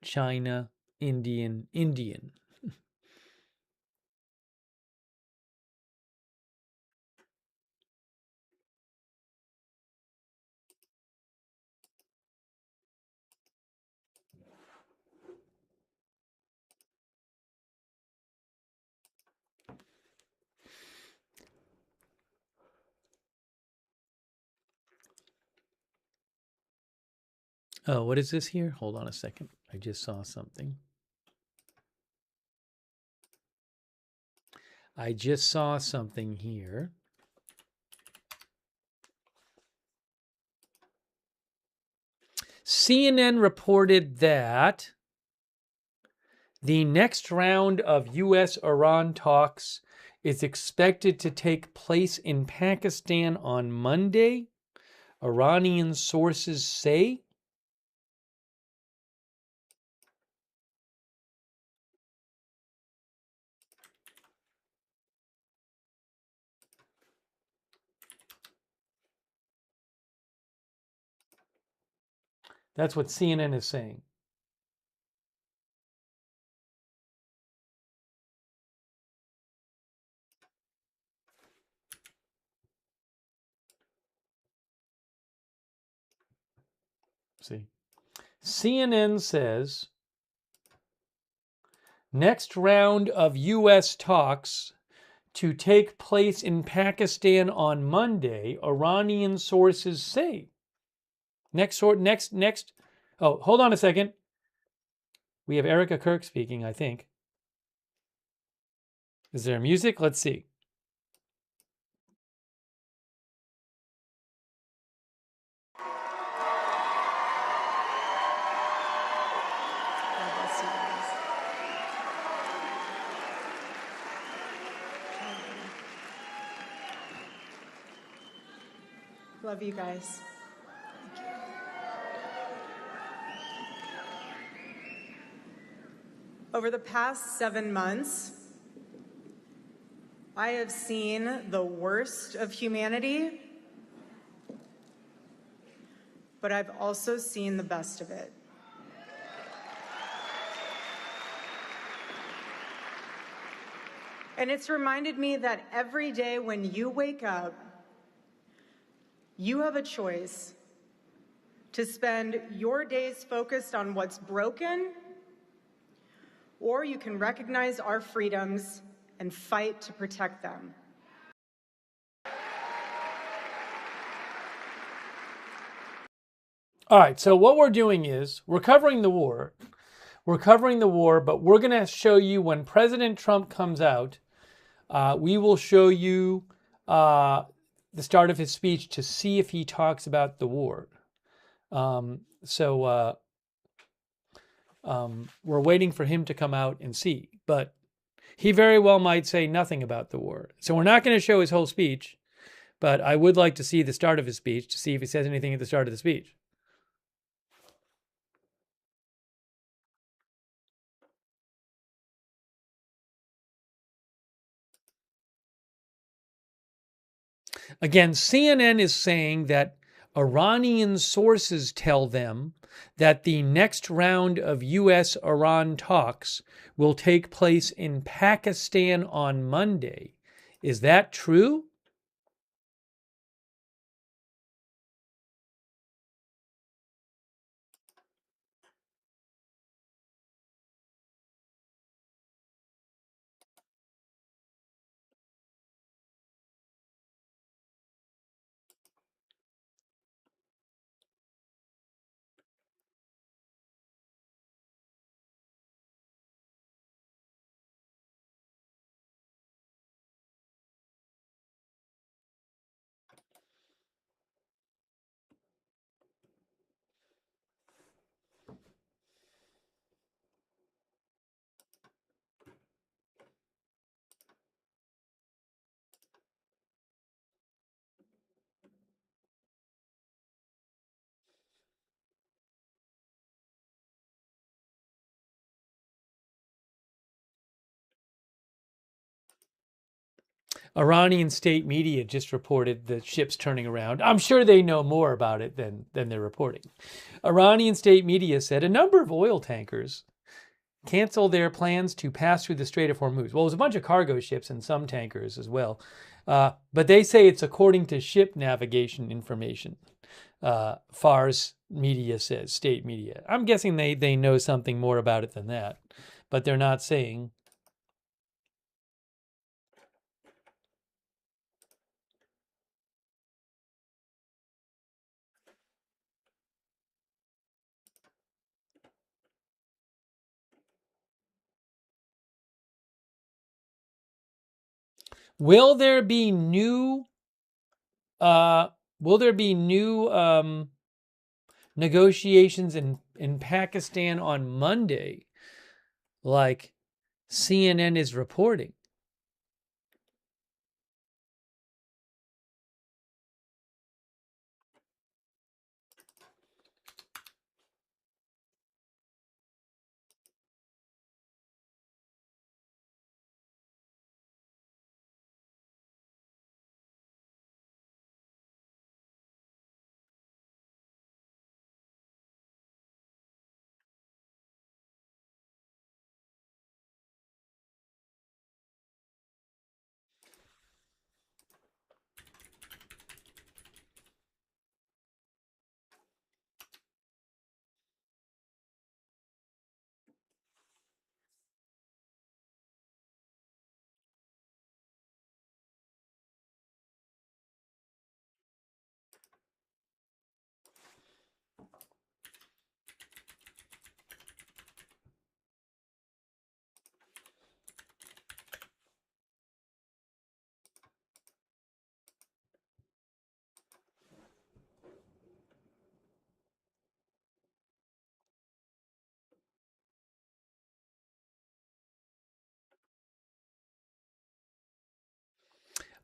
China, Indian. Oh, what is this here? Hold on a second. I just saw something. Here. CNN reported that the next round of U.S.-Iran talks is expected to take place in Pakistan on Monday, Iranian sources say. That's what CNN is saying. See, CNN says next round of U.S. talks to take place in Pakistan on Monday, Iranian sources say. Next. Oh, hold on a second. We have Erica Kirk speaking, I think. Is there music? Let's see. Love you guys. Over the past 7 months, I have seen the worst of humanity, but I've also seen the best of it. And it's reminded me that every day when you wake up, you have a choice to spend your days focused on what's broken, or you can recognize our freedoms and fight to protect them. All right, so what we're doing is we're covering the war. We're covering the war, but we're going to show you when President Trump comes out, we will show you the start of his speech to see if he talks about the war. We're waiting for him to come out and see, but he very well might say nothing about the war. So we're not going to show his whole speech, but I would like to see the start of his speech to see if he says anything at the start of the speech. Again, CNN is saying that Iranian sources tell them that the next round of U.S.-Iran talks will take place in Pakistan on Monday. Is that true? Iranian state media just reported the ships turning around. I'm sure they know more about it than they're reporting. Iranian state media said a number of oil tankers canceled their plans to pass through the Strait of Hormuz. Well, it was a bunch of cargo ships and some tankers as well. But they say it's according to ship navigation information. Fars media says, state media. I'm guessing they know something more about it than that, but they're not saying. Will there be new negotiations in Pakistan on Monday, like CNN is reporting?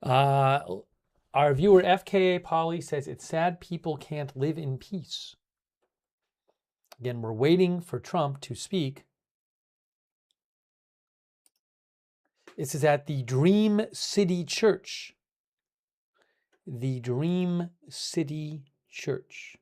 Our viewer FKA Polly says it's sad people can't live in peace. Again, we're waiting for Trump to speak. This is at the Dream City Church. The Dream City Church.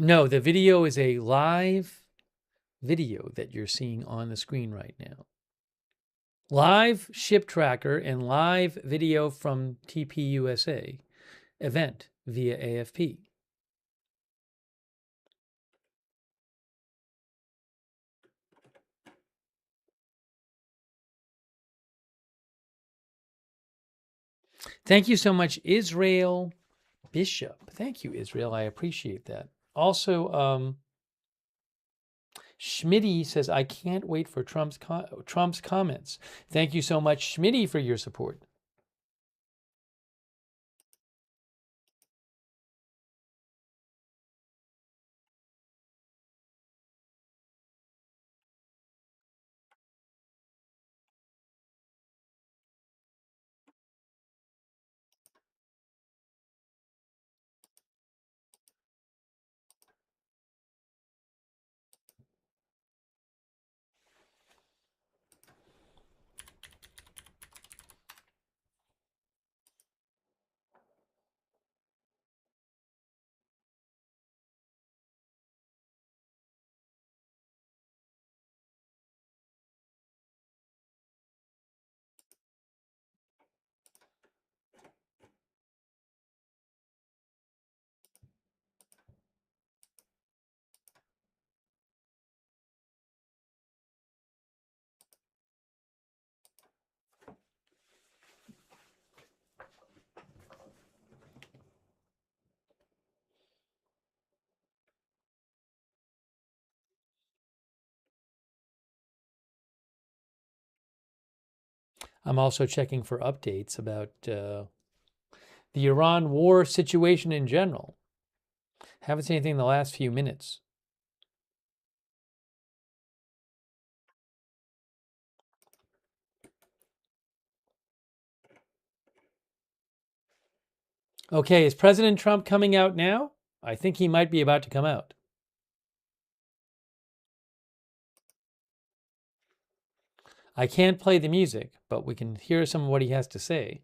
No, the video is a live video that you're seeing on the screen right now. Live ship tracker and live video from TPUSA event via AFP. Thank you so much, Israel Bishop. Thank you, Israel. I appreciate that. Also, Schmitty says, I can't wait for Trump's comments. Thank you so much, Schmitty, for your support. I'm also checking for updates about the Iran war situation in general. Haven't seen anything in the last few minutes. Okay, is President Trump coming out now? I think he might be about to come out. I can't play the music, but we can hear some of what he has to say.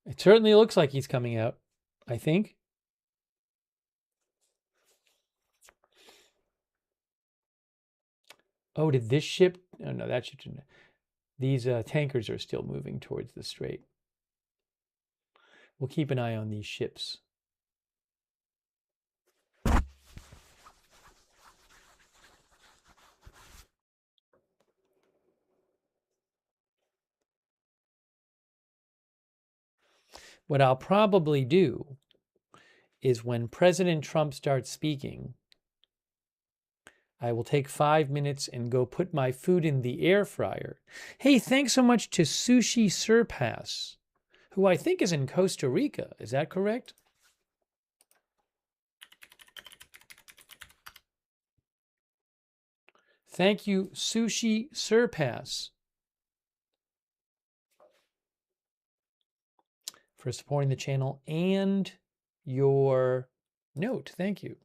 It certainly looks like he's coming out, I think. Oh, did this ship? Oh, no, that ship didn't. These tankers are still moving towards the strait. We'll keep an eye on these ships. What I'll probably do is when President Trump starts speaking, I will take 5 minutes and go put my food in the air fryer. Hey, thanks so much to Sushi Surpass, who I think is in Costa Rica. Is that correct? Thank you, Sushi Surpass, for supporting the channel and your note. Thank you.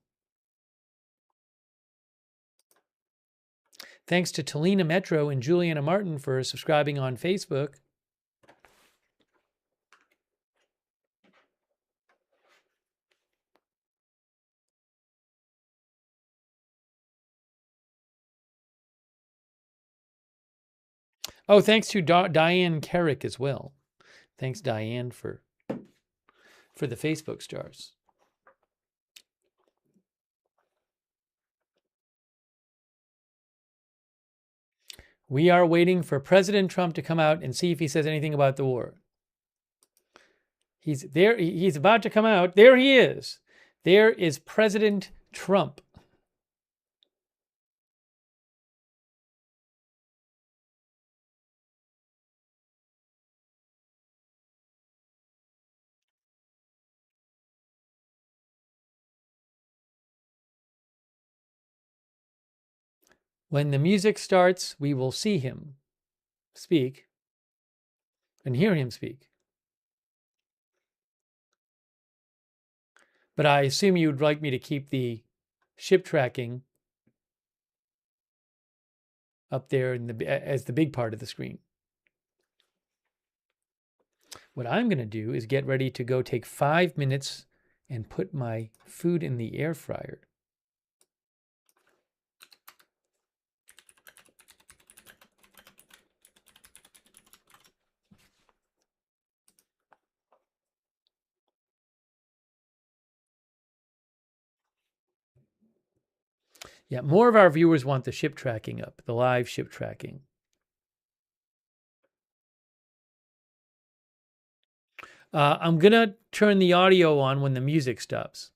Thanks to Talina Metro and Juliana Martin for subscribing on Facebook. Oh, thanks to Diane Carrick as well. Thanks, Diane, for the Facebook stars. We are waiting for President Trump to come out and see if he says anything about the war. He's there. He's about to come out. There he is. There is President Trump. When the music starts, we will see him speak and hear him speak. But I assume you'd like me to keep the ship tracking up there as the big part of the screen. What I'm going to do is get ready to go take 5 minutes and put my food in the air fryer. Yeah, more of our viewers want the ship tracking up, the live ship tracking. I'm going to turn the audio on when the music stops.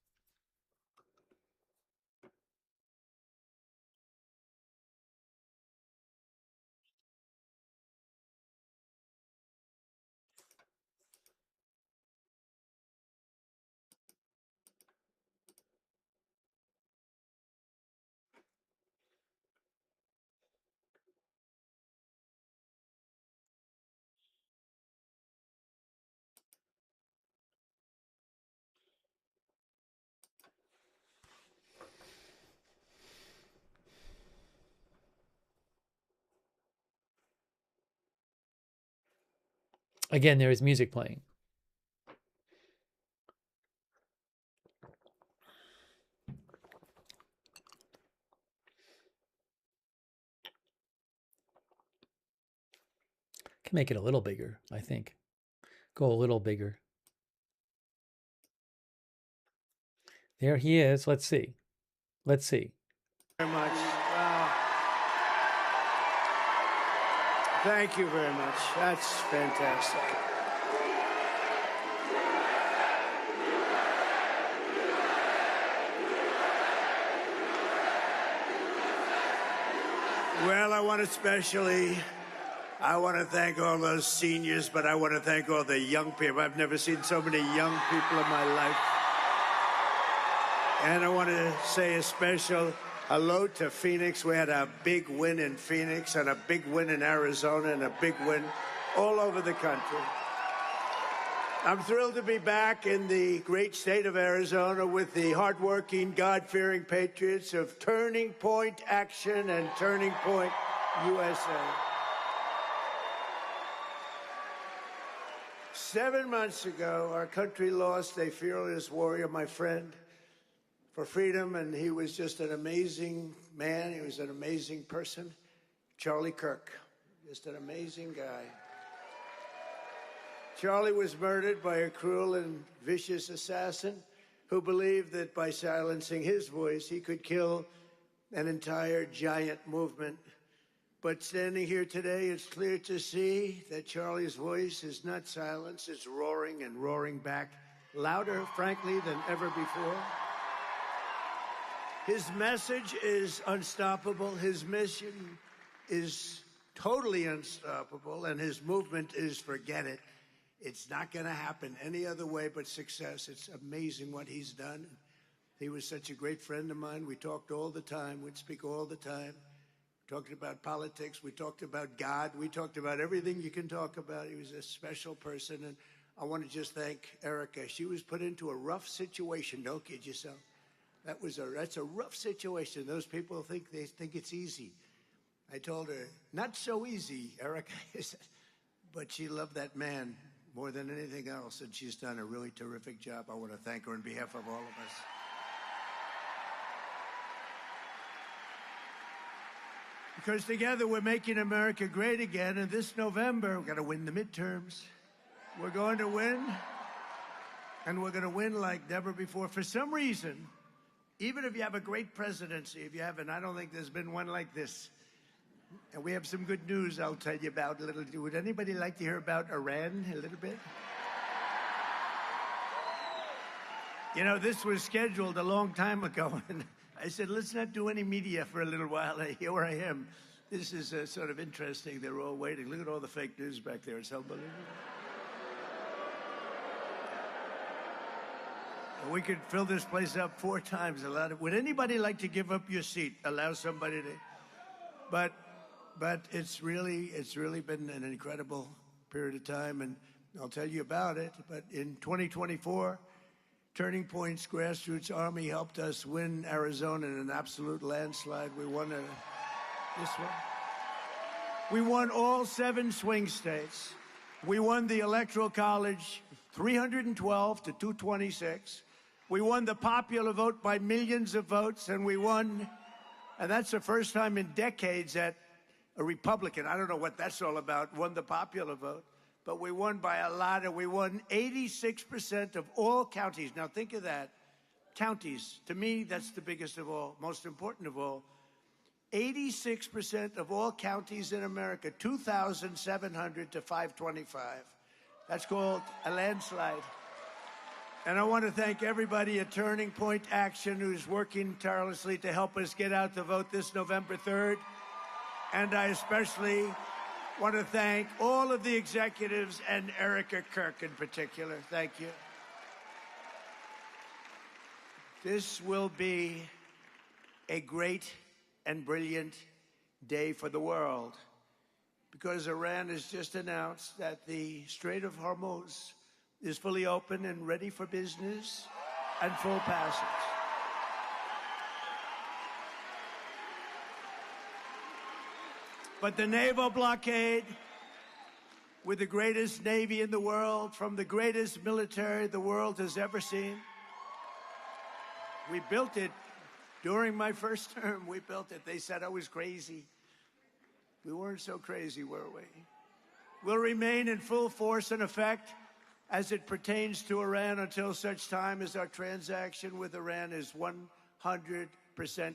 Again, there is music playing. Can make it a little bigger, I think. Go a little bigger. There he is. Let's see. Let's see. Very much. Thank you very much. That's fantastic. Well, I want to thank all those seniors, but I want to thank all the young people. I've never seen so many young people in my life. And I want to say a special hello to Phoenix. We had a big win in Phoenix and a big win in Arizona and a big win all over the country. I'm thrilled to be back in the great state of Arizona with the hardworking, God-fearing patriots of Turning Point Action and Turning Point USA. 7 months ago, our country lost a fearless warrior, my friend, for freedom, and he was just an amazing man. He was an amazing person. Charlie Kirk, just an amazing guy. Charlie was murdered by a cruel and vicious assassin who believed that by silencing his voice, he could kill an entire giant movement. But standing here today, it's clear to see that Charlie's voice is not silenced. It's roaring and roaring back, louder, frankly, than ever before. His message is unstoppable. His mission is totally unstoppable, and his movement is forget it. It's not going to happen any other way but success. It's amazing what he's done. He was such a great friend of mine. We talked all the time. We'd speak all the time. We talked about politics. We talked about God. We talked about everything you can talk about. He was a special person, and I want to just thank Erica. She was put into a rough situation. Don't kid yourself. That's a rough situation. Those people think it's easy. I told her, not so easy, Erica. But she loved that man more than anything else, and she's done a really terrific job. I want to thank her on behalf of all of us. Because together we're making America great again, and this November, we're going to win the midterms. We're going to win, and we're going to win like never before. For some reason, even if you have a great presidency, if you haven't, I don't think there's been one like this. And we have some good news I'll tell you about a little. Would anybody like to hear about Iran a little bit? You know, this was scheduled a long time ago, and I said, let's not do any media for a little while. Here I am. This is sort of interesting. They're all waiting. Look at all the fake news back there. It's unbelievable. We could fill this place up 4 times. Would anybody like to give up your seat? Allow somebody to. But it's really been an incredible period of time, and I'll tell you about it. But in 2024, Turning Point's grassroots army helped us win Arizona in an absolute landslide. We won this one. We won all 7 swing states. We won the Electoral College 312 to 226. We won the popular vote by millions of votes, and we won, and that's the first time in decades that a Republican, I don't know what that's all about, won the popular vote. But we won by a lot, and we won 86% of all counties. Now think of that. Counties, to me, that's the biggest of all, most important of all. 86% of all counties in America, 2,700 to 525. That's called a landslide. And I want to thank everybody at Turning Point Action who's working tirelessly to help us get out the vote this November 3rd. And I especially want to thank all of the executives and Erica Kirk in particular. Thank you. This will be a great and brilliant day for the world because Iran has just announced that the Strait of Hormuz is fully open and ready for business and full passage. But the naval blockade, with the greatest navy in the world, from the greatest military the world has ever seen, we built it during my first term. We built it. They said I was crazy. We weren't so crazy, were we? Will remain in full force and effect as it pertains to Iran until such time as our transaction with Iran is 100%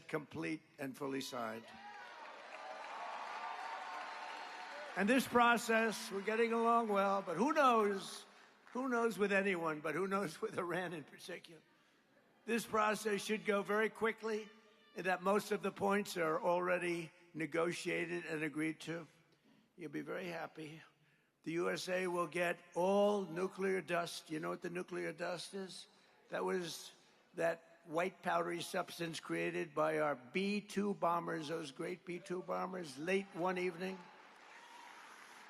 complete and fully signed. And this process, we're getting along well, but who knows with anyone, but who knows with Iran in particular. This process should go very quickly, and that most of the points are already negotiated and agreed to. You'll be very happy. The USA will get all nuclear dust. You know what the nuclear dust is? That was that white powdery substance created by our B-2 bombers, those great B-2 bombers, late one evening.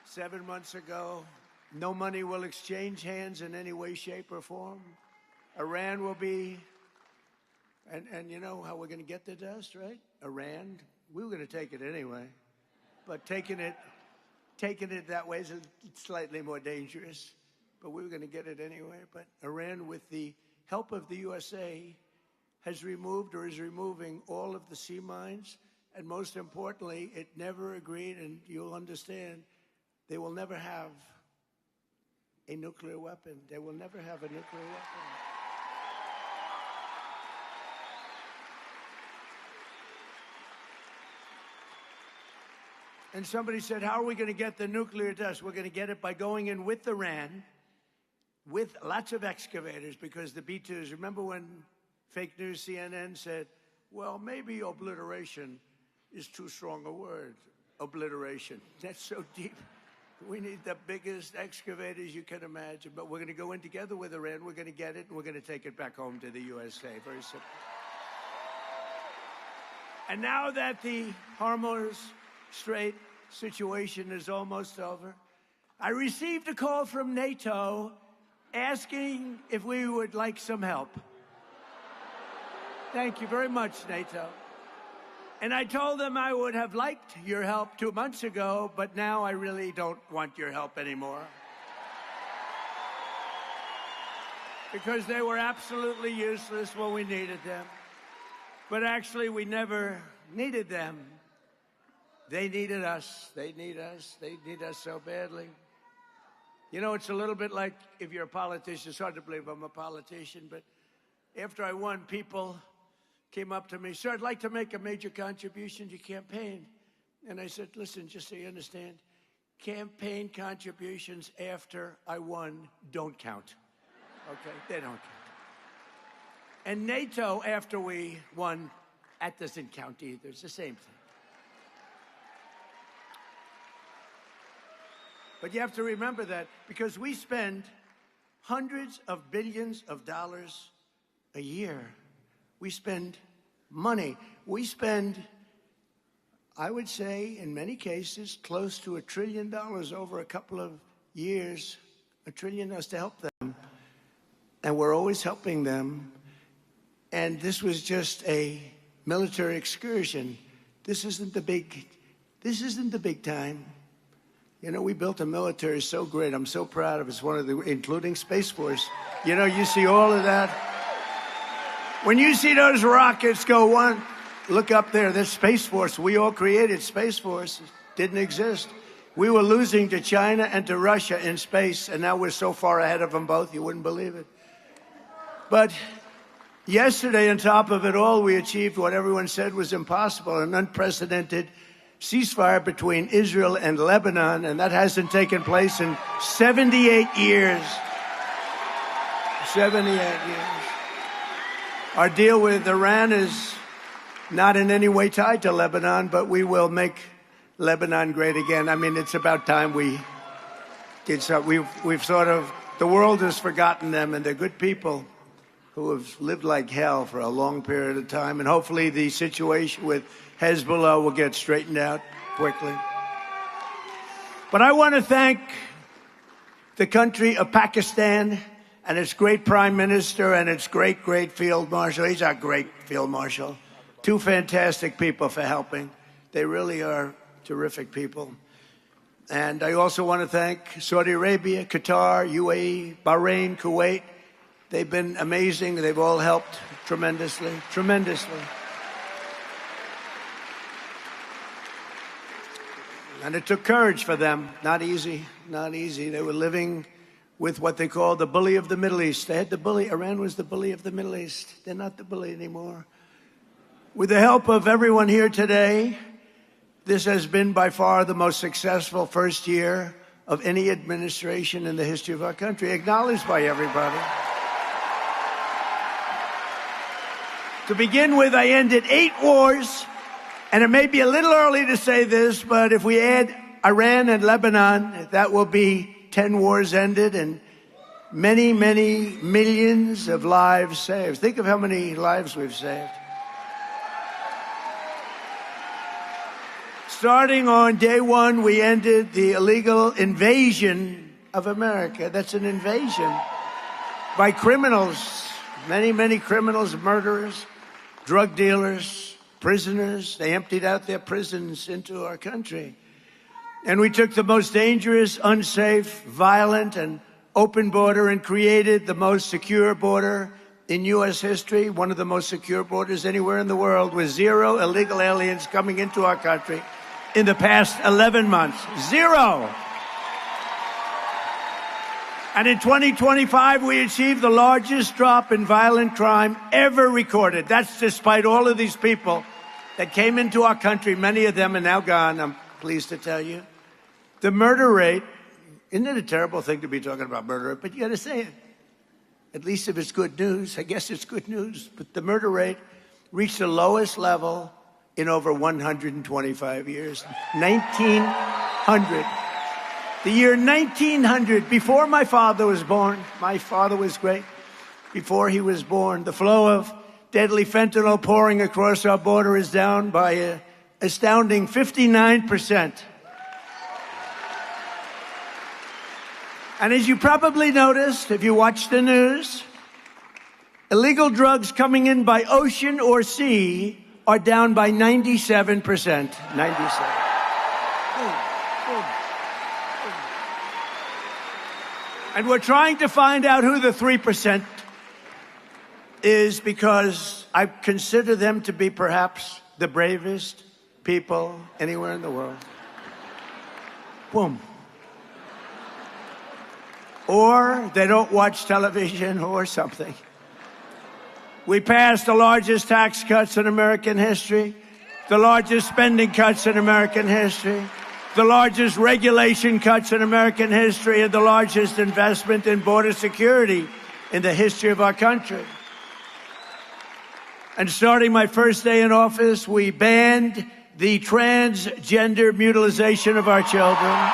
7 months ago. No money will exchange hands in any way, shape, or form. Iran will be, and you know how we're going to get the dust, right? Iran, we were going to take it anyway. But taking it that way is slightly more dangerous. But we were going to get it anyway. But Iran, with the help of the USA, has removed or is removing all of the sea mines. And most importantly, it never agreed, and you'll understand, they will never have a nuclear weapon. They will never have a nuclear weapon. And somebody said, how are we going to get the nuclear dust? We're going to get it by going in with Iran, with lots of excavators, because the B-2s, remember when fake news CNN said, well, maybe obliteration is too strong a word. Obliteration. That's so deep. We need the biggest excavators you can imagine, but we're going to go in together with Iran. We're going to get it, and we're going to take it back home to the USA. Very simple. And now that the Hormuz Strait situation is almost over, I received a call from NATO asking if we would like some help. Thank you very much, NATO. And I told them I would have liked your help 2 months ago, but now I really don't want your help anymore. Because they were absolutely useless when we needed them. But actually, we never needed them. They needed us. They need us. They need us so badly. You know, it's a little bit like if you're a politician. It's hard to believe I'm a politician, but after I won, people came up to me, "Sir, I'd like to make a major contribution to your campaign." And I said, "Listen, just so you understand, campaign contributions after I won don't count. Okay? They don't count. And NATO after we won, that doesn't count either. It's the same thing." But you have to remember that because we spend hundreds of billions of dollars a year. We spend money. We spend, I would say, in many cases, close to $1 trillion over a couple of years, $1 trillion to help them. And we're always helping them. And this was just a military excursion. This isn't the big time. You know, we built a military so great. I'm so proud of it. It's one of the, including Space Force. You know, you see all of that. When you see those rockets go one, look up there, there's Space Force. We all created Space Force. It didn't exist. We were losing to China and to Russia in space, and now we're so far ahead of them both, you wouldn't believe it. But yesterday, on top of it all, we achieved what everyone said was impossible, an unprecedented ceasefire between Israel and Lebanon, and that hasn't taken place in 78 years. 78 years. Our deal with Iran is not in any way tied to Lebanon, but we will make Lebanon great again. I mean, it's about time we did so. We've sort of, the world has forgotten them, and they're good people who have lived like hell for a long period of time, and hopefully the situation with Hezbollah will get straightened out quickly. But I want to thank the country of Pakistan and its great prime minister and its great field marshal. He's our great field marshal. Two fantastic people for helping. They really are terrific people. And I also want to thank Saudi Arabia, Qatar, UAE, Bahrain, Kuwait. They've been amazing. They've all helped tremendously, tremendously. And it took courage for them. Not easy, not easy. They were living with what they call the bully of the Middle East. They had the bully. Iran was the bully of the Middle East. They're not the bully anymore. With the help of everyone here today, this has been by far the most successful first year of any administration in the history of our country, acknowledged by everybody. To begin with, I ended 8 wars. And it may be a little early to say this, but if we add Iran and Lebanon, that will be 10 wars ended and many, many millions of lives saved. Think of how many lives we've saved. Starting on day one, we ended the illegal invasion of America. That's an invasion by criminals, many, many criminals, murderers, drug dealers, prisoners. They emptied out their prisons into our country. And we took the most dangerous, unsafe, violent, and open border and created the most secure border in U.S. history, one of the most secure borders anywhere in the world, with 0 illegal aliens coming into our country in the past 11 months. 0! And in 2025, we achieved the largest drop in violent crime ever recorded. That's despite all of these people that came into our country. Many of them are now gone, I'm pleased to tell you. The murder rate, isn't it a terrible thing to be talking about murder rate? But you got to say it. At least if it's good news, I guess it's good news. But the murder rate reached the lowest level in over 125 years. 1900. The year 1900, before my father was born. My father was great. Before he was born, the flow of deadly fentanyl pouring across our border is down by an astounding 59%. And as you probably noticed, if you watch the news, illegal drugs coming in by ocean or sea are down by 97%. 97. And we're trying to find out who the 3% is, because I consider them to be perhaps the bravest, people anywhere in the world. Boom. Or they don't watch television or something. We passed the largest tax cuts in American history, the largest spending cuts in American history, the largest regulation cuts in American history, and the largest investment in border security in the history of our country. And starting my first day in office, we banned the transgender mutilization of our children.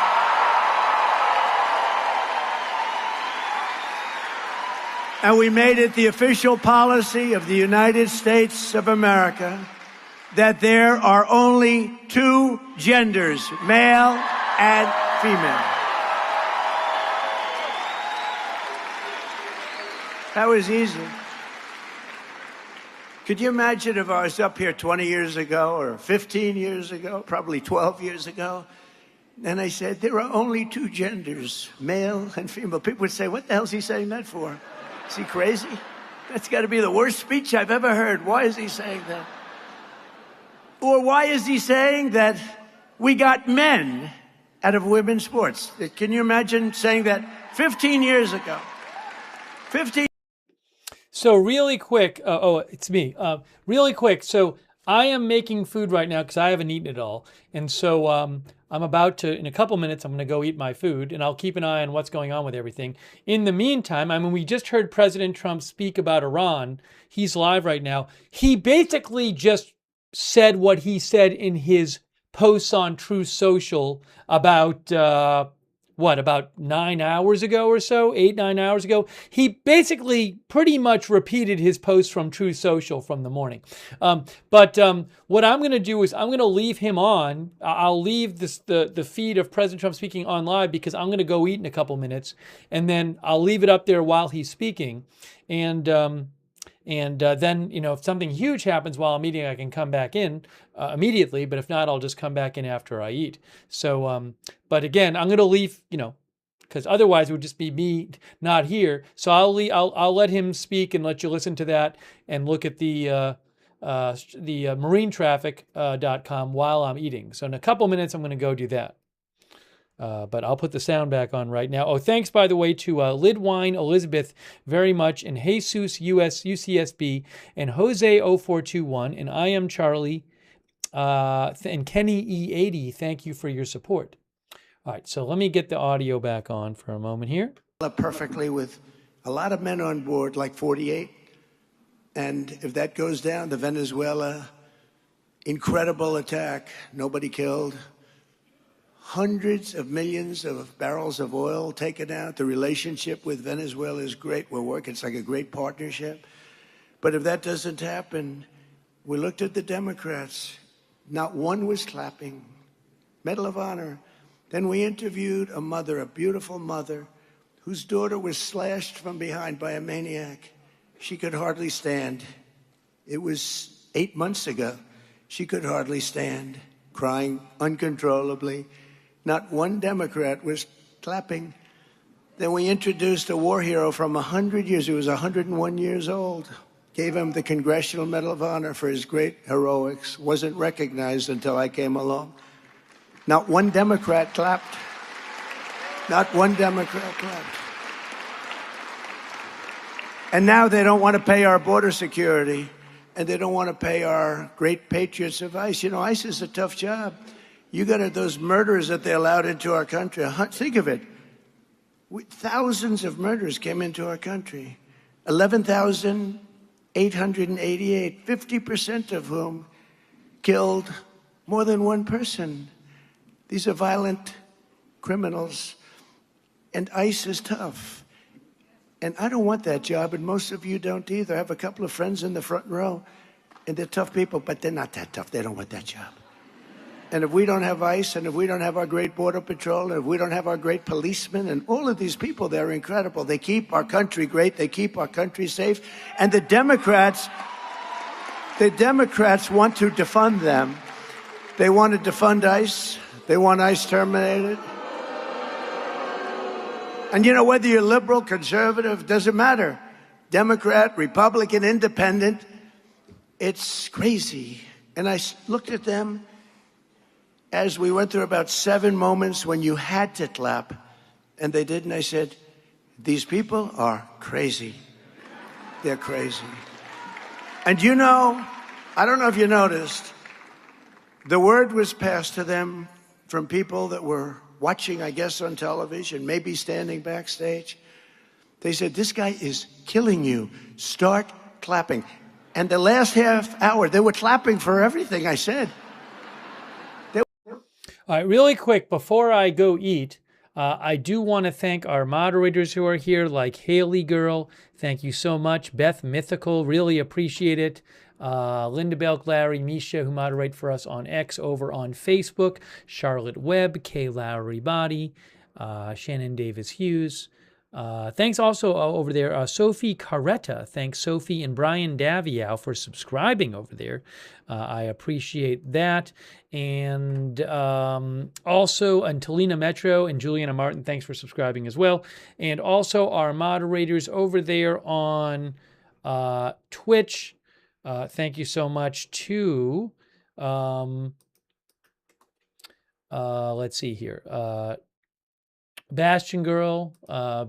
And we made it the official policy of the United States of America that there are only two genders, male and female. That was easy. Could you imagine if I was up here 20 years ago or 15 years ago, probably 12 years ago, and I said, there are only two genders, male and female. People would say, what the hell is he saying that for? Is he crazy? That's got to be the worst speech I've ever heard. Why is he saying that? Or why is he saying that we got men out of women's sports? Can you imagine saying that 15 years ago? 15. So really quick, it's me. Really quick. So I am making food right now because I haven't eaten it all. And so I'm about to, in a couple minutes, I'm going to go eat my food, and I'll keep an eye on what's going on with everything. In the meantime, I mean, we just heard President Trump speak about Iran. He's live right now. He basically just said what he said in his posts on Truth Social about, about 9 hours ago or so, 8-9 hours ago. He basically pretty much repeated his post from Truth Social from the morning. But what I'm going to do is I'm going to leave him on. I'll leave the feed of President Trump speaking on live because I'm going to go eat in a couple minutes, and then I'll leave it up there while he's speaking. And then, if something huge happens while I'm eating, I can come back in immediately. But if not, I'll just come back in after I eat. So, but again, I'm going to leave, because otherwise it would just be me not here. So I'll let him speak and let you listen to that and look at the marinetraffic.com while I'm eating. So in a couple minutes, I'm going to go do that. But I'll put the sound back on right now. Oh, thanks, by the way, to Lidwine Elizabeth very much, and Jesus US UCSB, and Jose 0421, and I am Charlie, and Kenny E80. Thank you for your support. All right, so let me get the audio back on for a moment here. Perfectly with a lot of men on board, like 48. And if that goes down, the Venezuela incredible attack, nobody killed. Hundreds of millions of barrels of oil taken out. The relationship with Venezuela is great. We're working. It's like a great partnership. But if that doesn't happen, we looked at the Democrats. Not one was clapping. Medal of Honor. Then we interviewed a mother, a beautiful mother, whose daughter was slashed from behind by a maniac. She could hardly stand. It was 8 months ago. She could hardly stand, crying uncontrollably. Not one Democrat was clapping. Then we introduced a war hero from 100 years. He was 101 years old. Gave him the Congressional Medal of Honor for his great heroics. Wasn't recognized until I came along. Not one Democrat clapped. Not one Democrat clapped. And now they don't want to pay our border security, and they don't want to pay our great patriots of ICE. ICE is a tough job. You got those murders that they allowed into our country. Think of it. Thousands of murders came into our country. 11,888, 50% of whom killed more than one person. These are violent criminals, and ICE is tough. And I don't want that job, and most of you don't either. I have a couple of friends in the front row, and they're tough people, but they're not that tough. They don't want that job. And if we don't have ICE, and if we don't have our great Border Patrol, and if we don't have our great policemen, and all of these people, they're incredible. They keep our country great. They keep our country safe. And the Democrats want to defund them. They want to defund ICE. They want ICE terminated. And whether you're liberal, conservative, doesn't matter. Democrat, Republican, independent, it's crazy. And I looked at them, as we went through about 7 moments when you had to clap, and they didn't, I said, these people are crazy. They're crazy. And you know, I don't know if you noticed, the word was passed to them from people that were watching, I guess, on television, maybe standing backstage. They said, this guy is killing you. Start clapping. And the last half hour, they were clapping for everything I said. All right, really quick, before I go eat, I do want to thank our moderators who are here, like Haley Girl. Thank you so much. Beth Mythical, really appreciate it. Linda Belk, Larry, Misha, who moderate for us on X, over on Facebook. Charlotte Webb, Kay Lowry Body, Shannon Davis Hughes. Thanks also over there, Sophie Carretta. Thanks Sophie and Brian Daviow for subscribing over there. I appreciate that. And also Angelina Metro and Juliana Martin, thanks for subscribing as well. And also our moderators over there on Twitch. Thank you so much to, let's see here. Bastion Girl,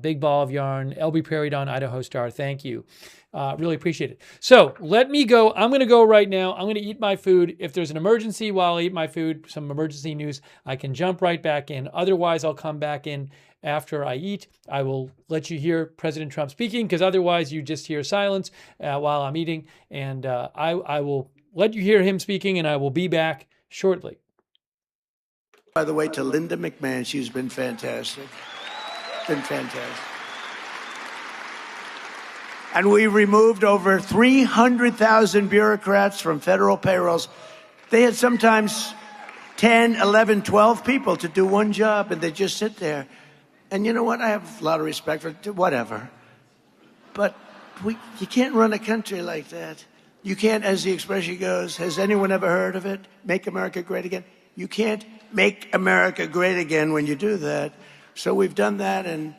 Big Ball of Yarn, LB Prairie Dawn, Idaho Star, thank you. Really appreciate it. So let me go. I'm going to go right now. I'm going to eat my food. If there's an emergency while I eat my food, some emergency news, I can jump right back in. Otherwise, I'll come back in after I eat. I will let you hear President Trump speaking, because otherwise you just hear silence while I'm eating. And I will let you hear him speaking, and I will be back shortly. By the way, to Linda McMahon, she's been fantastic. Been fantastic. And we removed over 300,000 bureaucrats from federal payrolls. They had sometimes 10, 11, 12 people to do one job, and they just sit there. And you know what? I have a lot of respect for whatever. But you can't run a country like that. You can't, as the expression goes, has anyone ever heard of it? Make America great again. You can't make America great again when you do that. So we've done that, and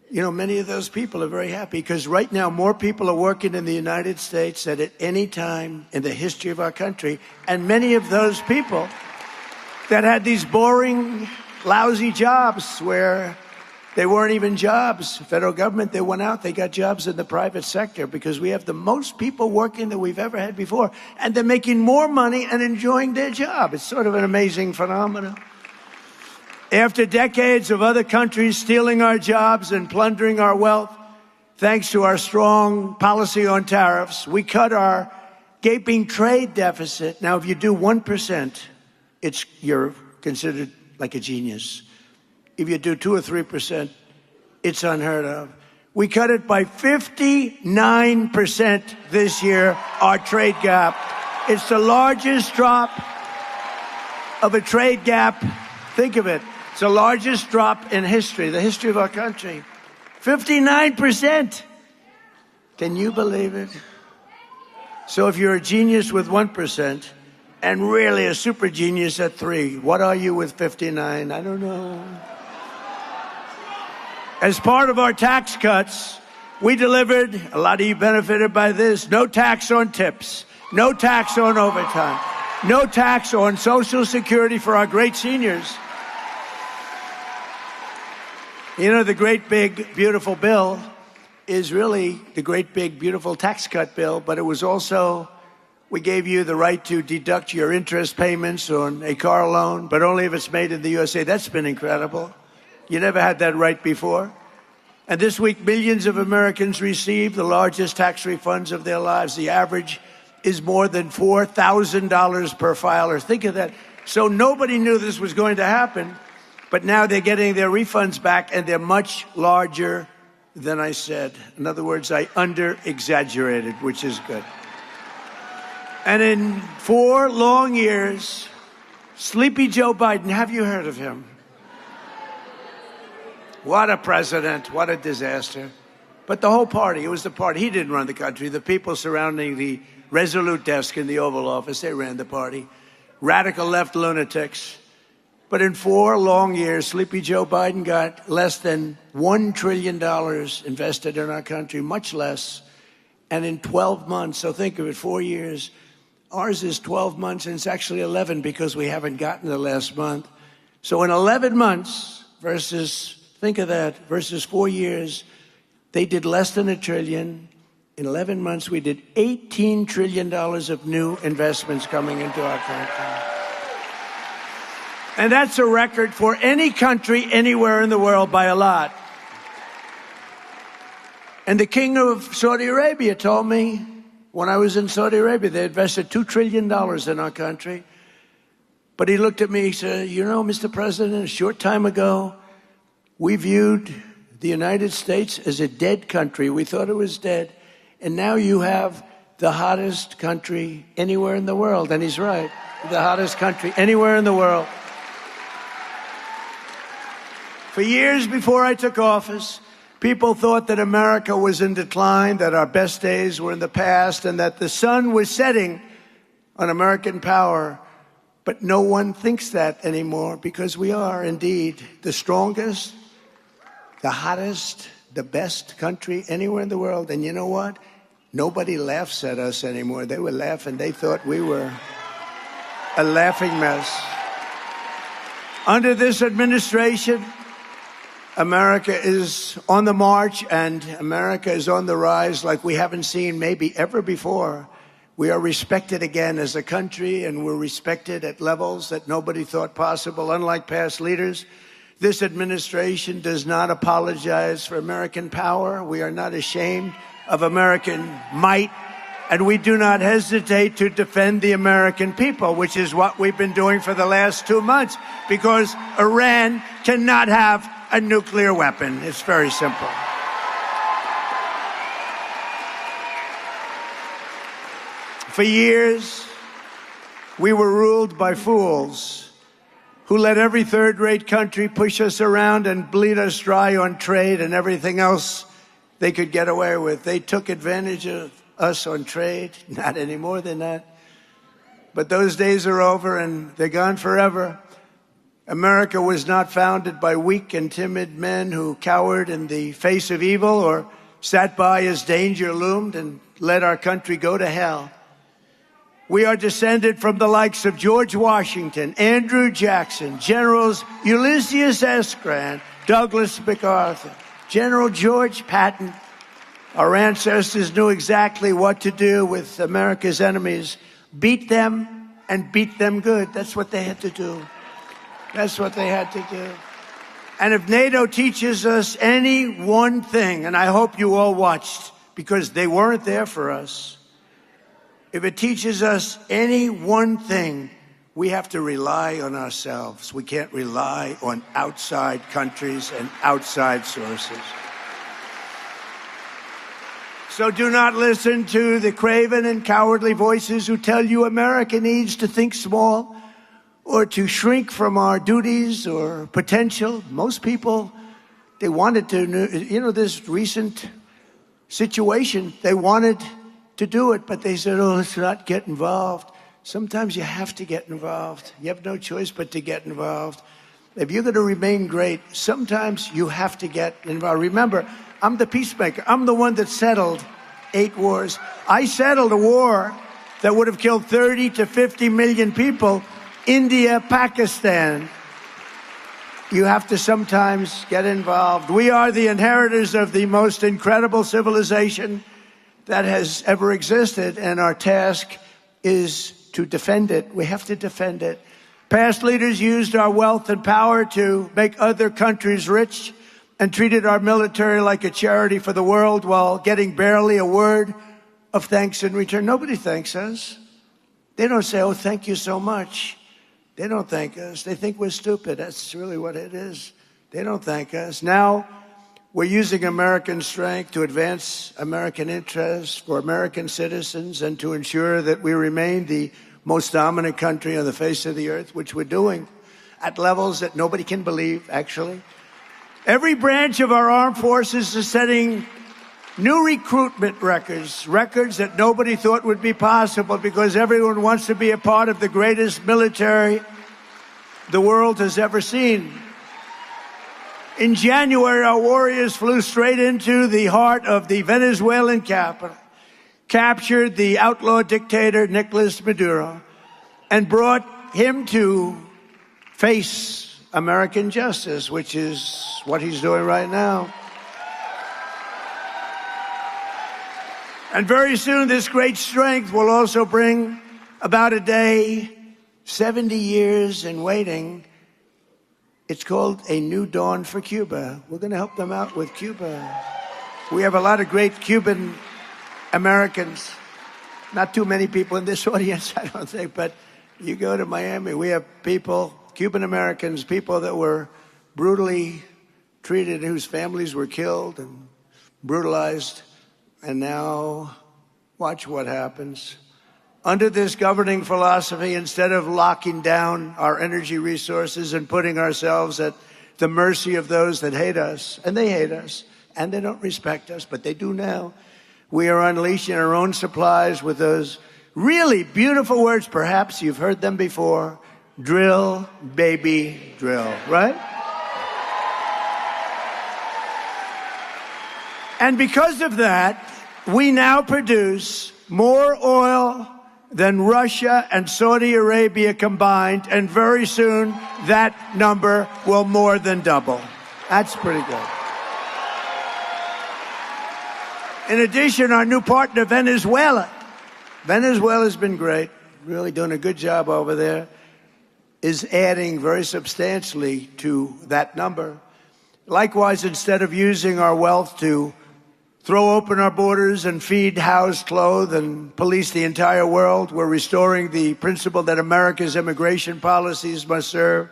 you know, many of those people are very happy, because right now more people are working in the United States than at any time in the history of our country. And many of those people that had these boring, lousy jobs where they weren't even jobs, federal government, they went out, they got jobs in the private sector, because we have the most people working that we've ever had before. And they're making more money and enjoying their job. It's sort of an amazing phenomenon. After decades of other countries stealing our jobs and plundering our wealth, thanks to our strong policy on tariffs, we cut our gaping trade deficit. Now, if you do 1%, you're considered like a genius. If you do 2 or 3%, it's unheard of. We cut it by 59% this year, our trade gap. It's the largest drop of a trade gap. Think of it. It's the largest drop in history, the history of our country. 59%. Can you believe it? So if you're a genius with 1% and really a super genius at 3, what are you with 59? I don't know. As part of our tax cuts, we delivered, a lot of you benefited by this, no tax on tips, no tax on overtime, no tax on Social Security for our great seniors. You know, the great big beautiful bill is really the great big beautiful tax cut bill, but it was also, we gave you the right to deduct your interest payments on a car loan, but only if it's made in the USA. That's been incredible. You never had that right before. And this week, millions of Americans received the largest tax refunds of their lives. The average is more than $4,000 per filer. Think of that. So nobody knew this was going to happen, but now they're getting their refunds back, and they're much larger than I said. In other words, I under-exaggerated, which is good. And in 4 long years, Sleepy Joe Biden, have you heard of him? What a president, what a disaster. But the whole party, it was the party. He didn't run the country. The people surrounding the Resolute desk in the Oval Office, they ran the party. Radical left lunatics. But in 4 long years, Sleepy Joe Biden got less than $1 trillion invested in our country, much less. And in 12 months, so think of it, 4 years, Ours is 12 months, and it's actually 11 because we haven't gotten the last month. So in 11 months versus, think of that, versus 4 years, they did less than $1 trillion. In 11 months, we did $18 trillion of new investments coming into our country. And that's a record for any country anywhere in the world by a lot. And the king of Saudi Arabia told me when I was in Saudi Arabia, they invested $2 trillion in our country. But he looked at me, he said, you know, Mr. President, a short time ago, we viewed the United States as a dead country. We thought it was dead. And now you have the hottest country anywhere in the world. And he's right, the hottest country anywhere in the world. For years before I took office, people thought that America was in decline, that our best days were in the past, and that the sun was setting on American power. But no one thinks that anymore, because we are indeed the strongest, the hottest, the best country anywhere in the world. And you know what? Nobody laughs at us anymore. They were laughing. They thought we were a laughing mess. Under this administration, America is on the march, and America is on the rise like we haven't seen maybe ever before. We are respected again as a country, and we're respected at levels that nobody thought possible. Unlike past leaders, this administration does not apologize for American power. We are not ashamed of American might, and we do not hesitate to defend the American people, which is what we've been doing for the last 2 months, because Iran cannot have a nuclear weapon. It's very simple. For years, we were ruled by fools who let every third-rate country push us around and bleed us dry on trade and everything else they could get away with. They took advantage of us on trade, not any more than that. But those days are over, and they're gone forever. America was not founded by weak and timid men who cowered in the face of evil or sat by as danger loomed and let our country go to hell. We are descended from the likes of George Washington, Andrew Jackson, Generals Ulysses S. Grant, Douglas MacArthur, General George Patton. Our ancestors knew exactly what to do with America's enemies. Beat them and beat them good. That's what they had to do. That's what they had to do. And if NATO teaches us any one thing, and I hope you all watched, because they weren't there for us, if it teaches us any one thing, we have to rely on ourselves. We can't rely on outside countries and outside sources. So do not listen to the craven and cowardly voices who tell you America needs to think small or to shrink from our duties or potential. Most people, they wanted to, this recent situation, they wanted to do it, but they said, oh, let's not get involved. Sometimes you have to get involved. You have no choice but to get involved. If you're going to remain great, sometimes you have to get involved. Remember, I'm the peacemaker. I'm the one that settled 8 wars. I settled a war that would have killed 30 to 50 million people. India, Pakistan. You have to sometimes get involved. We are the inheritors of the most incredible civilization that has ever existed, and our task is to defend it. We have to defend it. Past leaders used our wealth and power to make other countries rich and treated our military like a charity for the world while getting barely a word of thanks in return. Nobody thanks us. They don't say, oh, thank you so much. They don't thank us. They think we're stupid. That's really what it is. They don't thank us. Now, we're using American strength to advance American interests for American citizens and to ensure that we remain the most dominant country on the face of the earth, which we're doing at levels that nobody can believe, actually. Every branch of our armed forces is setting new recruitment records that nobody thought would be possible because everyone wants to be a part of the greatest military the world has ever seen. In January, our warriors flew straight into the heart of the Venezuelan capital, captured the outlaw dictator Nicolas Maduro and brought him to face American justice, which is what he's doing right now. And very soon, this great strength will also bring about a day, 70 years in waiting. It's called A New Dawn for Cuba. We're going to help them out with Cuba. We have a lot of great Cuban Americans. Not too many people in this audience, I don't think, but you go to Miami, we have people, Cuban Americans, people that were brutally treated, whose families were killed and brutalized. And now, watch what happens. Under this governing philosophy, instead of locking down our energy resources and putting ourselves at the mercy of those that hate us, and they hate us, and they don't respect us, but they do now, we are unleashing our own supplies with those really beautiful words. Perhaps you've heard them before. Drill, baby, drill, right? And because of that, we now produce more oil than Russia and Saudi Arabia combined, and very soon that number will more than double. That's pretty good. In addition, our new partner, Venezuela. Venezuela's been great, really doing a good job over there, is adding very substantially to that number. Likewise, instead of using our wealth to throw open our borders and feed, house, clothe, and police the entire world, we're restoring the principle that America's immigration policies must serve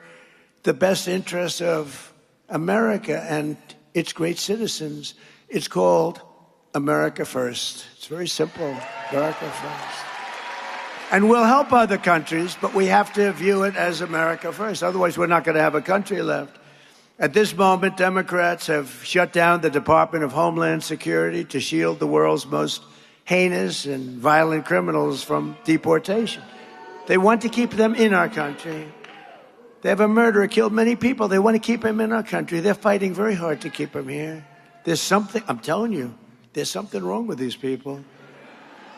the best interests of America and its great citizens. It's called America First. It's very simple. America First. And we'll help other countries, but we have to view it as America First. Otherwise, we're not going to have a country left. At this moment, Democrats have shut down the Department of Homeland Security to shield the world's most heinous and violent criminals from deportation. They want to keep them in our country. They have a murderer, killed many people. They want to keep him in our country. They're fighting very hard to keep him here. There's something, I'm telling you, there's something wrong with these people.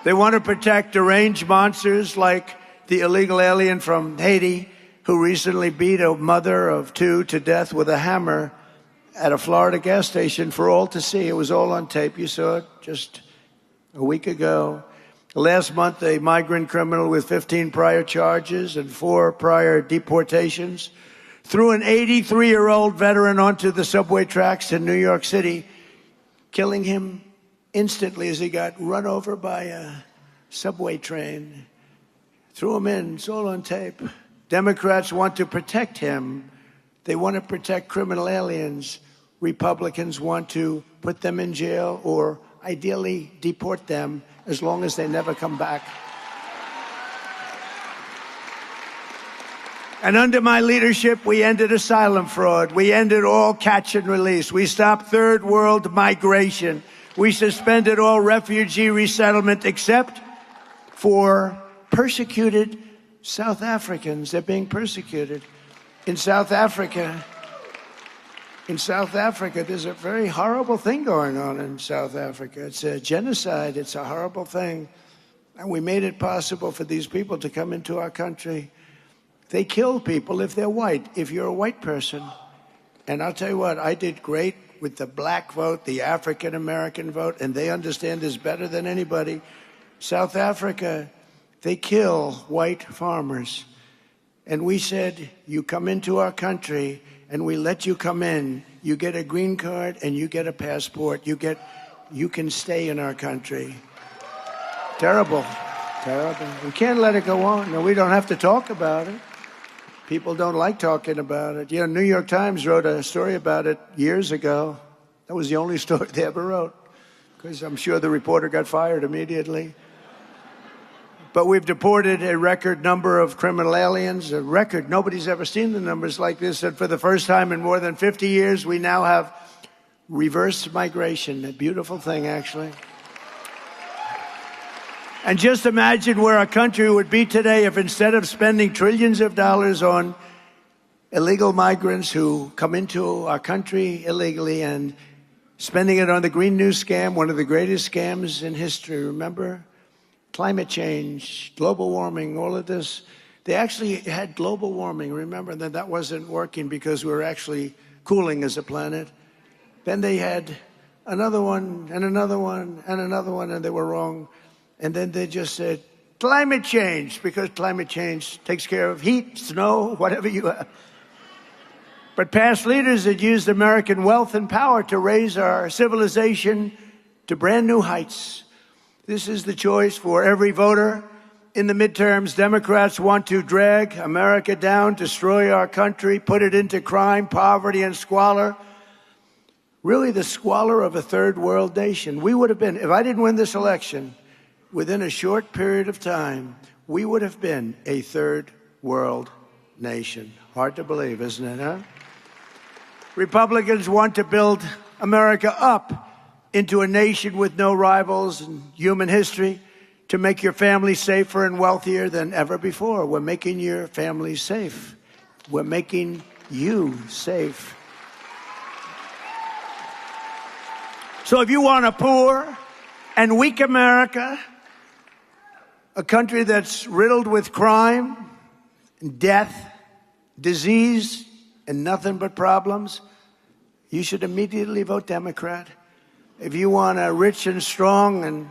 They want to protect deranged monsters like the illegal alien from Haiti, who recently beat a mother of two to death with a hammer at a Florida gas station for all to see. It was all on tape. You saw it just a week ago. Last month, a migrant criminal with 15 prior charges and 4 prior deportations threw an 83-year-old veteran onto the subway tracks in New York City, killing him instantly as he got run over by a subway train. Threw him in. It's all on tape. Democrats want to protect him. They want to protect criminal aliens. Republicans want to put them in jail or ideally deport them as long as they never come back. And under my leadership, we ended asylum fraud. We ended all catch and release. We stopped third world migration. We suspended all refugee resettlement except for persecuted South Africans. They're being persecuted. In South Africa, there's a very horrible thing going on in South Africa. It's a genocide. It's a horrible thing. And we made it possible for these people to come into our country. They kill people if they're white, if you're a white person. And I'll tell you what, I did great with the black vote, the African-American vote, and they understand this better than anybody. South Africa, they kill white farmers. And we said, you come into our country and we let you come in. You get a green card and you get a passport. You can stay in our country. Terrible, terrible. We can't let it go on. No, we don't have to talk about it. People don't like talking about it. You know, New York Times wrote a story about it years ago. That was the only story they ever wrote, because I'm sure the reporter got fired immediately. But we've deported a record number of criminal aliens, a record. Nobody's ever seen the numbers like this. And for the first time in more than 50 years, we now have reverse migration, a beautiful thing, actually. And just imagine where our country would be today if instead of spending trillions of dollars on illegal migrants who come into our country illegally and spending it on the Green New scam, one of the greatest scams in history, remember? climate change, global warming, all of this. They actually had global warming. Remember that wasn't working because we were actually cooling as a planet. Then they had another one and another one and another one, and they were wrong. And then they just said, climate change, because climate change takes care of heat, snow, whatever you have. But past leaders had used American wealth and power to raise our civilization to brand new heights. This is the choice for every voter. In the midterms, Democrats want to drag America down, destroy our country, put it into crime, poverty, and squalor. Really the squalor of a third world nation. We would have been, if I didn't win this election, within a short period of time, we would have been a third world nation. Hard to believe, isn't it, huh? Republicans want to build America up into a nation with no rivals in human history, to make your family safer and wealthier than ever before. We're making your family safe. We're making you safe. So if you want a poor and weak America, a country that's riddled with crime, death, disease, and nothing but problems, you should immediately vote Democrat. If you want a rich and strong and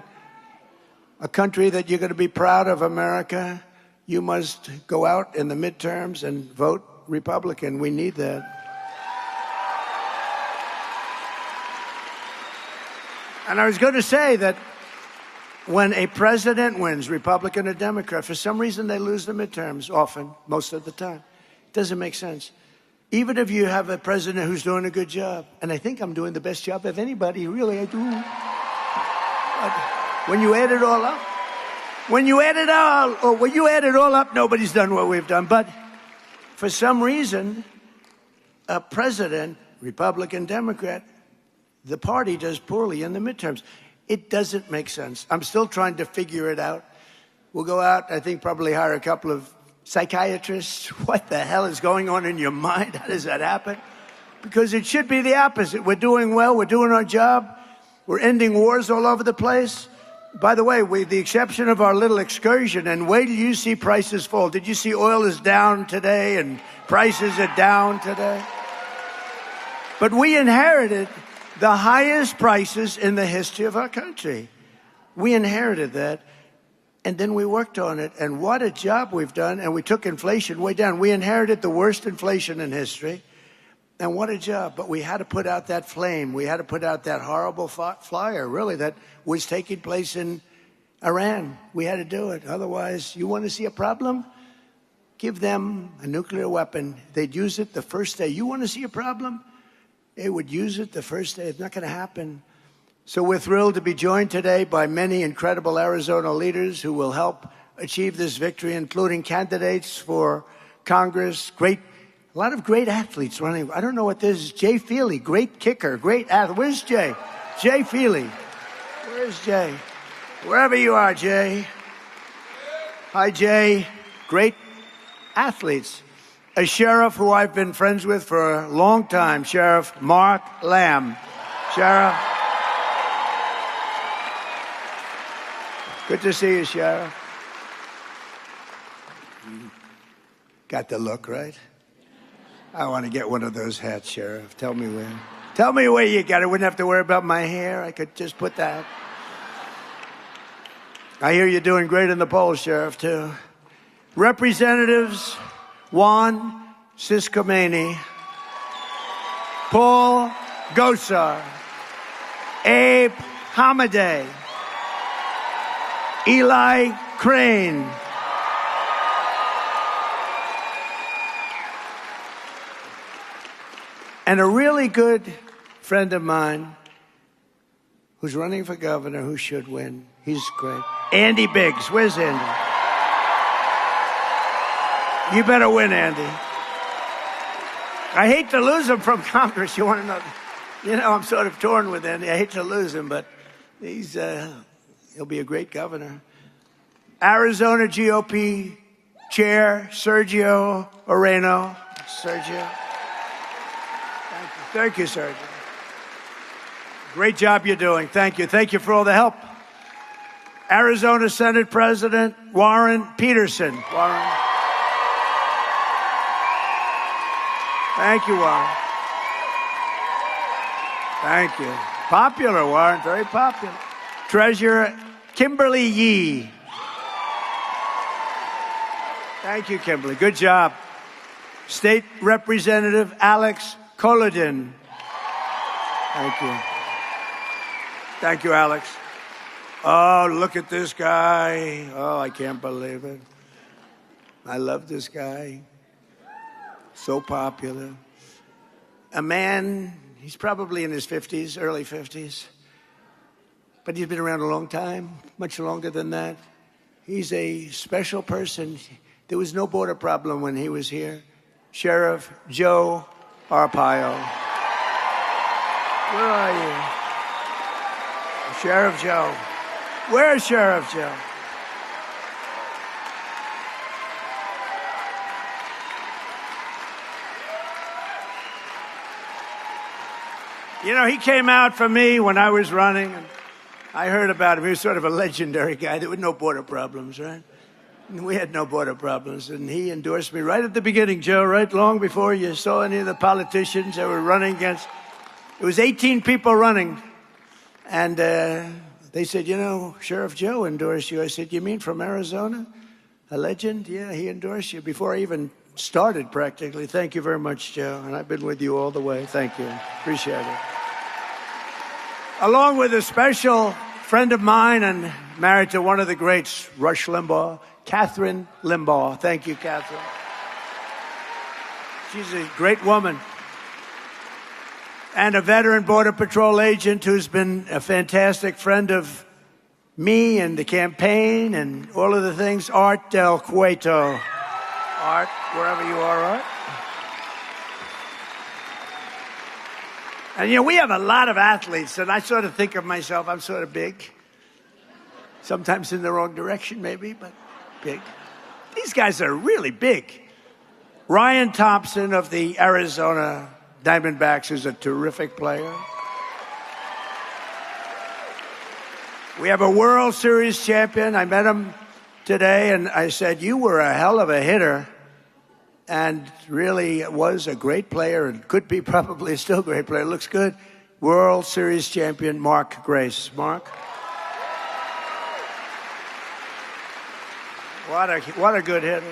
a country that you're going to be proud of, America, you must go out in the midterms and vote Republican. We need that. And I was going to say that when a president wins, Republican or Democrat, for some reason they lose the midterms often, most of the time. It doesn't make sense. Even if you have a president who's doing a good job, and I think I'm doing the best job of anybody, really, I do. When you add it all up, nobody's done what we've done. But for some reason, a president, Republican, Democrat, the party does poorly in the midterms. It doesn't make sense. I'm still trying to figure it out. We'll go out, I think probably hire a couple of psychiatrists. What the hell is going on in your mind? How does that happen? Because it should be the opposite. We're doing well. We're doing our job. We're ending wars all over the place. By the way, with the exception of our little excursion, and wait till you see prices fall. Did you see oil is down today and prices are down today? But we inherited the highest prices in the history of our country. We inherited that, and then we worked on it. And what a job we've done, and we took inflation way down. We inherited the worst inflation in history, and what a job. But we had to put out that flame. We had to put out that horrible fire, really, that was taking place in Iran. We had to do it. Otherwise, you want to see a problem? Give them a nuclear weapon. They'd use it the first day. You want to see a problem? They would use it the first day. It's not going to happen. So we're thrilled to be joined today by many incredible Arizona leaders who will help achieve this victory, including candidates for Congress, a lot of great athletes running. I don't know what this is. Jay Feely, great kicker, great athlete. Where's Jay? Jay Feely. Where's Jay? Wherever you are, Jay. Hi, Jay. Great athletes. A sheriff who I've been friends with for a long time, Sheriff Mark Lamb. Sheriff. Good to see you, Sheriff. Got the look, right? I want to get one of those hats, Sheriff. Tell me where. Tell me where you got it. Wouldn't have to worry about my hair. I could just put that. I hear you're doing great in the polls, Sheriff, too. Representatives Juan Ciscomani, Paul Gosar, Abe Hamadeh, Eli Crane, and a really good friend of mine who's running for governor, who should win. He's great. Andy Biggs. Where's Andy? You better win, Andy. I hate to lose him from Congress. You want to know? You know, I'm sort of torn with Andy. I hate to lose him, but he'll be a great governor. Arizona GOP Chair Sergio Moreno. Sergio. Thank you, Sergio. Great job you're doing. Thank you. Thank you for all the help. Arizona Senate President Warren Peterson. Warren. Thank you, Warren. Thank you. Popular, Warren, very popular. Treasurer Kimberly Yee. Thank you, Kimberly. Good job. State Representative Alex Kolodin. Thank you. Thank you, Alex. Oh, look at this guy. Oh, I can't believe it. I love this guy. So popular. A man, he's probably in his 50s, early 50s. But he's been around a long time, much longer than that. He's a special person. There was no border problem when he was here. Sheriff Joe Arpaio. Where are you? Sheriff Joe. Where's Sheriff Joe? You know, he came out for me when I was running, and I heard about him. He was sort of a legendary guy. There were no border problems, right? We had no border problems, and he endorsed me right at the beginning, Joe, right long before you saw any of the politicians that were running against. It was 18 people running, and they said, you know, Sheriff Joe endorsed you. I said, you mean from Arizona? A legend? Yeah, he endorsed you before I even started, practically. Thank you very much, Joe, and I've been with you all the way. Thank you. Appreciate it. Along with a special friend of mine and married to one of the greats, Rush Limbaugh, Catherine Limbaugh. Thank you, Catherine. She's a great woman. And a veteran Border Patrol agent who's been a fantastic friend of me and the campaign and all of the things, Art Del Cueto. Art, wherever you are, Art. And, you know, we have a lot of athletes, and I sort of think of myself, I'm sort of big. Sometimes in the wrong direction, maybe, but big. These guys are really big. Ryan Thompson of the Arizona Diamondbacks is a terrific player. We have a World Series champion. I met him today, and I said, you were a hell of a hitter, and really was a great player, and could be probably still a great player. Looks good. World Series champion Mark Grace. Mark? What a good hitter.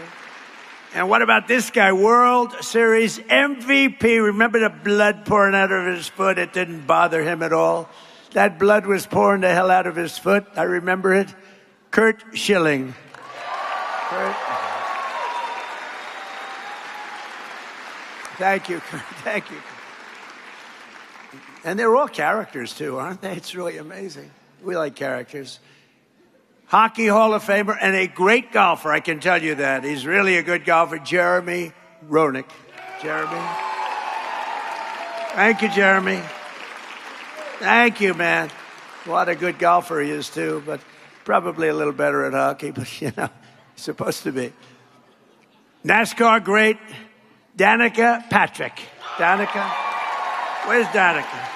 And what about this guy? World Series MVP. Remember the blood pouring out of his foot? It didn't bother him at all. That blood was pouring the hell out of his foot. I remember it. Curt Schilling. Curt. Thank you, Curt. Thank you. And they're all characters, too, aren't they? It's really amazing. We like characters. Hockey Hall of Famer and a great golfer, I can tell you that. He's really a good golfer, Jeremy Roenick. Jeremy. Thank you, Jeremy. Thank you, man. What a good golfer he is, too, but probably a little better at hockey, but, you know, he's supposed to be. NASCAR great, Danica Patrick. Danica? Where's Danica?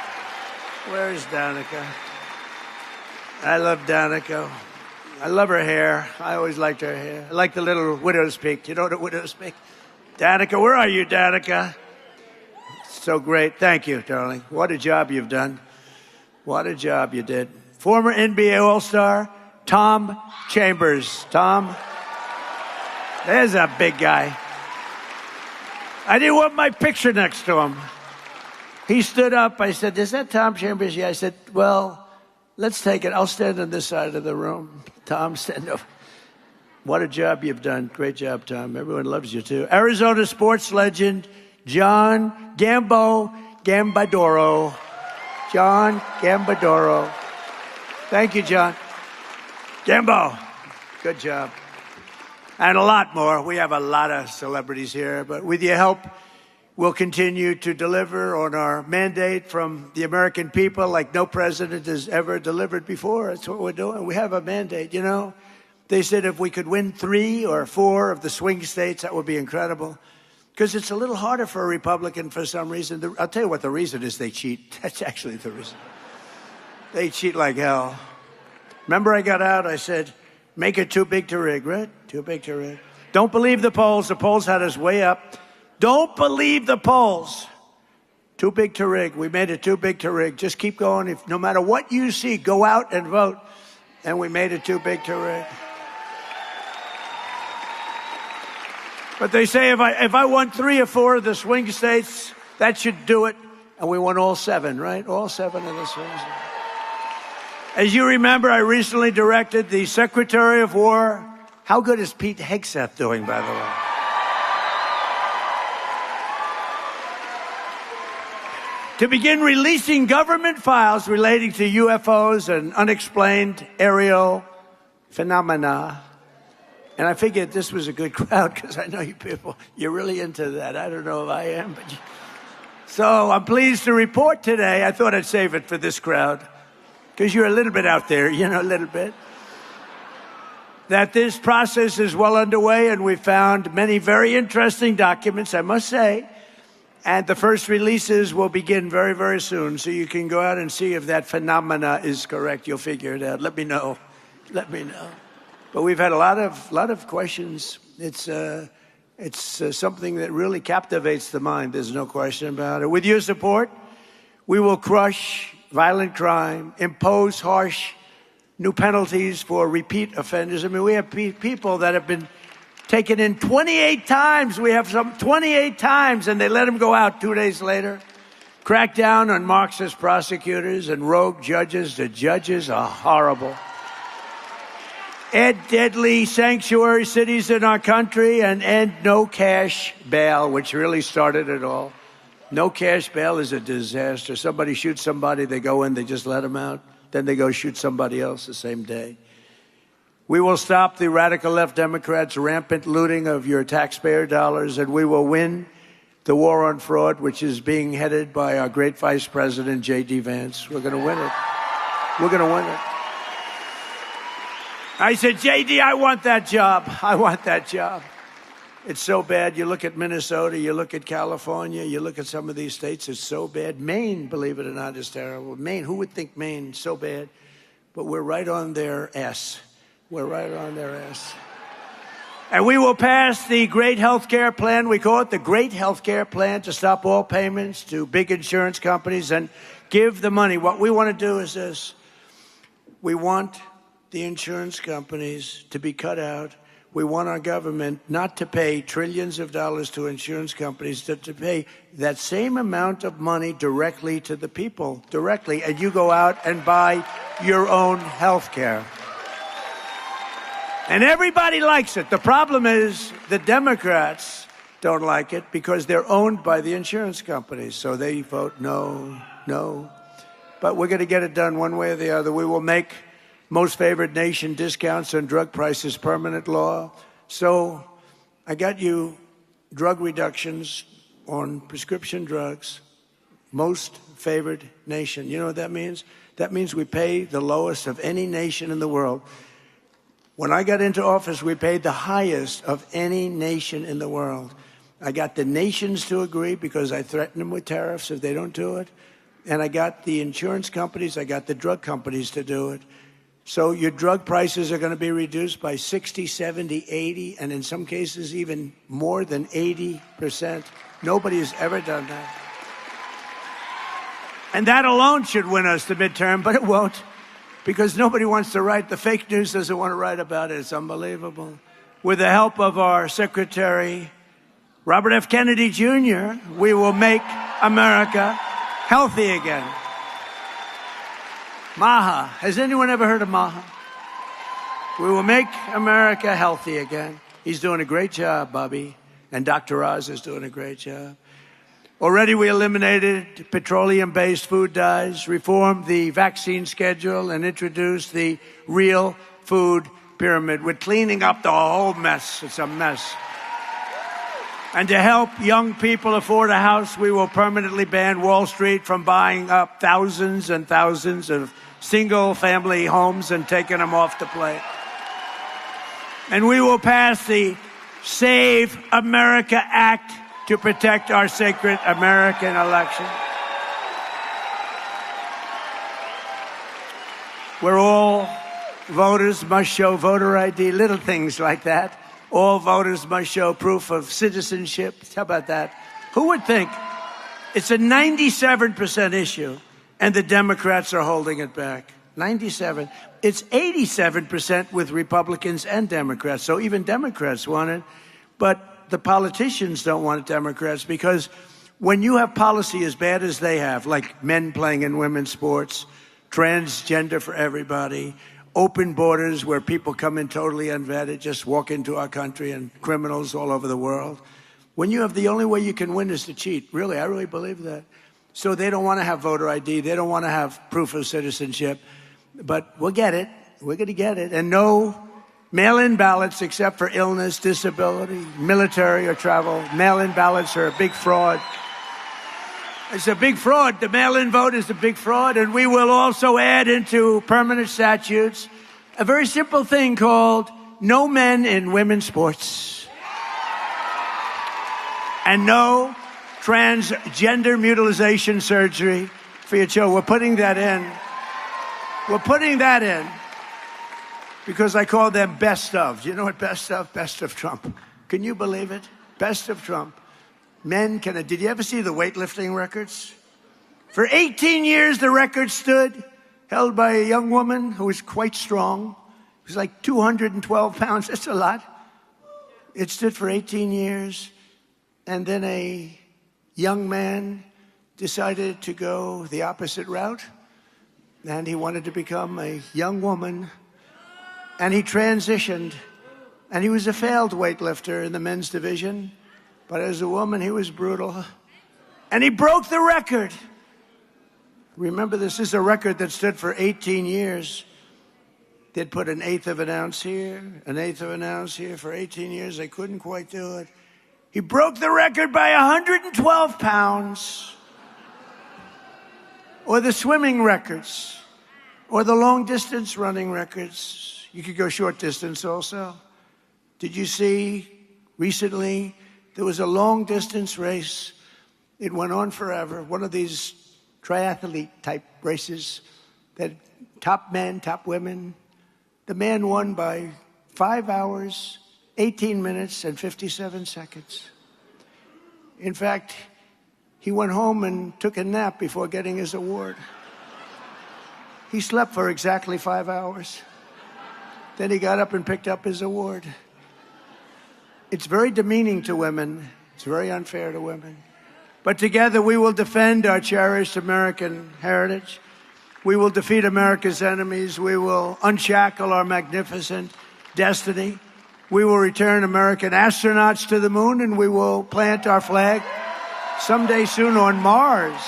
Where's Danica? I love Danica. I love her hair. I always liked her hair. I like the little widow's peak. You know the widow's peak? Danica, where are you, Danica? So great. Thank you, darling. What a job you've done. What a job you did. Former NBA All-Star, Tom Chambers. Tom, there's a big guy. I didn't want my picture next to him. He stood up. I said, is that Tom Chambers? Yeah. I said, well, let's take it. I'll stand on this side of the room. Tom, stand up. What a job you've done. Great job, Tom. Everyone loves you, too. Arizona sports legend, John Gambadoro. John Gambadoro. Thank you, John. Gambo. Good job. And a lot more. We have a lot of celebrities here, but with your help, we'll continue to deliver on our mandate from the American people like no president has ever delivered before. That's what we're doing. We have a mandate, you know. They said if we could win 3 or 4 of the swing states, that would be incredible. Because it's a little harder for a Republican for some reason. I'll tell you what the reason is. They cheat. That's actually the reason. They cheat like hell. Remember, I got out, I said, make it too big to rig, right? Too big to rig. Don't believe the polls. The polls had us way up. Don't believe the polls. Too big to rig. We made it too big to rig. Just keep going. If no matter what you see, go out and vote. And we made it too big to rig. But they say if I won 3 or 4 of the swing states, that should do it. And we won all 7, right? All 7 of the swing states. As you remember, I recently directed the Secretary of War. How good is Pete Hegseth doing, by the way? To begin releasing government files relating to UFOs and unexplained aerial phenomena. And I figured this was a good crowd because I know you people, you're really into that. I don't know if I am, but so I'm pleased to report today. I thought I'd save it for this crowd because you're a little bit out there, you know, a little bit. That this process is well underway, and we found many very interesting documents, I must say. And the first releases will begin very, very soon, so you can go out and see if that phenomena is correct. You'll figure it out. Let me know. Let me know. But we've had a lot of questions. It's something that really captivates the mind. There's no question about it. With your support, we will crush violent crime, impose harsh new penalties for repeat offenders. I mean, we have people that have been taken in 28 times. We have some 28 times, and they let them go out 2 days later. Crack down on Marxist prosecutors and rogue judges. The judges are horrible. Add deadly sanctuary cities in our country and end no cash bail, which really started it all. No cash bail is a disaster. Somebody shoots somebody, they go in, they just let them out. Then they go shoot somebody else the same day. We will stop the radical left Democrats' rampant looting of your taxpayer dollars, and we will win the war on fraud, which is being headed by our great Vice President, J.D. Vance. We're going to win it. We're going to win it. I said, J.D., I want that job. I want that job. It's so bad. You look at Minnesota, you look at California, you look at some of these states, it's so bad. Maine, believe it or not, is terrible. Maine, who would think Maine so bad? But we're right on their ass. We're right on their ass. And we will pass the great health care plan. We call it the great health care plan to stop all payments to big insurance companies and give the money. What we want to do is this. We want the insurance companies to be cut out. We want our government not to pay trillions of dollars to insurance companies, to pay that same amount of money directly to the people, directly, and you go out and buy your own health care. And everybody likes it. The problem is the Democrats don't like it because they're owned by the insurance companies. So they vote no, no. But we're going to get it done one way or the other. We will make most favored nation discounts on drug prices permanent law. So I got you drug reductions on prescription drugs, most favored nation. You know what that means? That means we pay the lowest of any nation in the world. When I got into office, we paid the highest of any nation in the world. I got the nations to agree because I threatened them with tariffs if they don't do it. And I got the insurance companies, I got the drug companies to do it. So your drug prices are going to be reduced by 60, 70, 80, and in some cases even more than 80%. Nobody has ever done that. And that alone should win us the midterm, but it won't, because nobody wants to write. The fake news doesn't want to write about it. It's unbelievable. With the help of our Secretary, Robert F. Kennedy Jr., we will make America healthy again. MAHA. Has anyone ever heard of MAHA? We will make America healthy again. He's doing a great job, Bobby. And Dr. Oz is doing a great job. Already we eliminated petroleum-based food dyes, reformed the vaccine schedule, and introduced the real food pyramid. We're cleaning up the whole mess. It's a mess. And to help young people afford a house, we will permanently ban Wall Street from buying up thousands and thousands of single-family homes and taking them off the plate. And we will pass the Save America Act to protect our sacred American election. We're all voters must show voter ID, little things like that. All voters must show proof of citizenship. How about that? Who would think? It's a 97% issue, and the Democrats are holding it back. 97. It's 87% with Republicans and Democrats. So even Democrats want it. But the politicians don't want Democrats, because when you have policy as bad as they have, like men playing in women's sports, transgender for everybody, open borders where people come in totally unvetted, just walk into our country, and criminals all over the world. When you have the only way you can win is to cheat. Really, I really believe that. So they don't want to have voter ID. They don't want to have proof of citizenship. But we'll get it. We're going to get it. And no mail-in ballots except for illness, disability, military, or travel. Mail-in ballots are a big fraud. It's a big fraud. The mail-in vote is a big fraud. And we will also add into permanent statutes a very simple thing called no men in women's sports. And no transgender mutilization surgery for your children. We're putting that in. We're putting that in because I call them best of. You know what best of? Best of Trump. Can you believe it? Best of Trump. Men can... Did you ever see the weightlifting records? For 18 years, the record stood, held by a young woman who was quite strong. It was like 212 pounds. That's a lot. It stood for 18 years. And then a young man decided to go the opposite route. And he wanted to become a young woman. And he transitioned. And he was a failed weightlifter in the men's division. But as a woman, he was brutal. And he broke the record. Remember, this is a record that stood for 18 years. They'd put an eighth of an ounce here, an eighth of an ounce here. For 18 years, they couldn't quite do it. He broke the record by 112 pounds. Or the swimming records. Or the long distance running records. You could go short distance also. Did you see recently there was a long distance race? It went on forever. One of these triathlete type races that top men, top women. The man won by 5 hours, 18 minutes, and 57 seconds. In fact, he went home and took a nap before getting his award. He slept for exactly 5 hours. Then he got up and picked up his award. It's very demeaning to women. It's very unfair to women. But together we will defend our cherished American heritage. We will defeat America's enemies. We will unshackle our magnificent destiny. We will return American astronauts to the moon, and we will plant our flag someday soon on Mars.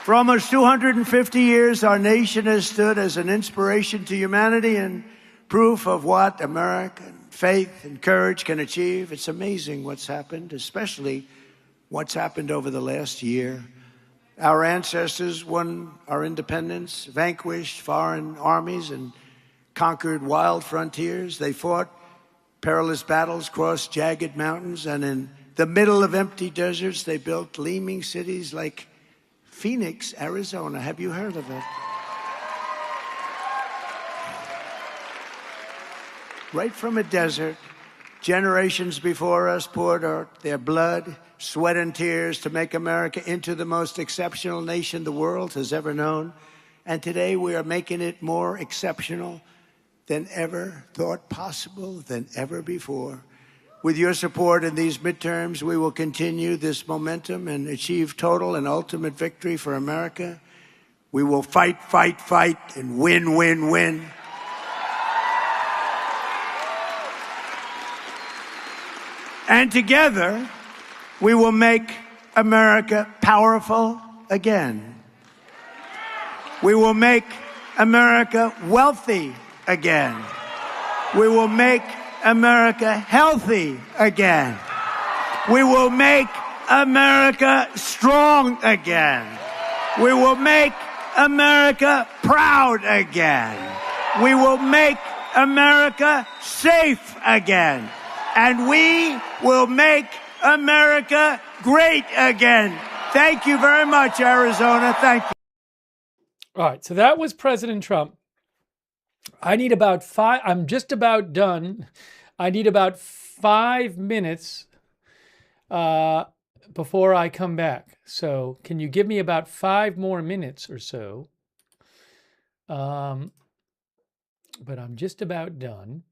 For almost 250 years, our nation has stood as an inspiration to humanity and proof of what American faith and courage can achieve. It's amazing what's happened, especially what's happened over the last year. Our ancestors won our independence, vanquished foreign armies, and conquered wild frontiers. They fought perilous battles, crossed jagged mountains, and in the middle of empty deserts, they built gleaming cities like Phoenix, Arizona. Have you heard of it? Right from a desert, generations before us poured out their blood, sweat, and tears to make America into the most exceptional nation the world has ever known. And today we are making it more exceptional than ever thought possible, than ever before. With your support in these midterms, we will continue this momentum and achieve total and ultimate victory for America. We will fight, fight, fight, and win, win, win. And together, we will make America powerful again. We will make America wealthy again. We will make America healthy again. We will make America strong again. We will make America proud again. We will make America safe again. And we will make America great again. Thank you very much, Arizona. Thank you. All right, so that was President Trump I need about five. I'm just about done. I need about 5 minutes before I come back. So can you give me about 5 more minutes or so? But I'm just about done.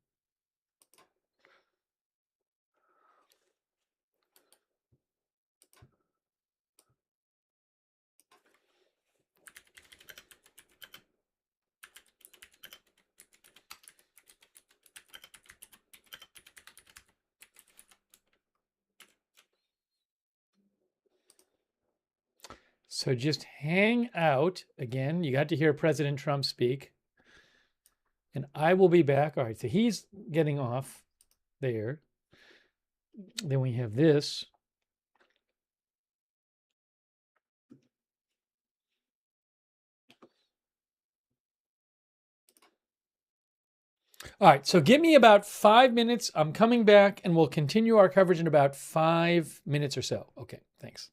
So just hang out again. You got to hear President Trump speak. And I will be back. All right, so he's getting off there. Then we have this. All right, so give me about 5 minutes. I'm coming back and we'll continue our coverage in about 5 minutes or so. Okay, thanks.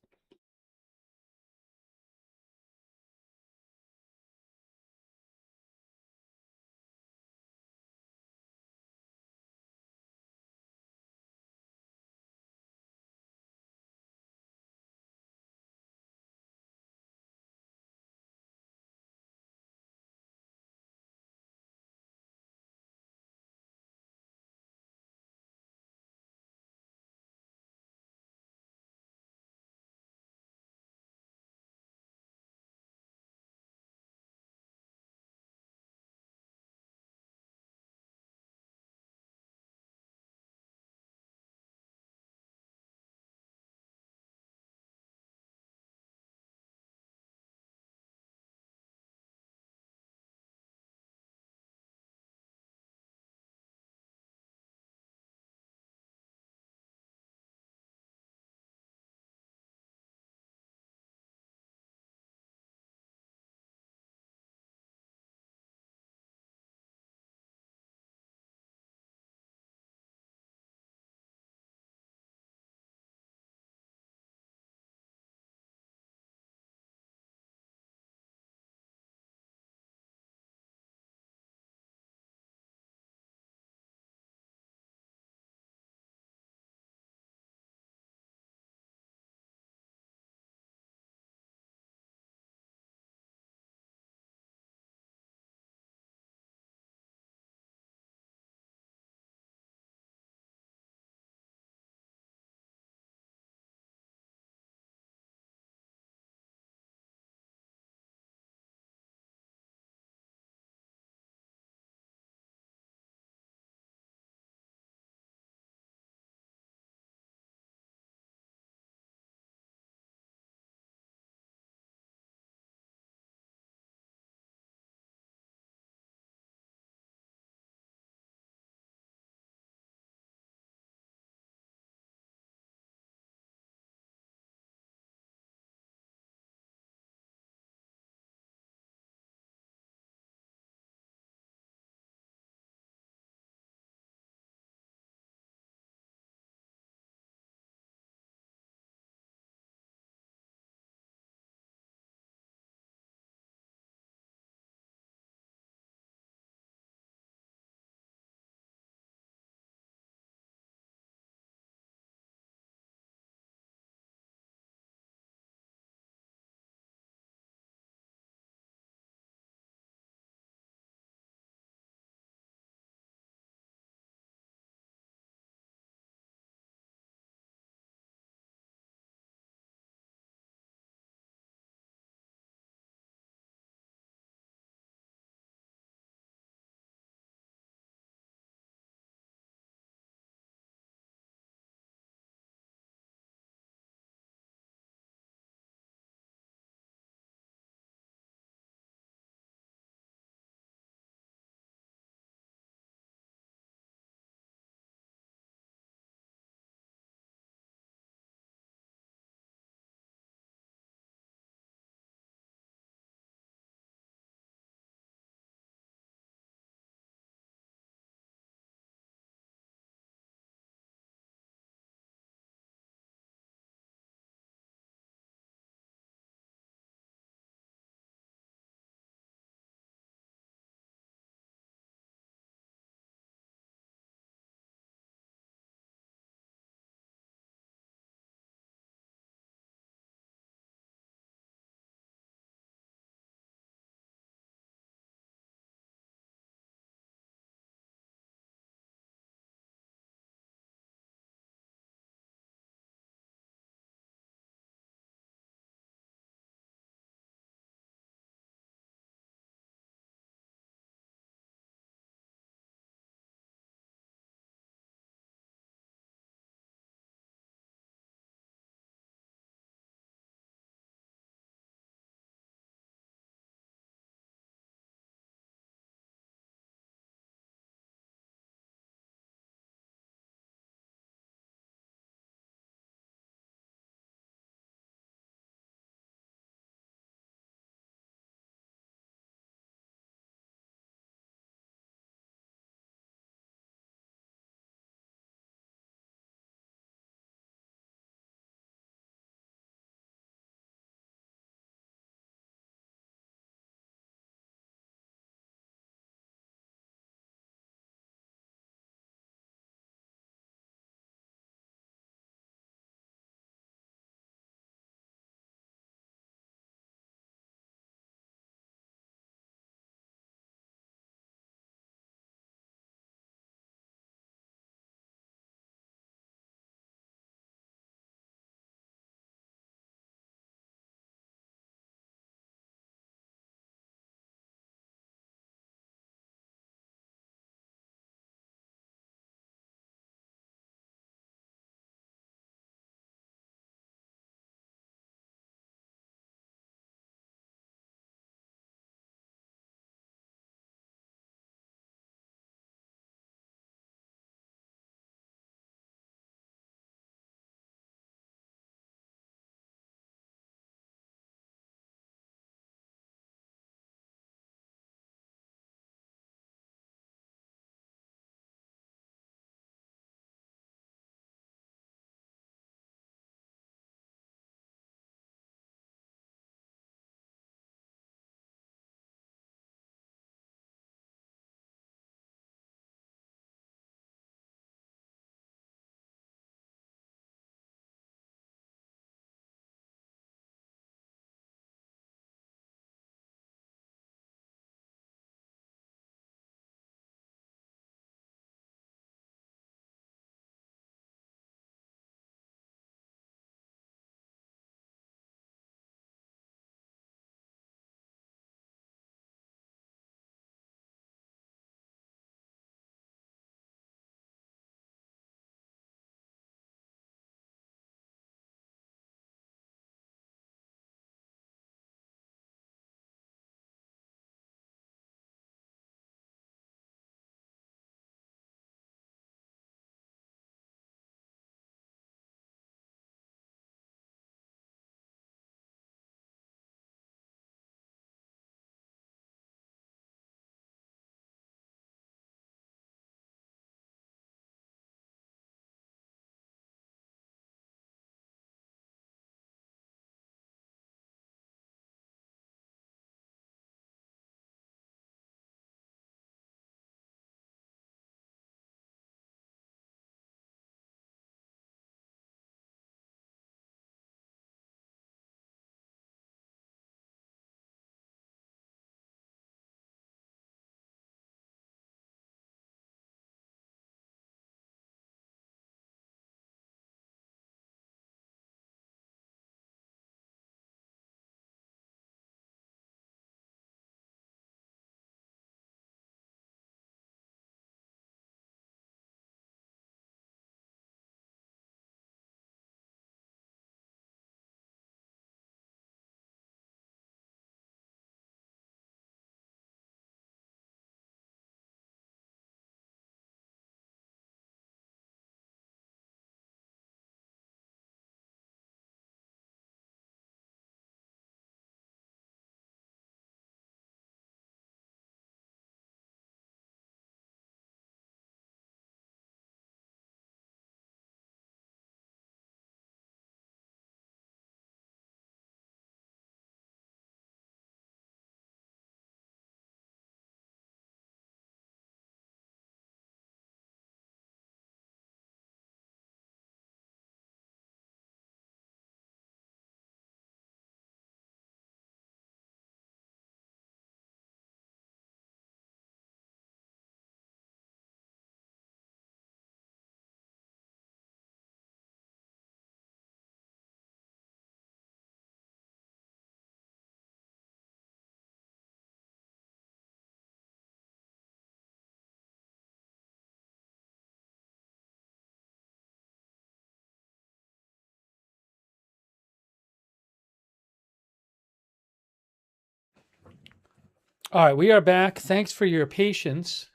All right, we are back. Thanks for your patience.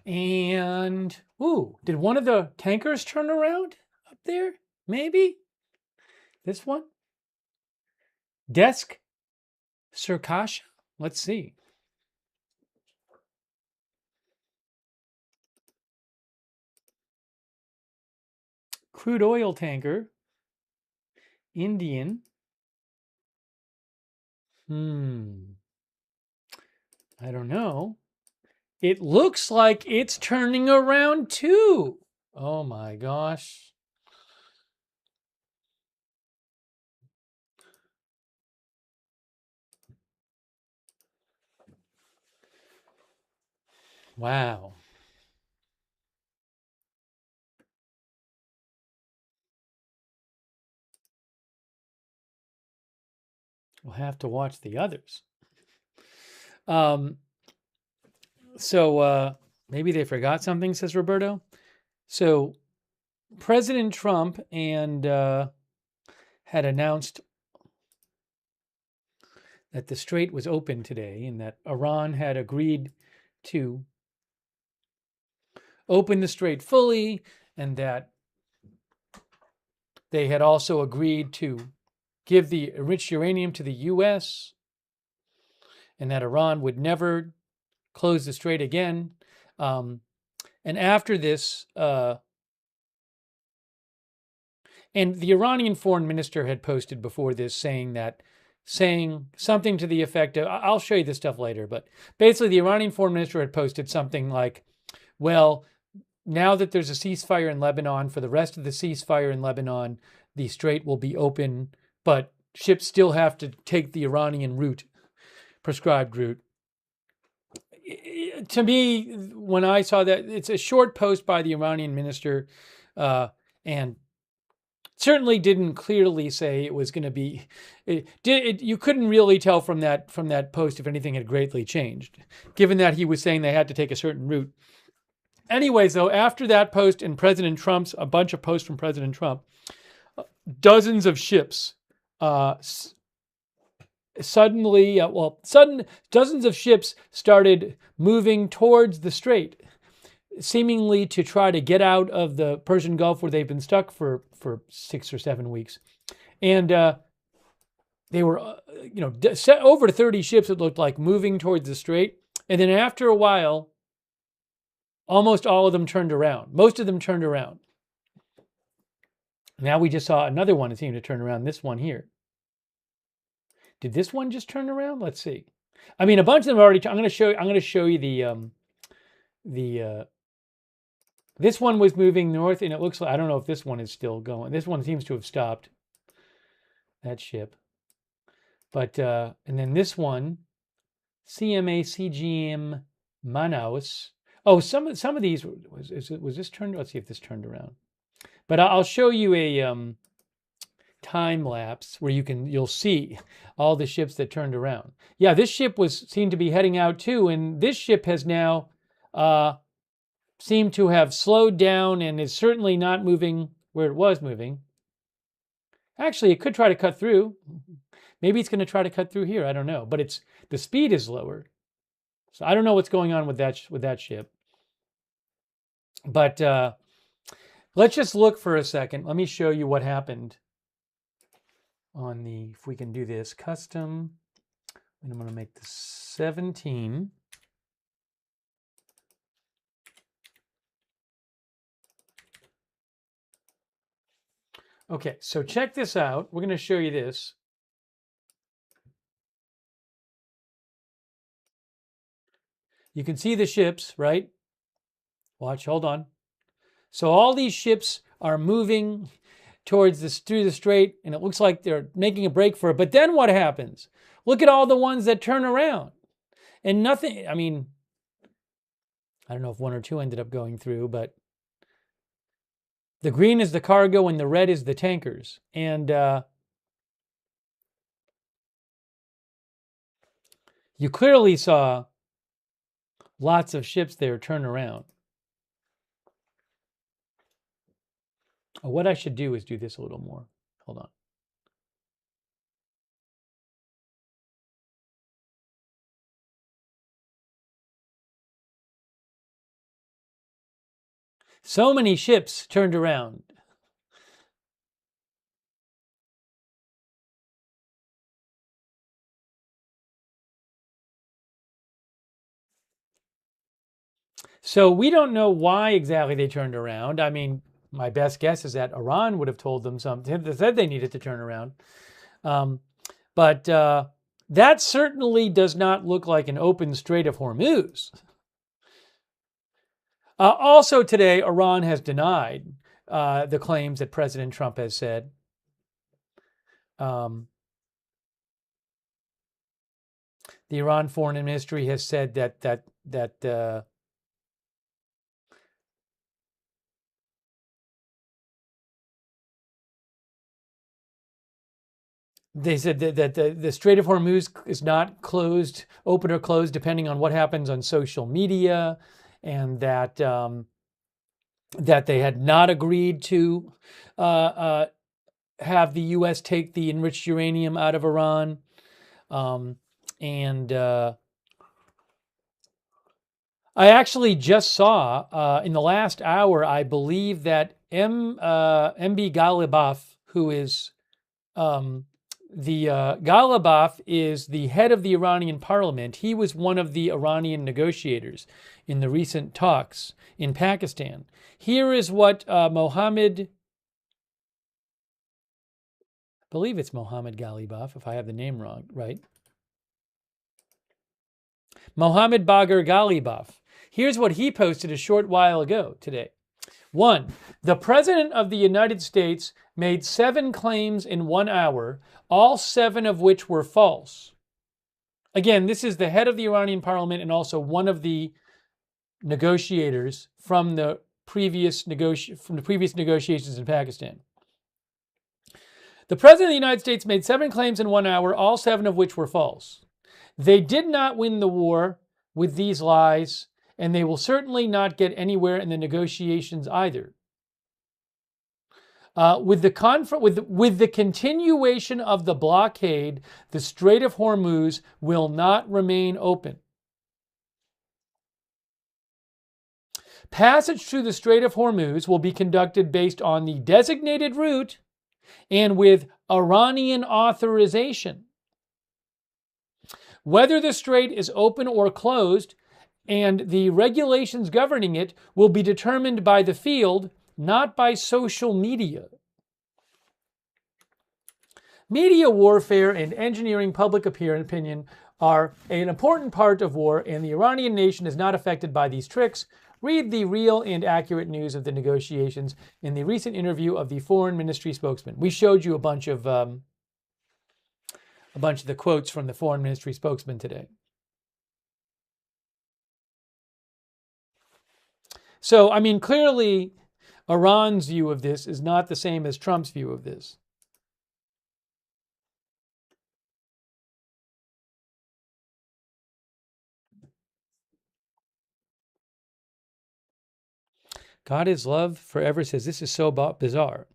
And, ooh, did one of the tankers turn around up there? Maybe? This one? Desk Circassia? Let's see. Crude oil tanker. Indian. I don't know. It looks like it's turning around too. Oh my gosh. Wow. We'll have to watch the others. So maybe they forgot something, says Roberto. So President Trump had announced that the Strait was open today and that Iran had agreed to open the Strait fully, and that they had also agreed to give the enriched uranium to the U.S., and that Iran would never close the Strait again. And after this, and the Iranian foreign minister had posted before this saying something to the effect of, I'll show you this stuff later, but basically the Iranian foreign minister had posted something like, well, now that there's a ceasefire in Lebanon, for the rest of the ceasefire in Lebanon, the Strait will be open, but ships still have to take the Iranian route, prescribed route. To me, when I saw that, it's a short post by the Iranian minister, and certainly didn't clearly say it was going to be. You couldn't really tell from that post if anything had greatly changed, given that he was saying they had to take a certain route. Anyways, though, after that post and a bunch of posts from President Trump, dozens of ships dozens of ships started moving towards the Strait, seemingly to try to get out of the Persian Gulf where they've been stuck for 6 or 7 weeks. And they were, over 30 ships, it looked like, moving towards the Strait. And then after a while, almost all of them turned around. Most of them turned around. Now we just saw another one that seemed to turn around, this one here. Did this one just turn around? Let's see. I mean, a bunch of them already. I'm going to show you this one was moving north, and it looks like, I don't know if this one is still going. This one seems to have stopped, that ship. But and then this one, CMA CGM Manaus. Oh, some of these was this turned. Let's see if this turned around. But I'll show you a time lapse where you'll see all the ships that turned around. Yeah, this ship seemed to be heading out too, and this ship has now seemed to have slowed down and is certainly not moving where it was moving. Actually, it could try to cut through. Maybe it's going to try to cut through here. I don't know, but the speed is lower. So I don't know what's going on with that ship. But let's just look for a second. Let me show you what happened on if we can do this, custom, and I'm going to make this 17. Okay, so check this out. We're going to show you this. You can see the ships, right? Watch, hold on. So all these ships are moving through the Strait, and it looks like they're making a break for it. But then what happens? Look at all the ones that turn around. And nothing, I mean, I don't know if one or two ended up going through, but the green is the cargo and the red is the tankers. And you clearly saw lots of ships there turn around. What I should do is do this a little more. Hold on. So many ships turned around. So we don't know why exactly they turned around. I mean, my best guess is that Iran would have told them something that said they needed to turn around. But that certainly does not look like an open Strait of Hormuz. Also today, Iran has denied the claims that President Trump has said. The Iran Foreign Ministry has said that they said that the Strait of Hormuz is not closed, open or closed, depending on what happens on social media, and that that they had not agreed to have the U.S. take the enriched uranium out of Iran, and I actually just saw in the last hour, I believe that MB Ghalibaf, who is Ghalibaf is the head of the Iranian parliament. He was one of the Iranian negotiators in the recent talks in Pakistan. Here is what Mohammed, I believe it's Mohammed Ghalibaf, if I have the name wrong, right? Mohammed Bagher Ghalibaf. Here's what he posted a short while ago today. 1. The President of the United States made 7 claims in 1 hour, all 7 of which were false. Again, this is the head of the Iranian parliament and also one of the negotiators from the previous negotiations in Pakistan. The President of the United States made 7 claims in 1 hour, all 7 of which were false. They did not win the war with these lies, and they will certainly not get anywhere in the negotiations either. With the continuation of the blockade, the Strait of Hormuz will not remain open. Passage through the Strait of Hormuz will be conducted based on the designated route and with Iranian authorization. Whether the strait is open or closed and the regulations governing it will be determined by the field, not by social media. Media warfare and engineering public opinion are an important part of war, and the Iranian nation is not affected by these tricks. Read the real and accurate news of the negotiations in the recent interview of the Foreign Ministry spokesman. We showed you a bunch of the quotes from the Foreign Ministry spokesman today. So, I mean, clearly, Iran's view of this is not the same as Trump's view of this. God is love forever says this is so bizarre.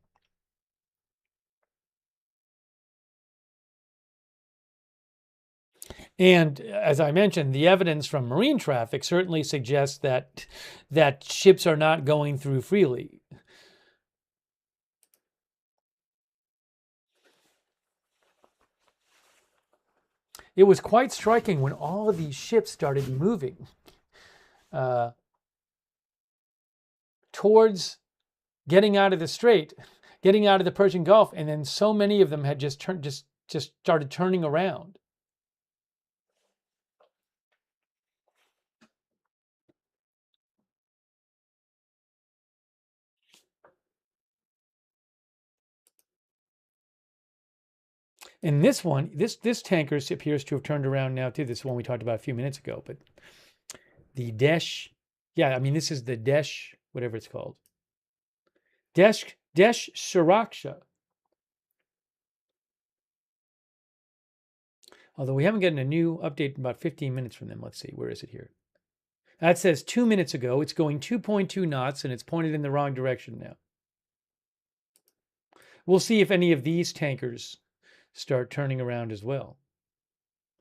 And as I mentioned, the evidence from marine traffic certainly suggests that ships are not going through freely. It was quite striking when all of these ships started moving towards getting out of the strait, getting out of the Persian Gulf, and then so many of them had just started turning around. And this one, this tanker appears to have turned around now too. This one we talked about a few minutes ago, but the Desh, yeah, I mean this is the Desh, whatever it's called, Desh Suraksha. Although we haven't gotten a new update in about 15 minutes from them. Let's see, where is it here? That says 2 minutes ago. It's going 2.2 knots and it's pointed in the wrong direction now. We'll see if any of these tankers start turning around as well.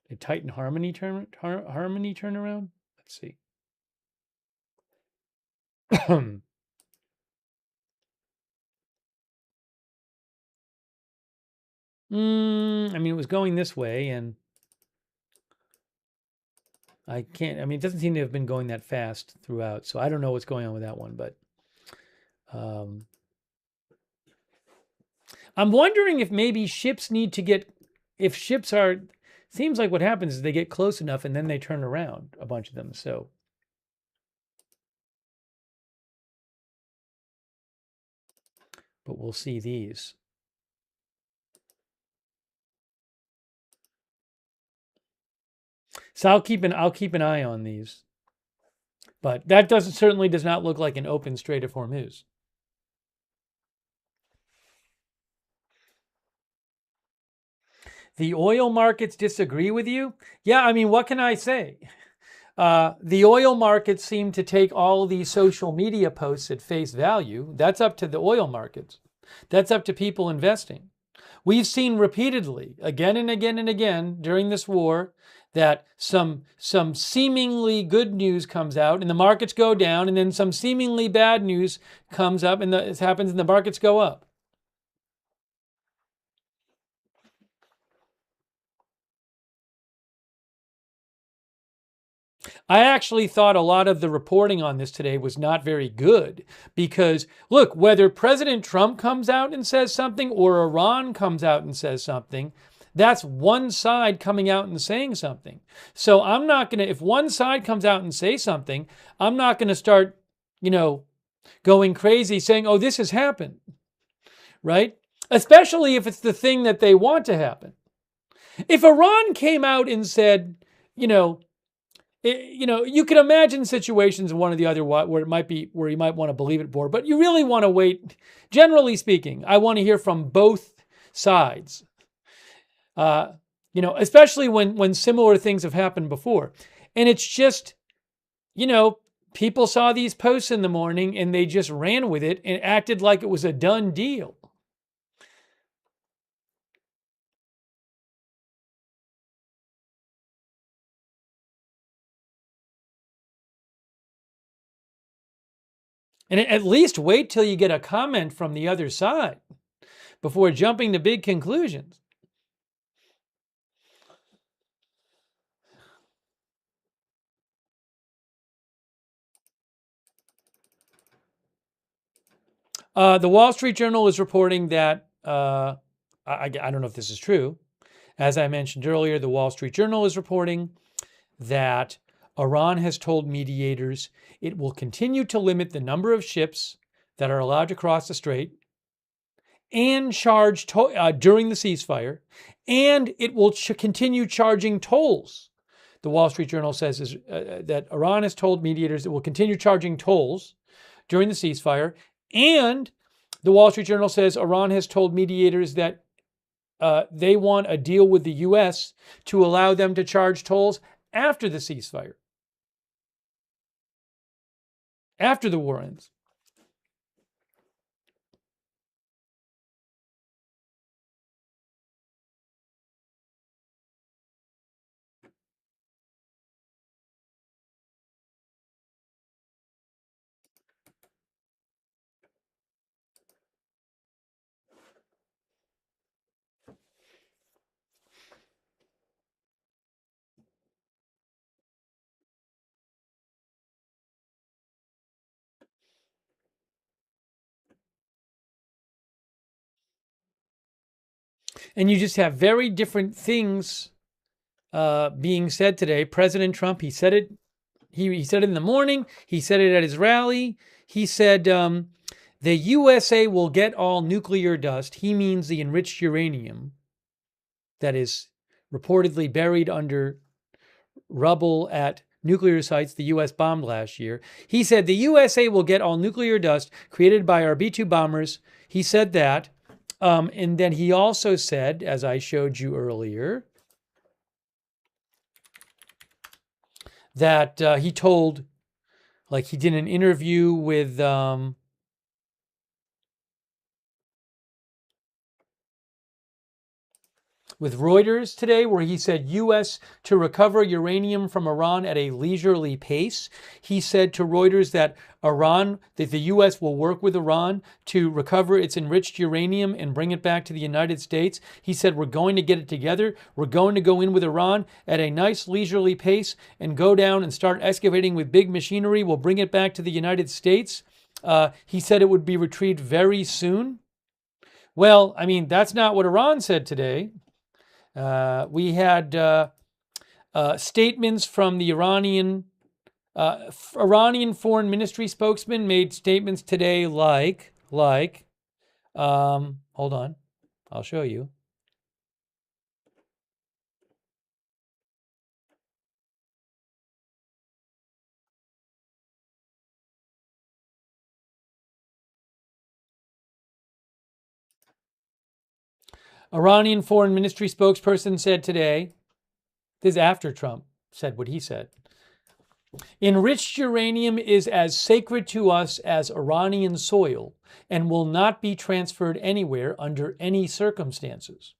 Did Titan Harmony turn around? Let's see. I mean, it was going this way, and I can't, I mean, it doesn't seem to have been going that fast throughout, so I don't know what's going on with that one, but I'm wondering if maybe ships need to get, if ships are, seems like what happens is they get close enough and then they turn around, a bunch of them, so. But we'll see these. So I'll keep an eye on these. But that certainly does not look like an open Strait of Hormuz. The oil markets disagree with you? Yeah, I mean, what can I say? The oil markets seem to take all these social media posts at face value. That's up to the oil markets. That's up to people investing. We've seen repeatedly, again and again and again during this war, that some seemingly good news comes out and the markets go down, and then some seemingly bad news comes up and it happens and the markets go up. I actually thought a lot of the reporting on this today was not very good because, look, whether President Trump comes out and says something or Iran comes out and says something, that's one side coming out and saying something. So I'm not going to, if one side comes out and say something, I'm not going to start, going crazy saying, oh, this has happened, right? Especially if it's the thing that they want to happen. If Iran came out and said, you can imagine situations one or the other where it might be where you might want to believe it more, but you really want to wait. Generally speaking, I want to hear from both sides. Especially when similar things have happened before, and it's just, people saw these posts in the morning and they just ran with it and acted like it was a done deal. And at least wait till you get a comment from the other side before jumping to big conclusions. The Wall Street Journal is reporting that, I don't know if this is true. As I mentioned earlier, the Wall Street Journal is reporting that Iran has told mediators it will continue to limit the number of ships that are allowed to cross the strait and charge during the ceasefire, and it will continue charging tolls. The Wall Street Journal says that Iran has told mediators it will continue charging tolls during the ceasefire, and the Wall Street Journal says Iran has told mediators that they want a deal with the U.S. to allow them to charge tolls after the ceasefire, after the war ends. And you just have very different things being said today. President Trump, he said it. He said it in the morning. He said it at his rally. He said the USA will get all nuclear dust. He means the enriched uranium that is reportedly buried under rubble at nuclear sites the U.S. bombed last year. He said the USA will get all nuclear dust created by our B-2 bombers. He said that. And then he also said, as I showed you earlier, that he told, like he did an interview with with Reuters today, where he said U.S. to recover uranium from Iran at a leisurely pace. He said to Reuters that the U.S. will work with Iran to recover its enriched uranium and bring it back to the United States. He said, we're going to get it together. We're going to go in with Iran at a nice leisurely pace and go down and start excavating with big machinery. We'll bring it back to the United States. He said it would be retrieved very soon. Well, I mean, that's not what Iran said today. We had statements from the Iranian foreign ministry spokesman made statements today like, hold on, I'll show you. Iranian foreign ministry spokesperson said today, this is after Trump said what he said, enriched uranium is as sacred to us as Iranian soil and will not be transferred anywhere under any circumstances.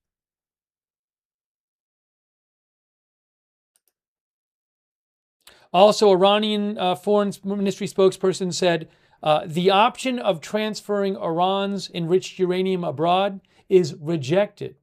Also, Iranian foreign ministry spokesperson said the option of transferring Iran's enriched uranium abroad is rejected.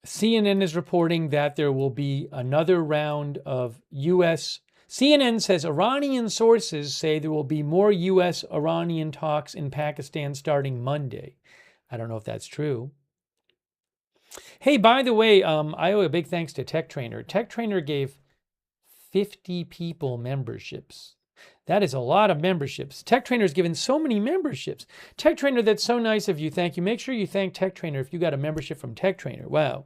CNN is reporting that there will be another round of U.S. CNN says Iranian sources say there will be more U.S.-Iranian talks in Pakistan starting Monday. I don't know if that's true. Hey, by the way, I owe a big thanks to Tech Trainer. Tech Trainer gave 50 people memberships. That is a lot of memberships. Tech Trainer's given so many memberships. Tech Trainer, that's so nice of you. Thank you. Make sure you thank Tech Trainer if you got a membership from Tech Trainer. Wow.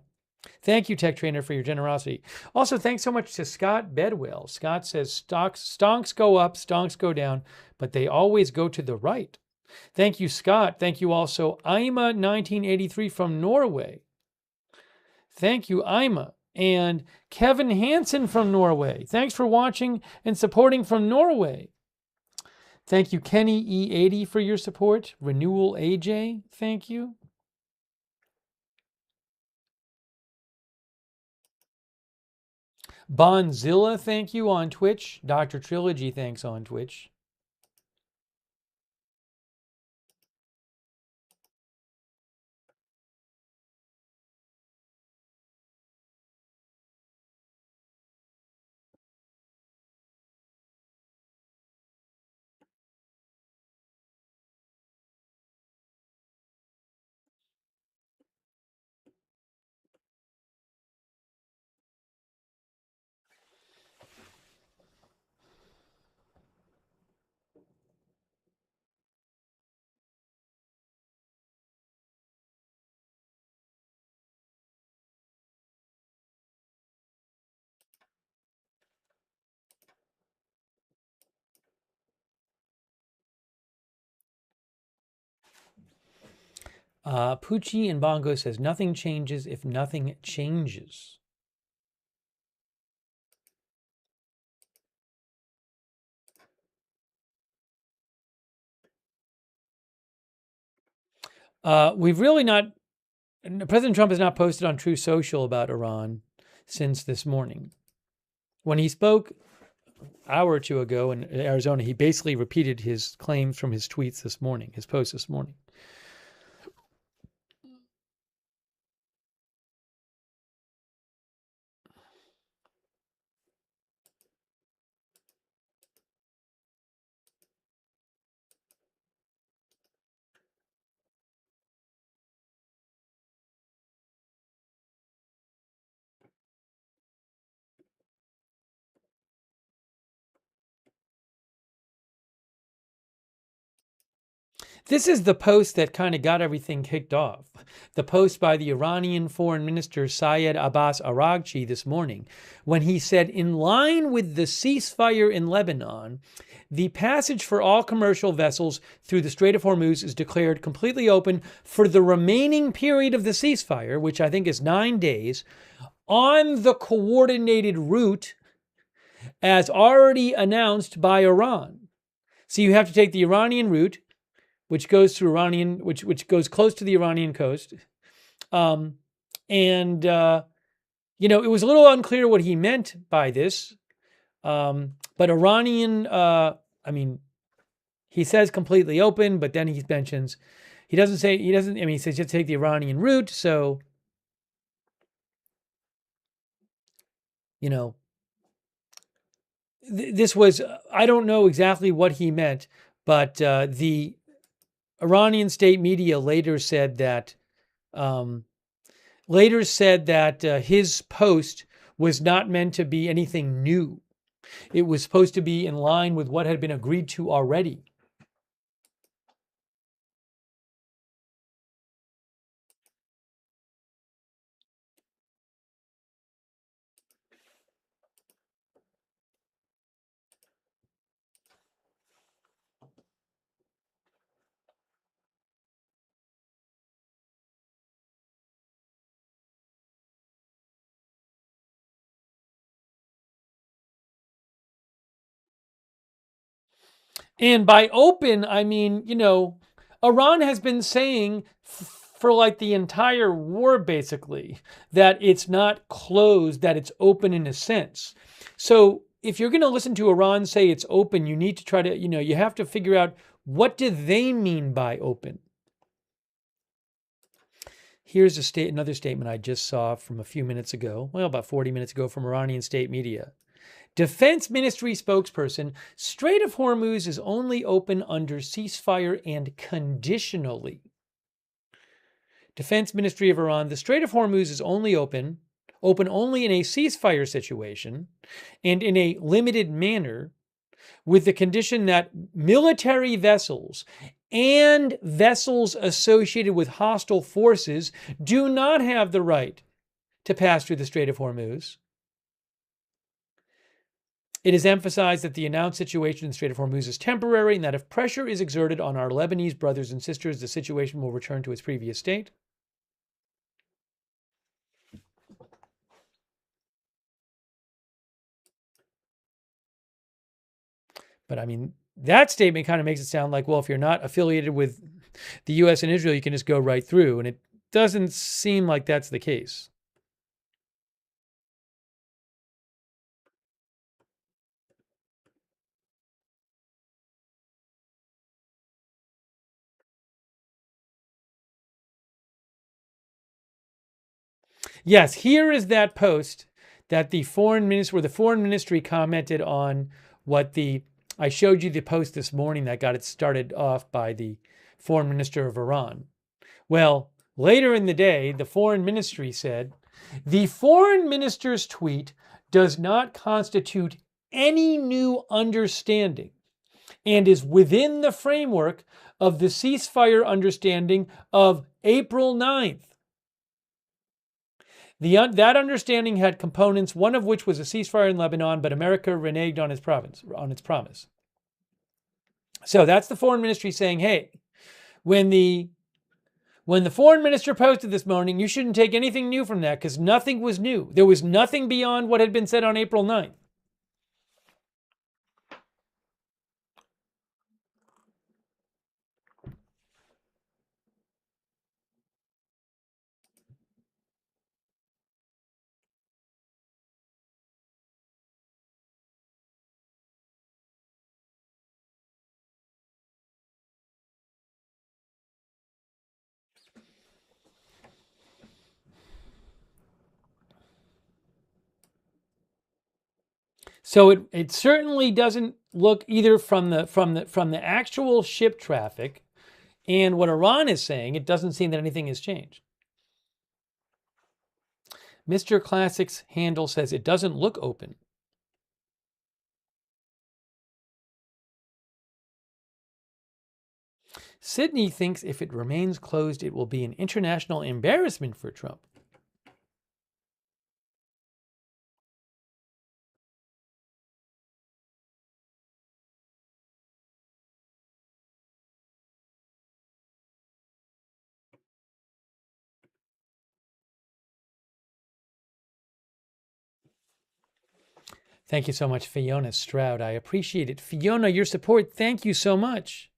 Thank you, Tech Trainer, for your generosity. Also, thanks so much to Scott Bedwell. Scott says stonks go up, stonks go down, but they always go to the right. Thank you, Scott. Thank you also, Ima1983 from Norway. Thank you, Ima. And Kevin Hansen from Norway. Thanks for watching and supporting from Norway. Thank you, Kenny E80, for your support. Renewal AJ, thank you. Bonzilla, thank you on Twitch. Dr. Trilogy, thanks on Twitch. Poochie and Bongo says, nothing changes if nothing changes. We've really not, President Trump has not posted on True Social about Iran since this morning. When he spoke an hour or two ago in Arizona, he basically repeated his claims from his tweets this morning, his post this morning. This is the post that kind of got everything kicked off. The post by the Iranian Foreign Minister Syed Abbas Araghchi this morning, when he said, in line with the ceasefire in Lebanon, the passage for all commercial vessels through the Strait of Hormuz is declared completely open for the remaining period of the ceasefire, which I think is 9 days, on the coordinated route as already announced by Iran. So you have to take the Iranian route, which goes through which goes close to the Iranian coast. It was a little unclear what he meant by this. But Iranian, he says completely open, but then he mentions, he says just take the Iranian route. So, this was, I don't know exactly what he meant, but the Iranian state media later said that his post was not meant to be anything new. It was supposed to be in line with what had been agreed to already. And by open, I mean, Iran has been saying for like the entire war, basically, that it's not closed, that it's open in a sense. So if you're going to listen to Iran say it's open, you need to try to, you have to figure out, what do they mean by open? Here's another statement I just saw from a few minutes ago, about 40 minutes ago, from Iranian state media. Defense Ministry spokesperson, Strait of Hormuz is only open under ceasefire and conditionally. Defense Ministry of Iran, the Strait of Hormuz is only open only in a ceasefire situation and in a limited manner, with the condition that military vessels and vessels associated with hostile forces do not have the right to pass through the Strait of Hormuz. It is emphasized that the announced situation in the Strait of Hormuz is temporary and that if pressure is exerted on our Lebanese brothers and sisters, the situation will return to its previous state. But I mean, that statement kind of makes it sound like, well, if you're not affiliated with the U.S. and Israel, you can just go right through. And it doesn't seem like that's the case. Yes, here is that post that the foreign ministry commented on I showed you the post this morning that got it started off by the foreign minister of Iran. Well, later in the day, the foreign ministry said, the foreign minister's tweet does not constitute any new understanding and is within the framework of the ceasefire understanding of April 9th. That understanding had components, one of which was a ceasefire in Lebanon, but America reneged on its promise. So that's the foreign ministry saying, hey, when the foreign minister posted this morning, you shouldn't take anything new from that because nothing was new. There was nothing beyond what had been said on April 9th. So it certainly doesn't look, either from the actual ship traffic and what Iran is saying, it doesn't seem that anything has changed. Mr. Classic's handle says it doesn't look open. Sydney thinks if it remains closed, it will be an international embarrassment for Trump. Thank you so much, Fiona Stroud. I appreciate it. Fiona, your support, thank you so much.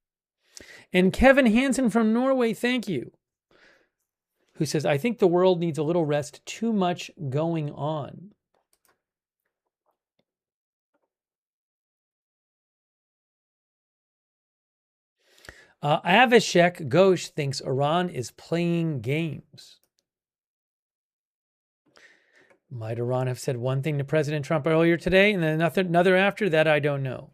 And Kevin Hansen from Norway, thank you. Who says, I think the world needs a little rest. Too much going on. Avishek Ghosh thinks Iran is playing games. Might Iran have said one thing to President Trump earlier today and then another after that? I don't know.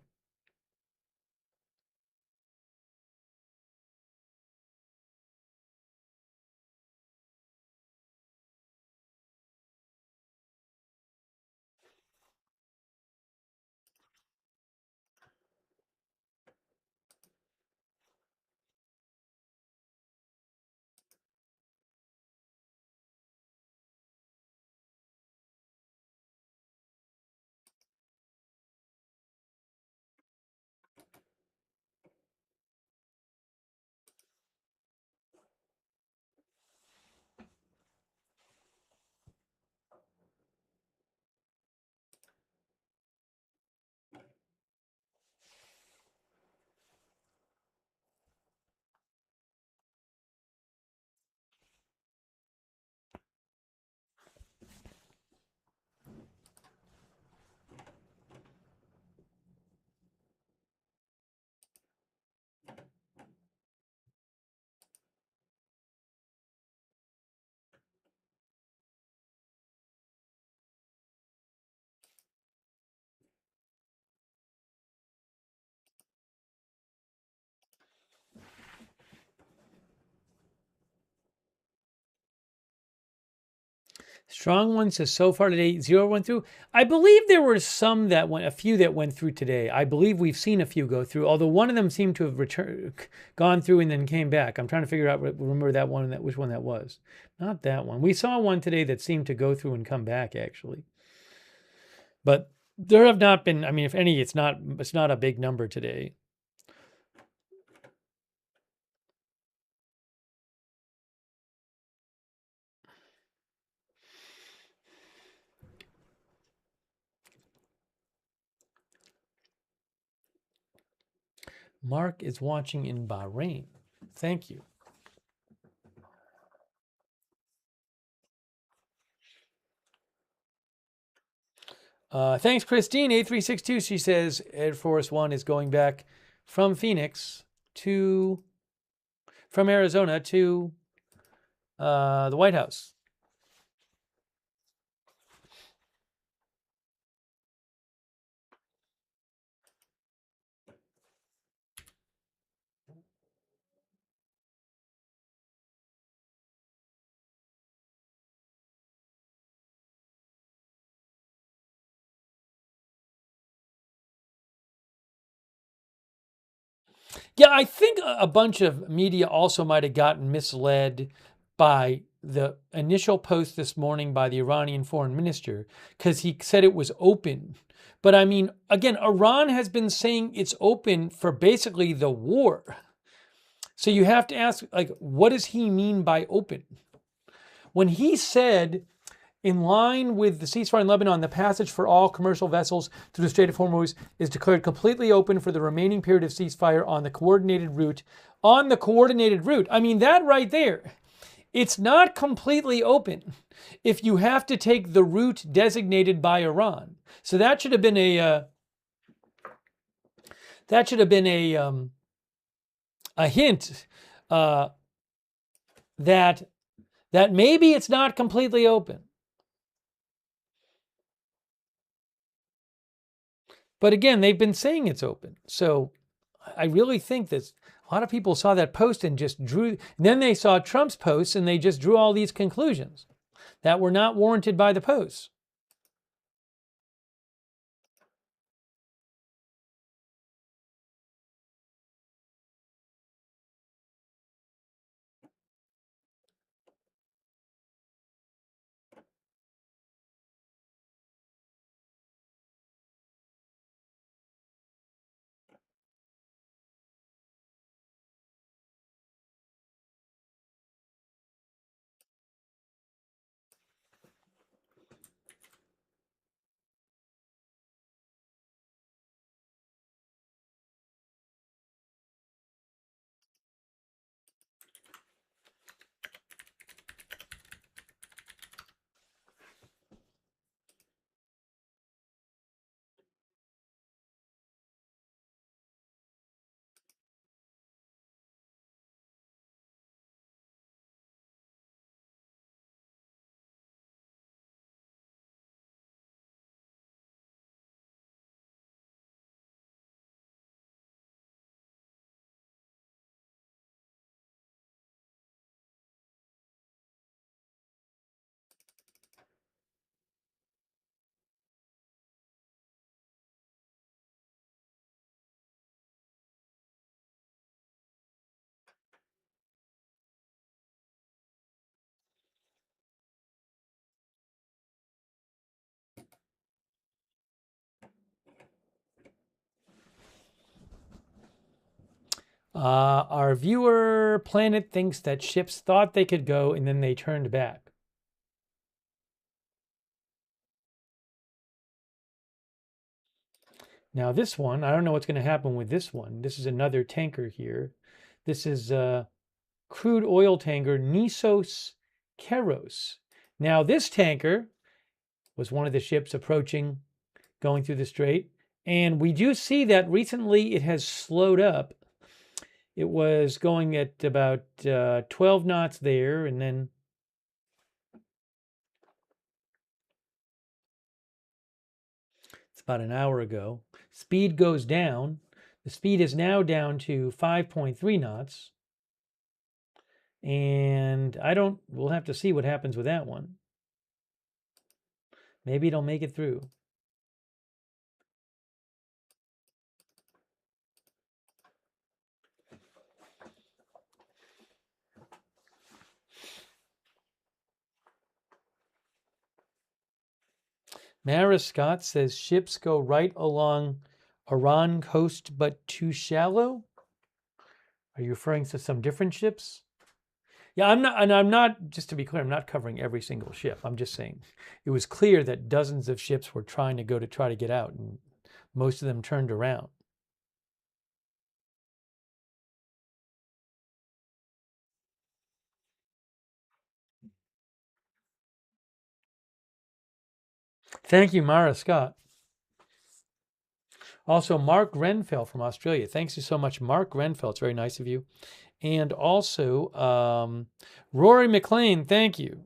Strong one says so far today, 0 went through. I believe there were some that went, a few that went through today. I believe we've seen a few go through, although one of them seemed to have gone through and then came back. I'm trying to figure out, remember that one, which one that was. Not that one. We saw one today that seemed to go through and come back, actually. But there have not been, I mean, if any, it's not a big number today. Mark is watching in Bahrain. Thank you. Thanks, Christine. 8362. She says Air Force One is going back from Phoenix from Arizona to the White House. Yeah, I think a bunch of media also might have gotten misled by the initial post this morning by the Iranian foreign minister, because he said it was open. But I mean, again, Iran has been saying it's open for basically the war. So you have to ask, like, what does he mean by open? When he said, in line with the ceasefire in Lebanon, the passage for all commercial vessels through the Strait of Hormuz is declared completely open for the remaining period of ceasefire on the coordinated route. On the coordinated route. I mean, that right there. It's not completely open if you have to take the route designated by Iran. So that should have been a hint that maybe it's not completely open. But again, they've been saying it's open. So I really think that a lot of people saw that post and just drew, and then they saw Trump's posts and they just drew all these conclusions that were not warranted by the posts. Our viewer Planet thinks that ships thought they could go and then they turned back. Now this one, I don't know what's going to happen with this one. This is another tanker here. This is crude oil tanker Nissos Keros. Now this tanker was one of the ships approaching, going through the strait. And we do see that recently it has slowed up. It was going at about 12 knots there, and then it's about an hour ago. Speed goes down. The speed is now down to 5.3 knots. And we'll have to see what happens with that one. Maybe it'll make it through. Mara Scott says ships go right along Iran coast but too shallow. Are you referring to some different ships? Yeah, I'm not, just to be clear, I'm not covering every single ship. I'm just saying it was clear that dozens of ships were trying to go to try to get out, and most of them turned around. Thank you, Mara Scott. Also, Mark Grenfell from Australia. Thanks you so much, Mark Grenfell. It's very nice of you. And also, Rory McLean, thank you.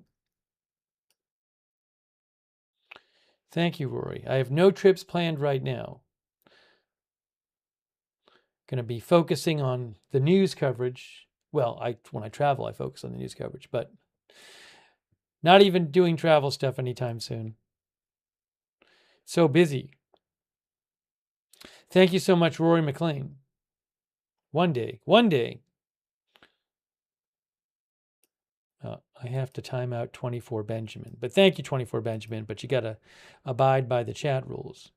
Thank you, Rory. I have no trips planned right now. Going to be focusing on the news coverage. Well, when I travel, I focus on the news coverage, but not even doing travel stuff anytime soon. So busy. Thank you so much, Rory McLean. One day. I have to time out 24 Benjamin. But thank you, 24 Benjamin. But you got to abide by the chat rules.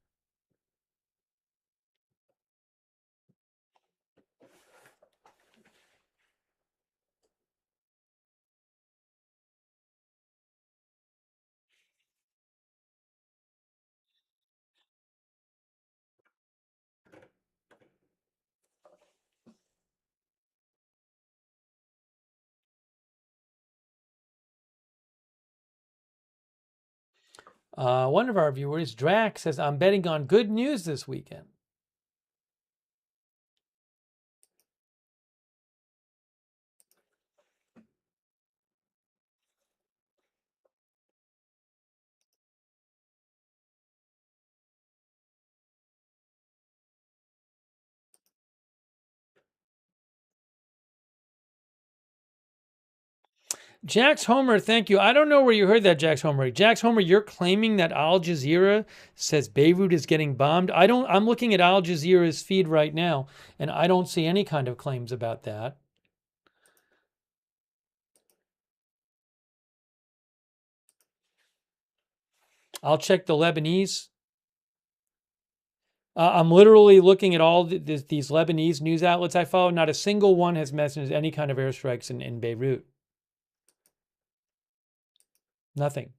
One of our viewers, Drac, says, I'm betting on good news this weekend. Jax Homer, thank you. I don't know where you heard that, Jax Homer. Jax Homer, you're claiming that Al Jazeera says Beirut is getting bombed. I'm looking at Al Jazeera's feed right now, and I don't see any kind of claims about that. I'll check the Lebanese. I'm literally looking at all these Lebanese news outlets I follow. Not a single one has mentioned any kind of airstrikes in Beirut. Nothing.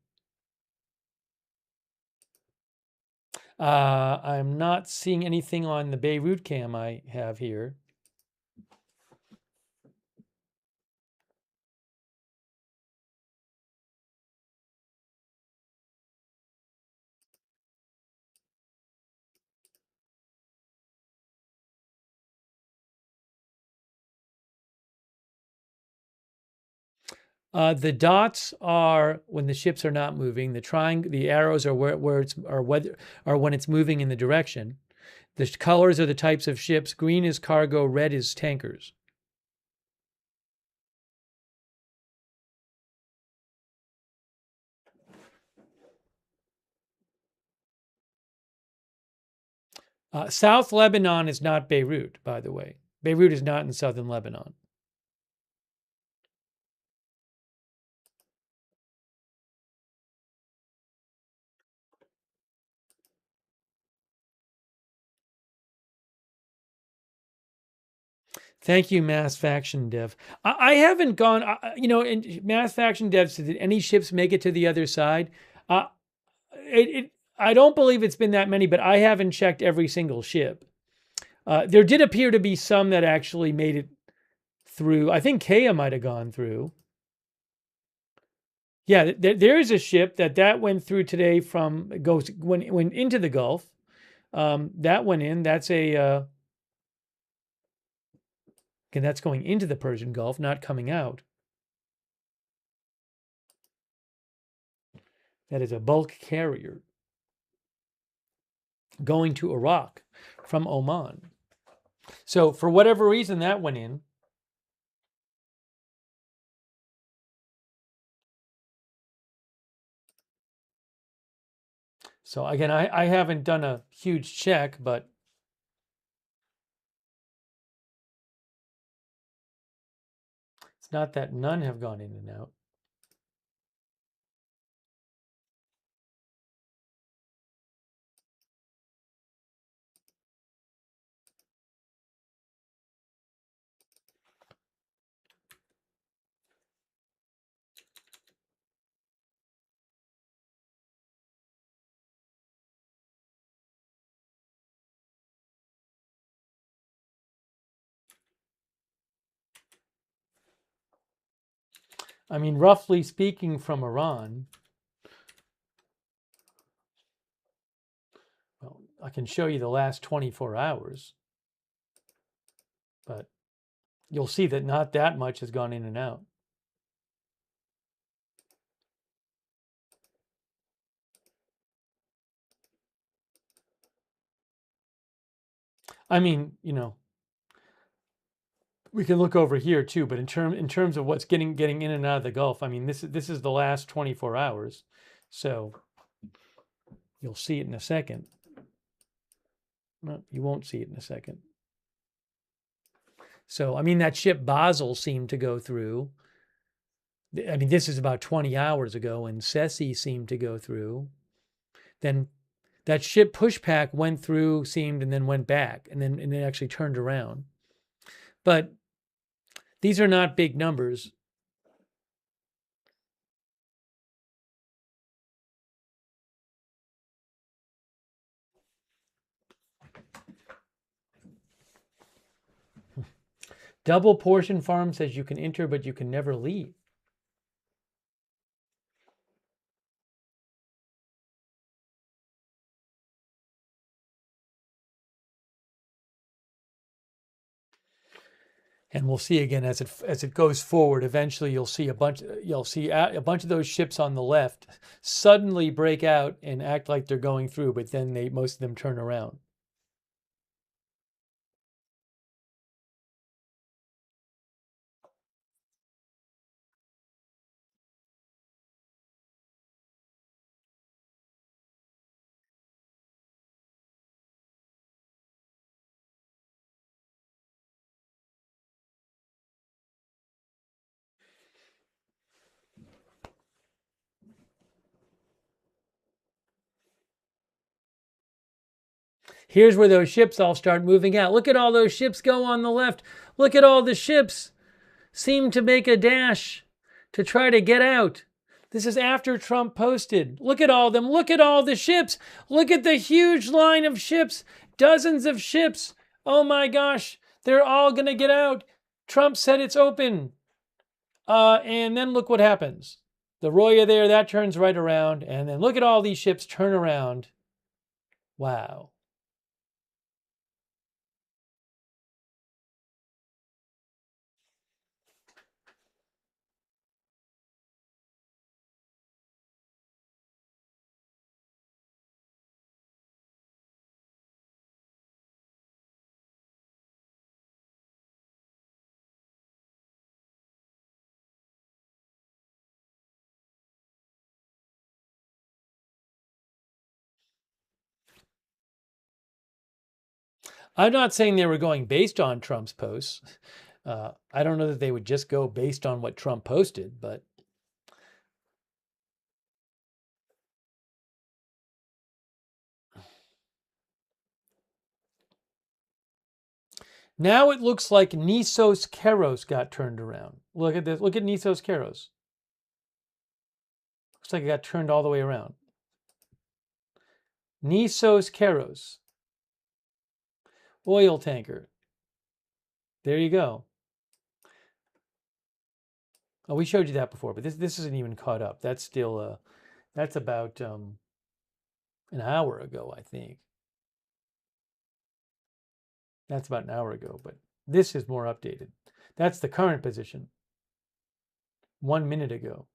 I'm not seeing anything on the Beirut cam I have here. The dots are when the ships are not moving. The arrows are when it's moving in the direction. The colors are the types of ships. Green is cargo, red is tankers. South Lebanon is not Beirut, by the way. Beirut is not in southern Lebanon. Thank you, Mass Faction Dev. I haven't gone, in Mass Faction Dev said, did any ships make it to the other side? Uh, I don't believe it's been that many, but I haven't checked every single ship. There did appear to be some that actually made it through. I think Kea might have gone through. Yeah, there is a ship that went through today went into the Gulf. That went in. That's a okay, that's going into the Persian Gulf, not coming out. That is a bulk carrier going to Iraq from Oman. So for whatever reason, that went in. So again, I haven't done a huge check, but it's not that none have gone in and out. I mean, roughly speaking, from Iran, well, I can show you the last 24 hours, but you'll see that not that much has gone in and out. I mean, we can look over here too, but in terms of what's getting in and out of the Gulf, I mean, this is the last 24 hours, so you'll see it in a second. No, you won't see it in a second. So, I mean, that ship Basel seemed to go through. I mean, this is about 20 hours ago, and Ceci seemed to go through. Then that ship Pushpak went through, and then went back, and then it actually turned around. But these are not big numbers. Double Portion Farm says you can enter, but you can never leave. And we'll see again as it goes forward. Eventually, you'll see a bunch of those ships on the left suddenly break out and act like they're going through, but then most of them turn around. Here's where those ships all start moving out. Look at all those ships go on the left. Look at all the ships seem to make a dash to try to get out. This is after Trump posted. Look at all of them. Look at all the ships. Look at the huge line of ships. Dozens of ships. Oh my gosh. They're all going to get out. Trump said it's open. And then look what happens. The Roya there, that turns right around. And then look at all these ships turn around. Wow. I'm not saying they were going based on Trump's posts. I don't know that they would just go based on what Trump posted, but Now it looks like Nissos Keros got turned around. Look at this. Look at Nissos Keros. Looks like it got turned all the way around. Nissos Keros. Oil tanker. There you go. Oh, we showed you that before, but this isn't even caught up. That's still that's about an hour ago, I think. That's about an hour ago, but this is more updated. That's the current position. 1 minute ago.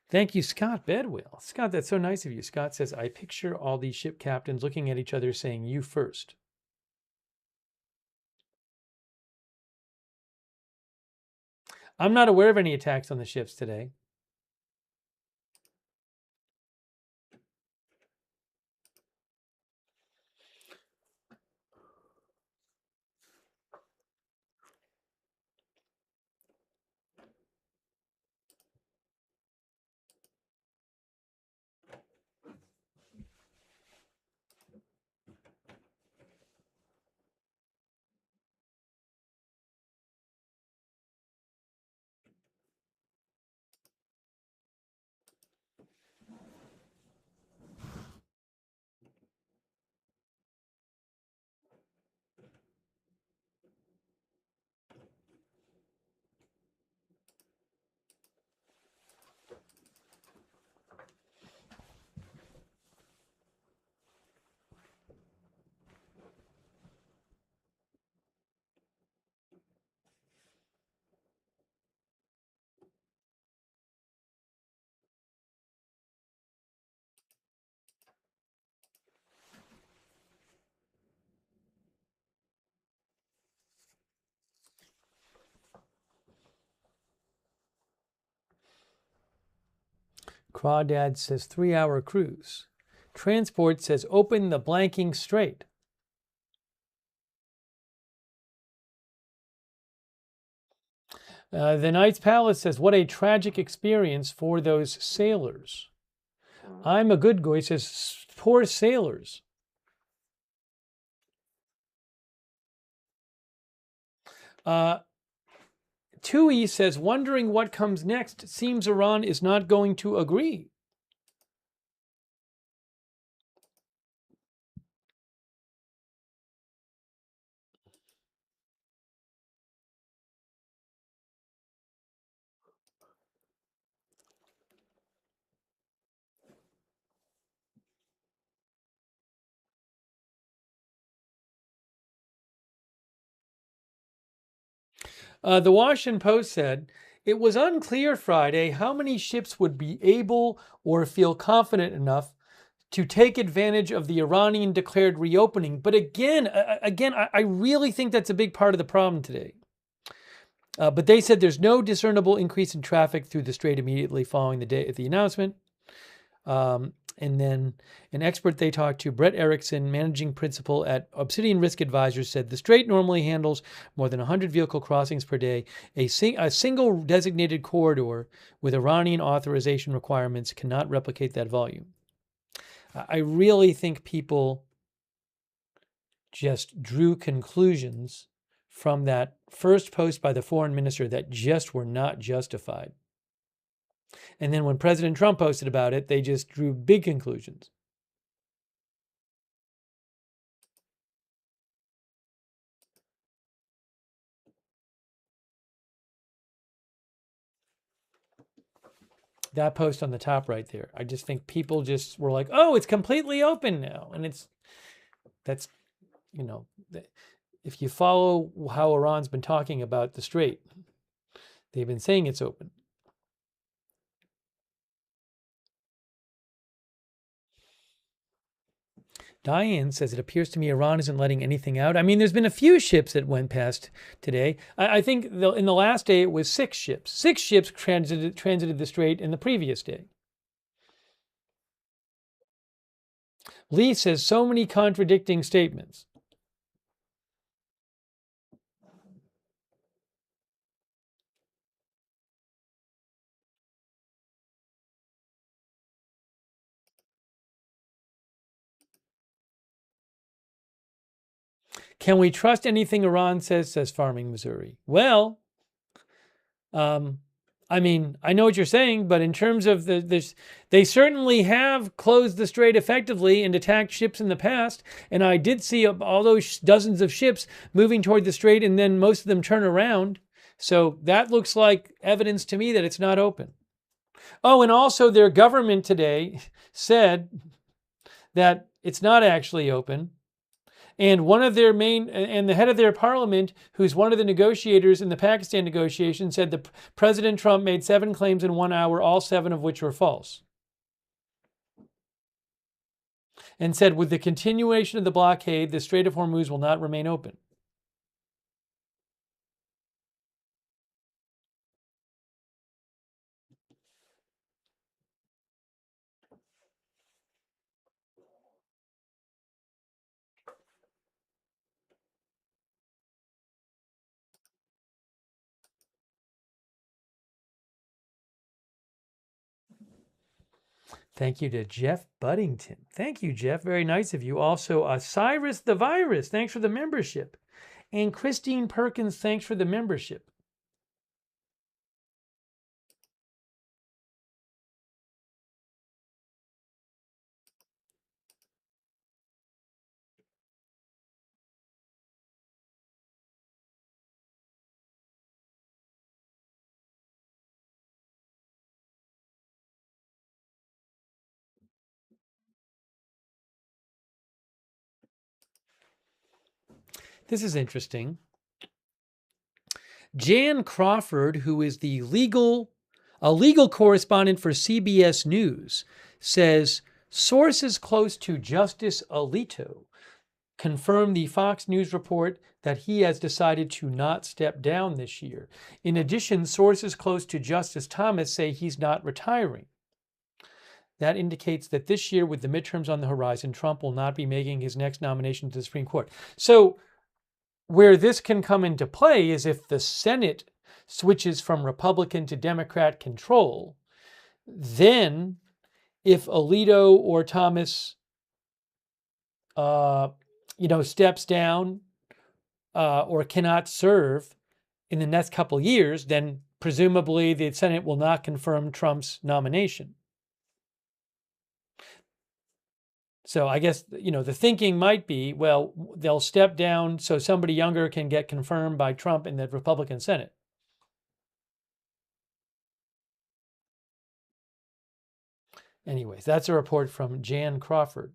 Thank you, Scott Bedwell. Scott, that's so nice of you. Scott says, I picture all these ship captains looking at each other saying, you first. I'm not aware of any attacks on the ships today. Crawdad says 3-hour cruise. Transport says open the blanking strait. The Knight's Palace says, what a tragic experience for those sailors. I'm a good guy says, poor sailors. Tui says, wondering what comes next. Seems Iran is not going to agree. The Washington Post said, it was unclear Friday how many ships would be able or feel confident enough to take advantage of the Iranian declared reopening. But again, I really think that's a big part of the problem today. But they said there's no discernible increase in traffic through the strait immediately following the announcement. And then an expert they talked to, Brett Erickson, managing principal at Obsidian Risk Advisors, said the strait normally handles more than 100 vehicle crossings per day. A single designated corridor with Iranian authorization requirements cannot replicate that volume. I really think people just drew conclusions from that first post by the foreign minister that just were not justified. And then when President Trump posted about it, they just drew big conclusions. That post on the top right there, I just think people just were like, oh, it's completely open now. And that's, you know, if you follow how Iran's been talking about the strait, they've been saying it's open. Diane says, it appears to me Iran isn't letting anything out. I mean, there's been a few ships that went past today. I think in the last day it was 6 ships. 6 ships transited the strait in the previous day. Lee says, so many contradicting statements. Can we trust anything Iran says, says Farming Missouri? Well, I mean, I know what you're saying, but in terms of they certainly have closed the strait effectively and attacked ships in the past. And I did see all those dozens of ships moving toward the strait, and then most of them turn around. So that looks like evidence to me that it's not open. Oh, and also their government today said that it's not actually open. And one of their and the head of their parliament, who's one of the negotiators in the Pakistan negotiation, said that President Trump made 7 claims in 1 hour, all 7 of which were false. And said, with the continuation of the blockade, the Strait of Hormuz will not remain open. Thank you to Jeff Buddington. Thank you, Jeff. Very nice of you. Also, Cyrus the Virus, thanks for the membership. And Christine Perkins, thanks for the membership. This is interesting. Jan Crawford, who is a legal correspondent for CBS News, says sources close to Justice Alito confirm the Fox News report that he has decided to not step down this year. In addition, sources close to Justice Thomas say he's not retiring. That indicates that this year, with the midterms on the horizon, Trump will not be making his next nomination to the Supreme Court. So where this can come into play is if the Senate switches from Republican to Democrat control, then if Alito or Thomas, steps down or cannot serve in the next couple years, then presumably the Senate will not confirm Trump's nomination. So I guess, the thinking might be, well, they'll step down so somebody younger can get confirmed by Trump in the Republican Senate. Anyways, that's a report from Jan Crawford.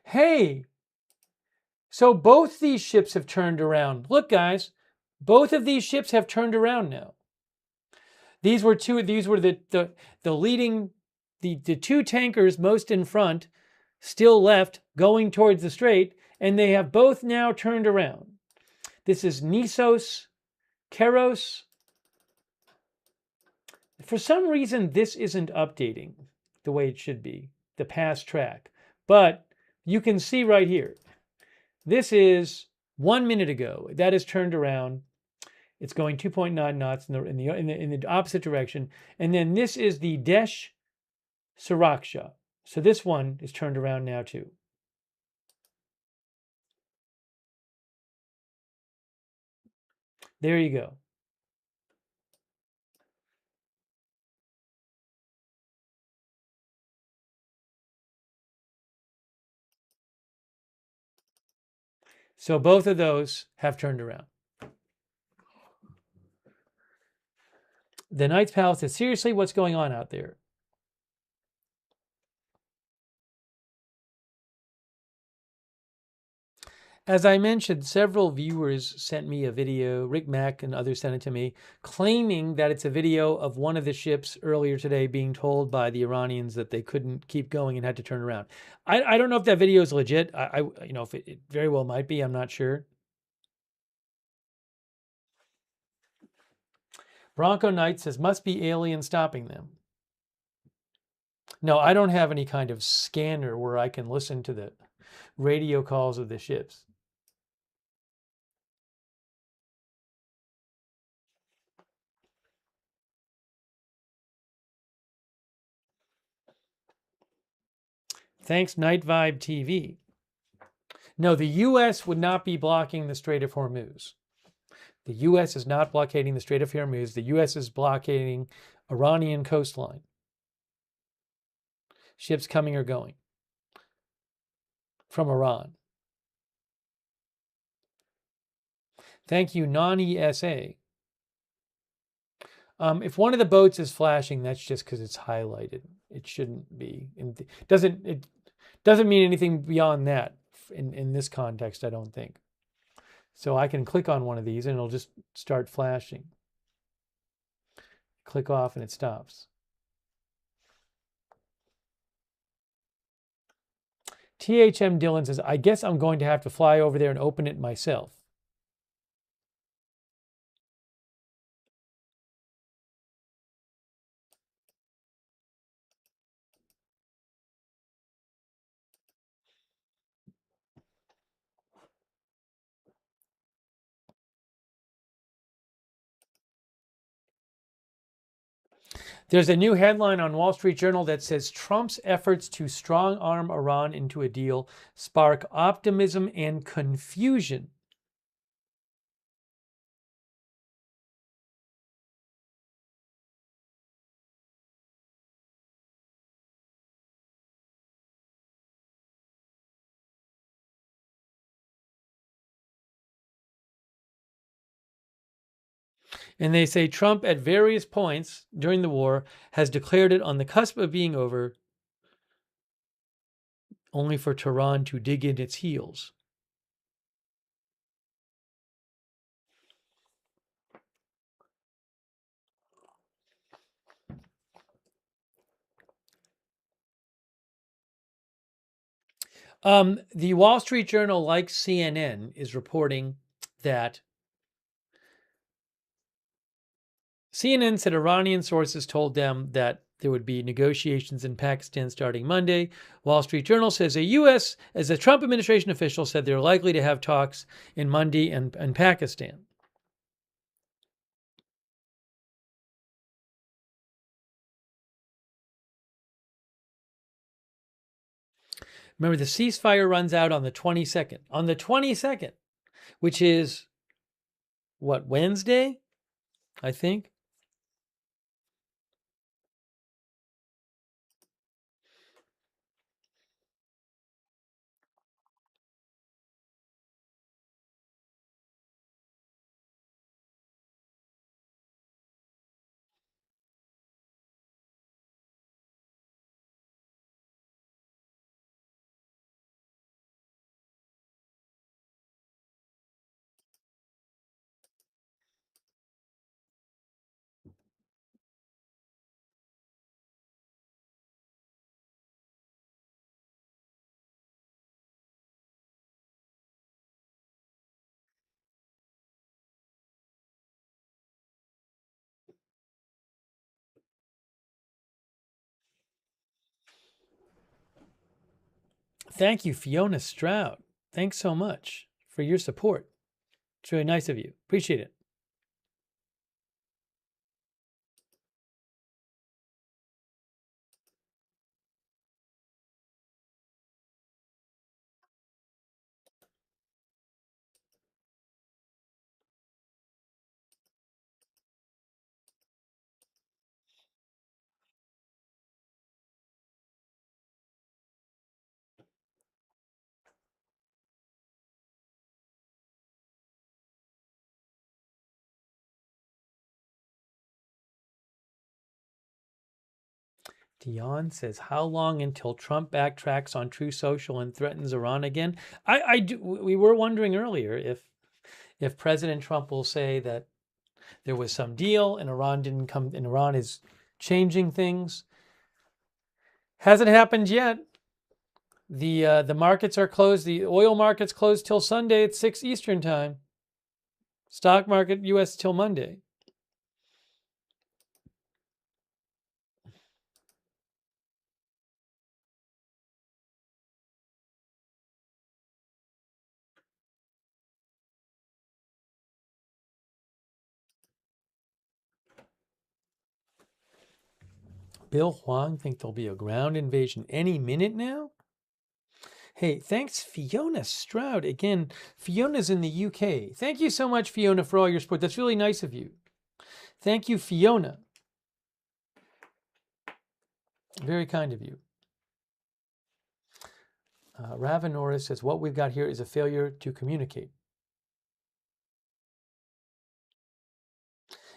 Hey, so both these ships have turned around. Look, guys, both of these ships have turned around now. These were the leading, the 2 tankers most in front, still left, going towards the strait, and they have both now turned around. This is Nissos, Keros. For some reason, this isn't updating the way it should be, the past track. But you can see right here. This is 1 minute ago. That is turned around. It's going 2.9 knots in the opposite direction. And then this is the Desh Suraksha. So this one is turned around now too. There you go. So both of those have turned around. The Knight's Palace says, seriously, what's going on out there? As I mentioned, several viewers sent me a video, Rick Mack and others sent it to me, claiming that it's a video of one of the ships earlier today being told by the Iranians that they couldn't keep going and had to turn around. I don't know if that video is legit. If it very well might be, I'm not sure. Bronco Knight says, must be aliens stopping them. No, I don't have any kind of scanner where I can listen to the radio calls of the ships. Thanks, Night Vibe TV. No, the U.S. would not be blocking the Strait of Hormuz. The U.S. is not blockading the Strait of Hormuz. The U.S. is blockading Iranian coastline. Ships coming or going from Iran. Thank you, non-ESA. If one of the boats is flashing, that's just because it's highlighted. It shouldn't be. It doesn't mean anything beyond that in this context, I don't think. So I can click on one of these and it'll just start flashing. Click off and it stops. THM Dillon says, I guess I'm going to have to fly over there and open it myself. There's a new headline on Wall Street Journal that says Trump's efforts to strong-arm Iran into a deal spark optimism and confusion. And they say Trump, at various points during the war, has declared it on the cusp of being over, only for Tehran to dig in its heels. The Wall Street Journal, like CNN, is reporting that CNN said Iranian sources told them that there would be negotiations in Pakistan starting Monday. Wall Street Journal says as a Trump administration official said they're likely to have talks in Monday and Pakistan. Remember, the ceasefire runs out on the 22nd. On the 22nd, which is, what, Wednesday, I think? Thank you, Fiona Stroud. Thanks so much for your support. It's really nice of you. Appreciate it. Dion says, how long until Trump backtracks on True Social and threatens Iran again? We were wondering earlier if President Trump will say that there was some deal and Iran didn't come, and Iran is changing things. Hasn't happened yet. The markets are closed. The oil market's closed till Sunday at 6 Eastern time. Stock market, U.S. till Monday. Bill Huang think there'll be a ground invasion any minute now? Hey, thanks, Fiona Stroud. Again, Fiona's in the UK. Thank you so much, Fiona, for all your support. That's really nice of you. Thank you, Fiona. Very kind of you. Ravenora says, what we've got here is a failure to communicate.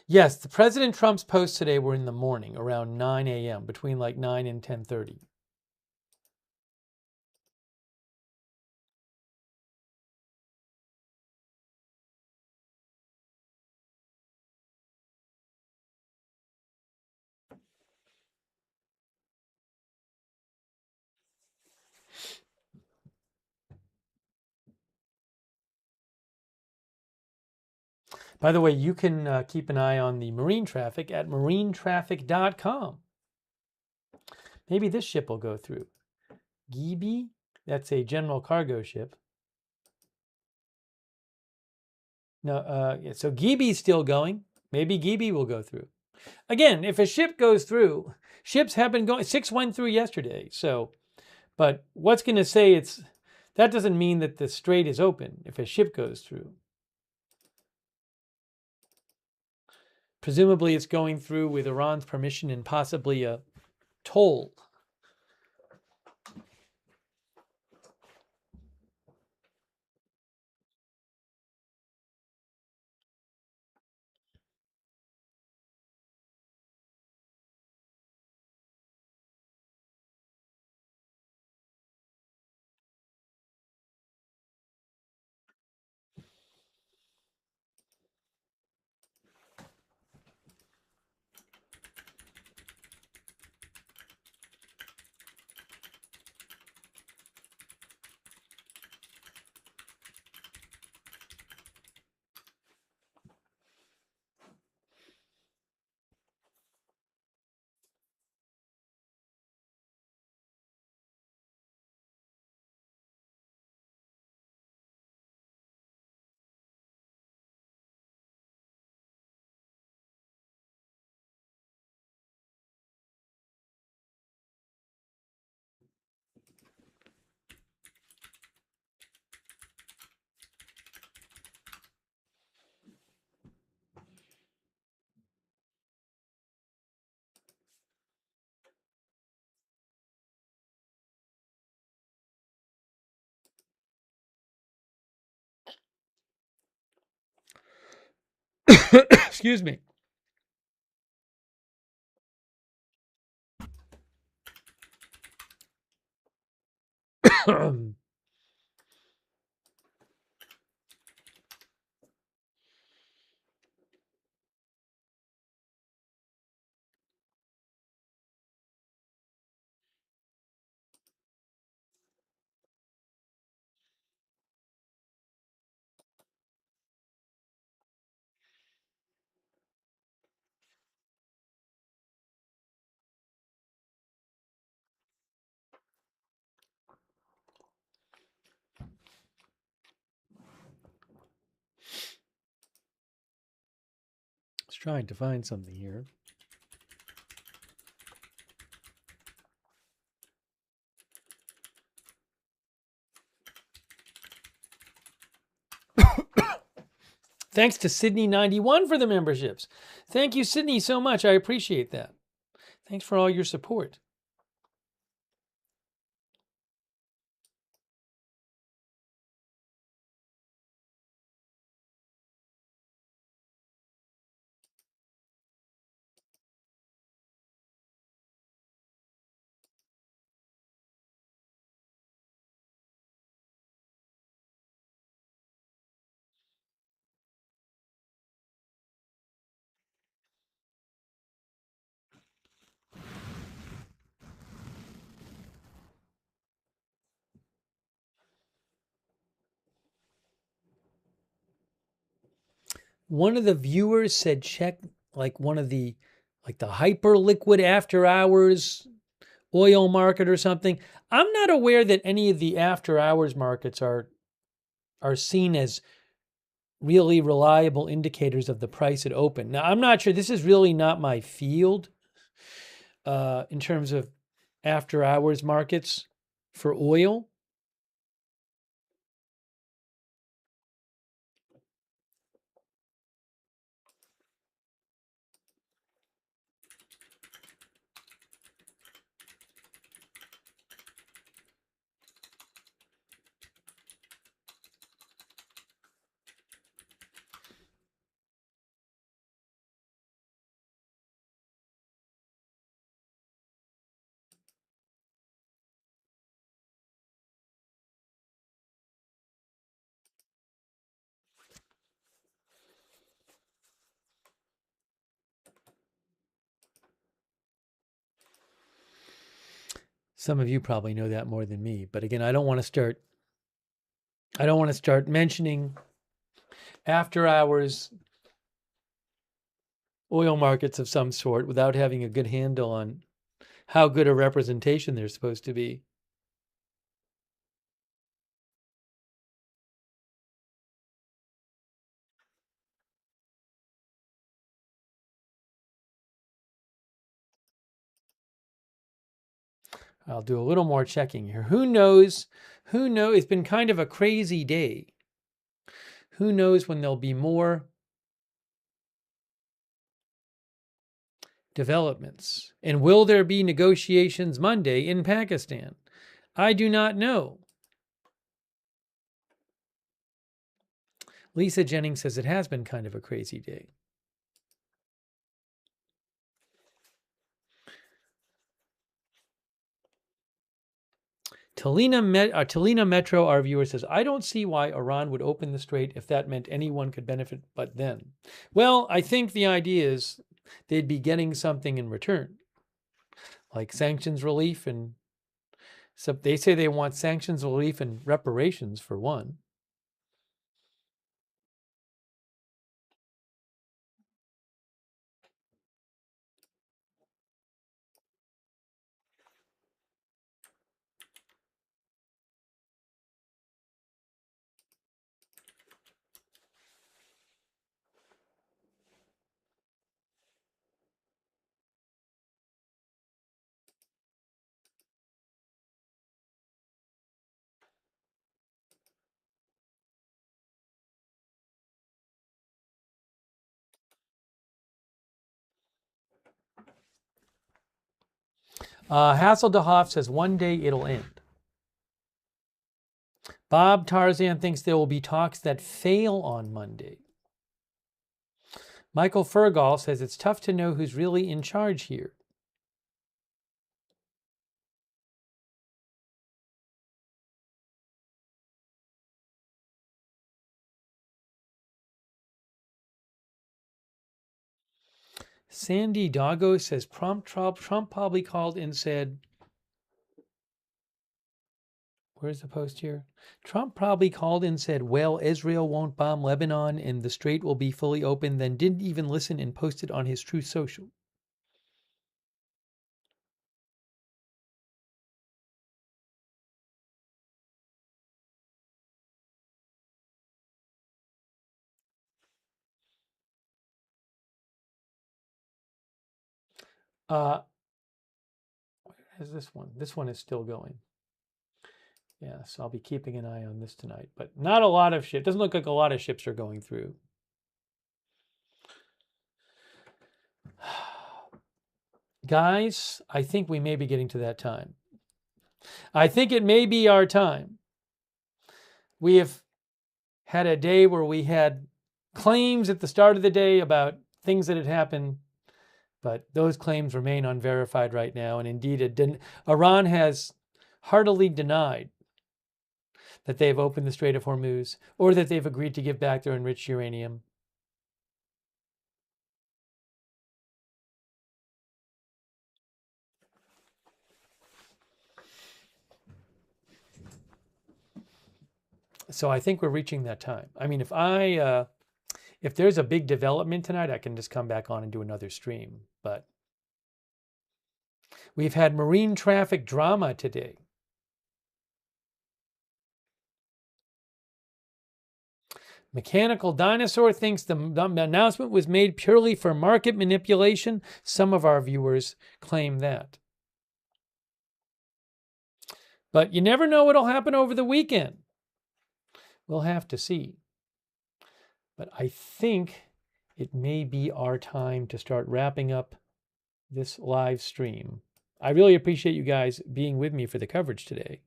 Yes, the President Trump's posts today were in the morning, around 9 a.m., between like 9 and 10:30. By the way, you can keep an eye on the marine traffic at marinetraffic.com. Maybe this ship will go through. Gibi, that's a general cargo ship. No, so Gibi's still going. Maybe Gibi will go through. Again, if a ship goes through, ships have been going. 6 went through yesterday. So, but what's going to say that doesn't mean that the strait is open if a ship goes through. Presumably it's going through with Iran's permission and possibly a toll. Excuse me. I was trying to find something here. Thanks to Sydney91 for the memberships. Thank you, Sydney, so much. I appreciate that. Thanks for all your support. One of the viewers said check like one of the hyper liquid after hours oil market or something. I'm not aware that any of the after hours markets are seen as really reliable indicators of the price at open. Now, I'm not sure. This is really not my field in terms of after hours markets for oil. Some of you probably know that more than me. But again, I don't want to start mentioning after hours oil markets of some sort without having a good handle on how good a representation they're supposed to be. I'll do a little more checking here. Who knows? Who knows? It's been kind of a crazy day. Who knows when there'll be more developments? And will there be negotiations Monday in Pakistan? I do not know. Lisa Jennings says it has been kind of a crazy day. Talina Metro, our viewer, says, I don't see why Iran would open the strait if that meant anyone could benefit but them. Well, I think the idea is they'd be getting something in return, like sanctions relief. And so they say they want sanctions relief and reparations for one. Hasseldehoff says one day it'll end. Bob Tarzan thinks there will be talks that fail on Monday. Michael Fergal says it's tough to know who's really in charge here. Sandy Doggo says Trump probably called and said, where's the post here? Trump probably called and said, well, Israel won't bomb Lebanon and the strait will be fully open, then didn't even listen and posted on his Truth Social. Where is this one? This one is still going. Yeah, so I'll be keeping an eye on this tonight. But not a lot of ships. Doesn't look like a lot of ships are going through. Guys, I think we may be getting to that time. I think it may be our time. We have had a day where we had claims at the start of the day about things that had happened, but those claims remain unverified right now. And indeed, Iran has heartily denied that they've opened the Strait of Hormuz or that they've agreed to give back their enriched uranium. So I think we're reaching that time. I mean, if there's a big development tonight, I can just come back on and do another stream. But we've had marine traffic drama today. Mechanical Dinosaur thinks the announcement was made purely for market manipulation. Some of our viewers claim that. But you never know what'll happen over the weekend. We'll have to see. But I think it may be our time to start wrapping up this live stream. I really appreciate you guys being with me for the coverage today.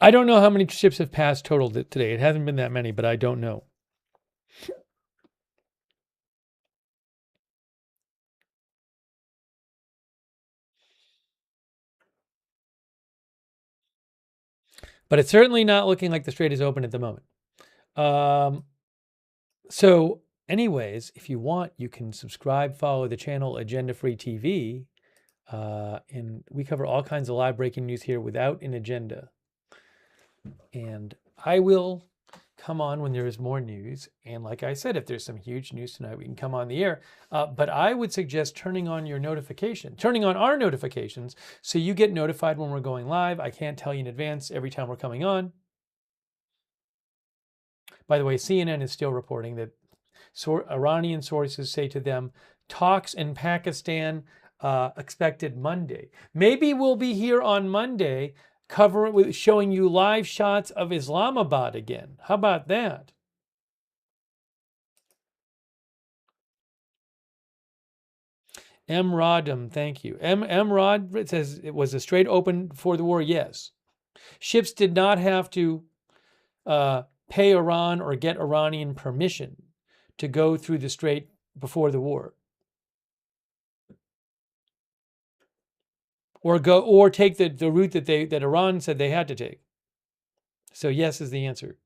I don't know how many ships have passed total today. It hasn't been that many, but I don't know. But it's certainly not looking like the strait is open at the moment. So anyways, if you want, you can subscribe, follow the channel Agenda Free TV. And we cover all kinds of live breaking news here without an agenda. And I will come on when there is more news. And like I said, if there's some huge news tonight, we can come on the air. But I would suggest turning on our notifications so you get notified when we're going live. I can't tell you in advance every time we're coming on. By the way, CNN is still reporting that Iranian sources say to them, talks in Pakistan expected Monday. Maybe we'll be here on Monday showing you live shots of Islamabad again. How about that? M. Rodham, thank you. M. Rod, it says, it was a Strait open before the war? Yes. Ships did not have to pay Iran or get Iranian permission to go through the Strait before the war. Or take the route that Iran said they had to take. So yes is the answer.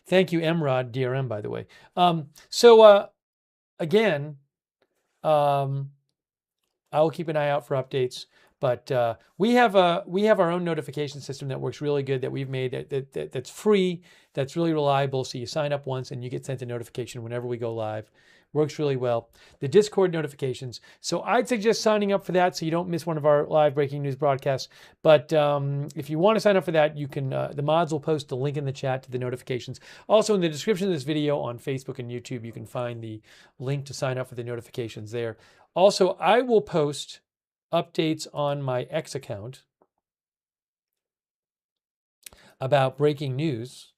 Thank you, Emrod, DRM, by the way. Again, I will keep an eye out for updates. But we have our own notification system that works really good that we've made that's free, that's really reliable. So you sign up once and you get sent a notification whenever we go live. Works really well. The Discord notifications. So I'd suggest signing up for that so you don't miss one of our live breaking news broadcasts. But if you want to sign up for that, you can. The mods will post the link in the chat to the notifications. Also in the description of this video on Facebook and YouTube, you can find the link to sign up for the notifications there. Also, I will post updates on my X account about breaking news,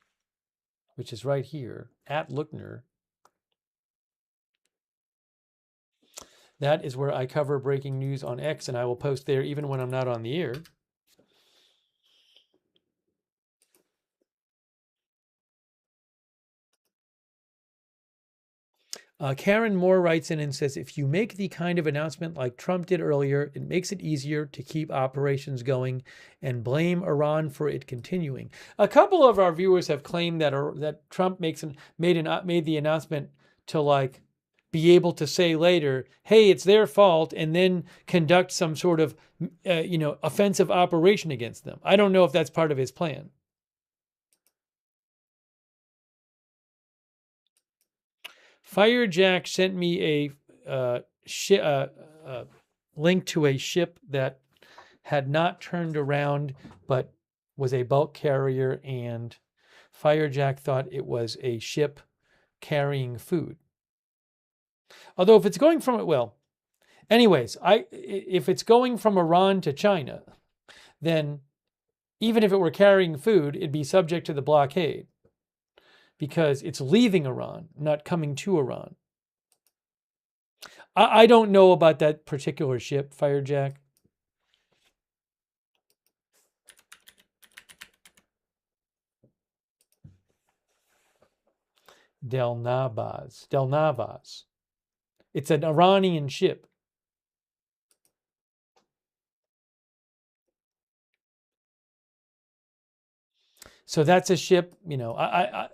which is right here, @Lookner. That is where I cover breaking news on X, and I will post there even when I'm not on the air. Karen Moore writes in and says, if you make the kind of announcement like Trump did earlier, it makes it easier to keep operations going and blame Iran for it continuing. A couple of our viewers have claimed that Trump made the announcement to be able to say later, hey, it's their fault, and then conduct some sort of offensive operation against them. I don't know if that's part of his plan. Firejack sent me a link to a ship that had not turned around but was a bulk carrier, and Firejack thought it was a ship carrying food. Although if it's going from if it's going from Iran to China, then even if it were carrying food, it'd be subject to the blockade because it's leaving Iran, not coming to Iran. I don't know about that particular ship, Firejack. Del Navas. It's an Iranian ship. So that's a ship,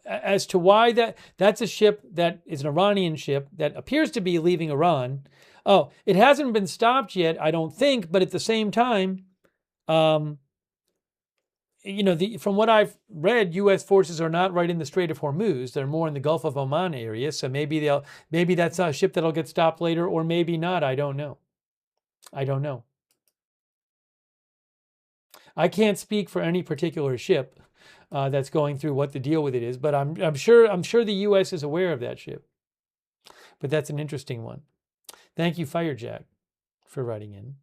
as to why that's a ship that is an Iranian ship that appears to be leaving Iran. Oh, it hasn't been stopped yet, I don't think, but at the same time, from what I've read, U.S. forces are not right in the Strait of Hormuz. They're more in the Gulf of Oman area. So maybe that's a ship that'll get stopped later, or maybe not. I don't know. I can't speak for any particular ship that's going through what the deal with it is, but I'm sure the U.S. is aware of that ship. But that's an interesting one. Thank you, Firejack, for writing in.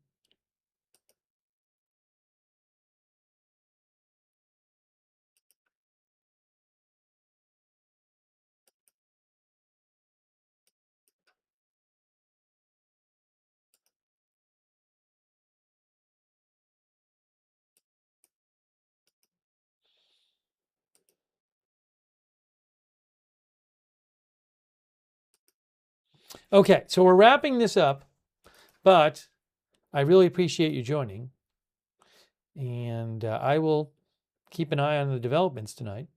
Okay, so we're wrapping this up, but I really appreciate you joining, and I will keep an eye on the developments tonight.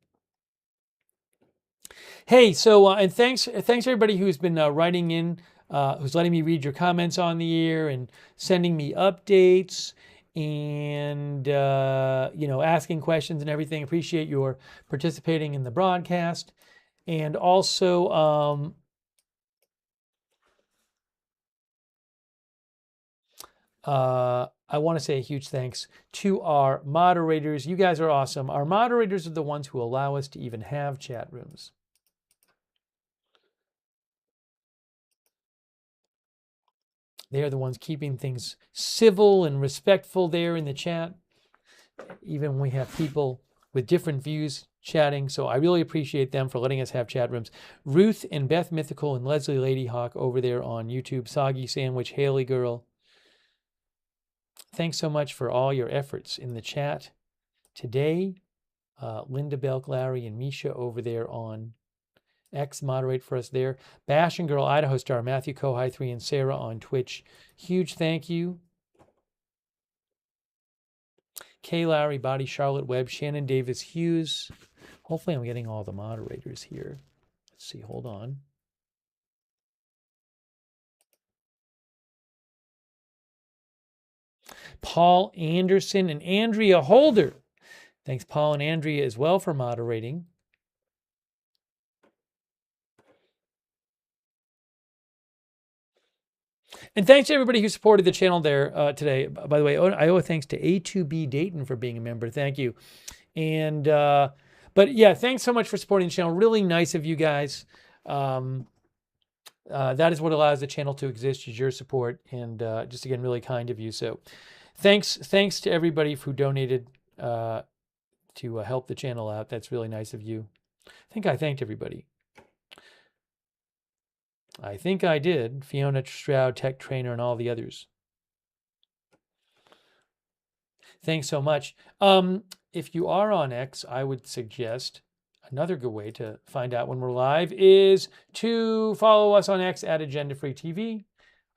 Hey, so and thanks everybody who's been writing in who's letting me read your comments on the air and sending me updates and asking questions and everything. Appreciate your participating in the broadcast. And also, I want to say a huge thanks to our moderators. You guys are awesome. Our moderators are the ones who allow us to even have chat rooms. They are the ones keeping things civil and respectful there in the chat, even when we have people with different views chatting. So I really appreciate them for letting us have chat rooms. Ruth and Beth Mythical and Leslie Ladyhawk over there on YouTube. Soggy Sandwich, Haley Girl. Thanks so much for all your efforts in the chat today. Linda Belk, Larry, and Misha over there on X moderate for us there. Bash and Girl, Idaho Star, Matthew Kohai 3, and Sarah on Twitch. Huge thank you. Kay Larry, Body, Charlotte Webb, Shannon Davis Hughes. Hopefully I'm getting all the moderators here. Let's see, hold on. Paul Anderson and Andrea Holder. Thanks, Paul and Andrea, as well for moderating. And thanks to everybody who supported the channel there today. By the way, I owe thanks to A2B Dayton for being a member. Thank you. And but yeah, thanks so much for supporting the channel. Really nice of you guys. That is what allows the channel to exist, is your support. And just again, really kind of you. So thanks to everybody who donated to help the channel out. That's really nice of you. I think I thanked everybody. I think I did. Fiona Stroud, Tech Trainer, and all the others. Thanks so much. If you are on X, I would suggest another good way to find out when we're live is to follow us on X at Agenda Free TV.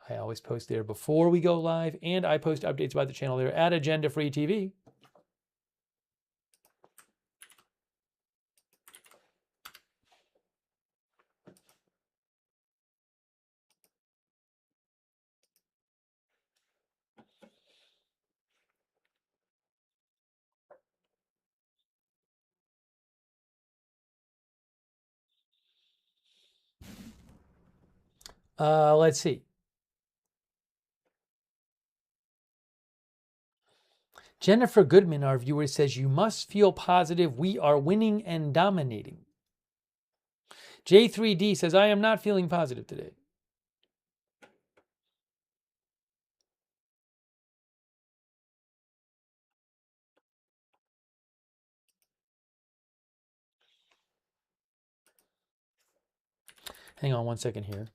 I always post there before we go live, and I post updates about the channel there at Agenda Free TV. Let's see. Jennifer Goodman, our viewer, says, you must feel positive. We are winning and dominating. J3D says, I am not feeling positive today. Hang on one second here.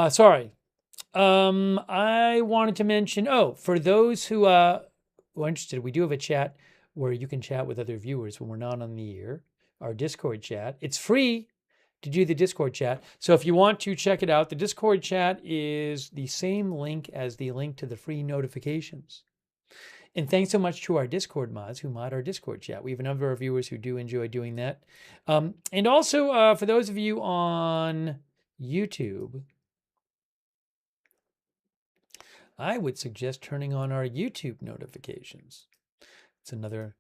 Sorry. I wanted to mention, for those who are interested, we do have a chat where you can chat with other viewers when we're not on the air, our Discord chat. It's free to do the Discord chat. So if you want to check it out, the Discord chat is the same link as the link to the free notifications. And thanks so much to our Discord mods who mod our Discord chat. We have a number of viewers who do enjoy doing that. And also, for those of you on YouTube, I would suggest turning on our YouTube notifications. It's another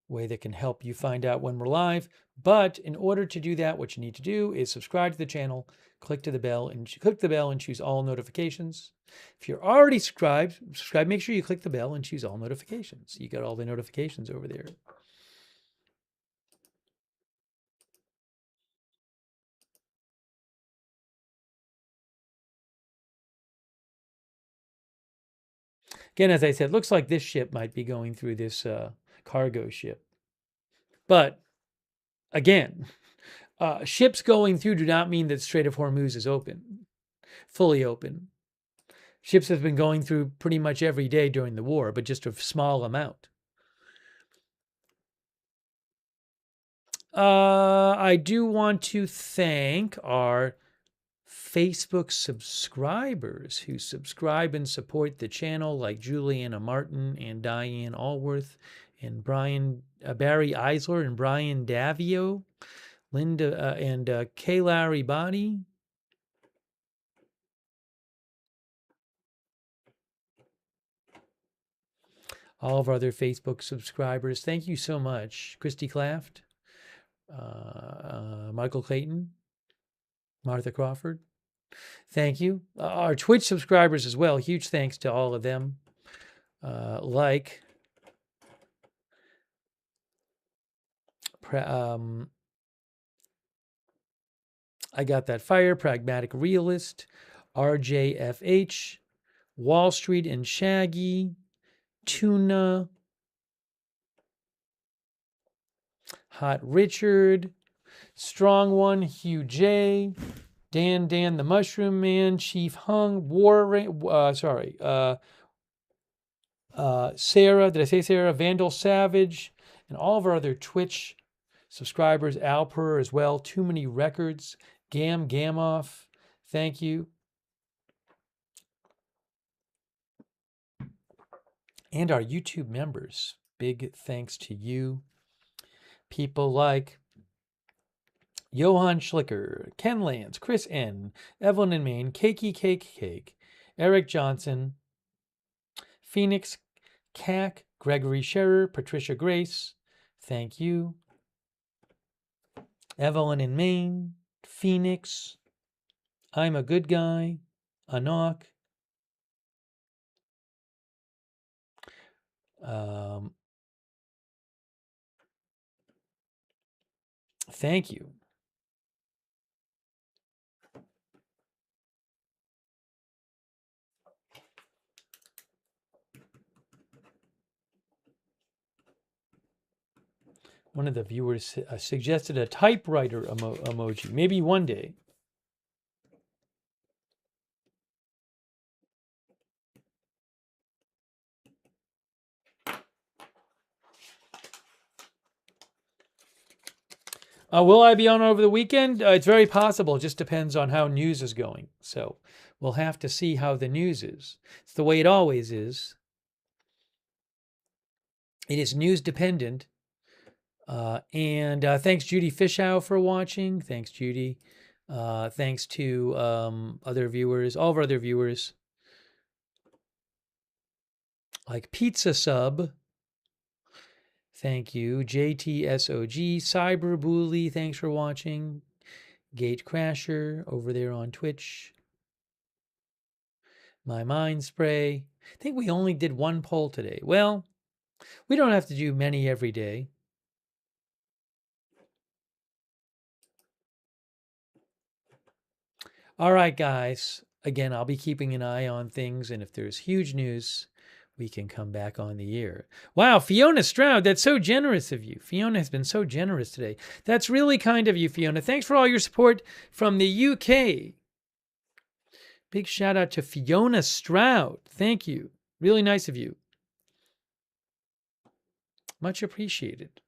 way that can help you find out when we're live. But in order to do that, what you need to do is subscribe to the channel, click the bell and choose all notifications. If you're already subscribed, make sure you click the bell and choose all notifications. You got all the notifications over there. Again, as I said, looks like this ship might be going through this cargo ship. But again, ships going through do not mean that Strait of Hormuz is open, fully open. Ships have been going through pretty much every day during the war, but just a small amount. I do want to thank our Facebook subscribers who subscribe and support the channel, like Juliana Martin and Diane Allworth and Barry Eisler and Brian Davio, Linda and Kay Larry Body. All of our other Facebook subscribers, thank you so much. Christy Claft, Michael Clayton, Martha Crawford. Thank you. Our Twitch subscribers as well. Huge thanks to all of them. I Got That Fire, Pragmatic Realist, RJFH, Wall Street and Shaggy, Tuna, Hot Richard, Strong One, Hugh J, Dan the Mushroom Man, Chief Hung, Sarah, did I say Sarah? Vandal Savage, and all of our other Twitch subscribers, Alper as well, Too Many Records, Gamoff, thank you. And our YouTube members, big thanks to you. People like Johann Schlicker, Ken Lance, Chris N., Evelyn in Maine, Cake, Eric Johnson, Phoenix, Cack, Gregory Scherer, Patricia Grace, thank you. Evelyn in Maine, Phoenix, I'm a Good Guy, Anok, thank you. One of the viewers suggested a typewriter emoji. Maybe one day. Will I be on over the weekend? It's very possible. It just depends on how news is going. So we'll have to see how the news is. It's the way it always is. It is news dependent. And thanks, Judy Fishow, for watching. Thanks, Judy. Thanks to other viewers, all of our other viewers, like Pizza Sub. Thank you. JTSOG, Cyberbully, thanks for watching. Gate Crasher over there on Twitch. My Mind Spray. I think we only did one poll today. Well, we don't have to do many every day. All right, guys. Again, I'll be keeping an eye on things, and if there's huge news, we can come back on the air. Wow, Fiona Stroud, that's so generous of you. Fiona has been so generous today. That's really kind of you, Fiona. Thanks for all your support from the UK. Big shout out to Fiona Stroud. Thank you. Really nice of you. Much appreciated.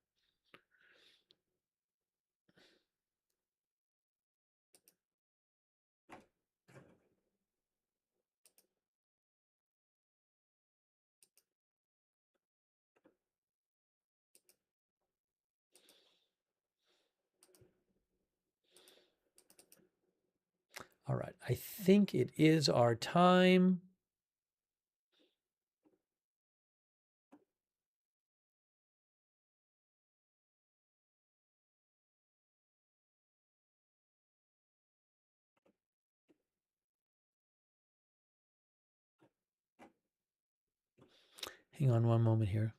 All right, I think it is our time. Hang on one moment here.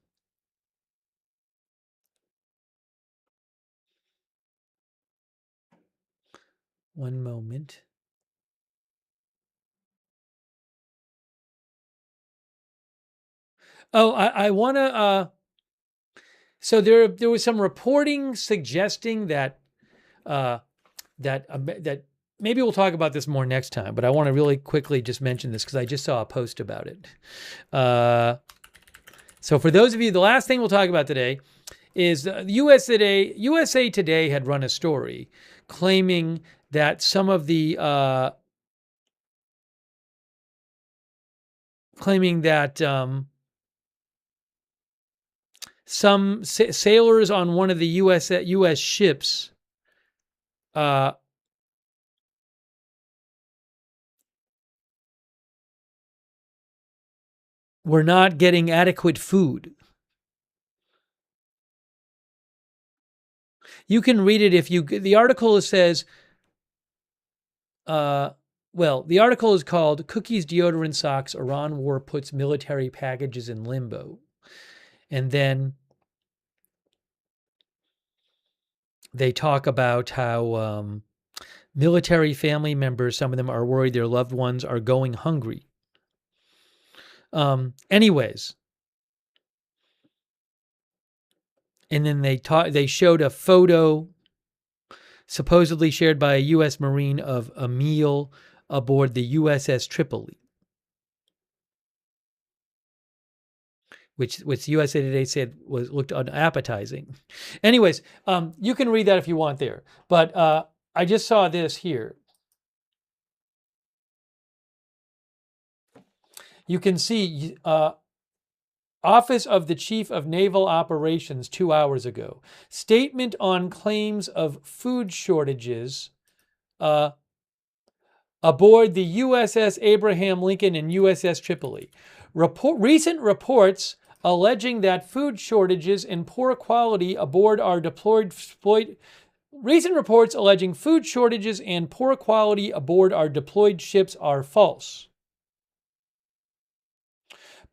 One moment. Oh, I want to. So there was some reporting suggesting that that maybe we'll talk about this more next time. But I want to really quickly just mention this because I just saw a post about it. So for those of you, the last thing we'll talk about today is USA Today had run a story claiming that some of the some sailors on one of the U.S. ships were not getting adequate food. You can read it if you. The article says. Well, the article is called "Cookies, Deodorant, Socks. Iran War Puts Military Packages in Limbo," and then they talk about how military family members, some of them are worried their loved ones are going hungry. Anyways, and then they showed a photo supposedly shared by a U.S. Marine of a meal aboard the USS Tripoli, which USA Today said looked unappetizing. Anyways, you can read that if you want there. But I just saw this here. You can see Office of the Chief of Naval Operations 2 hours ago. Statement on claims of food shortages aboard the USS Abraham Lincoln and USS Tripoli. Recent reports alleging that food shortages and poor quality aboard our deployed ships are false.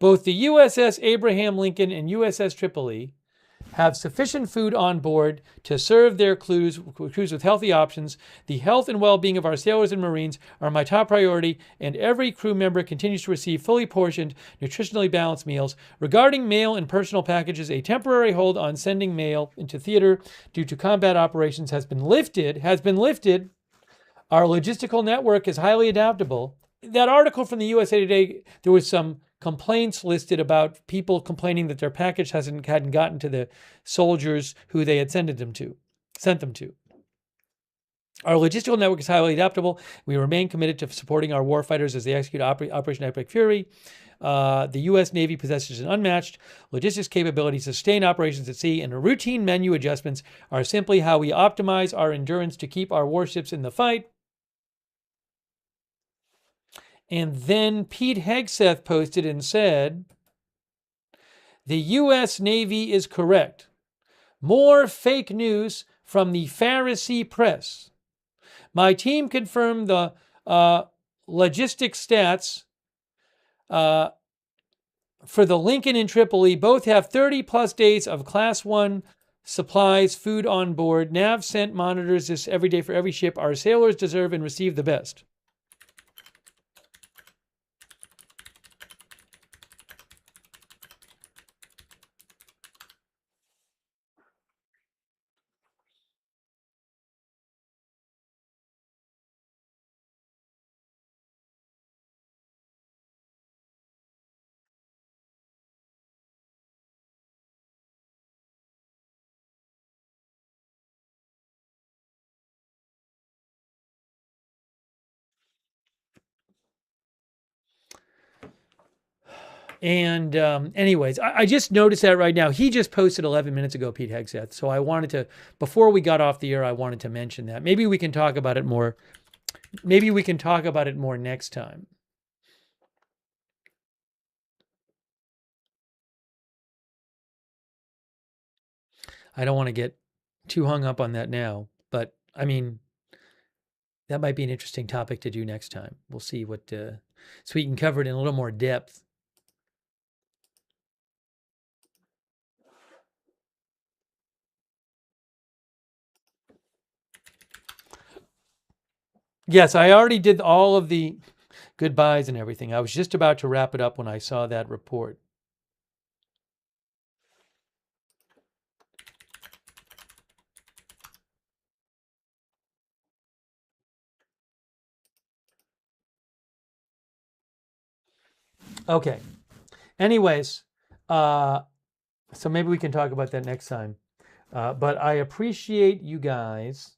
Both the USS Abraham Lincoln and USS Tripoli have sufficient food on board to serve their crews with healthy options. The health and well-being of our sailors and Marines are my top priority, and every crew member continues to receive fully portioned, nutritionally balanced meals. Regarding mail and personal packages, a temporary hold on sending mail into theater due to combat operations has been lifted. Our logistical network is highly adaptable. That article from the USA Today, there was some complaints listed about people complaining that their package hadn't gotten to the soldiers who they had sent them to. Our logistical network is highly adaptable. We remain committed to supporting our warfighters as they execute Operation Epic Fury. The U.S. Navy possesses an unmatched logistics capability to sustain operations at sea, and routine menu adjustments are simply how we optimize our endurance to keep our warships in the fight. And then Pete Hegseth posted and said, the U.S. Navy is correct. More fake news from the Pharisee press. My team confirmed the logistics stats for the Lincoln and Tripoli. Both have 30 plus days of Class 1 supplies, food on board. Nav sent monitors this every day for every ship. Our sailors deserve and receive the best. And anyways, I just noticed that right now. He just posted 11 minutes ago, Pete Hegseth. So I wanted to, before we got off the air, I wanted to mention that. Maybe we can talk about it more. Maybe we can talk about it more next time. I don't want to get too hung up on that now. But, I mean, that might be an interesting topic to do next time. We'll see what, so we can cover it in a little more depth. Yes, I already did all of the goodbyes and everything. I was just about to wrap it up when I saw that report. Okay. Anyways, so maybe we can talk about that next time. But I appreciate you guys.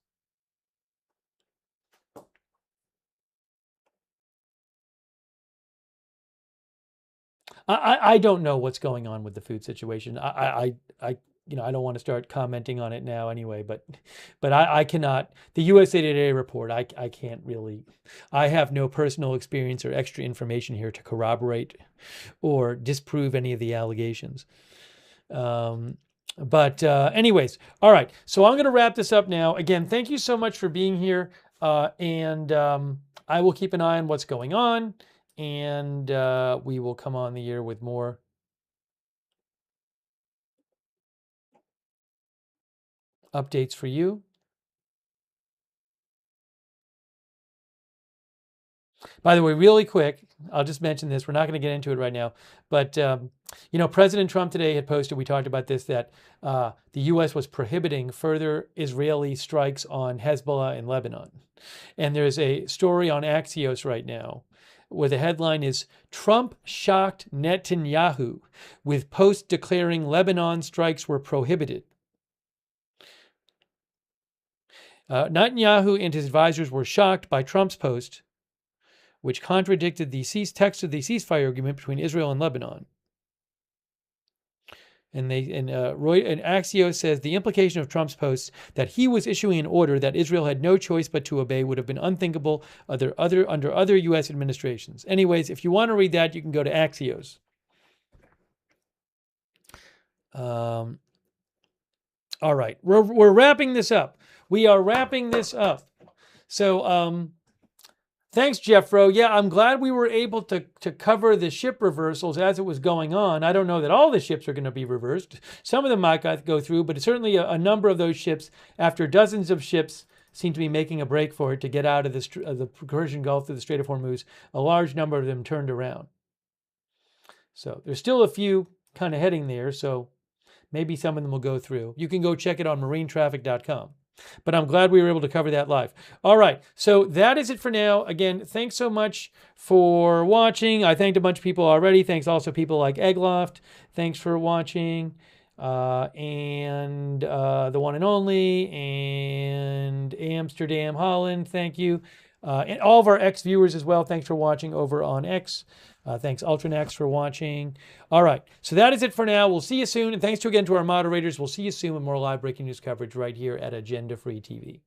I don't know what's going on with the food situation. I don't want to start commenting on it now anyway, but I cannot. The USA Today report, I can't really. I have no personal experience or extra information here to corroborate or disprove any of the allegations. But anyways, all right. So I'm going to wrap this up now. Again, thank you so much for being here, and I will keep an eye on what's going on. And we will come on the air with more updates for you. By the way, really quick, I'll just mention this. We're not going to get into it right now. But, President Trump today had posted, we talked about this, that the U.S. was prohibiting further Israeli strikes on Hezbollah in Lebanon. And there's a story on Axios right now where the headline is, Trump shocked Netanyahu with post declaring Lebanon strikes were prohibited. Netanyahu and his advisors were shocked by Trump's post, which contradicted the text of the ceasefire agreement between Israel and Lebanon. And Axios says the implication of Trump's post that he was issuing an order that Israel had no choice but to obey would have been unthinkable under other U.S. administrations. Anyways, if you want to read that, you can go to Axios. All right, we're wrapping this up. We are wrapping this up. So thanks, Jeffro. Yeah, I'm glad we were able to cover the ship reversals as it was going on. I don't know that all the ships are going to be reversed. Some of them might go through, but certainly a number of those ships, after dozens of ships seem to be making a break for it to get out of the Persian Gulf through the Strait of Hormuz, a large number of them turned around. So there's still a few kind of heading there, so maybe some of them will go through. You can go check it on marinetraffic.com. But I'm glad we were able to cover that live. All right, so that is it for now. Again, thanks so much for watching. I thanked a bunch of people already. Thanks also people like Eggloft. Thanks for watching. And the one and only, and Amsterdam Holland, thank you. And all of our X viewers as well, thanks for watching over on X. Thanks Ultranax for watching. All right, so that is it for now. We'll see you soon. And thanks again to our moderators. We'll see you soon with more live breaking news coverage right here at Agenda Free TV.